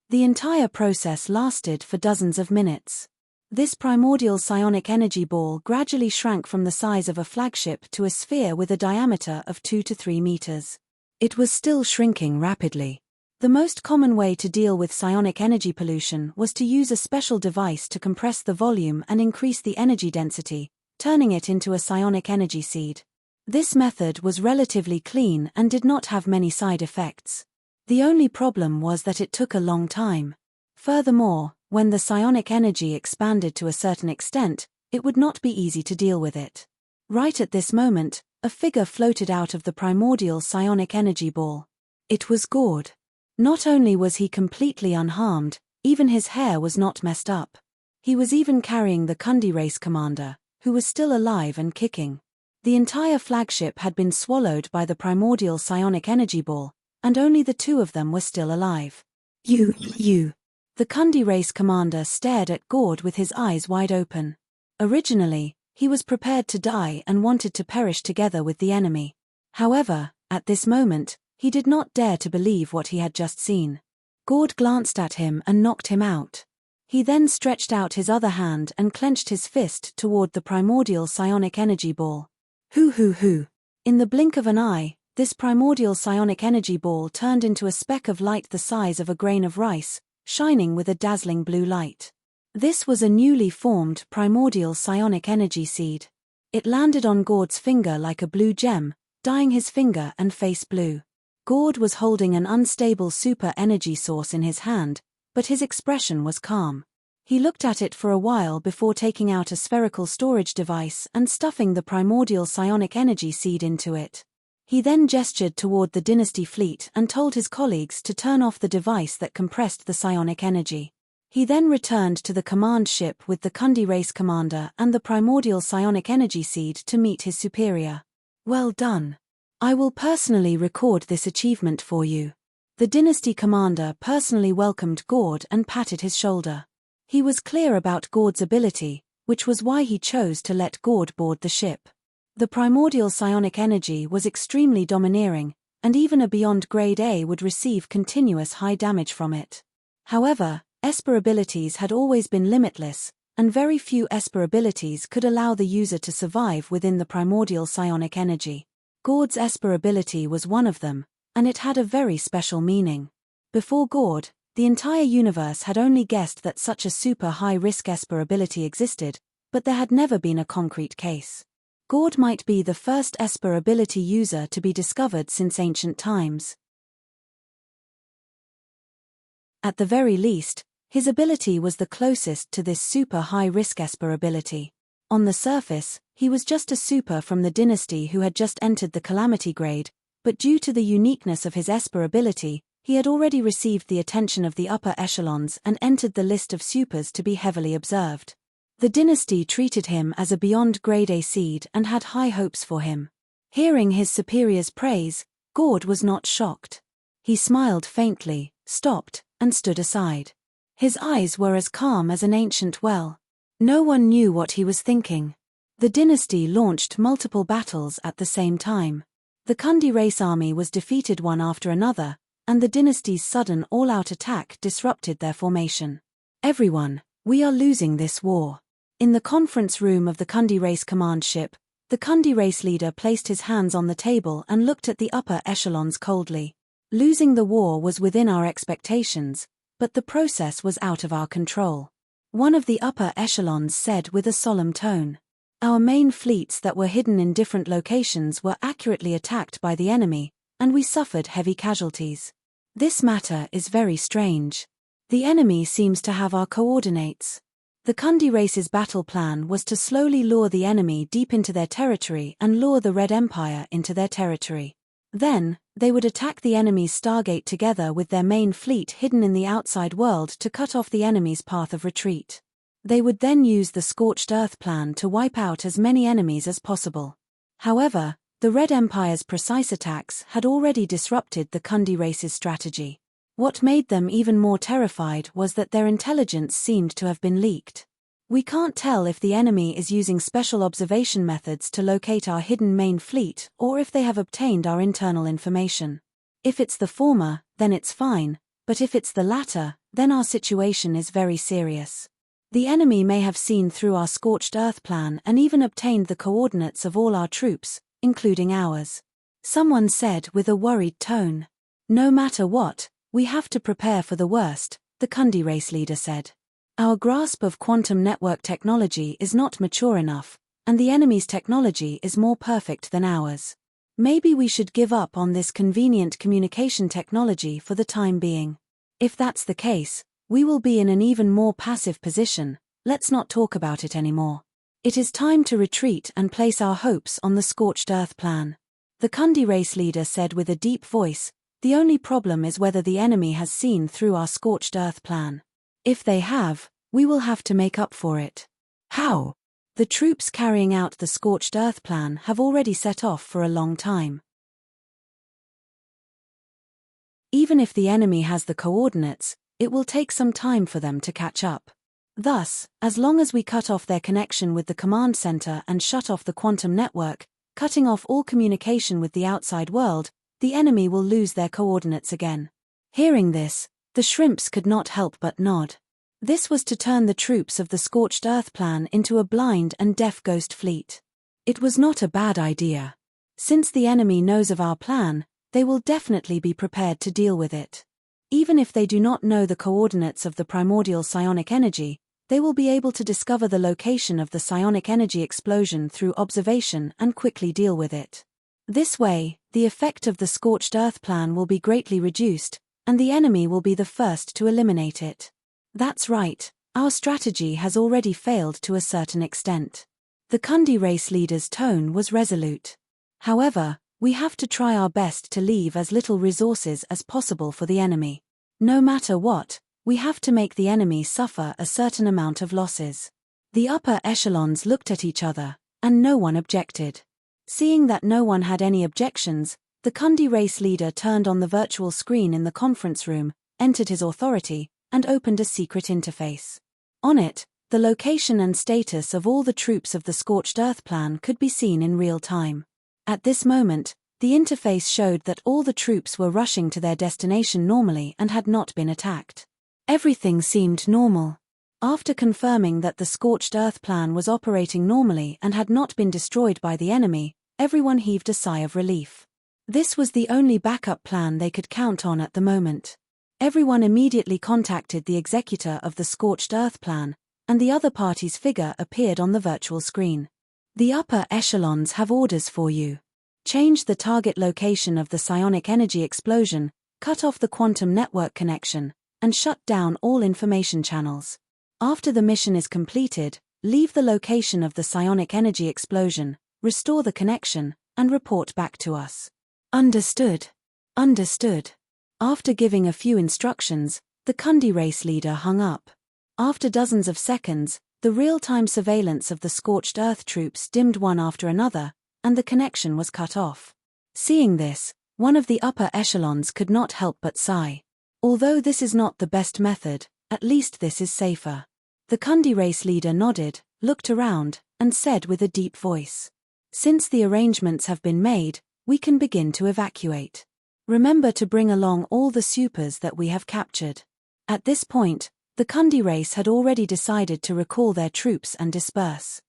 The entire process lasted for dozens of minutes. This primordial psionic energy ball gradually shrank from the size of a flagship to a sphere with a diameter of 2 to 3 meters. It was still shrinking rapidly. The most common way to deal with psionic energy pollution was to use a special device to compress the volume and increase the energy density, turning it into a psionic energy seed. This method was relatively clean and did not have many side effects. The only problem was that it took a long time. Furthermore, when the psionic energy expanded to a certain extent, it would not be easy to deal with it. Right at this moment, a figure floated out of the primordial psionic energy ball. It was Gord. Not only was he completely unharmed, even his hair was not messed up. He was even carrying the Kundi race commander, who was still alive and kicking. The entire flagship had been swallowed by the primordial psionic energy ball, and only the two of them were still alive. You. The Kundi race commander stared at Gord with his eyes wide open. Originally, he was prepared to die and wanted to perish together with the enemy. However, at this moment, he did not dare to believe what he had just seen. Gord glanced at him and knocked him out. He then stretched out his other hand and clenched his fist toward the primordial psionic energy ball. Hoo. In the blink of an eye, this primordial psionic energy ball turned into a speck of light the size of a grain of rice, shining with a dazzling blue light. This was a newly formed primordial psionic energy seed. It landed on Gord's finger like a blue gem, dyeing his finger and face blue. Gord was holding an unstable super energy source in his hand, but his expression was calm. He looked at it for a while before taking out a spherical storage device and stuffing the primordial psionic energy seed into it. He then gestured toward the Dynasty fleet and told his colleagues to turn off the device that compressed the psionic energy. He then returned to the command ship with the Kundi race commander and the primordial psionic energy seed to meet his superior. Well done. I will personally record this achievement for you. The Dynasty commander personally welcomed Gord and patted his shoulder. He was clear about Gord's ability, which was why he chose to let Gord board the ship. The primordial psionic energy was extremely domineering, and even a beyond grade A would receive continuous high damage from it. However, Esper abilities had always been limitless, and very few Esper abilities could allow the user to survive within the primordial psionic energy. Gord's Esper ability was one of them, and it had a very special meaning. Before Gord, the entire universe had only guessed that such a super high-risk Esper ability existed, but there had never been a concrete case. Gord might be the first Esper ability user to be discovered since ancient times. At the very least, his ability was the closest to this super high-risk Esper ability. On the surface, he was just a super from the Dynasty who had just entered the Calamity grade, but due to the uniqueness of his Esper ability, he had already received the attention of the upper echelons and entered the list of supers to be heavily observed. The Dynasty treated him as a beyond grade A seed and had high hopes for him. Hearing his superior's praise, Gord was not shocked. He smiled faintly, stopped, and stood aside. His eyes were as calm as an ancient well. No one knew what he was thinking. The Dynasty launched multiple battles at the same time. The Kundi race army was defeated one after another, and the Dynasty's sudden all-out attack disrupted their formation. Everyone, we are losing this war. In the conference room of the Kundi race command ship, the Kundi race leader placed his hands on the table and looked at the upper echelons coldly. Losing the war was within our expectations, but the process was out of our control. One of the upper echelons said with a solemn tone. Our main fleets that were hidden in different locations were accurately attacked by the enemy, and we suffered heavy casualties. This matter is very strange. The enemy seems to have our coordinates. The Kundi race's battle plan was to slowly lure the enemy deep into their territory and lure the Red Empire into their territory. Then, they would attack the enemy's Stargate together with their main fleet hidden in the outside world to cut off the enemy's path of retreat. They would then use the Scorched Earth plan to wipe out as many enemies as possible. However, the Red Empire's precise attacks had already disrupted the Kundi race's strategy. What made them even more terrified was that their intelligence seemed to have been leaked. We can't tell if the enemy is using special observation methods to locate our hidden main fleet or if they have obtained our internal information. If it's the former, then it's fine, but if it's the latter, then our situation is very serious. The enemy may have seen through our Scorched Earth plan and even obtained the coordinates of all our troops, including ours. Someone said with a worried tone. No matter what, we have to prepare for the worst, the Kundi race leader said. Our grasp of quantum network technology is not mature enough, and the enemy's technology is more perfect than ours. Maybe we should give up on this convenient communication technology for the time being. If that's the case, we will be in an even more passive position. Let's not talk about it anymore. It is time to retreat and place our hopes on the Scorched Earth plan. The Kundi race leader said with a deep voice, the only problem is whether the enemy has seen through our Scorched Earth plan. If they have, we will have to make up for it. How? The troops carrying out the Scorched Earth plan have already set off for a long time. Even if the enemy has the coordinates, it will take some time for them to catch up. Thus, as long as we cut off their connection with the command center and shut off the quantum network, cutting off all communication with the outside world, the enemy will lose their coordinates again. Hearing this, the shrimps could not help but nod. This was to turn the troops of the Scorched Earth plan into a blind and deaf ghost fleet. It was not a bad idea. Since the enemy knows of our plan, they will definitely be prepared to deal with it. Even if they do not know the coordinates of the primordial psionic energy, they will be able to discover the location of the psionic energy explosion through observation and quickly deal with it. This way, the effect of the Scorched Earth plan will be greatly reduced, and the enemy will be the first to eliminate it. That's right, our strategy has already failed to a certain extent. The Kundi race leader's tone was resolute. However, we have to try our best to leave as little resources as possible for the enemy. No matter what, we have to make the enemy suffer a certain amount of losses. The upper echelons looked at each other, and no one objected. Seeing that no one had any objections, the Kundi race leader turned on the virtual screen in the conference room, entered his authority, and opened a secret interface. On it, the location and status of all the troops of the Scorched Earth plan could be seen in real time. At this moment, the interface showed that all the troops were rushing to their destination normally and had not been attacked. Everything seemed normal. After confirming that the Scorched Earth plan was operating normally and had not been destroyed by the enemy, everyone heaved a sigh of relief. This was the only backup plan they could count on at the moment. Everyone immediately contacted the executor of the Scorched Earth plan, and the other party's figure appeared on the virtual screen. The upper echelons have orders for you. Change the target location of the psionic energy explosion, cut off the quantum network connection, and shut down all information channels. After the mission is completed, leave the location of the psionic energy explosion, restore the connection, and report back to us. Understood. Understood. After giving a few instructions, the Kundi race leader hung up. After dozens of seconds, the real-time surveillance of the Scorched Earth troops dimmed one after another, and the connection was cut off. Seeing this, one of the upper echelons could not help but sigh. Although this is not the best method, at least this is safer. The Kundi race leader nodded, looked around, and said with a deep voice, "Since the arrangements have been made, we can begin to evacuate. Remember to bring along all the supers that we have captured." At this point, the Kundi race had already decided to recall their troops and disperse.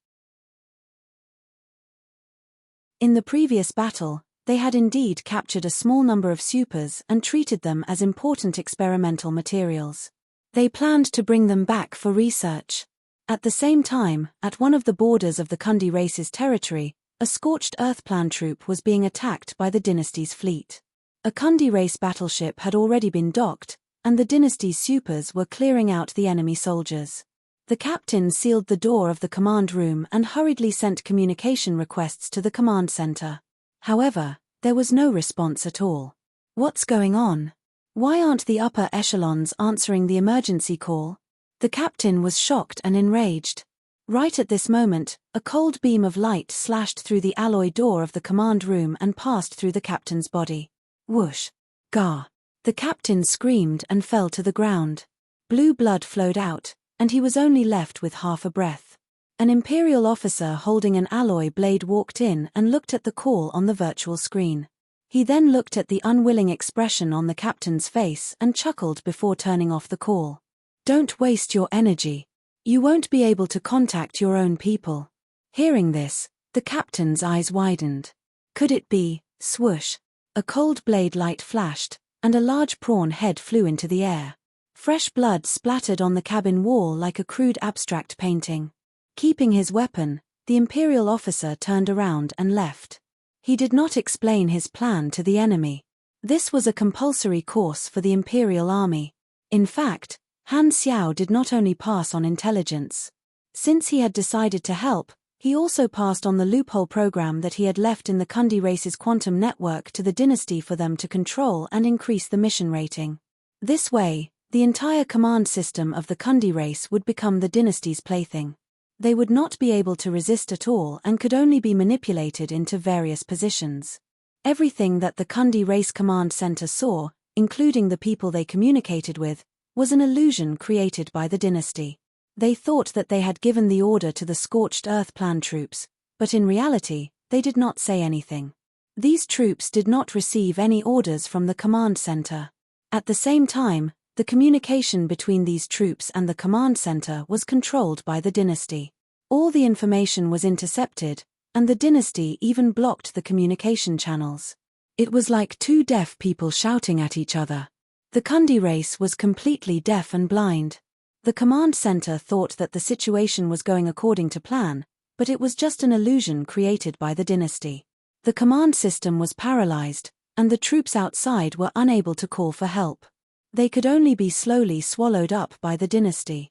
In the previous battle, they had indeed captured a small number of supers and treated them as important experimental materials. They planned to bring them back for research. At the same time, at one of the borders of the Kundi race's territory, a Scorched Earth plan troop was being attacked by the dynasty's fleet. A Kundi race battleship had already been docked, and the dynasty's supers were clearing out the enemy soldiers. The captain sealed the door of the command room and hurriedly sent communication requests to the command center. However, there was no response at all. What's going on? Why aren't the upper echelons answering the emergency call? The captain was shocked and enraged. Right at this moment, a cold beam of light slashed through the alloy door of the command room and passed through the captain's body. Whoosh! Gah! The captain screamed and fell to the ground. Blue blood flowed out, and he was only left with half a breath. An Imperial officer holding an alloy blade walked in and looked at the call on the virtual screen. He then looked at the unwilling expression on the captain's face and chuckled before turning off the call. "Don't waste your energy. You won't be able to contact your own people." Hearing this, the captain's eyes widened. Could it be? Swoosh! A cold blade light flashed, and a large prawn head flew into the air. Fresh blood splattered on the cabin wall like a crude abstract painting. Keeping his weapon, the Imperial officer turned around and left. He did not explain his plan to the enemy. This was a compulsory course for the Imperial Army. In fact, Han Xiao did not only pass on intelligence. Since he had decided to help, he also passed on the loophole program that he had left in the Kundi race's quantum network to the dynasty for them to control and increase the mission rating. This way, the entire command system of the Kundi race would become the dynasty's plaything. They would not be able to resist at all and could only be manipulated into various positions. Everything that the Kundi race command center saw, including the people they communicated with, was an illusion created by the dynasty. They thought that they had given the order to the Scorched Earth Plan troops, but in reality, they did not say anything. These troops did not receive any orders from the command center. At the same time, the communication between these troops and the command center was controlled by the dynasty. All the information was intercepted, and the dynasty even blocked the communication channels. It was like two deaf people shouting at each other. The Kundi race was completely deaf and blind. The command center thought that the situation was going according to plan, but it was just an illusion created by the dynasty. The command system was paralyzed, and the troops outside were unable to call for help. They could only be slowly swallowed up by the dynasty.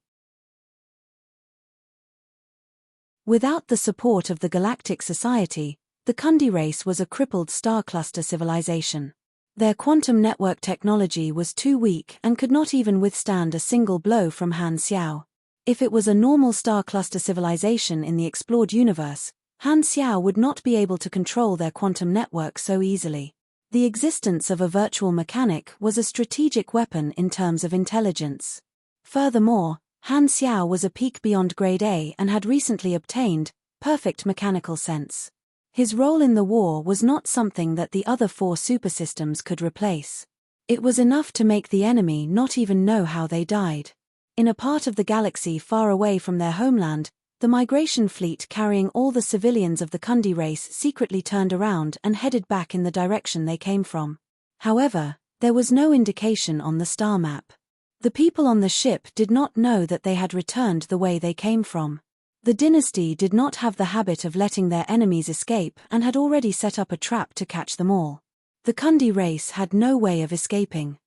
Without the support of the Galactic Society, the Kundi race was a crippled star cluster civilization. Their quantum network technology was too weak and could not even withstand a single blow from Han Xiao. If it was a normal star cluster civilization in the explored universe, Han Xiao would not be able to control their quantum network so easily. The existence of a virtual mechanic was a strategic weapon in terms of intelligence. Furthermore, Han Xiao was a peak beyond grade A and had recently obtained perfect mechanical sense. His role in the war was not something that the other 4 supersystems could replace. It was enough to make the enemy not even know how they died. In a part of the galaxy far away from their homeland, the migration fleet carrying all the civilians of the Kundi race secretly turned around and headed back in the direction they came from. However, there was no indication on the star map. The people on the ship did not know that they had returned the way they came from. The dynasty did not have the habit of letting their enemies escape and had already set up a trap to catch them all. The Kundi race had no way of escaping.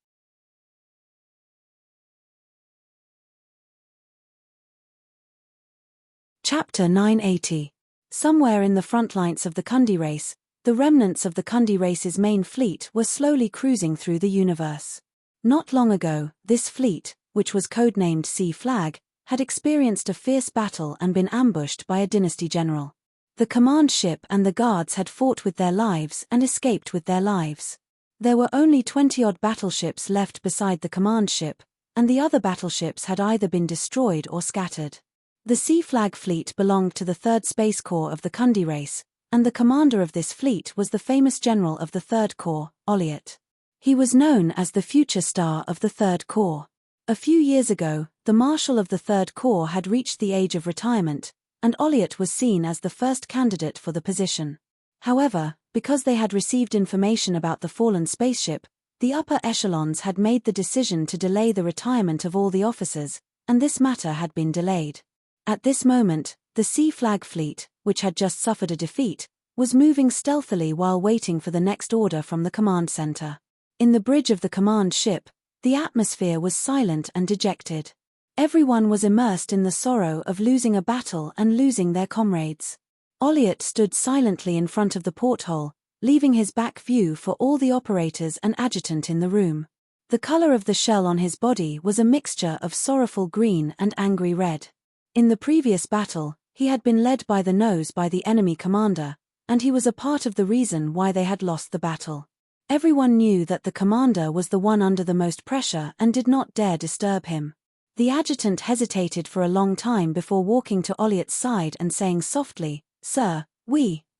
Chapter 980. Somewhere in the front lines of the Kundi race, the remnants of the Kundi race's main fleet were slowly cruising through the universe. Not long ago, this fleet, which was codenamed Sea Flag, had experienced a fierce battle and been ambushed by a dynasty general. The command ship and the guards had fought with their lives and escaped with their lives. There were only 20-odd battleships left beside the command ship, and the other battleships had either been destroyed or scattered. The Sea Flag fleet belonged to the 3rd Space Corps of the Kundi race, and the commander of this fleet was the famous general of the 3rd Corps, Olliot. He was known as the future star of the 3rd Corps. A few years ago, the Marshal of the 3rd Corps had reached the age of retirement, and Olliot was seen as the first candidate for the position. However, because they had received information about the fallen spaceship, the upper echelons had made the decision to delay the retirement of all the officers, and this matter had been delayed. At this moment, the Sea Flag fleet, which had just suffered a defeat, was moving stealthily while waiting for the next order from the command center. In the bridge of the command ship, the atmosphere was silent and dejected. Everyone was immersed in the sorrow of losing a battle and losing their comrades. Olliot stood silently in front of the porthole, leaving his back view for all the operators and adjutant in the room. The color of the shell on his body was a mixture of sorrowful green and angry red. In the previous battle, he had been led by the nose by the enemy commander, and he was a part of the reason why they had lost the battle. Everyone knew that the commander was the one under the most pressure and did not dare disturb him. The adjutant hesitated for a long time before walking to Olliot's side and saying softly, "Sir,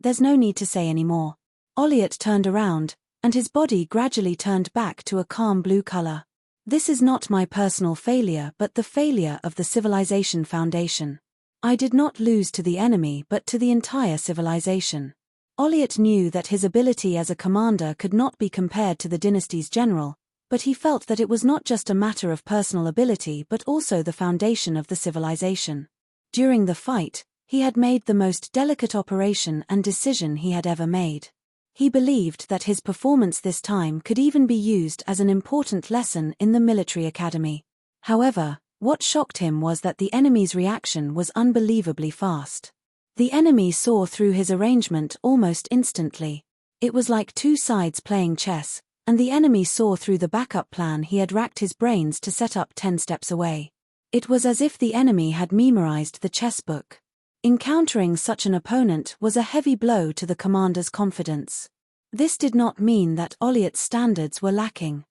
there's no need to say any more." Olliot turned around, and his body gradually turned back to a calm blue color. "This is not my personal failure but the failure of the Civilization Foundation. I did not lose to the enemy but to the entire civilization." Olliot knew that his ability as a commander could not be compared to the dynasty's general, but he felt that it was not just a matter of personal ability but also the foundation of the civilization. During the fight, he had made the most delicate operation and decision he had ever made. He believed that his performance this time could even be used as an important lesson in the military academy. However, what shocked him was that the enemy's reaction was unbelievably fast. The enemy saw through his arrangement almost instantly. It was like two sides playing chess, and the enemy saw through the backup plan he had racked his brains to set up 10 steps away. It was as if the enemy had memorized the chessbook. Encountering such an opponent was a heavy blow to the commander's confidence. This did not mean that Olliot's standards were lacking.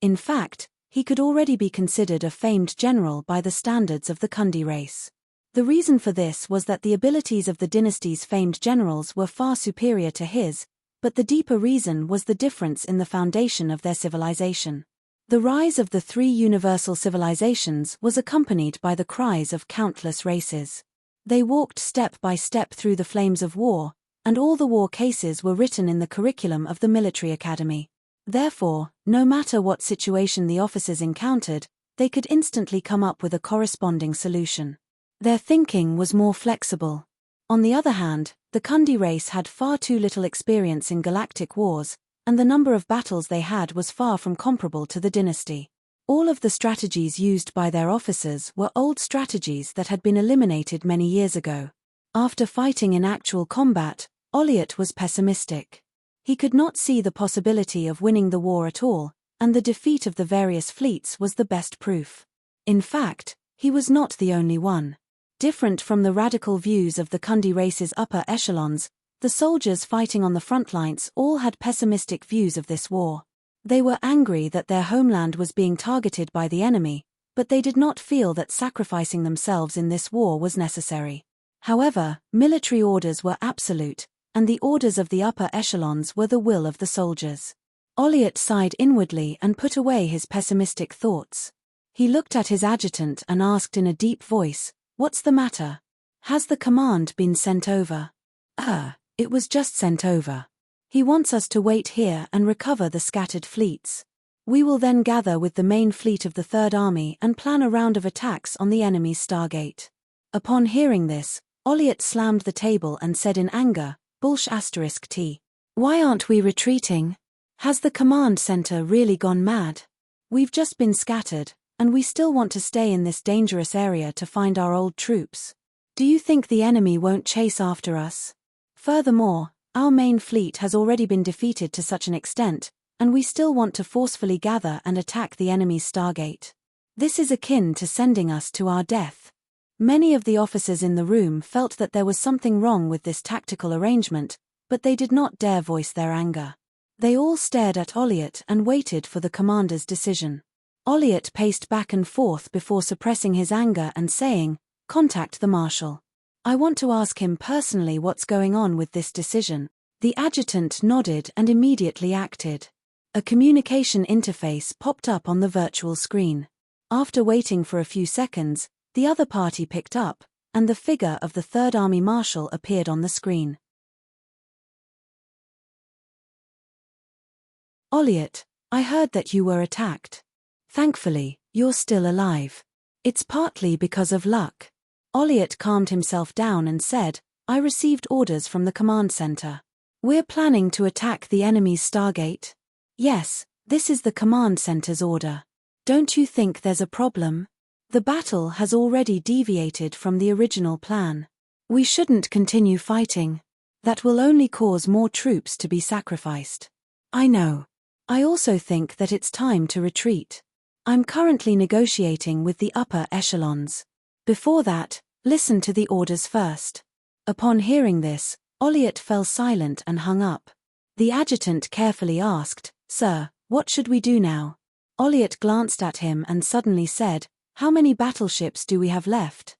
In fact, he could already be considered a famed general by the standards of the Kundi race. The reason for this was that the abilities of the dynasty's famed generals were far superior to his, but the deeper reason was the difference in the foundation of their civilization. The rise of the three universal civilizations was accompanied by the cries of countless races. They walked step by step through the flames of war, and all the war cases were written in the curriculum of the military academy. Therefore, no matter what situation the officers encountered, they could instantly come up with a corresponding solution. Their thinking was more flexible. On the other hand, the Kundi race had far too little experience in galactic wars, and the number of battles they had was far from comparable to the dynasty. All of the strategies used by their officers were old strategies that had been eliminated many years ago. After fighting in actual combat, Olliott was pessimistic. He could not see the possibility of winning the war at all, and the defeat of the various fleets was the best proof. In fact, he was not the only one. Different from the radical views of the Kundi race's upper echelons, the soldiers fighting on the front lines all had pessimistic views of this war. They were angry that their homeland was being targeted by the enemy, but they did not feel that sacrificing themselves in this war was necessary. However, military orders were absolute, and the orders of the upper echelons were the will of the soldiers. Olliott sighed inwardly and put away his pessimistic thoughts. He looked at his adjutant and asked in a deep voice, "What's the matter? Has the command been sent over?" It was just sent over. He wants us to wait here and recover the scattered fleets. We will then gather with the main fleet of the Third Army and plan a round of attacks on the enemy's Stargate." Upon hearing this, Olliott slammed the table and said in anger, "Bullsh*t. Why aren't we retreating? Has the command center really gone mad? We've just been scattered, and we still want to stay in this dangerous area to find our old troops. Do you think the enemy won't chase after us? Furthermore, our main fleet has already been defeated to such an extent, and we still want to forcefully gather and attack the enemy's Stargate. This is akin to sending us to our death." Many of the officers in the room felt that there was something wrong with this tactical arrangement, but they did not dare voice their anger. They all stared at Olliott and waited for the commander's decision. Olliott paced back and forth before suppressing his anger and saying, "Contact the marshal. I want to ask him personally what's going on with this decision." The adjutant nodded and immediately acted. A communication interface popped up on the virtual screen. After waiting for a few seconds, the other party picked up, and the figure of the Third Army Marshal appeared on the screen. "Olliott, I heard that you were attacked. Thankfully, you're still alive. It's partly because of luck." Olliott calmed himself down and said, "I received orders from the command center. We're planning to attack the enemy's Stargate." "Yes, this is the command center's order. Don't you think there's a problem? The battle has already deviated from the original plan. We shouldn't continue fighting. That will only cause more troops to be sacrificed." "I know. I also think that it's time to retreat. I'm currently negotiating with the upper echelons. Before that, listen to the orders first." Upon hearing this, Olliott fell silent and hung up. The adjutant carefully asked, "Sir, what should we do now?" Olliott glanced at him and suddenly said, "How many battleships do we have left?"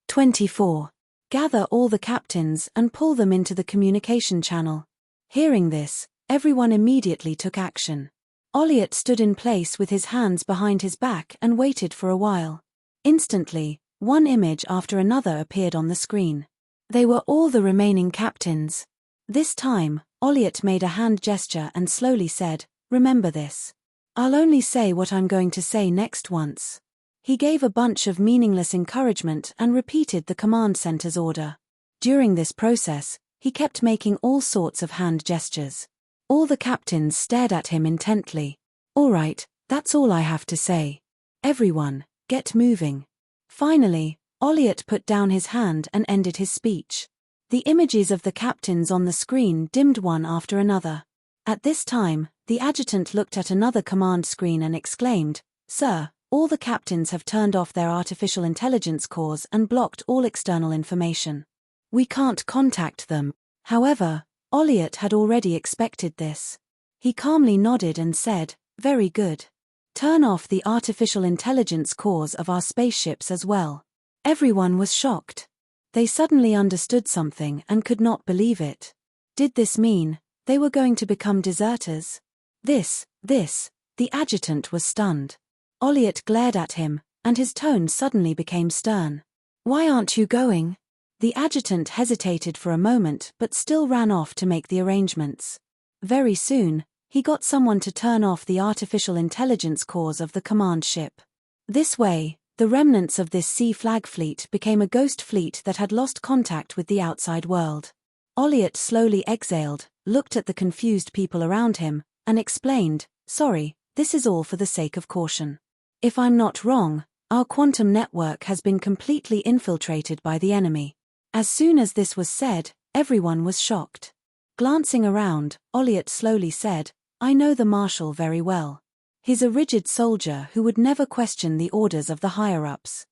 24. Gather all the captains and pull them into the communication channel." Hearing this, everyone immediately took action. Olliott stood in place with his hands behind his back and waited for a while. Instantly, one image after another appeared on the screen. They were all the remaining captains. This time, Olliott made a hand gesture and slowly said, "Remember this. I'll only say what I'm going to say next once." He gave a bunch of meaningless encouragement and repeated the command center's order. During this process, he kept making all sorts of hand gestures. All the captains stared at him intently. "All right, that's all I have to say. Everyone, get moving." Finally, Olliott put down his hand and ended his speech. The images of the captains on the screen dimmed one after another. At this time, the adjutant looked at another command screen and exclaimed, "Sir, all the captains have turned off their artificial intelligence cores and blocked all external information. We can't contact them." However, Olliott had already expected this. He calmly nodded and said, Very good. Turn off the artificial intelligence cores of our spaceships as well. Everyone was shocked. They suddenly understood something and could not believe it. Did this mean they were going to become deserters? The adjutant was stunned. Olliott glared at him, and his tone suddenly became stern. Why aren't you going? The adjutant hesitated for a moment but still ran off to make the arrangements. Very soon, he got someone to turn off the artificial intelligence cores of the command ship. This way, the remnants of this sea flag fleet became a ghost fleet that had lost contact with the outside world. Olliott slowly exhaled, looked at the confused people around him, and explained, "Sorry, this is all for the sake of caution. If I'm not wrong, our quantum network has been completely infiltrated by the enemy." As soon as this was said, everyone was shocked. Glancing around, Olliott slowly said, "I know the Marshal very well. He's a rigid soldier who would never question the orders of the higher-ups.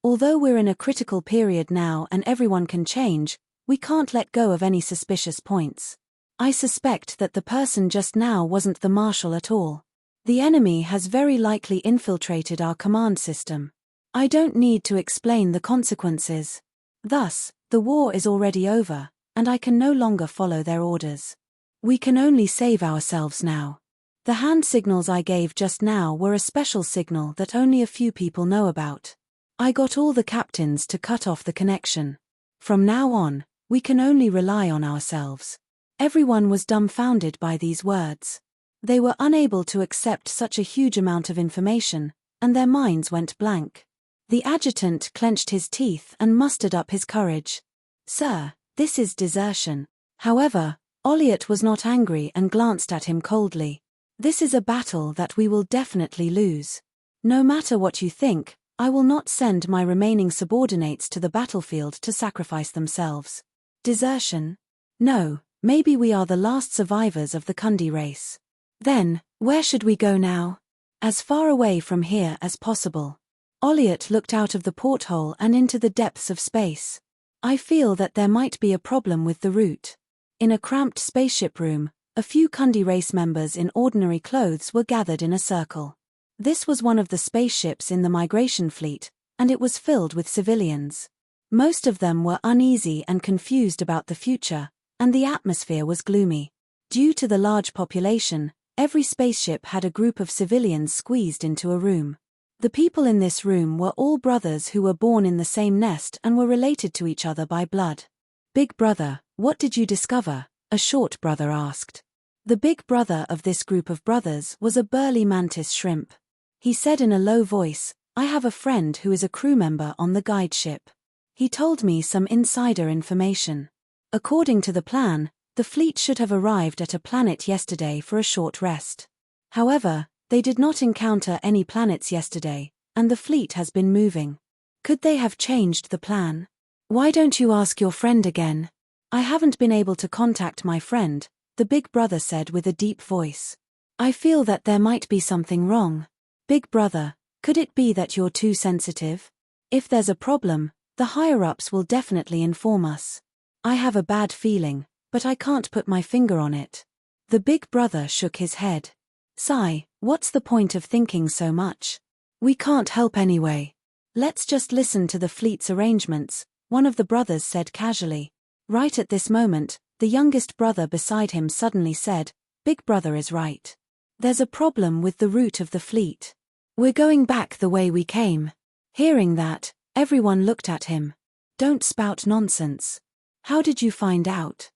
Although we're in a critical period now and everyone can change, we can't let go of any suspicious points. I suspect that the person just now wasn't the Marshal at all. The enemy has very likely infiltrated our command system. I don't need to explain the consequences. Thus, the war is already over, and I can no longer follow their orders. We can only save ourselves now. The hand signals I gave just now were a special signal that only a few people know about. I got all the captains to cut off the connection. From now on, we can only rely on ourselves." Everyone was dumbfounded by these words. They were unable to accept such a huge amount of information, and their minds went blank. The adjutant clenched his teeth and mustered up his courage. "Sir, this is desertion." However, Olliott was not angry and glanced at him coldly. "This is a battle that we will definitely lose. No matter what you think, I will not send my remaining subordinates to the battlefield to sacrifice themselves. Desertion? No, maybe we are the last survivors of the Kundi race. Then, where should we go now? As far away from here as possible." Olliott looked out of the porthole and into the depths of space. "I feel that there might be a problem with the route." In a cramped spaceship room, a few Kundi race members in ordinary clothes were gathered in a circle. This was one of the spaceships in the migration fleet, and it was filled with civilians. Most of them were uneasy and confused about the future, and the atmosphere was gloomy. Due to the large population, every spaceship had a group of civilians squeezed into a room. The people in this room were all brothers who were born in the same nest and were related to each other by blood. "Big brother, what did you discover?" a short brother asked. The big brother of this group of brothers was a burly mantis shrimp. He said in a low voice, "I have a friend who is a crew member on the guide ship. He told me some insider information. According to the plan, the fleet should have arrived at a planet yesterday for a short rest. However, they did not encounter any planets yesterday, and the fleet has been moving. Could they have changed the plan? Why don't you ask your friend again?" "I haven't been able to contact my friend," the big brother said with a deep voice. "I feel that there might be something wrong." "Big brother, could it be that you're too sensitive? If there's a problem, the higher-ups will definitely inform us. I have a bad feeling, but I can't put my finger on it." The big brother shook his head. "Sai, what's the point of thinking so much? We can't help anyway. Let's just listen to the fleet's arrangements," one of the brothers said casually. Right at this moment, the youngest brother beside him suddenly said, "Big brother is right. There's a problem with the route of the fleet. We're going back the way we came." Hearing that, everyone looked at him. "Don't spout nonsense. How did you find out?"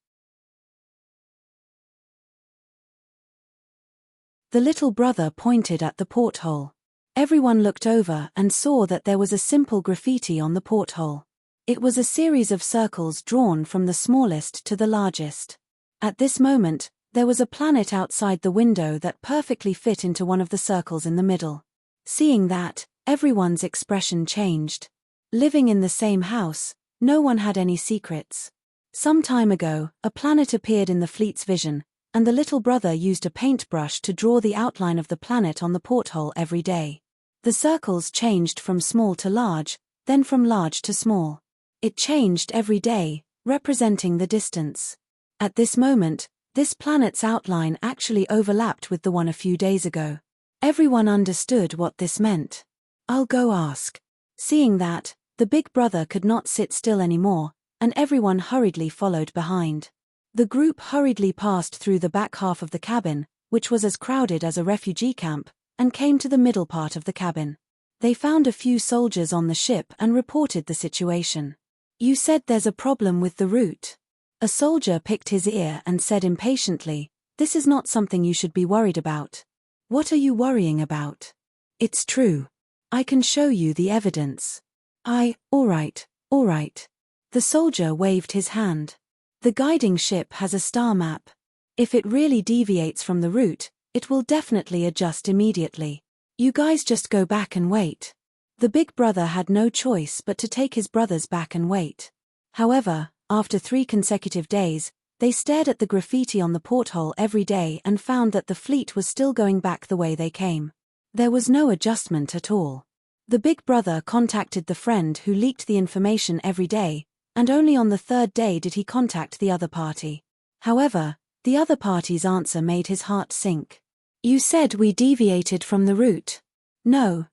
The little brother pointed at the porthole. Everyone looked over and saw that there was a simple graffiti on the porthole. It was a series of circles drawn from the smallest to the largest. At this moment, there was a planet outside the window that perfectly fit into one of the circles in the middle. Seeing that, everyone's expression changed. Living in the same house, no one had any secrets. Some time ago, a planet appeared in the fleet's vision, and the little brother used a paintbrush to draw the outline of the planet on the porthole every day. The circles changed from small to large, then from large to small. It changed every day, representing the distance. At this moment, This planet's outline actually overlapped with the one a few days ago. Everyone understood what this meant. I'll go ask. Seeing that, the big brother could not sit still anymore, and everyone hurriedly followed behind. The group hurriedly passed through the back half of the cabin, which was as crowded as a refugee camp, and came to the middle part of the cabin. They found a few soldiers on the ship and reported the situation. You said there's a problem with the route. A soldier picked his ear and said impatiently, "This is not something you should be worried about." "What are you worrying about?" "It's true. I can show you the evidence." All right. The soldier waved his hand. The guiding ship has a star map. If it really deviates from the route, it will definitely adjust immediately. You guys just go back and wait. The big brother had no choice but to take his brothers back and wait. However, after 3 consecutive days, they stared at the graffiti on the porthole every day and found that the fleet was still going back the way they came. There was no adjustment at all. The big brother contacted the friend who leaked the information every day, and only on the 3rd day did he contact the other party. However, the other party's answer made his heart sink. "You said we deviated from the route." No.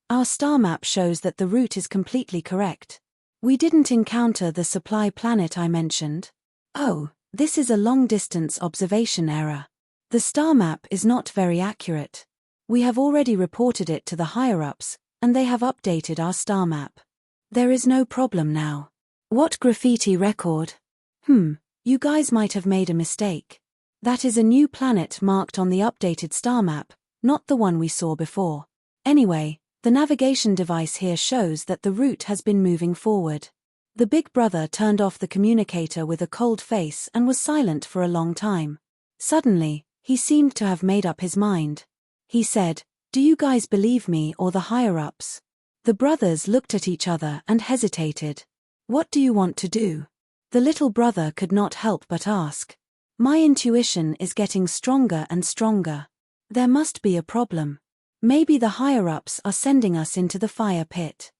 Our star map shows that the route is completely correct. We didn't encounter the supply planet I mentioned." "Oh, this is a long-distance observation error. The star map is not very accurate. We have already reported it to the higher-ups, and they have updated our star map. There is no problem now." "What graffiti record?" You guys might have made a mistake. That is a new planet marked on the updated star map, not the one we saw before. Anyway, the navigation device here shows that the route has been moving forward." The big brother turned off the communicator with a cold face and was silent for a long time. Suddenly, he seemed to have made up his mind. He said, "Do you guys believe me or the higher-ups?" The brothers looked at each other and hesitated. "What do you want to do?" The little brother could not help but ask. "My intuition is getting stronger and stronger. There must be a problem. Maybe the higher-ups are sending us into the fire pit."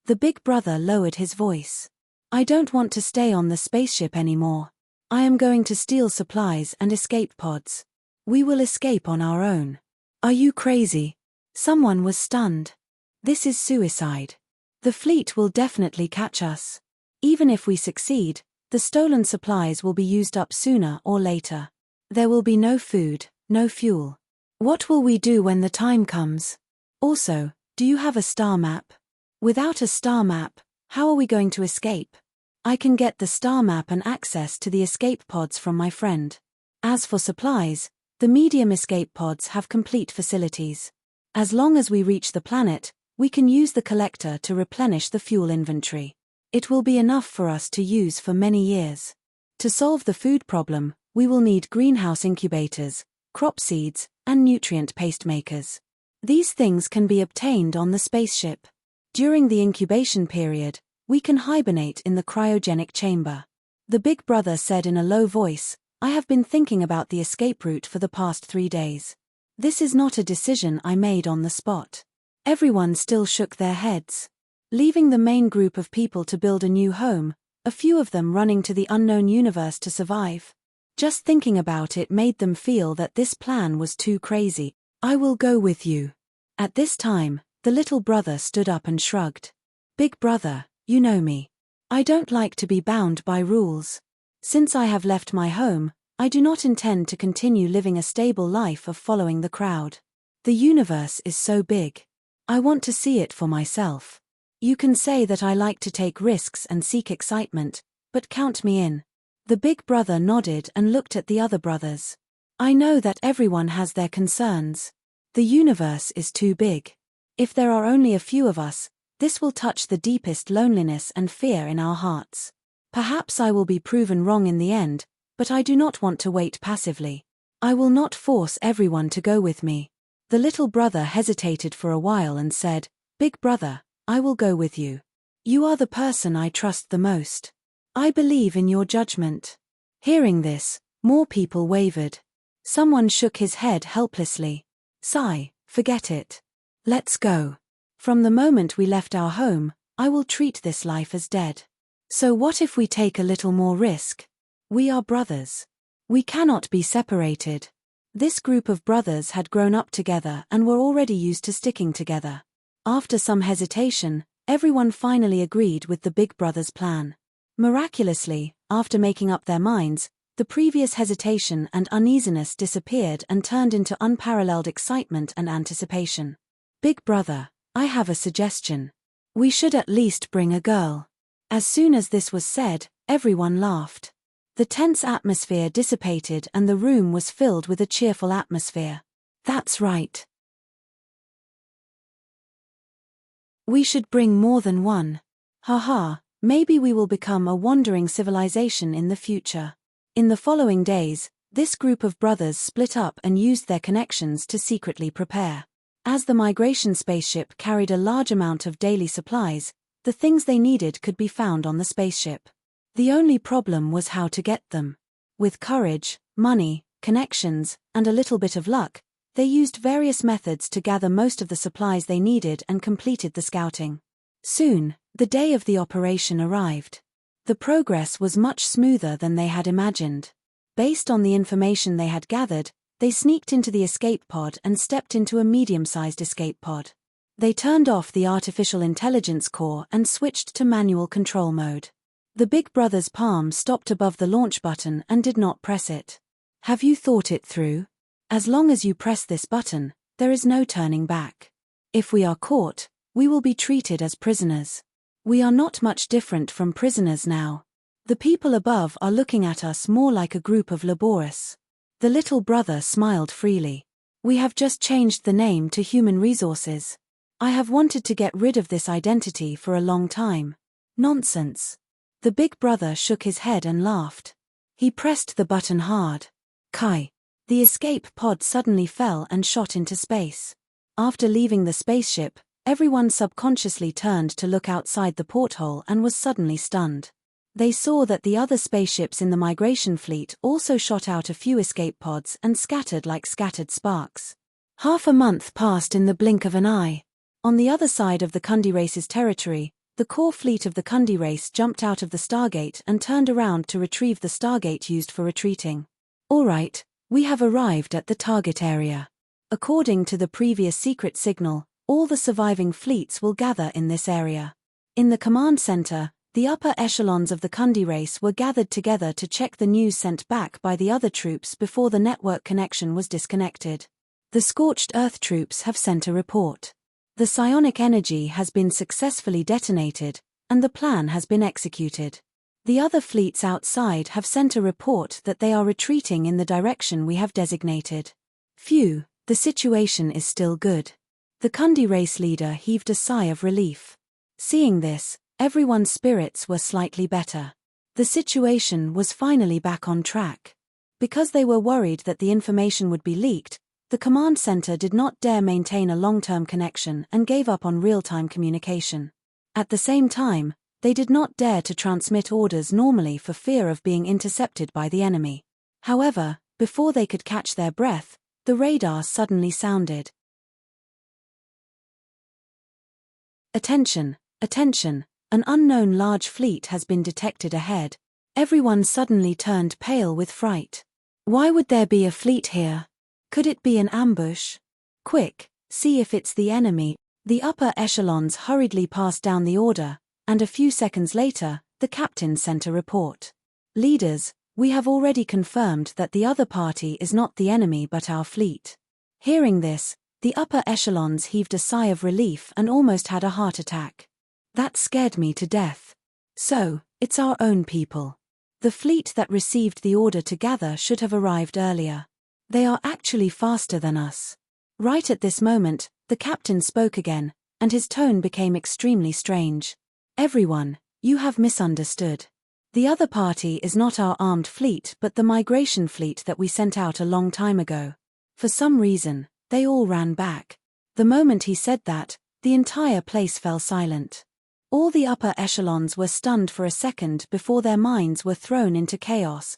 The big brother lowered his voice. "I don't want to stay on the spaceship anymore. I am going to steal supplies and escape pods. We will escape on our own." "Are you crazy?" Someone was stunned. "This is suicide. The fleet will definitely catch us. Even if we succeed, the stolen supplies will be used up sooner or later. There will be no food, no fuel. What will we do when the time comes? Also, do you have a star map? Without a star map, how are we going to escape? I can get the star map and access to the escape pods from my friend. As for supplies, the medium escape pods have complete facilities. As long as we reach the planet, we can use the collector to replenish the fuel inventory. It will be enough for us to use for many years. To solve the food problem, we will need greenhouse incubators, crop seeds, and nutrient paste makers. These things can be obtained on the spaceship. During the incubation period, we can hibernate in the cryogenic chamber." The big brother said in a low voice, "I have been thinking about the escape route for the past 3 days. This is not a decision I made on the spot." Everyone still shook their heads. Leaving the main group of people to build a new home, a few of them running to the unknown universe to survive. Just thinking about it made them feel that this plan was too crazy. "I will go with you." At this time, the little brother stood up and shrugged. "Big brother, you know me. I don't like to be bound by rules. Since I have left my home, I do not intend to continue living a stable life of following the crowd. The universe is so big. I want to see it for myself. You can say that I like to take risks and seek excitement, but count me in." The big brother nodded and looked at the other brothers. "I know that everyone has their concerns. The universe is too big. If there are only a few of us, this will touch the deepest loneliness and fear in our hearts. Perhaps I will be proven wrong in the end, but I do not want to wait passively. I will not force everyone to go with me." The little brother hesitated for a while and said, "Big brother, I will go with you. You are the person I trust the most. I believe in your judgment." Hearing this, more people wavered. Someone shook his head helplessly. "Sigh, forget it. Let's go. From the moment we left our home, I will treat this life as dead." So what if we take a little more risk? We are brothers. We cannot be separated. This group of brothers had grown up together and were already used to sticking together. After some hesitation, everyone finally agreed with the big brother's plan. Miraculously, after making up their minds, the previous hesitation and uneasiness disappeared and turned into unparalleled excitement and anticipation. Big brother, I have a suggestion. We should at least bring a girl. As soon as this was said, everyone laughed. The tense atmosphere dissipated and the room was filled with a cheerful atmosphere. That's right. We should bring more than one. Haha, maybe we will become a wandering civilization in the future. In the following days, this group of brothers split up and used their connections to secretly prepare. As the migration spaceship carried a large amount of daily supplies, the things they needed could be found on the spaceship. The only problem was how to get them. With courage, money, connections, and a little bit of luck, they used various methods to gather most of the supplies they needed and completed the scouting. Soon, the day of the operation arrived. The progress was much smoother than they had imagined. Based on the information they had gathered, they sneaked into the escape pod and stepped into a medium-sized escape pod. They turned off the artificial intelligence core and switched to manual control mode. The big brother's palm stopped above the launch button and did not press it. Have you thought it through? As long as you press this button, there is no turning back. If we are caught, we will be treated as prisoners. We are not much different from prisoners now. The people above are looking at us more like a group of laborious. The little brother smiled freely. We have just changed the name to Human Resources. I have wanted to get rid of this identity for a long time. Nonsense. The big brother shook his head and laughed. He pressed the button hard. Kai. The escape pod suddenly fell and shot into space. After leaving the spaceship, everyone subconsciously turned to look outside the porthole and was suddenly stunned. They saw that the other spaceships in the migration fleet also shot out a few escape pods and scattered like scattered sparks. Half a month passed in the blink of an eye. On the other side of the Kundi race's territory, the core fleet of the Kundi race jumped out of the Stargate and turned around to retrieve the Stargate used for retreating. All right, we have arrived at the target area. According to the previous secret signal, all the surviving fleets will gather in this area. In the command center, the upper echelons of the Kundi race were gathered together to check the news sent back by the other troops before the network connection was disconnected. The Scorched Earth troops have sent a report. The psionic energy has been successfully detonated, and the plan has been executed. The other fleets outside have sent a report that they are retreating in the direction we have designated. Phew, the situation is still good. The Kundi race leader heaved a sigh of relief. Seeing this, everyone's spirits were slightly better. The situation was finally back on track. Because they were worried that the information would be leaked, the command center did not dare maintain a long-term connection and gave up on real-time communication. At the same time, they did not dare to transmit orders normally for fear of being intercepted by the enemy. However, before they could catch their breath, the radar suddenly sounded. Attention, attention, an unknown large fleet has been detected ahead. Everyone suddenly turned pale with fright. Why would there be a fleet here? Could it be an ambush? Quick, see if it's the enemy. The upper echelons hurriedly passed down the order, and a few seconds later, the captain sent a report. Leaders, we have already confirmed that the other party is not the enemy but our fleet. Hearing this, the upper echelons heaved a sigh of relief and almost had a heart attack. That scared me to death. So, it's our own people. The fleet that received the order to gather should have arrived earlier. They are actually faster than us. Right at this moment, the captain spoke again, and his tone became extremely strange. Everyone, you have misunderstood. The other party is not our armed fleet but the migration fleet that we sent out a long time ago. For some reason, they all ran back. The moment he said that, the entire place fell silent. All the upper echelons were stunned for a second before their minds were thrown into chaos.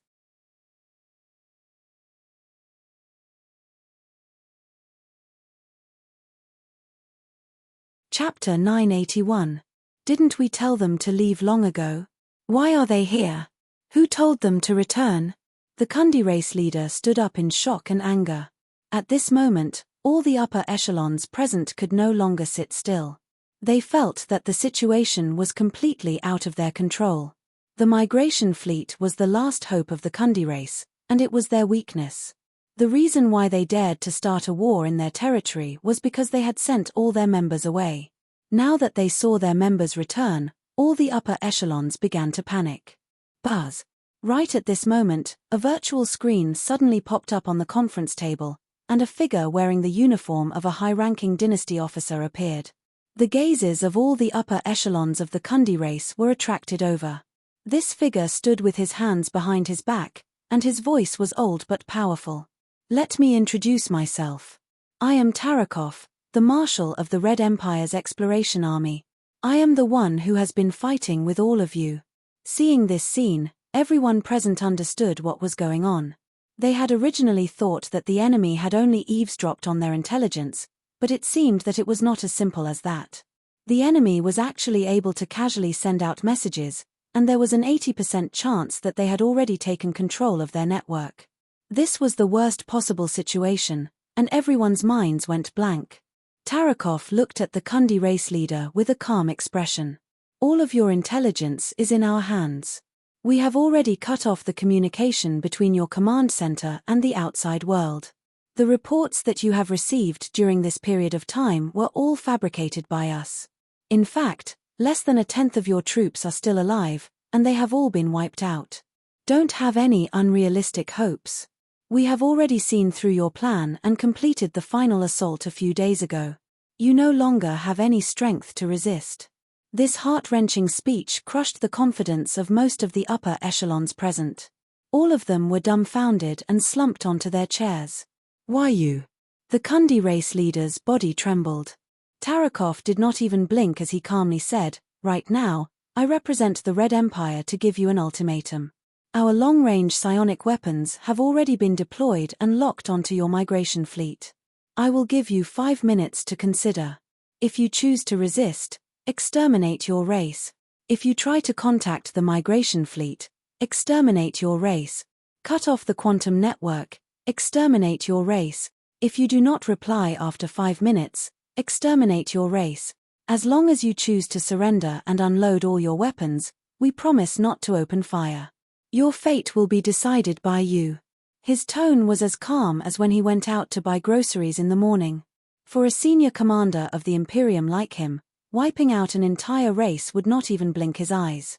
Chapter 981. Didn't we tell them to leave long ago? Why are they here? Who told them to return? The Kundi race leader stood up in shock and anger. At this moment, all the upper echelons present could no longer sit still. They felt that the situation was completely out of their control. The migration fleet was the last hope of the Kundi race, and it was their weakness. The reason why they dared to start a war in their territory was because they had sent all their members away. Now that they saw their members return, all the upper echelons began to panic. Buzz. Right at this moment, a virtual screen suddenly popped up on the conference table, and a figure wearing the uniform of a high-ranking dynasty officer appeared. The gazes of all the upper echelons of the Kundi race were attracted over. This figure stood with his hands behind his back, and his voice was old but powerful. Let me introduce myself. I am Tarakov, the Marshal of the Red Empire's exploration army. I am the one who has been fighting with all of you. Seeing this scene, everyone present understood what was going on. They had originally thought that the enemy had only eavesdropped on their intelligence, but it seemed that it was not as simple as that. The enemy was actually able to casually send out messages, and there was an 80% chance that they had already taken control of their network. This was the worst possible situation, and everyone's minds went blank. Tarakov looked at the Kundi race leader with a calm expression. All of your intelligence is in our hands. We have already cut off the communication between your command center and the outside world. The reports that you have received during this period of time were all fabricated by us. In fact, less than a tenth of your troops are still alive, and they have all been wiped out. Don't have any unrealistic hopes. We have already seen through your plan and completed the final assault a few days ago. You no longer have any strength to resist. This heart-wrenching speech crushed the confidence of most of the upper echelons present. All of them were dumbfounded and slumped onto their chairs. Why you? The Kundi race leader's body trembled. Tarakov did not even blink as he calmly said, right now, I represent the Red Empire to give you an ultimatum. Our long-range psionic weapons have already been deployed and locked onto your migration fleet. I will give you 5 minutes to consider. If you choose to resist, exterminate your race. If you try to contact the migration fleet, exterminate your race. Cut off the quantum network, exterminate your race. If you do not reply after 5 minutes, exterminate your race. As long as you choose to surrender and unload all your weapons, we promise not to open fire. Your fate will be decided by you. His tone was as calm as when he went out to buy groceries in the morning. For a senior commander of the Imperium like him, wiping out an entire race would not even blink his eyes.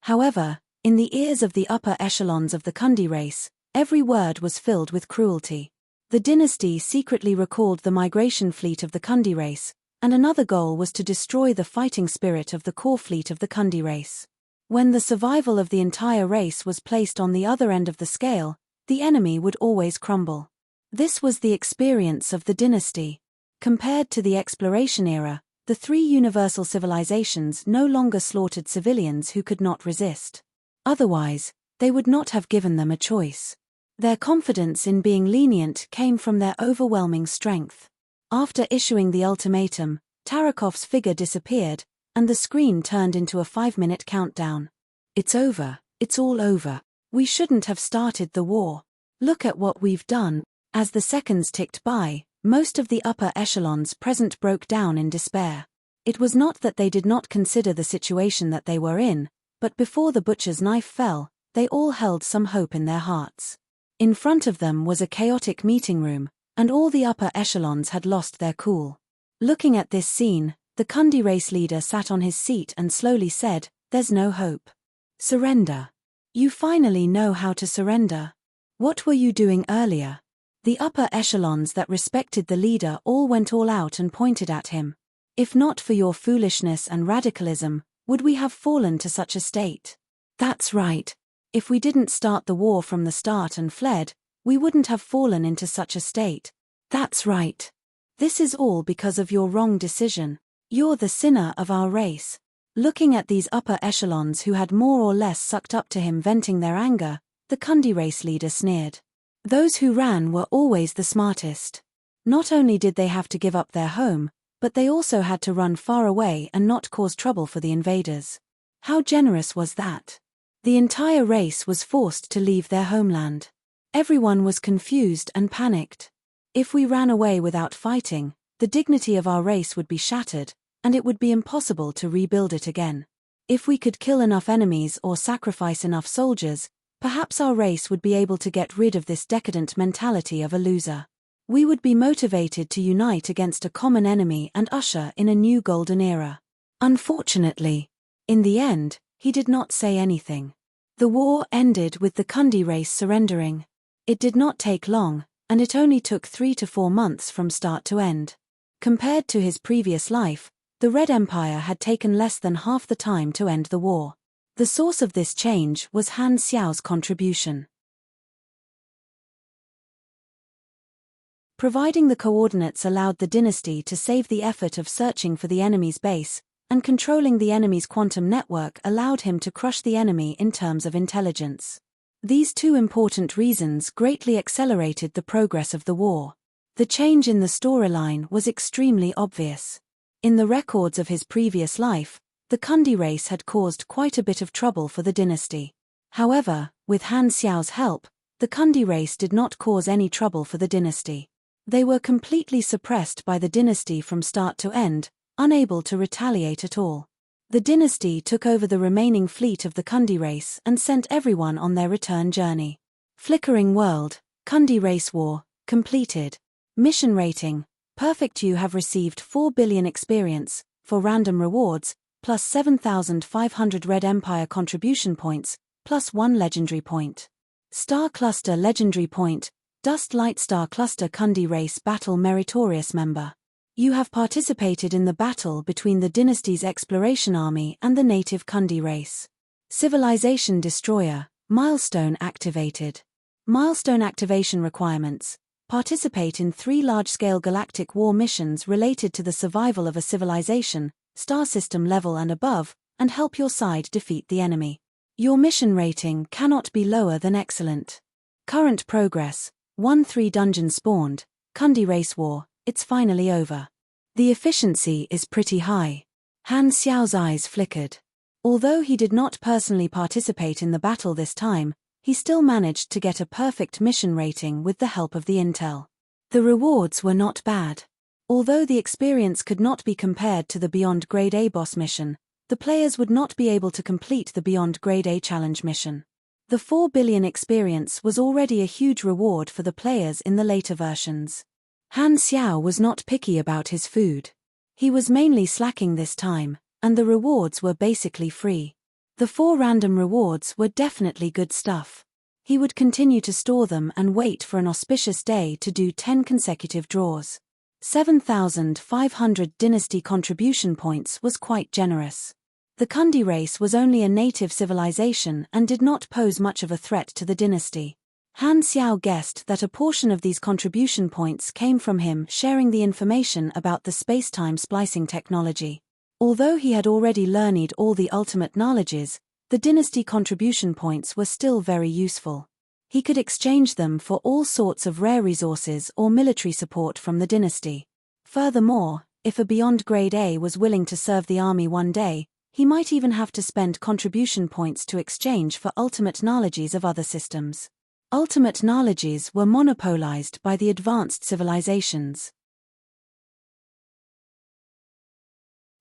However, in the ears of the upper echelons of the Kundi race, every word was filled with cruelty. The dynasty secretly recalled the migration fleet of the Kundi race, and another goal was to destroy the fighting spirit of the core fleet of the Kundi race. When the survival of the entire race was placed on the other end of the scale, the enemy would always crumble. This was the experience of the dynasty. Compared to the exploration era, the 3 universal civilizations no longer slaughtered civilians who could not resist. Otherwise, they would not have given them a choice. Their confidence in being lenient came from their overwhelming strength. After issuing the ultimatum, Tarakov's figure disappeared, and the screen turned into a 5-minute countdown. It's over, it's all over. We shouldn't have started the war. Look at what we've done. As the seconds ticked by, most of the upper echelons present broke down in despair. It was not that they did not consider the situation that they were in, but before the butcher's knife fell, they all held some hope in their hearts. In front of them was a chaotic meeting room, and all the upper echelons had lost their cool. Looking at this scene, the Kundi race leader sat on his seat and slowly said, "There's no hope. Surrender. You finally know how to surrender. What were you doing earlier?" The upper echelons that respected the leader all went all out and pointed at him. "If not for your foolishness and radicalism, would we have fallen to such a state? That's right. If we didn't start the war from the start and fled, we wouldn't have fallen into such a state. That's right. This is all because of your wrong decision. You're the sinner of our race." Looking at these upper echelons who had more or less sucked up to him venting their anger, the Kundi race leader sneered. Those who ran were always the smartest. Not only did they have to give up their home, But they also had to run far away and not cause trouble for the invaders. How generous was that? The entire race was forced to leave their homeland. Everyone was confused and panicked. If we ran away without fighting, the dignity of our race would be shattered, and it would be impossible to rebuild it again. If we could kill enough enemies or sacrifice enough soldiers, perhaps our race would be able to get rid of this decadent mentality of a loser. We would be motivated to unite against a common enemy and usher in a new golden era. Unfortunately, in the end, he did not say anything. The war ended with the Kundi race surrendering. It did not take long, and it only took 3 to 4 months from start to end. Compared to his previous life, the Red Empire had taken less than half the time to end the war. The source of this change was Han Xiao's contribution. Providing the coordinates allowed the dynasty to save the effort of searching for the enemy's base, and controlling the enemy's quantum network allowed him to crush the enemy in terms of intelligence. These two important reasons greatly accelerated the progress of the war. The change in the storyline was extremely obvious. In the records of his previous life, the Kundi race had caused quite a bit of trouble for the dynasty. However, with Han Xiao's help, the Kundi race did not cause any trouble for the dynasty. They were completely suppressed by the dynasty from start to end, unable to retaliate at all. The dynasty took over the remaining fleet of the Kundi race and sent everyone on their return journey. Flickering world, Kundi race war, completed. Mission rating, perfect. You have received 4 billion experience, for random rewards, plus 7,500 Red Empire contribution points, plus 1 legendary point. Star Cluster legendary point, Dust Light Star Cluster Kundi Race Battle Meritorious Member. You have participated in the battle between the dynasty's exploration army and the native Kundi race. Civilization Destroyer, milestone activated. Milestone activation requirements. Participate in 3 large-scale galactic war missions related to the survival of a civilization, star system level and above, and help your side defeat the enemy. Your mission rating cannot be lower than excellent. Current progress. 1-3 dungeon spawned, Kundi race war, it's finally over. The efficiency is pretty high. Han Xiao's eyes flickered. Although he did not personally participate in the battle this time, he still managed to get a perfect mission rating with the help of the intel. The rewards were not bad. Although the experience could not be compared to the Beyond Grade A boss mission, the players would not be able to complete the Beyond Grade A challenge mission. The 4 billion experience was already a huge reward for the players in the later versions. Han Xiao was not picky about his food. He was mainly slacking this time, and the rewards were basically free. The 4 random rewards were definitely good stuff. He would continue to store them and wait for an auspicious day to do 10 consecutive draws. 7,500 dynasty contribution points was quite generous. The Kundi race was only a native civilization and did not pose much of a threat to the dynasty. Han Xiao guessed that a portion of these contribution points came from him sharing the information about the space-time splicing technology. Although he had already learned all the ultimate knowledges, the dynasty contribution points were still very useful. He could exchange them for all sorts of rare resources or military support from the dynasty. Furthermore, if a Beyond Grade A was willing to serve the army one day, he might even have to spend contribution points to exchange for ultimate knowledges of other systems. Ultimate knowledges were monopolized by the advanced civilizations.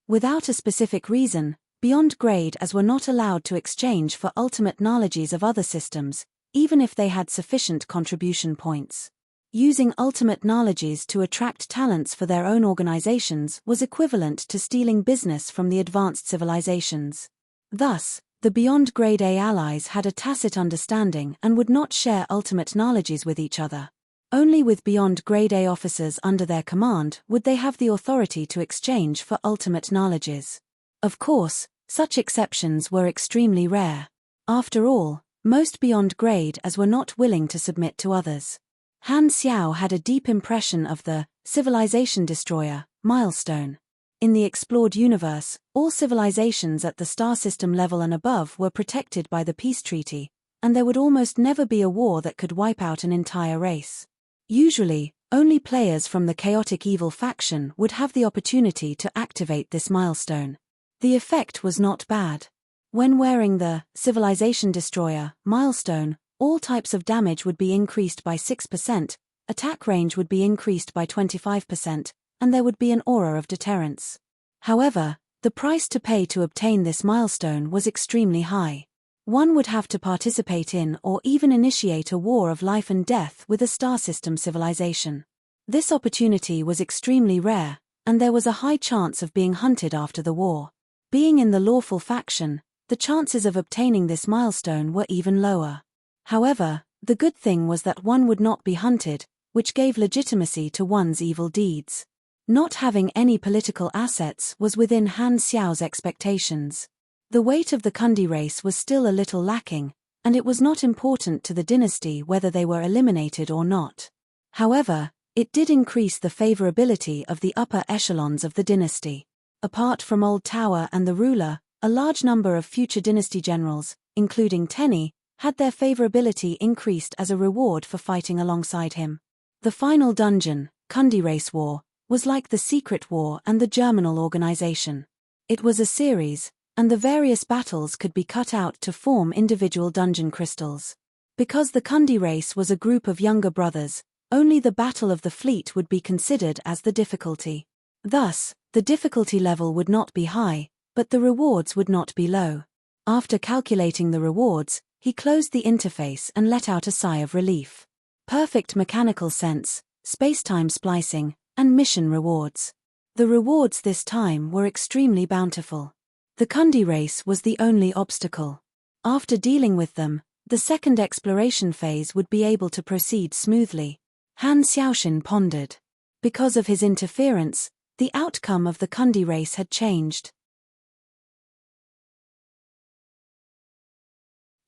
Without a specific reason, Beyond Grade As were not allowed to exchange for ultimate knowledges of other systems, even if they had sufficient contribution points. Using ultimate knowledges to attract talents for their own organizations was equivalent to stealing business from the advanced civilizations. Thus, the Beyond Grade A allies had a tacit understanding and would not share ultimate knowledges with each other. Only with Beyond Grade A officers under their command would they have the authority to exchange for ultimate knowledges. Of course, such exceptions were extremely rare. After all, most Beyond Grade As were not willing to submit to others. Han Xiao had a deep impression of the Civilization Destroyer milestone. In the explored universe, all civilizations at the star system level and above were protected by the peace treaty, and there would almost never be a war that could wipe out an entire race. Usually, Only players from the chaotic evil faction would have the opportunity to activate this milestone. The effect was not bad. When wearing the Civilization Destroyer milestone, all types of damage would be increased by 6%, attack range would be increased by 25%, and there would be an aura of deterrence. However, the price to pay to obtain this milestone was extremely high. One would have to participate in or even initiate a war of life and death with a star system civilization. This opportunity was extremely rare, and there was a high chance of being hunted after the war. Being in the lawful faction, the chances of obtaining this milestone were even lower. However, the good thing was that one would not be hunted, which gave legitimacy to one's evil deeds. Not having any political assets was within Han Xiao's expectations. The weight of the Kundi race was still a little lacking, and it was not important to the dynasty whether they were eliminated or not. However, it did increase the favorability of the upper echelons of the dynasty. Apart from Old Tower and the ruler, a large number of future dynasty generals, including Tenny, had their favorability increased as a reward for fighting alongside him. The final dungeon, Kundi Race War, was like the Secret War and the Germinal Organization. It was a series, and the various battles could be cut out to form individual dungeon crystals. Because the Kundi race was a group of younger brothers, only the Battle of the Fleet would be considered as the difficulty. Thus, the difficulty level would not be high, but the rewards would not be low. After calculating the rewards, he closed the interface and let out a sigh of relief. Perfect mechanical sense, space-time splicing, and mission rewards. The rewards this time were extremely bountiful. The Kundi race was the only obstacle. After dealing with them, the second exploration phase would be able to proceed smoothly. Han Xiaoxin pondered. Because of his interference, the outcome of the Kundi race had changed.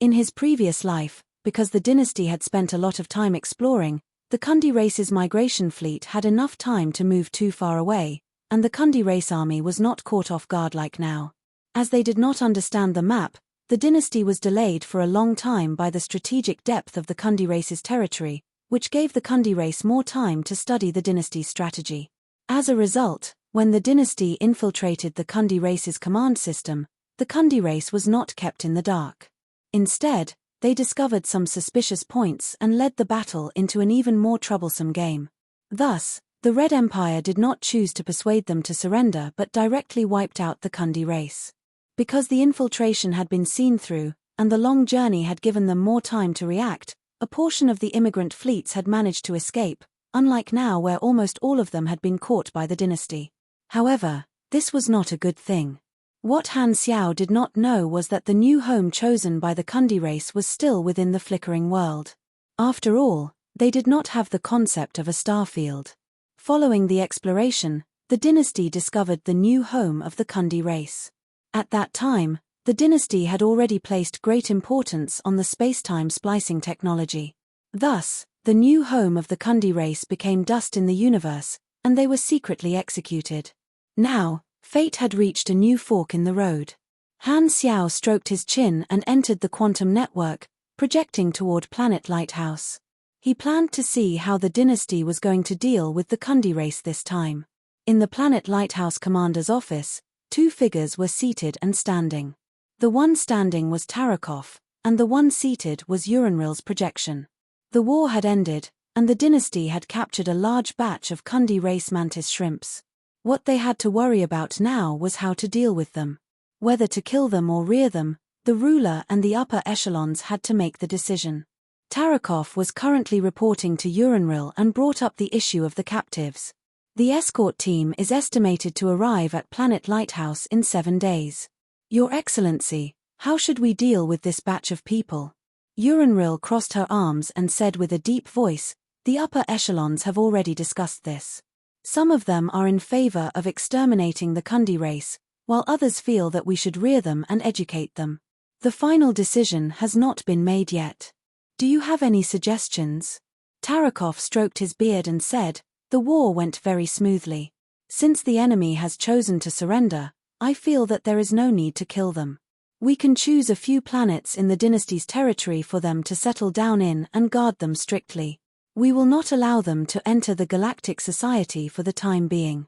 In his previous life, because the dynasty had spent a lot of time exploring, the Kundi race's migration fleet had enough time to move too far away, and the Kundi race army was not caught off guard like now. As they did not understand the map, the dynasty was delayed for a long time by the strategic depth of the Kundi race's territory, which gave the Kundi race more time to study the dynasty's strategy. As a result, when the dynasty infiltrated the Kundi race's command system, the Kundi race was not kept in the dark. Instead, they discovered some suspicious points and led the battle into an even more troublesome game. Thus, the Red Empire did not choose to persuade them to surrender but directly wiped out the Kundi race. Because the infiltration had been seen through, and the long journey had given them more time to react, a portion of the immigrant fleets had managed to escape, unlike now where almost all of them had been caught by the dynasty. However, this was not a good thing. What Han Xiao did not know was that the new home chosen by the Kundi race was still within the flickering world. After all, they did not have the concept of a starfield. Following the exploration, the dynasty discovered the new home of the Kundi race. At that time, the dynasty had already placed great importance on the space-time splicing technology. Thus, the new home of the Kundi race became dust in the universe, and they were secretly executed. Now, fate had reached a new fork in the road. Han Xiao stroked his chin and entered the quantum network, projecting toward Planet Lighthouse. He planned to see how the dynasty was going to deal with the Kundi race this time. In the Planet Lighthouse commander's office, two figures were seated and standing. The one standing was Tarakov, and the one seated was Uranril's projection. The war had ended, and the dynasty had captured a large batch of Kundi race mantis shrimps. What they had to worry about now was how to deal with them. Whether to kill them or rear them, the ruler and the upper echelons had to make the decision. Tarakov was currently reporting to Uranril and brought up the issue of the captives. The escort team is estimated to arrive at Planet Lighthouse in 7 days. Your Excellency, how should we deal with this batch of people? Uranril crossed her arms and said with a deep voice, the upper echelons have already discussed this. Some of them are in favor of exterminating the Kundi race, while others feel that we should rear them and educate them. The final decision has not been made yet. Do you have any suggestions? Tarakov stroked his beard and said, the war went very smoothly. Since the enemy has chosen to surrender, I feel that there is no need to kill them. We can choose a few planets in the dynasty's territory for them to settle down in and guard them strictly. We will not allow them to enter the Galactic Society for the time being.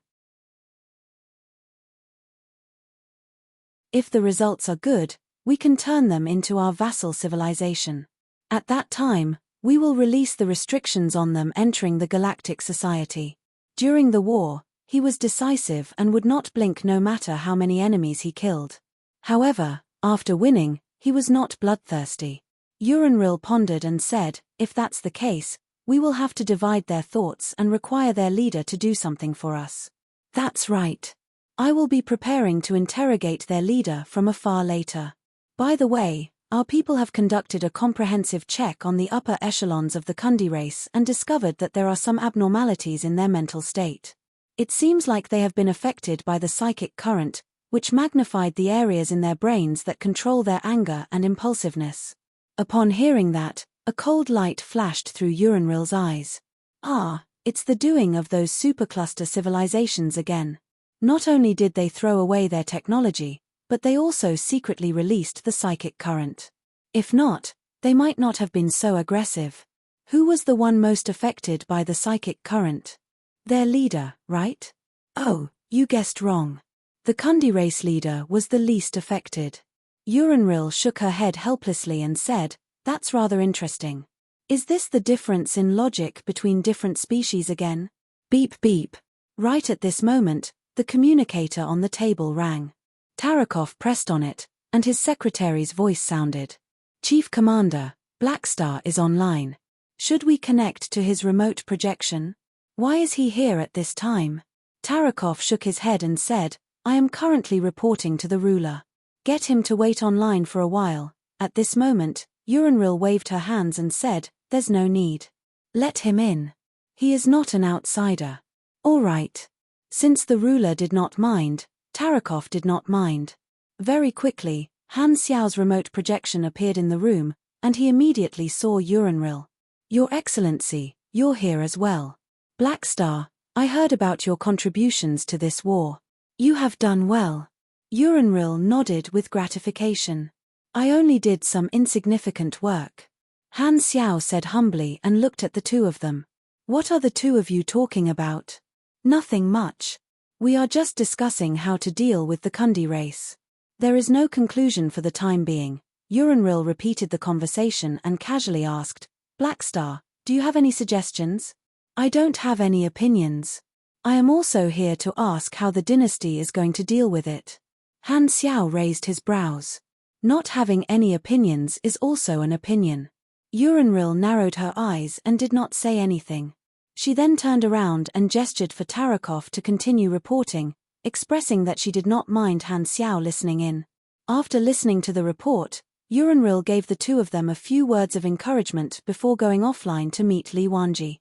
If the results are good, we can turn them into our vassal civilization. At that time, we will release the restrictions on them entering the Galactic Society. During the war, he was decisive and would not blink no matter how many enemies he killed. However, after winning, he was not bloodthirsty. Uranril pondered and said, if that's the case, we will have to divide their thoughts and require their leader to do something for us. That's right. I will be preparing to interrogate their leader from afar later. By the way, our people have conducted a comprehensive check on the upper echelons of the Kundi race and discovered that there are some abnormalities in their mental state. It seems like they have been affected by the psychic current, which magnified the areas in their brains that control their anger and impulsiveness. Upon hearing that, a cold light flashed through Uranril's eyes. Ah, it's the doing of those supercluster civilizations again. Not only did they throw away their technology, but they also secretly released the psychic current. If not, they might not have been so aggressive. Who was the one most affected by the psychic current? Their leader, right? Oh, you guessed wrong. The Kundi race leader was the least affected. Uranril shook her head helplessly and said, that's rather interesting. Is this the difference in logic between different species again? Beep beep. Right at this moment, the communicator on the table rang. Tarakov pressed on it, and his secretary's voice sounded. Chief Commander, Blackstar is online. Should we connect to his remote projection? Why is he here at this time? Tarakov shook his head and said, I am currently reporting to the ruler. Get him to wait online for a while. At this moment, Uranril waved her hands and said, there's no need. Let him in. He is not an outsider. All right. Since the ruler did not mind, Tarakov did not mind. Very quickly, Han Xiao's remote projection appeared in the room, and he immediately saw Uranril. Your Excellency, you're here as well. Blackstar, I heard about your contributions to this war. You have done well. Uranril nodded with gratification. I only did some insignificant work. Han Xiao said humbly and looked at the two of them. What are the two of you talking about? Nothing much. We are just discussing how to deal with the Kundi race. There is no conclusion for the time being. Uranril repeated the conversation and casually asked, Blackstar, do you have any suggestions? I don't have any opinions. I am also here to ask how the dynasty is going to deal with it. Han Xiao raised his brows. Not having any opinions is also an opinion. Uranril narrowed her eyes and did not say anything. She then turned around and gestured for Tarakov to continue reporting, expressing that she did not mind Han Xiao listening in. After listening to the report, Uranril gave the two of them a few words of encouragement before going offline to meet Li Wanji.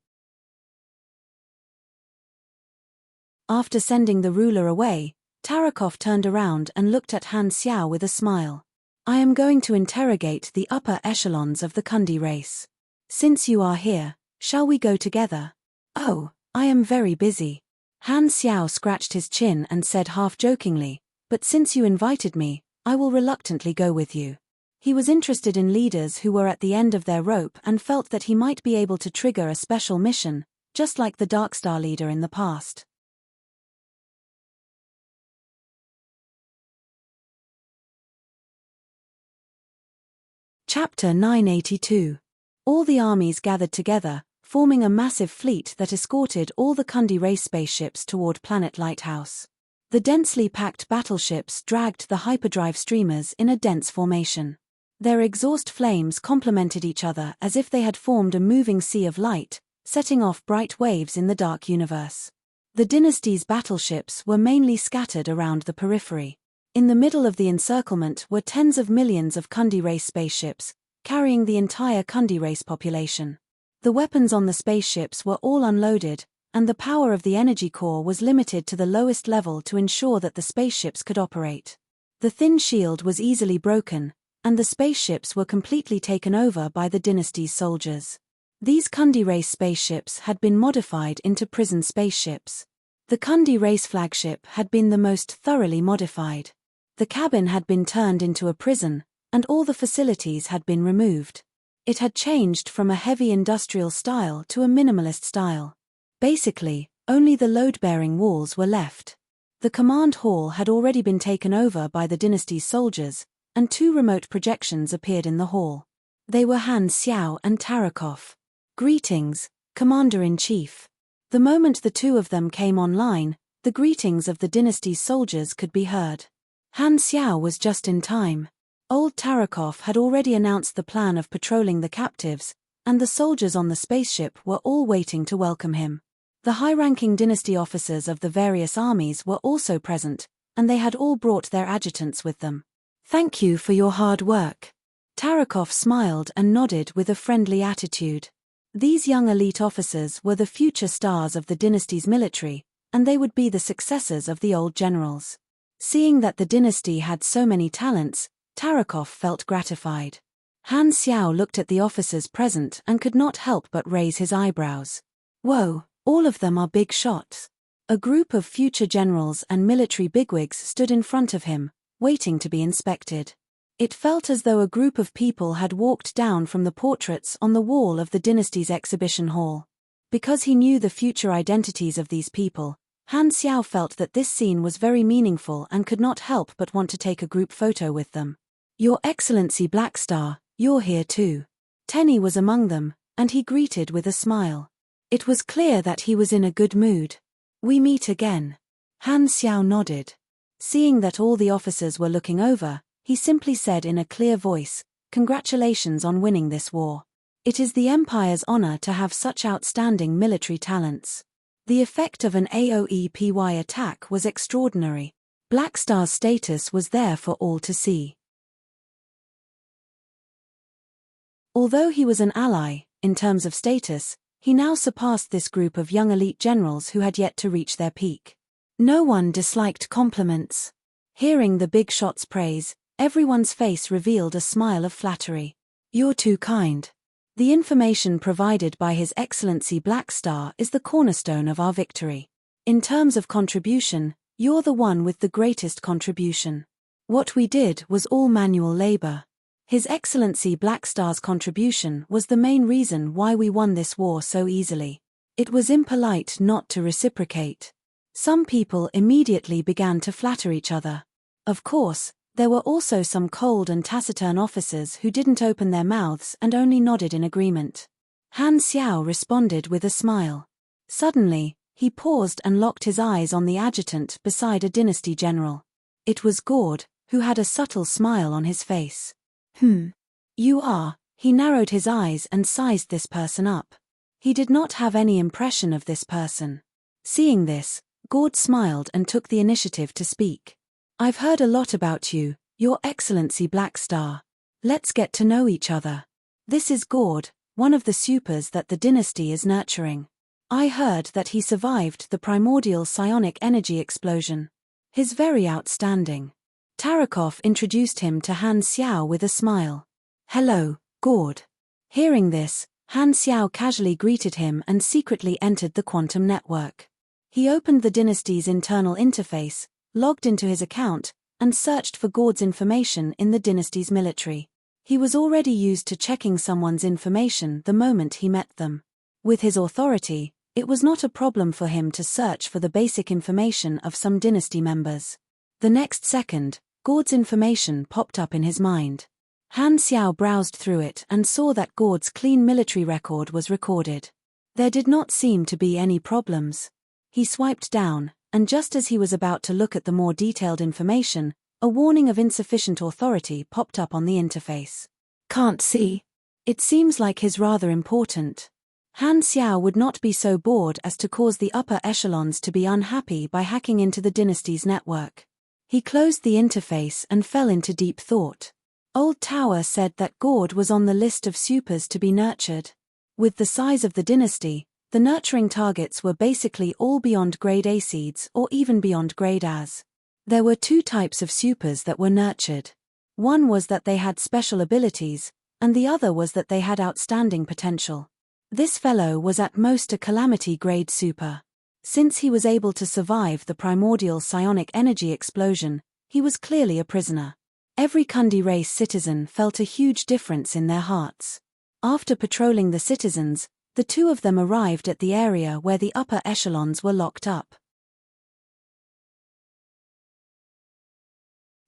After sending the ruler away, Tarakov turned around and looked at Han Xiao with a smile. I am going to interrogate the upper echelons of the Kundi race. Since you are here, shall we go together? Oh, I am very busy. Han Xiao scratched his chin and said half-jokingly, but since you invited me, I will reluctantly go with you. He was interested in leaders who were at the end of their rope and felt that he might be able to trigger a special mission, just like the Darkstar leader in the past. Chapter 982. All the armies gathered together, forming a massive fleet that escorted all the Kundi race spaceships toward Planet Lighthouse. The densely packed battleships dragged the hyperdrive streamers in a dense formation. Their exhaust flames complemented each other as if they had formed a moving sea of light, setting off bright waves in the dark universe. The dynasty's battleships were mainly scattered around the periphery. In the middle of the encirclement were tens of millions of Kundi race spaceships, carrying the entire Kundi race population. The weapons on the spaceships were all unloaded, and the power of the energy core was limited to the lowest level to ensure that the spaceships could operate. The thin shield was easily broken, and the spaceships were completely taken over by the dynasty's soldiers. These Kundi race spaceships had been modified into prison spaceships. The Kundi race flagship had been the most thoroughly modified. The cabin had been turned into a prison, and all the facilities had been removed. It had changed from a heavy industrial style to a minimalist style. Basically, only the load-bearing walls were left. The command hall had already been taken over by the dynasty's soldiers, and 2 remote projections appeared in the hall. They were Han Xiao and Tarakov. Greetings, Commander-in-Chief. The moment the 2 of them came online, the greetings of the dynasty's soldiers could be heard. Han Xiao was just in time. Old Tarakov had already announced the plan of patrolling the captives, and the soldiers on the spaceship were all waiting to welcome him. The high-ranking dynasty officers of the various armies were also present, and they had all brought their adjutants with them. Thank you for your hard work. Tarakov smiled and nodded with a friendly attitude. These young elite officers were the future stars of the dynasty's military, and they would be the successors of the old generals. Seeing that the dynasty had so many talents, Tarakov felt gratified. Han Xiao looked at the officers present and could not help but raise his eyebrows. Whoa, all of them are big shots. A group of future generals and military bigwigs stood in front of him, waiting to be inspected. It felt as though a group of people had walked down from the portraits on the wall of the dynasty's exhibition hall. Because he knew the future identities of these people, Han Xiao felt that this scene was very meaningful and could not help but want to take a group photo with them. Your Excellency Blackstar, you're here too. Tenny was among them, and he greeted with a smile. It was clear that he was in a good mood. We meet again. Han Xiao nodded. Seeing that all the officers were looking over, he simply said in a clear voice, "Congratulations on winning this war. It is the Empire's honor to have such outstanding military talents." The effect of an AOEPY attack was extraordinary. Blackstar's status was there for all to see. Although he was an ally, in terms of status, he now surpassed this group of young elite generals who had yet to reach their peak. No one disliked compliments. Hearing the big shot's praise, everyone's face revealed a smile of flattery. You're too kind. The information provided by His Excellency Blackstar is the cornerstone of our victory. In terms of contribution, you're the one with the greatest contribution. What we did was all manual labor. His Excellency Blackstar's contribution was the main reason why we won this war so easily. It was impolite not to reciprocate. Some people immediately began to flatter each other. Of course, there were also some cold and taciturn officers who didn't open their mouths and only nodded in agreement. Han Xiao responded with a smile. Suddenly, he paused and locked his eyes on the adjutant beside a dynasty general. It was Gord, who had a subtle smile on his face. You are. He narrowed his eyes and sized this person up. He did not have any impression of this person. Seeing this, Gord smiled and took the initiative to speak. I've heard a lot about you, Your Excellency Blackstar. Let's get to know each other. This is Gord, one of the supers that the dynasty is nurturing. I heard that he survived the primordial psionic energy explosion. He's very outstanding. Tarakov introduced him to Han Xiao with a smile. Hello, Gord. Hearing this, Han Xiao casually greeted him and secretly entered the quantum network. He opened the dynasty's internal interface, logged into his account, and searched for Gord's information in the dynasty's military. He was already used to checking someone's information the moment he met them. With his authority, it was not a problem for him to search for the basic information of some dynasty members. The next second, Gord's information popped up in his mind. Han Xiao browsed through it and saw that Gord's clean military record was recorded. There did not seem to be any problems. He swiped down, and just as he was about to look at the more detailed information, a warning of insufficient authority popped up on the interface. Can't see. It seems like he's rather important. Han Xiao would not be so bored as to cause the upper echelons to be unhappy by hacking into the dynasty's network. He closed the interface and fell into deep thought. Old Tower said that Gord was on the list of supers to be nurtured. With the size of the dynasty, the nurturing targets were basically all beyond grade A seeds or even beyond grade As. There were 2 types of supers that were nurtured. One was that they had special abilities, and the other was that they had outstanding potential. This fellow was at most a calamity grade super. Since he was able to survive the primordial psionic energy explosion, he was clearly a prisoner. Every Kundi race citizen felt a huge difference in their hearts. After patrolling the citizens, the two of them arrived at the area where the upper echelons were locked up.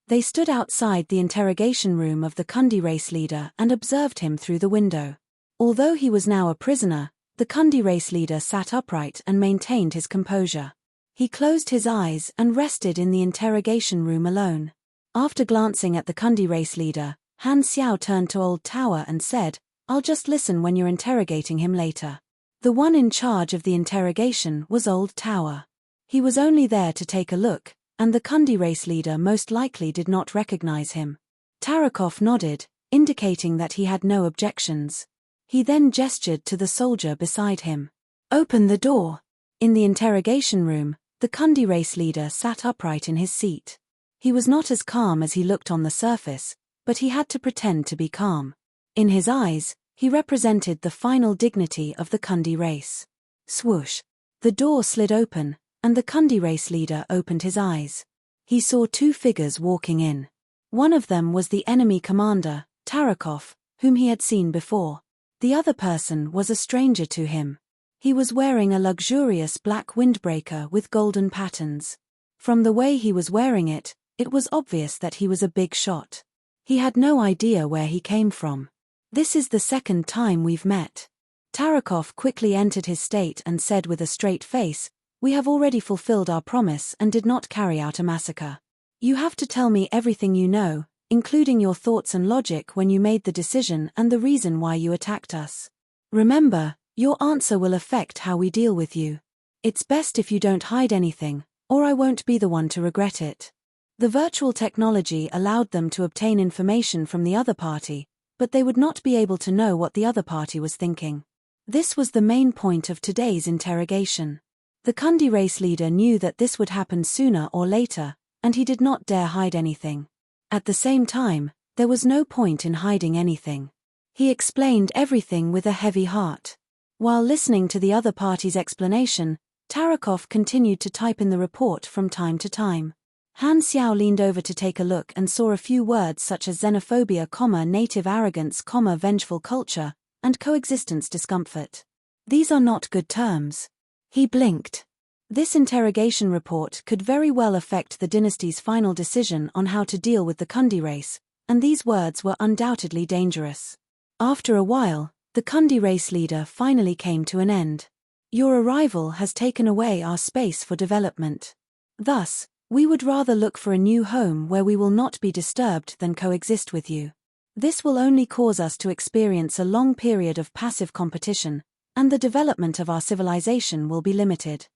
They stood outside the interrogation room of the Kundi race leader and observed him through the window. Although he was now a prisoner, the Kundi race leader sat upright and maintained his composure. He closed his eyes and rested in the interrogation room alone. After glancing at the Kundi race leader, Han Xiao turned to Old Tower and said, "I'll just listen when you're interrogating him later." The one in charge of the interrogation was Old Tower. He was only there to take a look, and the Kundi race leader most likely did not recognize him. Tarakov nodded, indicating that he had no objections. He then gestured to the soldier beside him. "Open the door." In the interrogation room, the Kundi race leader sat upright in his seat. He was not as calm as he looked on the surface, but he had to pretend to be calm. In his eyes, he represented the final dignity of the Kundi race. Swoosh! The door slid open, and the Kundi race leader opened his eyes. He saw two figures walking in. One of them was the enemy commander, Tarakov, whom he had seen before. The other person was a stranger to him. He was wearing a luxurious black windbreaker with golden patterns. From the way he was wearing it, it was obvious that he was a big shot. He had no idea where he came from. "This is the second time we've met." Tarakov quickly entered his state and said with a straight face, "We have already fulfilled our promise and did not carry out a massacre. You have to tell me everything you know, including your thoughts and logic when you made the decision and the reason why you attacked us. Remember, your answer will affect how we deal with you. It's best if you don't hide anything, or I won't be the one to regret it." The virtual technology allowed them to obtain information from the other party, but they would not be able to know what the other party was thinking. This was the main point of today's interrogation. The Kundi race leader knew that this would happen sooner or later, and he did not dare hide anything. At the same time, there was no point in hiding anything. He explained everything with a heavy heart. While listening to the other party's explanation, Tarakov continued to type in the report from time to time. Han Xiao leaned over to take a look and saw a few words such as xenophobia, native arrogance, vengeful culture, and coexistence discomfort. These are not good terms. He blinked. This interrogation report could very well affect the dynasty's final decision on how to deal with the Kundi race, and these words were undoubtedly dangerous. After a while, the Kundi race leader finally came to an end. "Your arrival has taken away our space for development. Thus, we would rather look for a new home where we will not be disturbed than coexist with you. This will only cause us to experience a long period of passive competition, and the development of our civilization will be limited."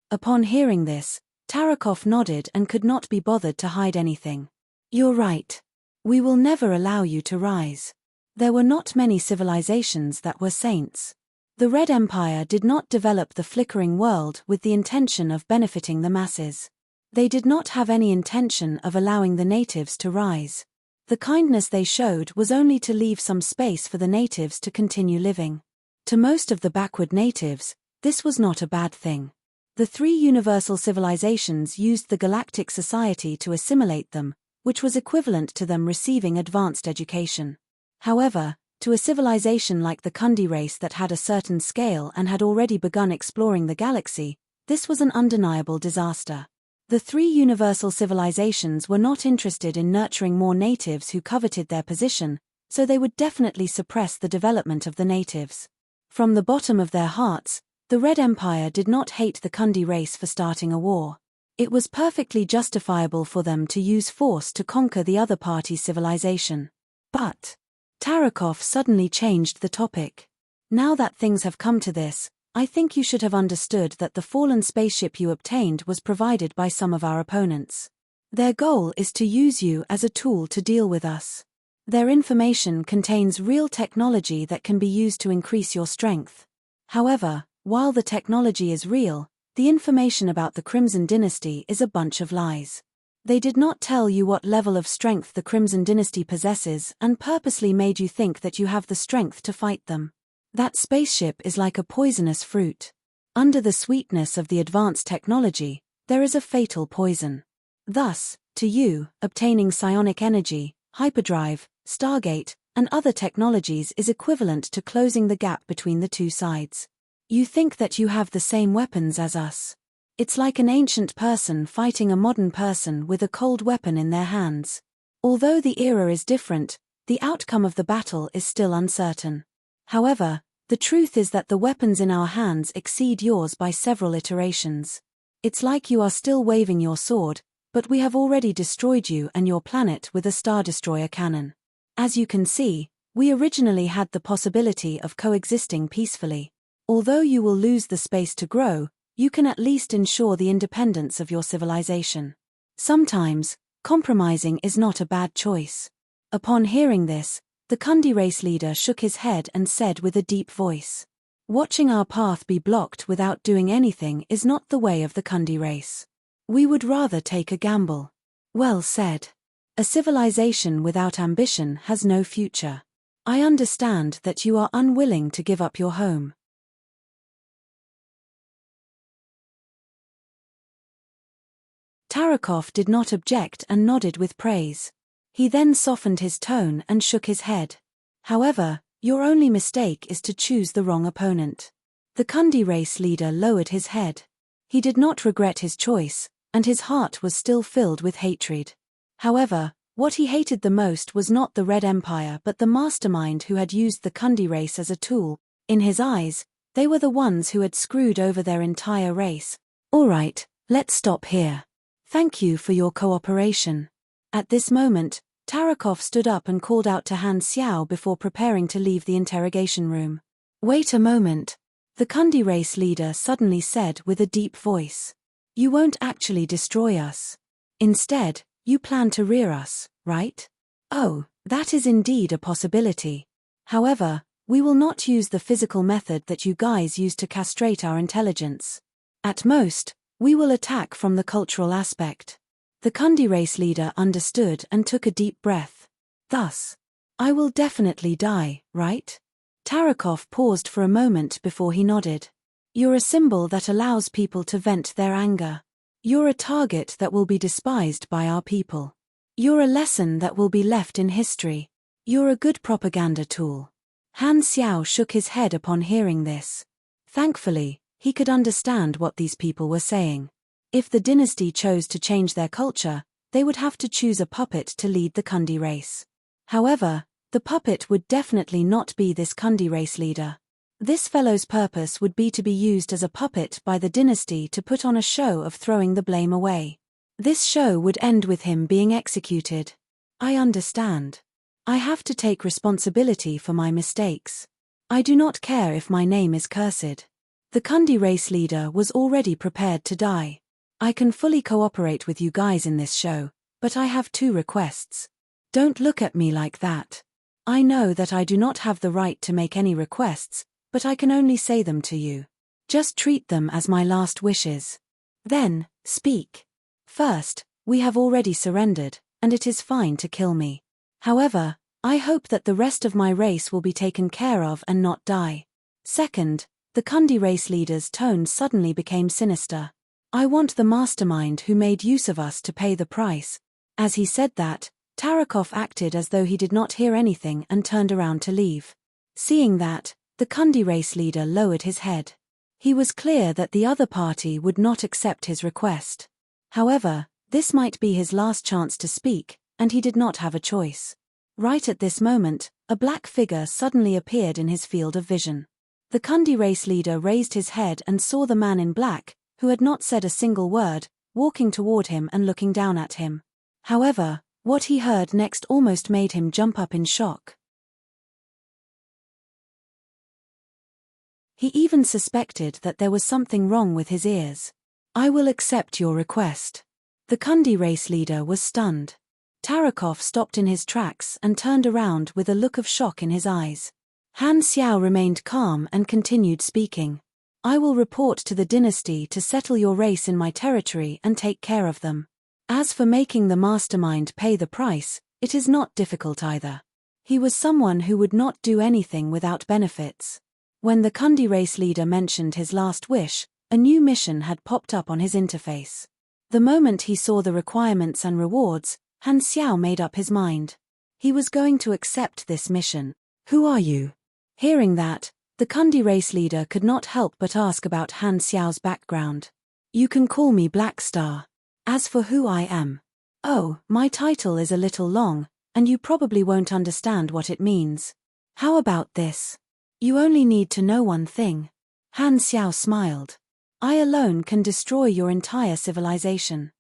Upon hearing this, Tarakov nodded and could not be bothered to hide anything. "You're right. We will never allow you to rise. There were not many civilizations that were saints. The Red Empire did not develop the flickering world with the intention of benefiting the masses. They did not have any intention of allowing the natives to rise. The kindness they showed was only to leave some space for the natives to continue living. To most of the backward natives, this was not a bad thing. The three universal civilizations used the Galactic Society to assimilate them, which was equivalent to them receiving advanced education. However, to a civilization like the Kundi race that had a certain scale and had already begun exploring the galaxy, this was an undeniable disaster. The three universal civilizations were not interested in nurturing more natives who coveted their position, so they would definitely suppress the development of the natives. From the bottom of their hearts, the Red Empire did not hate the Kundi race for starting a war. It was perfectly justifiable for them to use force to conquer the other party's civilization. But Tarakov suddenly changed the topic. "Now that things have come to this, I think you should have understood that the fallen spaceship you obtained was provided by some of our opponents. Their goal is to use you as a tool to deal with us. Their information contains real technology that can be used to increase your strength. However, while the technology is real, the information about the Crimson Dynasty is a bunch of lies. They did not tell you what level of strength the Crimson Dynasty possesses and purposely made you think that you have the strength to fight them. That spaceship is like a poisonous fruit. Under the sweetness of the advanced technology, there is a fatal poison. Thus, to you, obtaining psionic energy, hyperdrive, Stargate, and other technologies is equivalent to closing the gap between the two sides. You think that you have the same weapons as us. It's like an ancient person fighting a modern person with a cold weapon in their hands. Although the era is different, the outcome of the battle is still uncertain. However, the truth is that the weapons in our hands exceed yours by several iterations. It's like you are still waving your sword, but we have already destroyed you and your planet with a Star Destroyer cannon. As you can see, we originally had the possibility of coexisting peacefully. Although you will lose the space to grow, you can at least ensure the independence of your civilization. Sometimes, compromising is not a bad choice. Upon hearing this, the Kundi race leader shook his head and said with a deep voice, "Watching our path be blocked without doing anything is not the way of the Kundi race. We would rather take a gamble." Well said. A civilization without ambition has no future. I understand that you are unwilling to give up your home. Tarakov did not object and nodded with praise. He then softened his tone and shook his head. "However, your only mistake is to choose the wrong opponent." The Kundi race leader lowered his head. He did not regret his choice, and his heart was still filled with hatred. However, what he hated the most was not the Red Empire but the mastermind who had used the Kundi race as a tool. In his eyes, they were the ones who had screwed over their entire race. "All right, let's stop here. Thank you for your cooperation." At this moment, Tarakov stood up and called out to Han Xiao before preparing to leave the interrogation room. "Wait a moment," the Kundi race leader suddenly said with a deep voice. "You won't actually destroy us. Instead, you plan to rear us, right? Oh, that is indeed a possibility. However, we will not use the physical method that you guys use to castrate our intelligence. At most, we will attack from the cultural aspect." The Kundi race leader understood and took a deep breath. "Thus, I will definitely die, right?" Tarakov paused for a moment before he nodded. "You're a symbol that allows people to vent their anger. You're a target that will be despised by our people. You're a lesson that will be left in history. You're a good propaganda tool." Han Xiao shook his head upon hearing this. Thankfully, he could understand what these people were saying. If the dynasty chose to change their culture, they would have to choose a puppet to lead the Kundi race. However, the puppet would definitely not be this Kundi race leader. This fellow's purpose would be to be used as a puppet by the dynasty to put on a show of throwing the blame away. This show would end with him being executed. I understand. I have to take responsibility for my mistakes. I do not care if my name is cursed. The Kundi race leader was already prepared to die. "I can fully cooperate with you guys in this show, but I have two requests. Don't look at me like that. I know that I do not have the right to make any requests, but I can only say them to you. Just treat them as my last wishes. Then, speak. First, we have already surrendered, and it is fine to kill me. However, I hope that the rest of my race will be taken care of and not die. Second," the Kundi race leader's tone suddenly became sinister. "I want the mastermind who made use of us to pay the price." As he said that, Tarakov acted as though he did not hear anything and turned around to leave. Seeing that, the Kundi race leader lowered his head. He was clear that the other party would not accept his request. However, this might be his last chance to speak, and he did not have a choice. Right at this moment, a black figure suddenly appeared in his field of vision. The Kundi race leader raised his head and saw the man in black, who had not said a single word, walking toward him and looking down at him. However, what he heard next almost made him jump up in shock. He even suspected that there was something wrong with his ears. "I will accept your request." The Kundi race leader was stunned. Tarakov stopped in his tracks and turned around with a look of shock in his eyes. Han Xiao remained calm and continued speaking. "I will report to the dynasty to settle your race in my territory and take care of them. As for making the mastermind pay the price, it is not difficult either. He was someone who would not do anything without benefits." When the Kundi race leader mentioned his last wish, a new mission had popped up on his interface. The moment he saw the requirements and rewards, Han Xiao made up his mind. He was going to accept this mission. Who are you? Hearing that, the Kundi race leader could not help but ask about Han Xiao's background. You can call me Black Star. As for who I am. Oh, my title is a little long, and you probably won't understand what it means. How about this? You only need to know one thing. Han Xiao smiled. I alone can destroy your entire civilization.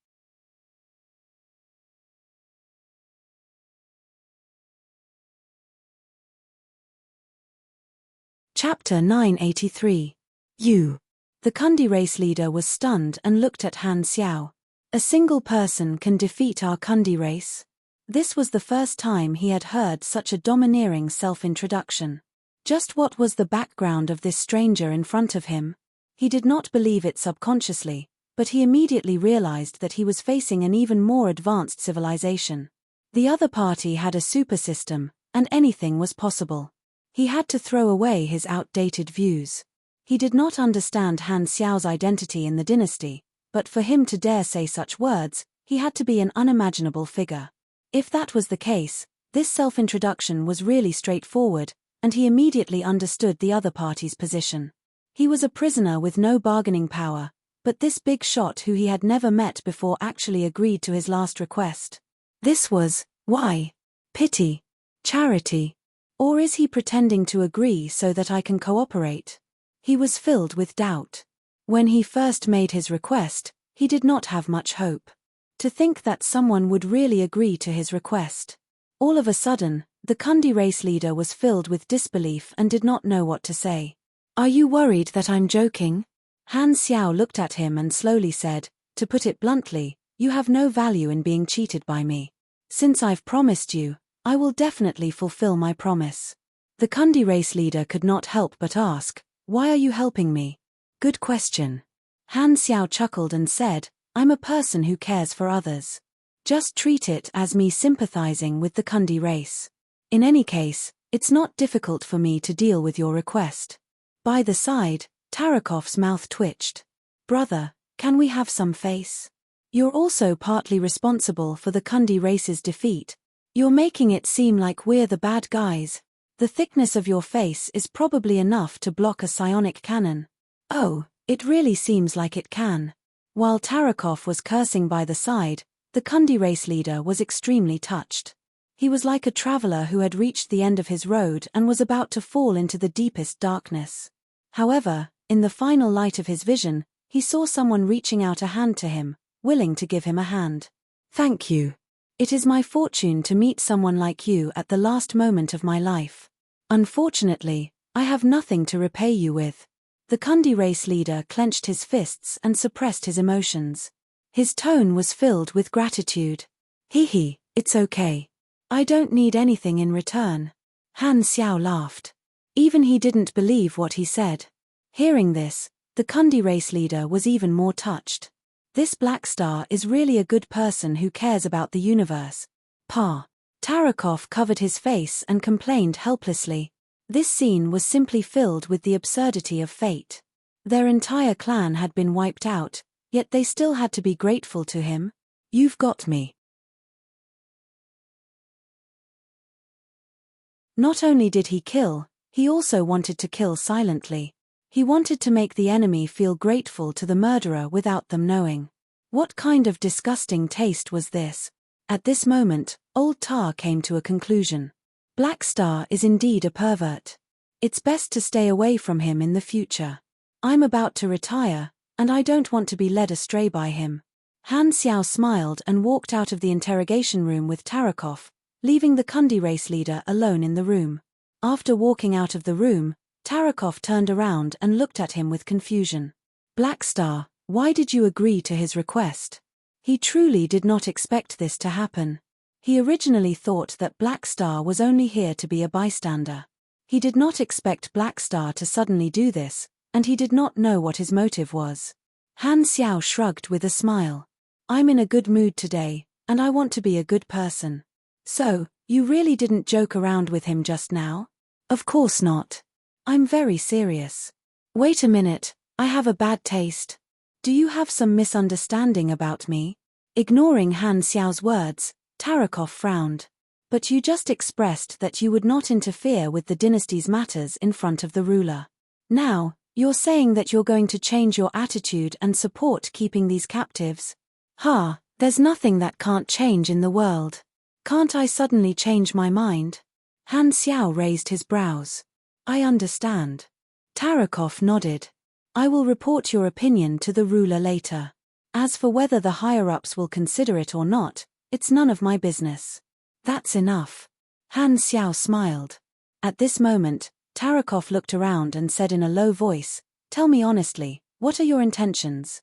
Chapter 983. You. The Kundi race leader was stunned and looked at Han Xiao. A single person can defeat our Kundi race? This was the first time he had heard such a domineering self-introduction. Just what was the background of this stranger in front of him? He did not believe it subconsciously, but he immediately realized that he was facing an even more advanced civilization. The other party had a super system, and anything was possible. He had to throw away his outdated views. He did not understand Han Xiao's identity in the dynasty, but for him to dare say such words, he had to be an unimaginable figure. If that was the case, this self-introduction was really straightforward, and he immediately understood the other party's position. He was a prisoner with no bargaining power, but this big shot who he had never met before actually agreed to his last request. This was, why? Pity? Charity? Or is he pretending to agree so that I can cooperate? He was filled with doubt. When he first made his request, he did not have much hope. To think that someone would really agree to his request. All of a sudden, the Kundi race leader was filled with disbelief and did not know what to say. Are you worried that I'm joking? Han Xiao looked at him and slowly said, to put it bluntly, you have no value in being cheated by me. Since I've promised you, I will definitely fulfill my promise. The Kundi race leader could not help but ask, why are you helping me? Good question. Han Xiao chuckled and said, I'm a person who cares for others. Just treat it as me sympathizing with the Kundi race. In any case, it's not difficult for me to deal with your request. By the side, Tarakov's mouth twitched. Brother, can we have some face? You're also partly responsible for the Kundi race's defeat. You're making it seem like we're the bad guys. The thickness of your face is probably enough to block a psionic cannon. Oh, it really seems like it can. While Tarakov was cursing by the side, the Kundi race leader was extremely touched. He was like a traveler who had reached the end of his road and was about to fall into the deepest darkness. However, in the final light of his vision, he saw someone reaching out a hand to him, willing to give him a hand. Thank you. It is my fortune to meet someone like you at the last moment of my life. Unfortunately, I have nothing to repay you with. The Kundi race leader clenched his fists and suppressed his emotions. His tone was filled with gratitude. Hee, it's okay. I don't need anything in return. Han Xiao laughed. Even he didn't believe what he said. Hearing this, the Kundi race leader was even more touched. This Black Star is really a good person who cares about the universe. Pa. Tarakov covered his face and complained helplessly. This scene was simply filled with the absurdity of fate. Their entire clan had been wiped out, yet they still had to be grateful to him. You've got me. Not only did he kill, he also wanted to kill silently. He wanted to make the enemy feel grateful to the murderer without them knowing. What kind of disgusting taste was this? At this moment, Old Tar came to a conclusion. Black Star is indeed a pervert. It's best to stay away from him in the future. I'm about to retire, and I don't want to be led astray by him. Han Xiao smiled and walked out of the interrogation room with Tarakov, leaving the Kundi race leader alone in the room. After walking out of the room, Tarakov turned around and looked at him with confusion. Black Star, why did you agree to his request? He truly did not expect this to happen. He originally thought that Black Star was only here to be a bystander. He did not expect Black Star to suddenly do this, and he did not know what his motive was. Han Xiao shrugged with a smile. I'm in a good mood today, and I want to be a good person. So, you really didn't joke around with him just now? Of course not. I'm very serious. Wait a minute, I have a bad taste. Do you have some misunderstanding about me? Ignoring Han Xiao's words, Tarakov frowned. But you just expressed that you would not interfere with the dynasty's matters in front of the ruler. Now, you're saying that you're going to change your attitude and support keeping these captives? There's nothing that can't change in the world. Can't I suddenly change my mind? Han Xiao raised his brows. I understand. Tarakov nodded. I will report your opinion to the ruler later. As for whether the higher-ups will consider it or not, it's none of my business. That's enough. Han Xiao smiled. At this moment, Tarakov looked around and said in a low voice, Tell me honestly, what are your intentions?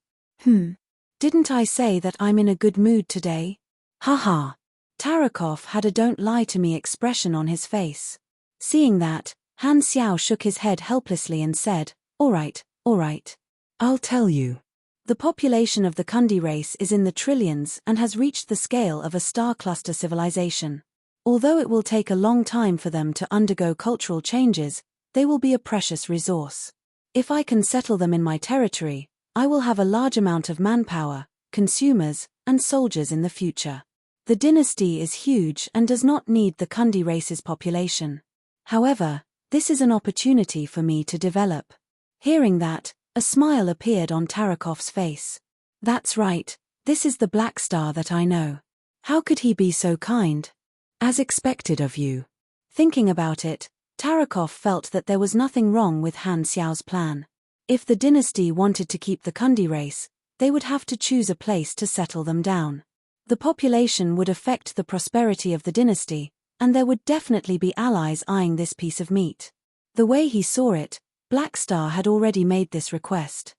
Didn't I say that I'm in a good mood today? Haha. Tarakov had a don't lie to me expression on his face. Seeing that, Han Xiao shook his head helplessly and said, All right. I'll tell you. The population of the Kundi race is in the trillions and has reached the scale of a star cluster civilization. Although it will take a long time for them to undergo cultural changes, they will be a precious resource. If I can settle them in my territory, I will have a large amount of manpower, consumers, and soldiers in the future. The dynasty is huge and does not need the Kundi race's population. However, this is an opportunity for me to develop. Hearing that, a smile appeared on Tarakov's face. That's right, this is the Black Star that I know. How could he be so kind? As expected of you. Thinking about it, Tarakov felt that there was nothing wrong with Han Xiao's plan. If the dynasty wanted to keep the Kundi race, they would have to choose a place to settle them down. The population would affect the prosperity of the dynasty, and there would definitely be allies eyeing this piece of meat. The way he saw it, Black Star had already made this request.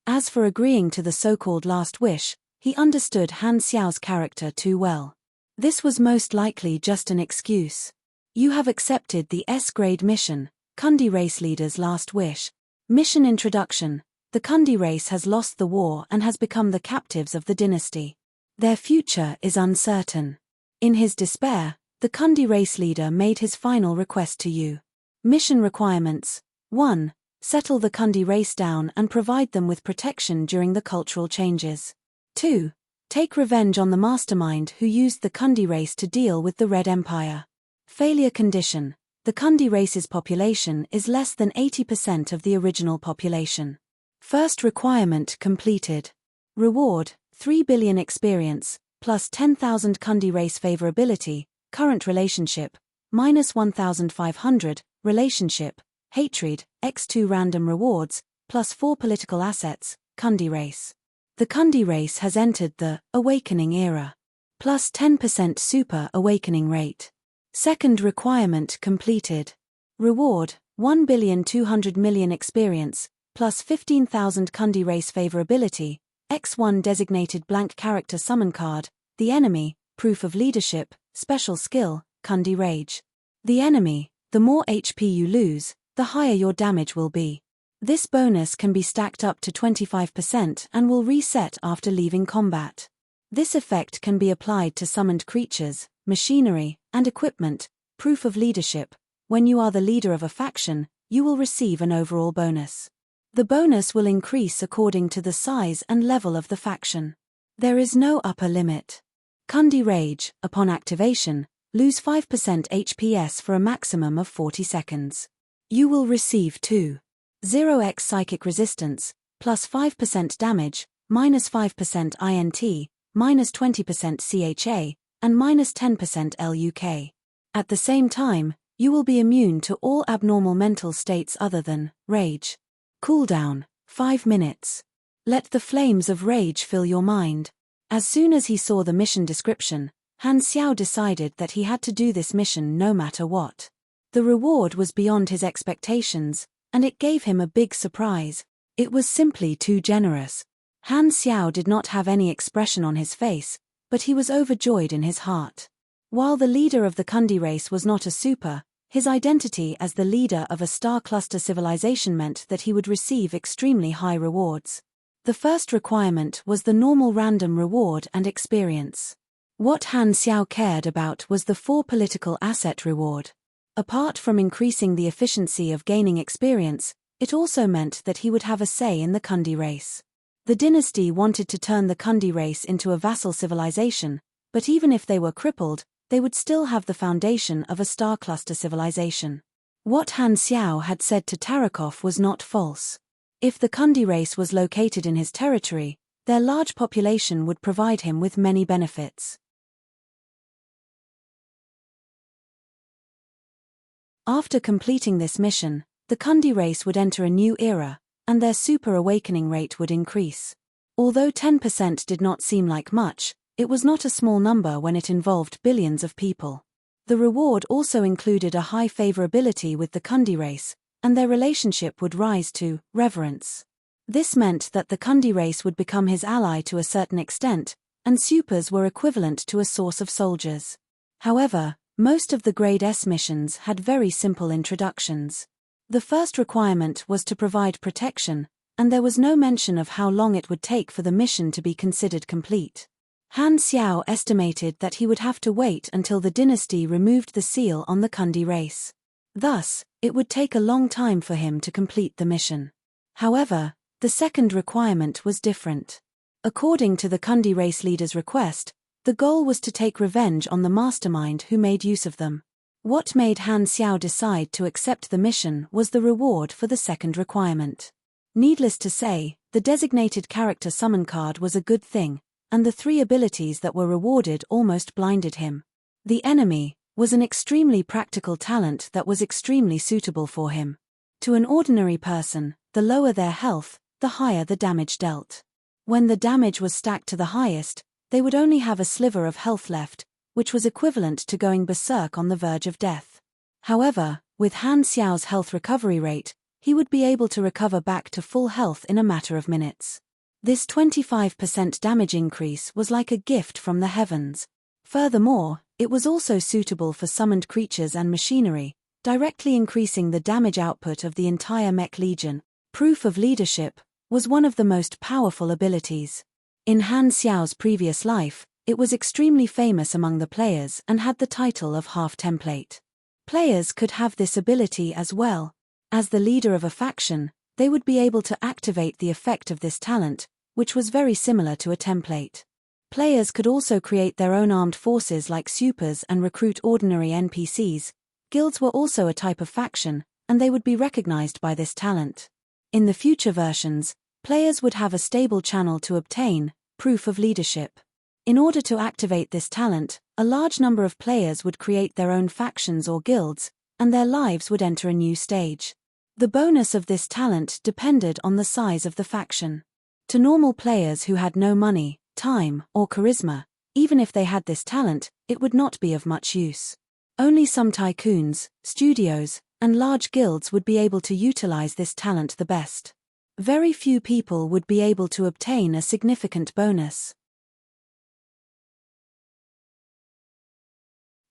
As for agreeing to the so-called last wish, he understood Han Xiao's character too well. This was most likely just an excuse. You have accepted the S-grade mission, Kundi race leader's last wish. Mission introduction. The Kundi race has lost the war and has become the captives of the dynasty. Their future is uncertain. In his despair, the Kundi race leader made his final request to you. Mission requirements. 1. Settle the Kundi race down and provide them with protection during the cultural changes. 2. Take revenge on the mastermind who used the Kundi race to deal with the Red Empire. Failure condition. The Kundi race's population is less than 80% of the original population. First requirement completed. Reward, 3 billion experience, plus 10,000 Kundi race favorability. Current relationship, minus 1,500, relationship, hatred, x2 random rewards, plus 4 political assets, Kundi race. The Kundi race has entered the awakening era. Plus 10% super awakening rate. Second requirement completed. Reward, 1,200,000,000 experience, plus 15,000 Kundi race favorability, x1 designated blank character summon card, the enemy, proof of leadership, special skill, Kundi Rage. The enemy, the more HP you lose, the higher your damage will be. This bonus can be stacked up to 25% and will reset after leaving combat. This effect can be applied to summoned creatures, machinery, and equipment. Proof of leadership. When you are the leader of a faction, you will receive an overall bonus. The bonus will increase according to the size and level of the faction. There is no upper limit. Kundi Rage, upon activation, lose 5% HPS for a maximum of 40 seconds. You will receive 2.0x psychic resistance, plus 5% damage, minus 5% INT, minus 20% CHA, and minus 10% LUK. At the same time, you will be immune to all abnormal mental states other than rage. Cooldown, 5 minutes. Let the flames of rage fill your mind. As soon as he saw the mission description, Han Xiao decided that he had to do this mission no matter what. The reward was beyond his expectations, and it gave him a big surprise. It was simply too generous. Han Xiao did not have any expression on his face, but he was overjoyed in his heart. While the leader of the Kundi race was not a super, his identity as the leader of a star cluster civilization meant that he would receive extremely high rewards. The first requirement was the normal random reward and experience. What Han Xiao cared about was the 4 political asset reward. Apart from increasing the efficiency of gaining experience, it also meant that he would have a say in the Kundi race. The dynasty wanted to turn the Kundi race into a vassal civilization, but even if they were crippled, they would still have the foundation of a star cluster civilization. What Han Xiao had said to Tarakov was not false. If the Kundi race was located in his territory, their large population would provide him with many benefits. After completing this mission, the Kundi race would enter a new era, and their super awakening rate would increase. Although 10% did not seem like much, it was not a small number when it involved billions of people. The reward also included a high favorability with the Kundi race, and their relationship would rise to reverence. This meant that the Kundi race would become his ally to a certain extent, and supers were equivalent to a source of soldiers. However, most of the Grade S missions had very simple introductions. The first requirement was to provide protection, and there was no mention of how long it would take for the mission to be considered complete. Han Xiao estimated that he would have to wait until the dynasty removed the seal on the Kundi race. Thus, it would take a long time for him to complete the mission. However, the second requirement was different. According to the Kundi race leader's request, the goal was to take revenge on the mastermind who made use of them. What made Han Xiao decide to accept the mission was the reward for the second requirement. Needless to say, the designated character summon card was a good thing, and the 3 abilities that were rewarded almost blinded him. The enemy was an extremely practical talent that was extremely suitable for him. To an ordinary person, the lower their health, the higher the damage dealt. When the damage was stacked to the highest, they would only have a sliver of health left, which was equivalent to going berserk on the verge of death. However, with Han Xiao's health recovery rate, he would be able to recover back to full health in a matter of minutes. This 25% damage increase was like a gift from the heavens. Furthermore, it was also suitable for summoned creatures and machinery, directly increasing the damage output of the entire mech legion. Proof of leadership was one of the most powerful abilities. In Han Xiao's previous life, it was extremely famous among the players and had the title of half-template. Players could have this ability as well. As the leader of a faction, they would be able to activate the effect of this talent, which was very similar to a template. Players could also create their own armed forces like supers and recruit ordinary NPCs. Guilds were also a type of faction, and they would be recognized by this talent. In the future versions, players would have a stable channel to obtain proof of leadership. In order to activate this talent, a large number of players would create their own factions or guilds, and their lives would enter a new stage. The bonus of this talent depended on the size of the faction. To normal players who had no money, time, or charisma, even if they had this talent, it would not be of much use. Only some tycoons, studios, and large guilds would be able to utilize this talent the best. Very few people would be able to obtain a significant bonus.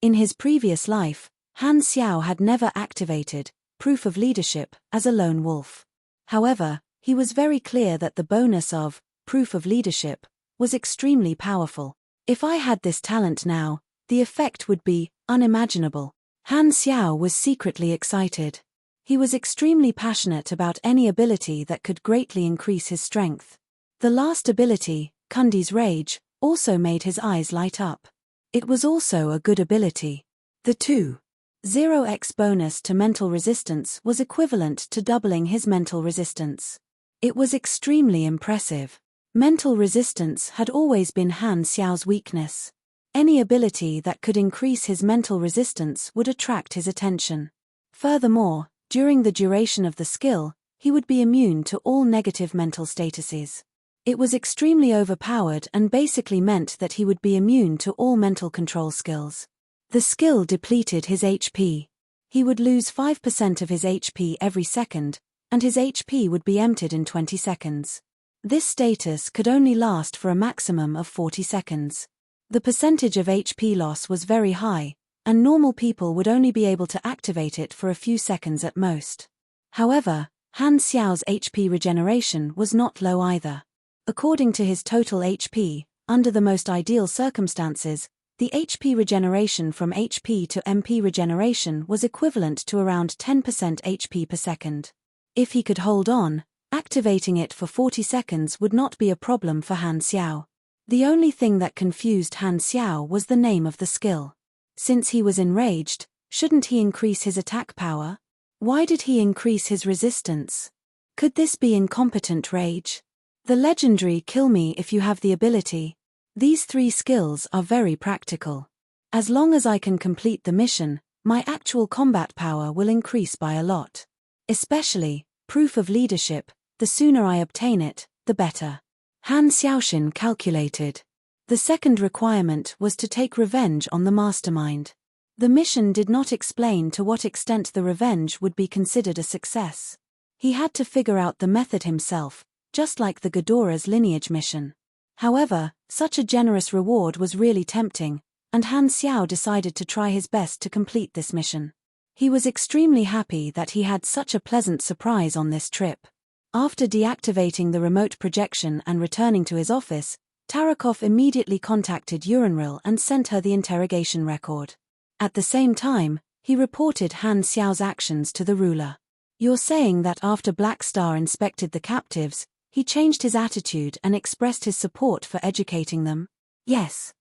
In his previous life, Han Xiao had never activated proof of leadership as a lone wolf. However, he was very clear that the bonus of proof of leadership was extremely powerful. If I had this talent now, the effect would be unimaginable. Han Xiao was secretly excited. He was extremely passionate about any ability that could greatly increase his strength. The last ability, Kundi's Rage, also made his eyes light up. It was also a good ability. The 2.0x bonus to mental resistance was equivalent to doubling his mental resistance. It was extremely impressive. Mental resistance had always been Han Xiao's weakness. Any ability that could increase his mental resistance would attract his attention. Furthermore, during the duration of the skill, he would be immune to all negative mental statuses. It was extremely overpowered and basically meant that he would be immune to all mental control skills. The skill depleted his HP. He would lose 5% of his HP every second, and his HP would be emptied in 20 seconds. This status could only last for a maximum of 40 seconds. The percentage of HP loss was very high, and normal people would only be able to activate it for a few seconds at most. However, Han Xiao's HP regeneration was not low either. According to his total HP, under the most ideal circumstances, the HP regeneration from HP to MP regeneration was equivalent to around 10% HP per second. If he could hold on, Activating it for 40 seconds would not be a problem for Han Xiao. The only thing that confused Han Xiao was the name of the skill. Since he was enraged, shouldn't he increase his attack power? Why did he increase his resistance? Could this be incompetent rage? The legendary kill me if you have the ability. These 3 skills are very practical. As long as I can complete the mission, my actual combat power will increase by a lot. Especially, proof of leadership, the sooner I obtain it, the better. Han Xiaoxin calculated. The second requirement was to take revenge on the mastermind. The mission did not explain to what extent the revenge would be considered a success. He had to figure out the method himself, just like the Ghidorah's lineage mission. However, such a generous reward was really tempting, and Han Xiao decided to try his best to complete this mission. He was extremely happy that he had such a pleasant surprise on this trip. After deactivating the remote projection and returning to his office, Tarakov immediately contacted Urinril and sent her the interrogation record. At the same time, he reported Han Xiao's actions to the ruler. You're saying that after Black Star inspected the captives, he changed his attitude and expressed his support for educating them? Yes.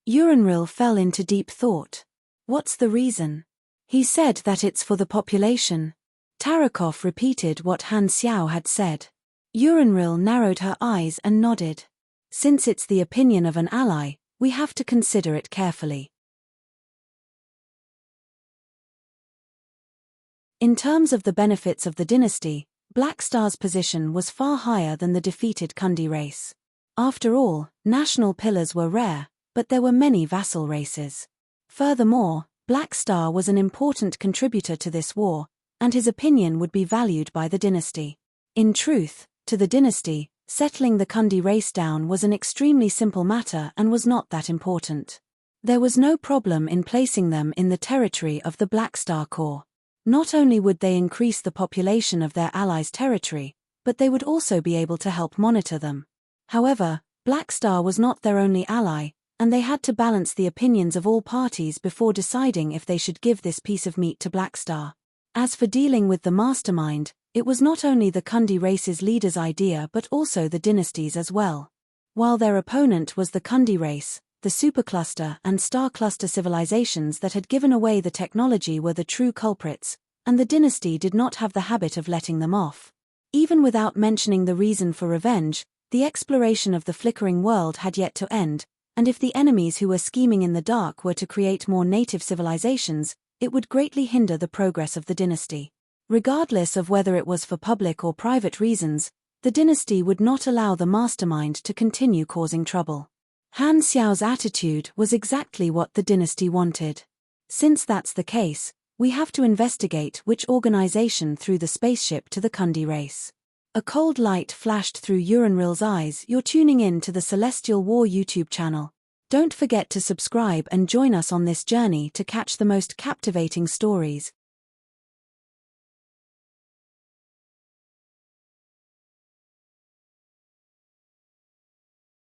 Urinril fell into deep thought. What's the reason? He said that it's for the population. Tarakov repeated what Han Xiao had said. Urinril narrowed her eyes and nodded. Since it's the opinion of an ally, we have to consider it carefully. In terms of the benefits of the dynasty, Black Star's position was far higher than the defeated Kundi race. After all, national pillars were rare, but there were many vassal races. Furthermore, Black Star was an important contributor to this war, and his opinion would be valued by the dynasty. In truth, to the dynasty, settling the Kundi race down was an extremely simple matter and was not that important. There was no problem in placing them in the territory of the Black Star Corps. Not only would they increase the population of their allies' territory, but they would also be able to help monitor them. However, Black Star was not their only ally, and they had to balance the opinions of all parties before deciding if they should give this piece of meat to Black Star. As for dealing with the mastermind, it was not only the Kundi race's leader's idea but also the dynasty's as well. While their opponent was the Kundi race, the supercluster and star cluster civilizations that had given away the technology were the true culprits, and the dynasty did not have the habit of letting them off. Even without mentioning the reason for revenge, the exploration of the flickering world had yet to end, and if the enemies who were scheming in the dark were to create more native civilizations, it would greatly hinder the progress of the dynasty. Regardless of whether it was for public or private reasons, the dynasty would not allow the mastermind to continue causing trouble. Han Xiao's attitude was exactly what the dynasty wanted. Since that's the case, we have to investigate which organization threw the spaceship to the Kundi race. A cold light flashed through Urinril's eyes. You're tuning in to the Celestial War YouTube channel. Don't forget to subscribe and join us on this journey to catch the most captivating stories.